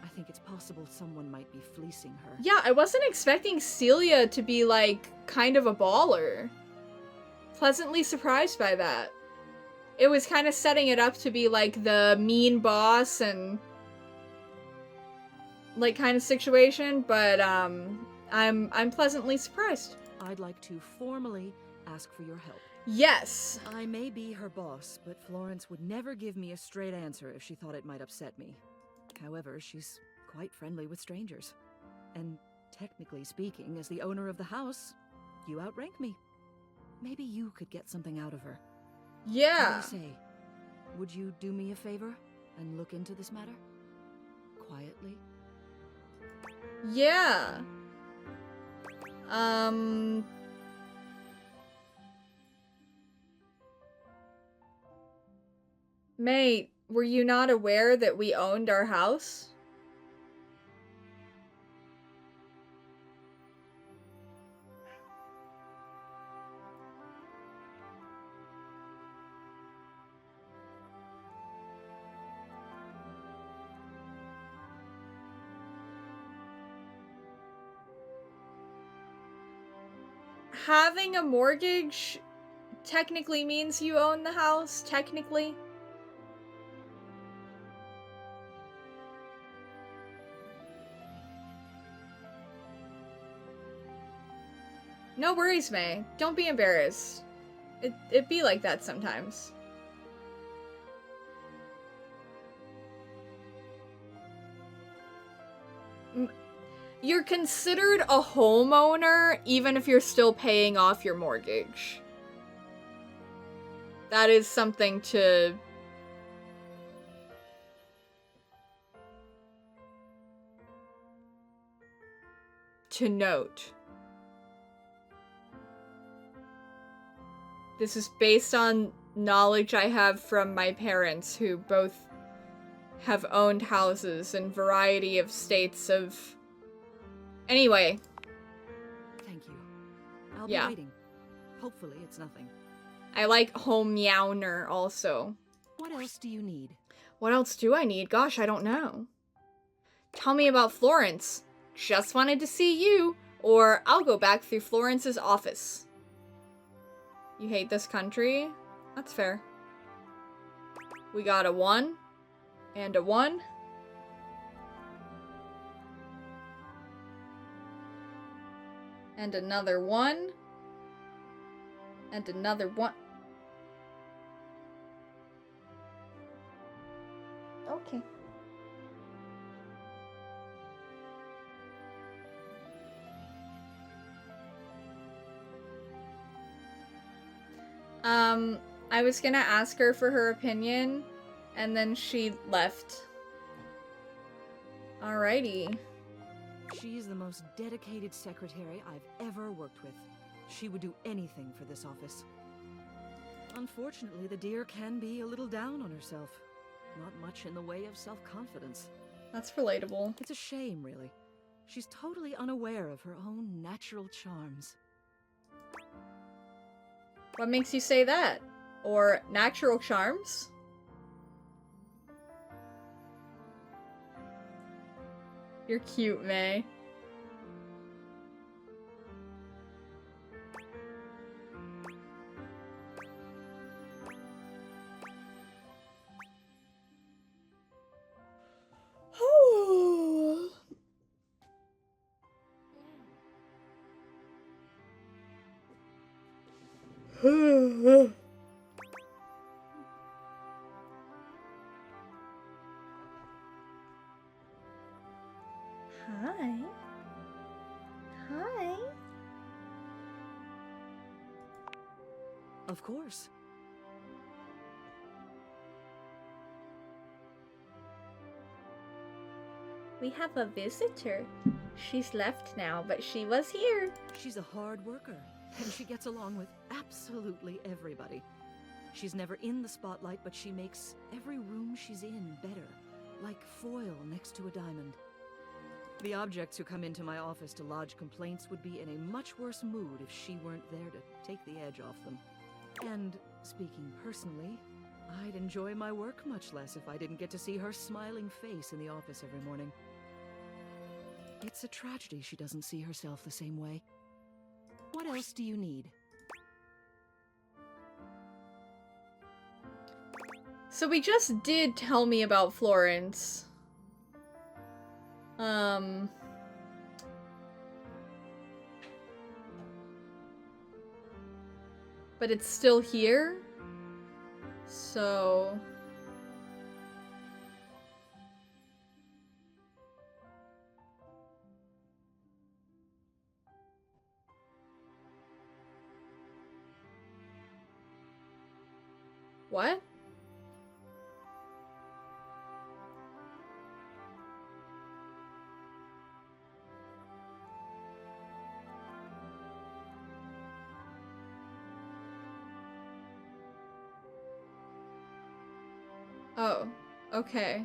I think it's possible someone might be fleecing her. Yeah, I wasn't expecting Celia to be, like, kind of a baller. Pleasantly surprised by that. It was kind of setting it up to be, like, the mean boss and, like, kind of situation, but, I'm pleasantly surprised. I'd like to formally ask for your help. Yes. I may be her boss, but Florence would never give me a straight answer if she thought it might upset me. However, she's quite friendly with strangers. And technically speaking, as the owner of the house, you outrank me. Maybe you could get something out of her. Yeah. What do you say? Would you do me a favor and look into this matter? Quietly? Yeah. Mate, were you not aware that we owned our house? Having a mortgage technically means you own the house, technically. No worries, May. Don't be embarrassed. It be like that sometimes. You're considered a homeowner even if you're still paying off your mortgage. That is something to note. This is based on knowledge I have from my parents, who both have owned houses in a variety of states of... Anyway. Thank you. I'll Yeah. be waiting. Hopefully it's nothing. I like home meowner also. What else do you need? What else do I need? Gosh, I don't know. Tell me about Florence. Just wanted to see you, or I'll go back through Florence's office. You hate this country? That's fair. We got a 1 and a 1. And another 1. And another 1. Okay. I was gonna ask her for her opinion, and then she left. Alrighty. She's the most dedicated secretary I've ever worked with. She would do anything for this office. Unfortunately, the dear can be a little down on herself. Not much in the way of self-confidence. That's relatable. It's a shame, really. She's totally unaware of her own natural charms. What makes you say that? Or natural charms? You're cute, May. Hi. Hi. Of course. We have a visitor. She's left now, but she was here. She's a hard worker, and she gets along with absolutely everybody. She's never in the spotlight, but she makes every room she's in better, like foil next to a diamond. The objects who come into my office to lodge complaints would be in a much worse mood if she weren't there to take the edge off them. And speaking personally, I'd enjoy my work much less if I didn't get to see her smiling face in the office every morning. It's a tragedy she doesn't see herself the same way. What else do you need? So we just did tell me about Florence. But it's still here. So... What? Oh, okay.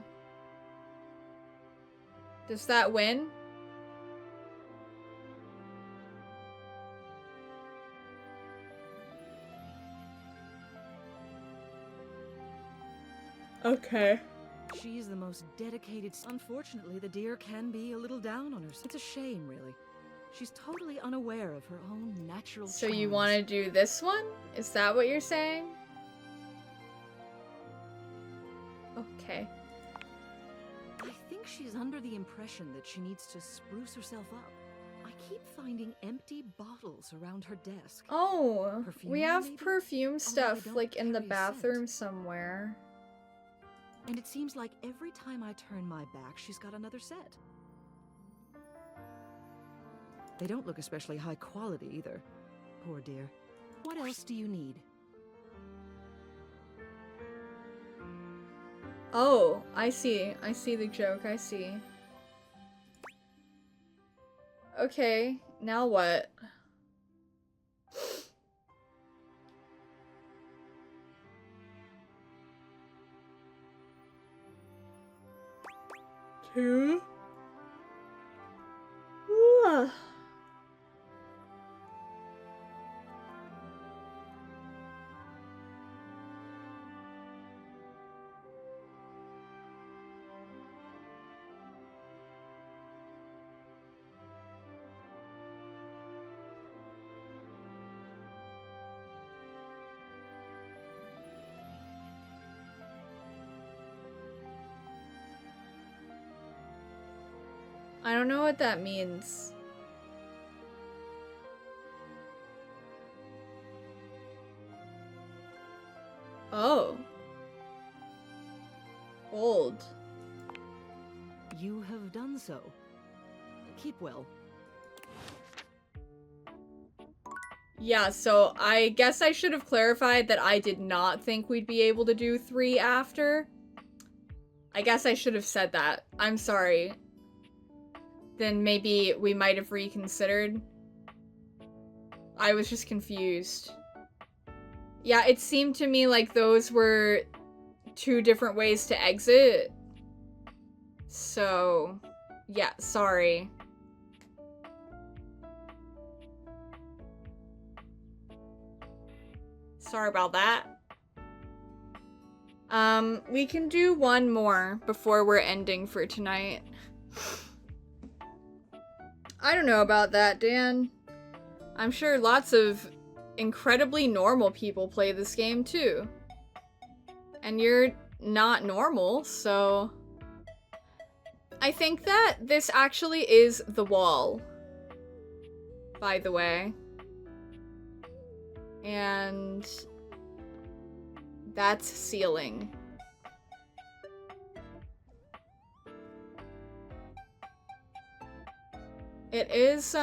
Does that win? Okay. She's the most dedicated. Unfortunately, the deer can be a little down on her. It's a shame, really. She's totally unaware of her own natural So you charms. want to do this one? Is that what you're saying? Okay. I think she's under the impression that she needs to spruce herself up. I keep finding empty bottles around her desk. Oh, Perfume, we have maybe? perfume stuff don't like in the carry a bathroom somewhere. And it seems like every time I turn my back, she's got another set. They don't look especially high quality either. Poor dear. What else do you need? Oh, I see. I see the joke. I see. Okay, now what? Two. Ooh. I don't know what that means. Oh. Old. You have done so. Keep well. Yeah, so I guess I should have clarified that I did not think we'd be able to do 3 after. I guess I should have said that. I'm sorry. Then maybe we might have reconsidered. I was just confused. Yeah, it seemed to me like those were 2 different ways to exit. So, yeah, sorry. Sorry about that. We can do one more before we're ending for tonight. I don't know about that, Dan. I'm sure lots of incredibly normal people play this game too. And you're not normal, so... I think that this actually is the wall. By the way. And... that's ceiling. It is,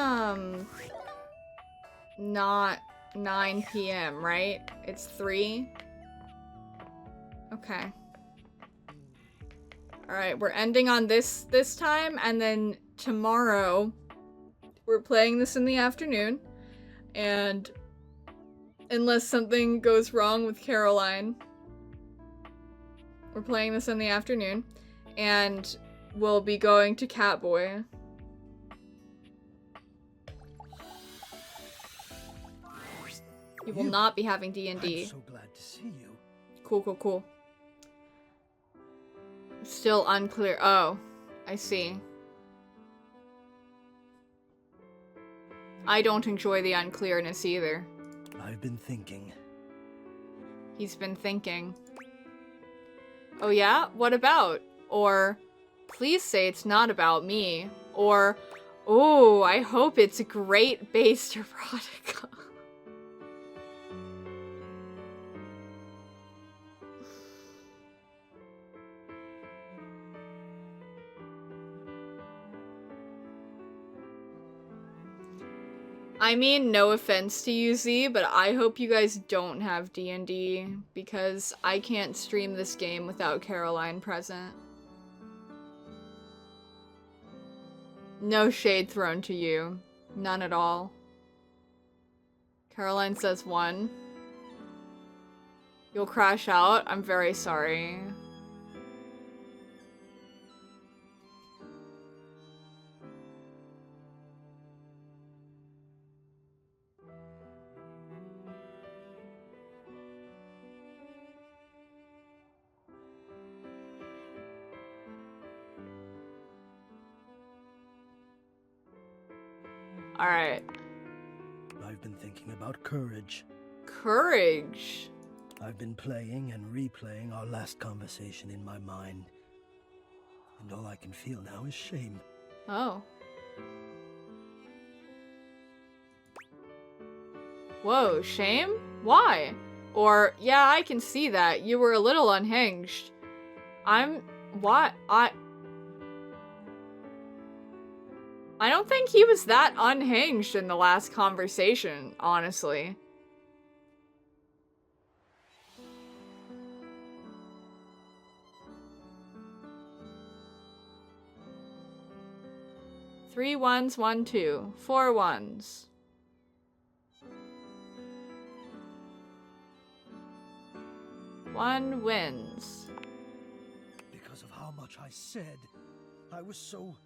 not 9 p.m., right? It's 3? Okay. Alright, we're ending on this time, and then tomorrow we're playing this in the afternoon, and unless something goes wrong with Caroline, we're playing this in the afternoon, and we'll be going to Catboy. You will not be having D&D. I'm so glad to see you. Cool, cool, cool. Still unclear. Oh, I see. I don't enjoy the unclearness either. I've been thinking. He's been thinking. Oh yeah? What about? Or, please say it's not about me. Or, oh, I hope it's great based erotica. I mean, no offense to you, Z, but I hope you guys don't have D&D, because I can't stream this game without Caroline present. No shade thrown to you. None at all. Caroline says 1. You'll crash out? I'm very sorry. Alright. I've been thinking about courage. Courage? I've been playing and replaying our last conversation in my mind. And all I can feel now is shame. Oh. Whoa, shame? Why? Or, yeah, I can see that. You were a little unhinged. What? I don't think he was that unhinged in the last conversation, honestly. Three ones, 1, 2. 4 ones. One wins. Because of how much I said, I was so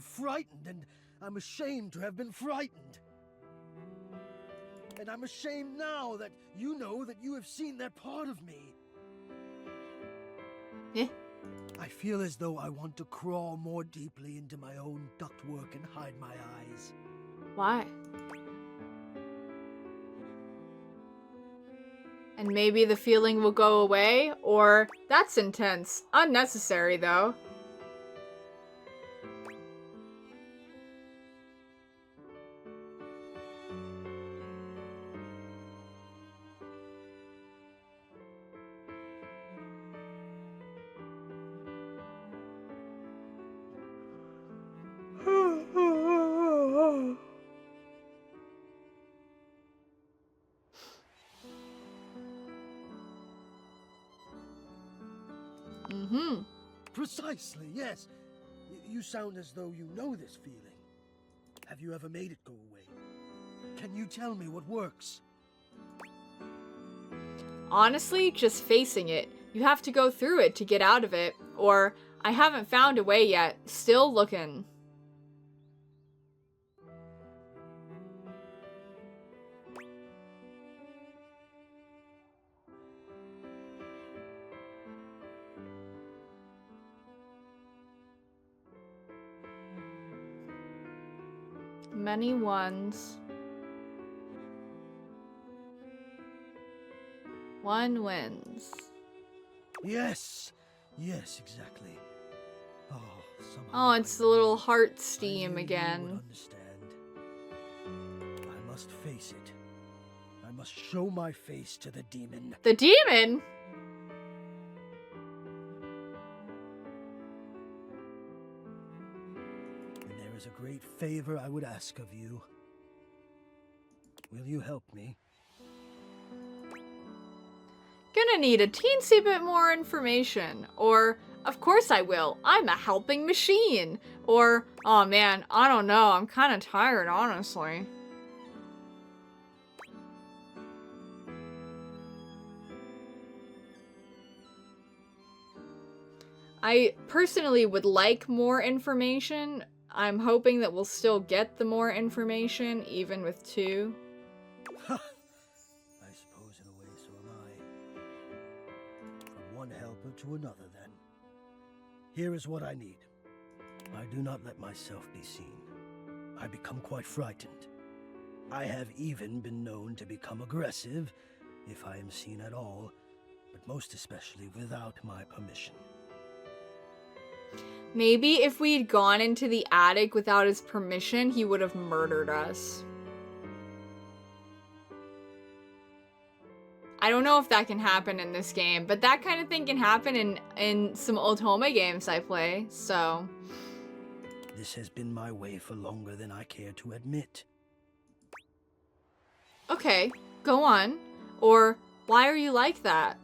frightened, and I'm ashamed to have been frightened. And I'm ashamed now that you know that you have seen that part of me. Yeah. I feel as though I want to crawl more deeply into my own ductwork and hide my eyes. Why? And maybe the feeling will go away, or that's intense. Unnecessary, though. Mm-hmm. Precisely, yes. You sound as though you know this feeling. Have you ever made it go away? Can you tell me what works? Honestly, just facing it. You have to go through it to get out of it. Or, I haven't found a way yet. Still looking. Many ones. 1 wins. Yes. Yes, exactly. Oh, oh, it's the little heart steam again. I must face it. I must show my face to the demon. The demon? And there is a great favor I would ask of you. Will you help me? Gonna need a teensy bit more information. Or, of course I will. I'm a helping machine. Or, oh man, I don't know. I'm kind of tired, honestly. I personally would like more information. I'm hoping that we'll still get the more information, even with 2. I suppose in a way so am I. From one helper to another, then. Here is what I need. I do not let myself be seen. I become quite frightened. I have even been known to become aggressive, if I am seen at all, but most especially without my permission. Maybe if we'd gone into the attic without his permission, he would have murdered us. I don't know if that can happen in this game, but that kind of thing can happen in some Otome games I play, so... This has been my way for longer than I care to admit. Okay, go on. Or, why are you like that?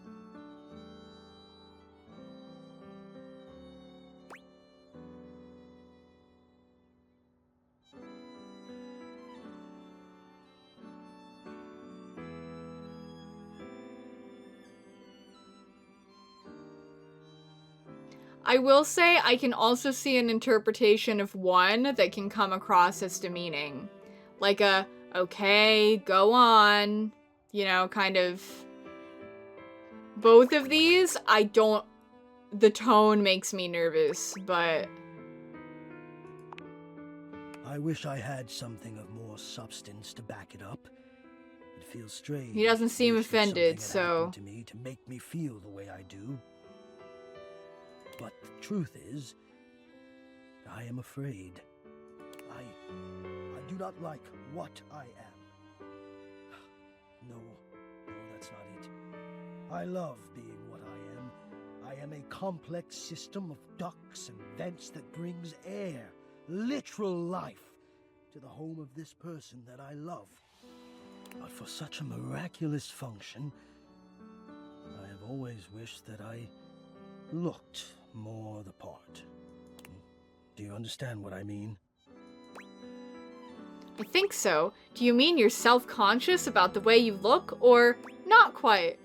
I will say I can also see an interpretation of 1 that can come across as demeaning. Like a, okay, go on, you know, kind of. Both of these, the tone makes me nervous, but... I wish I had something of more substance to back it up. It feels strange. He doesn't seem offended, so... so... to me to make me feel the way I do. But the truth is, I am afraid. I do not like what I am. No, that's not it. I love being what I am. I am a complex system of ducts and vents that brings air, literal life, to the home of this person that I love. But for such a miraculous function, I have always wished that I looked more the part. Do you understand what I mean? I think so. Do you mean you're self-conscious about the way you look, or not quite?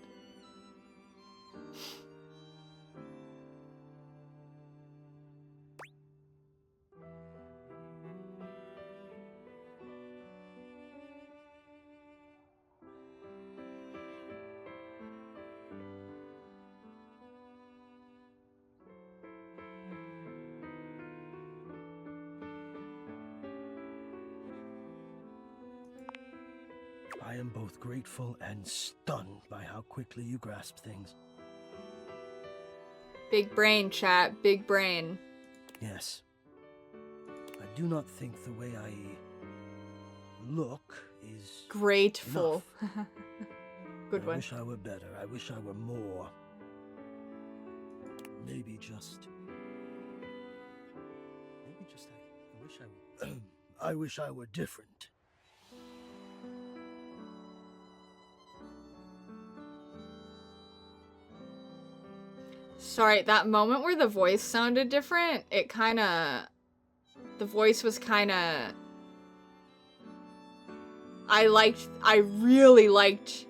I am both grateful and stunned by how quickly you grasp things. Big brain, chat. Big brain. Yes. I do not think the way I look is grateful. Good one. I wish I were better. I wish I were more. Maybe just I wish I were I wish I were different. Sorry, that moment where the voice sounded different, the voice was kinda... I really liked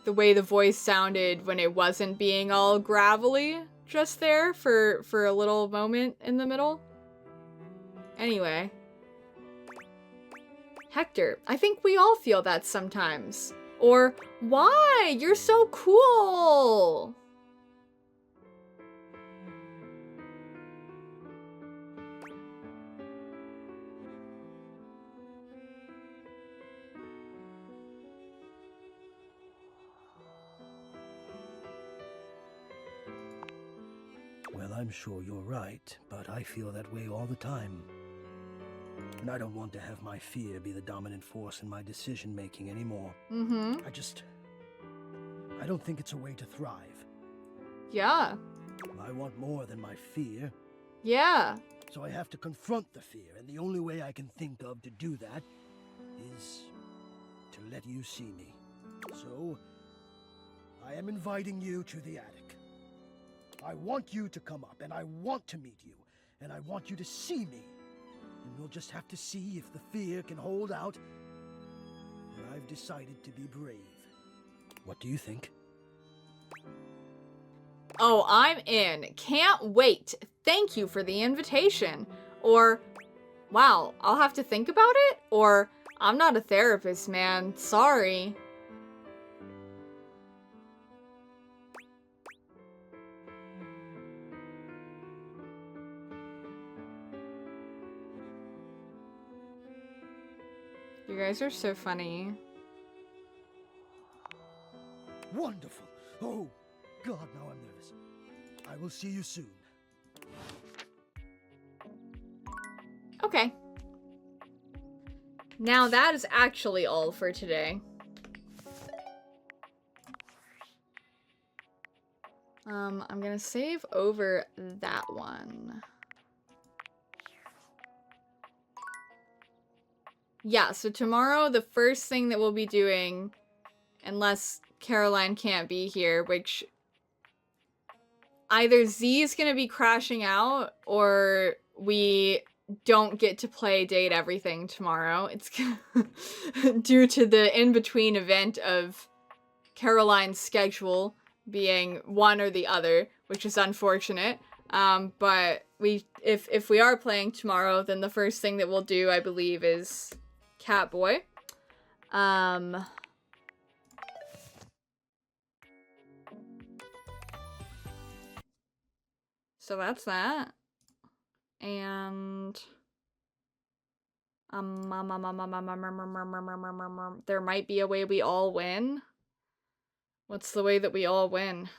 the way the voice sounded when it wasn't being all gravelly just there for a little moment in the middle. Anyway. Hector, I think we all feel that sometimes. Or, why? You're so cool! Well, I'm sure you're right, but I feel that way all the time. And I don't want to have my fear be the dominant force in my decision-making anymore. Mm-hmm. I don't think it's a way to thrive. Yeah. I want more than my fear. Yeah. So I have to confront the fear, and the only way I can think of to do that is let you see me. So, I am inviting you to the attic. I want you to come up, and I want to meet you, and I want you to see me. And we'll just have to see if the fear can hold out. But I've decided to be brave. What do you think? Oh, I'm in. Can't wait. Thank you for the invitation. Or, wow, I'll have to think about it? Or, I'm not a therapist, man. Sorry. You guys are so funny. Wonderful. Oh, God, now I'm nervous. I will see you soon. Okay. Now that is actually all for today. I'm gonna save over that one. Yeah, so tomorrow the first thing that we'll be doing, unless Caroline can't be here, which either Z is gonna be crashing out or we don't get to play Date Everything tomorrow. It's due to the in-between event of Caroline's schedule being one or the other, which is unfortunate. But if we are playing tomorrow, then the first thing that we'll do, I believe, is Catboy. So that's that. And there might be a way we all win. What's the way that we all win?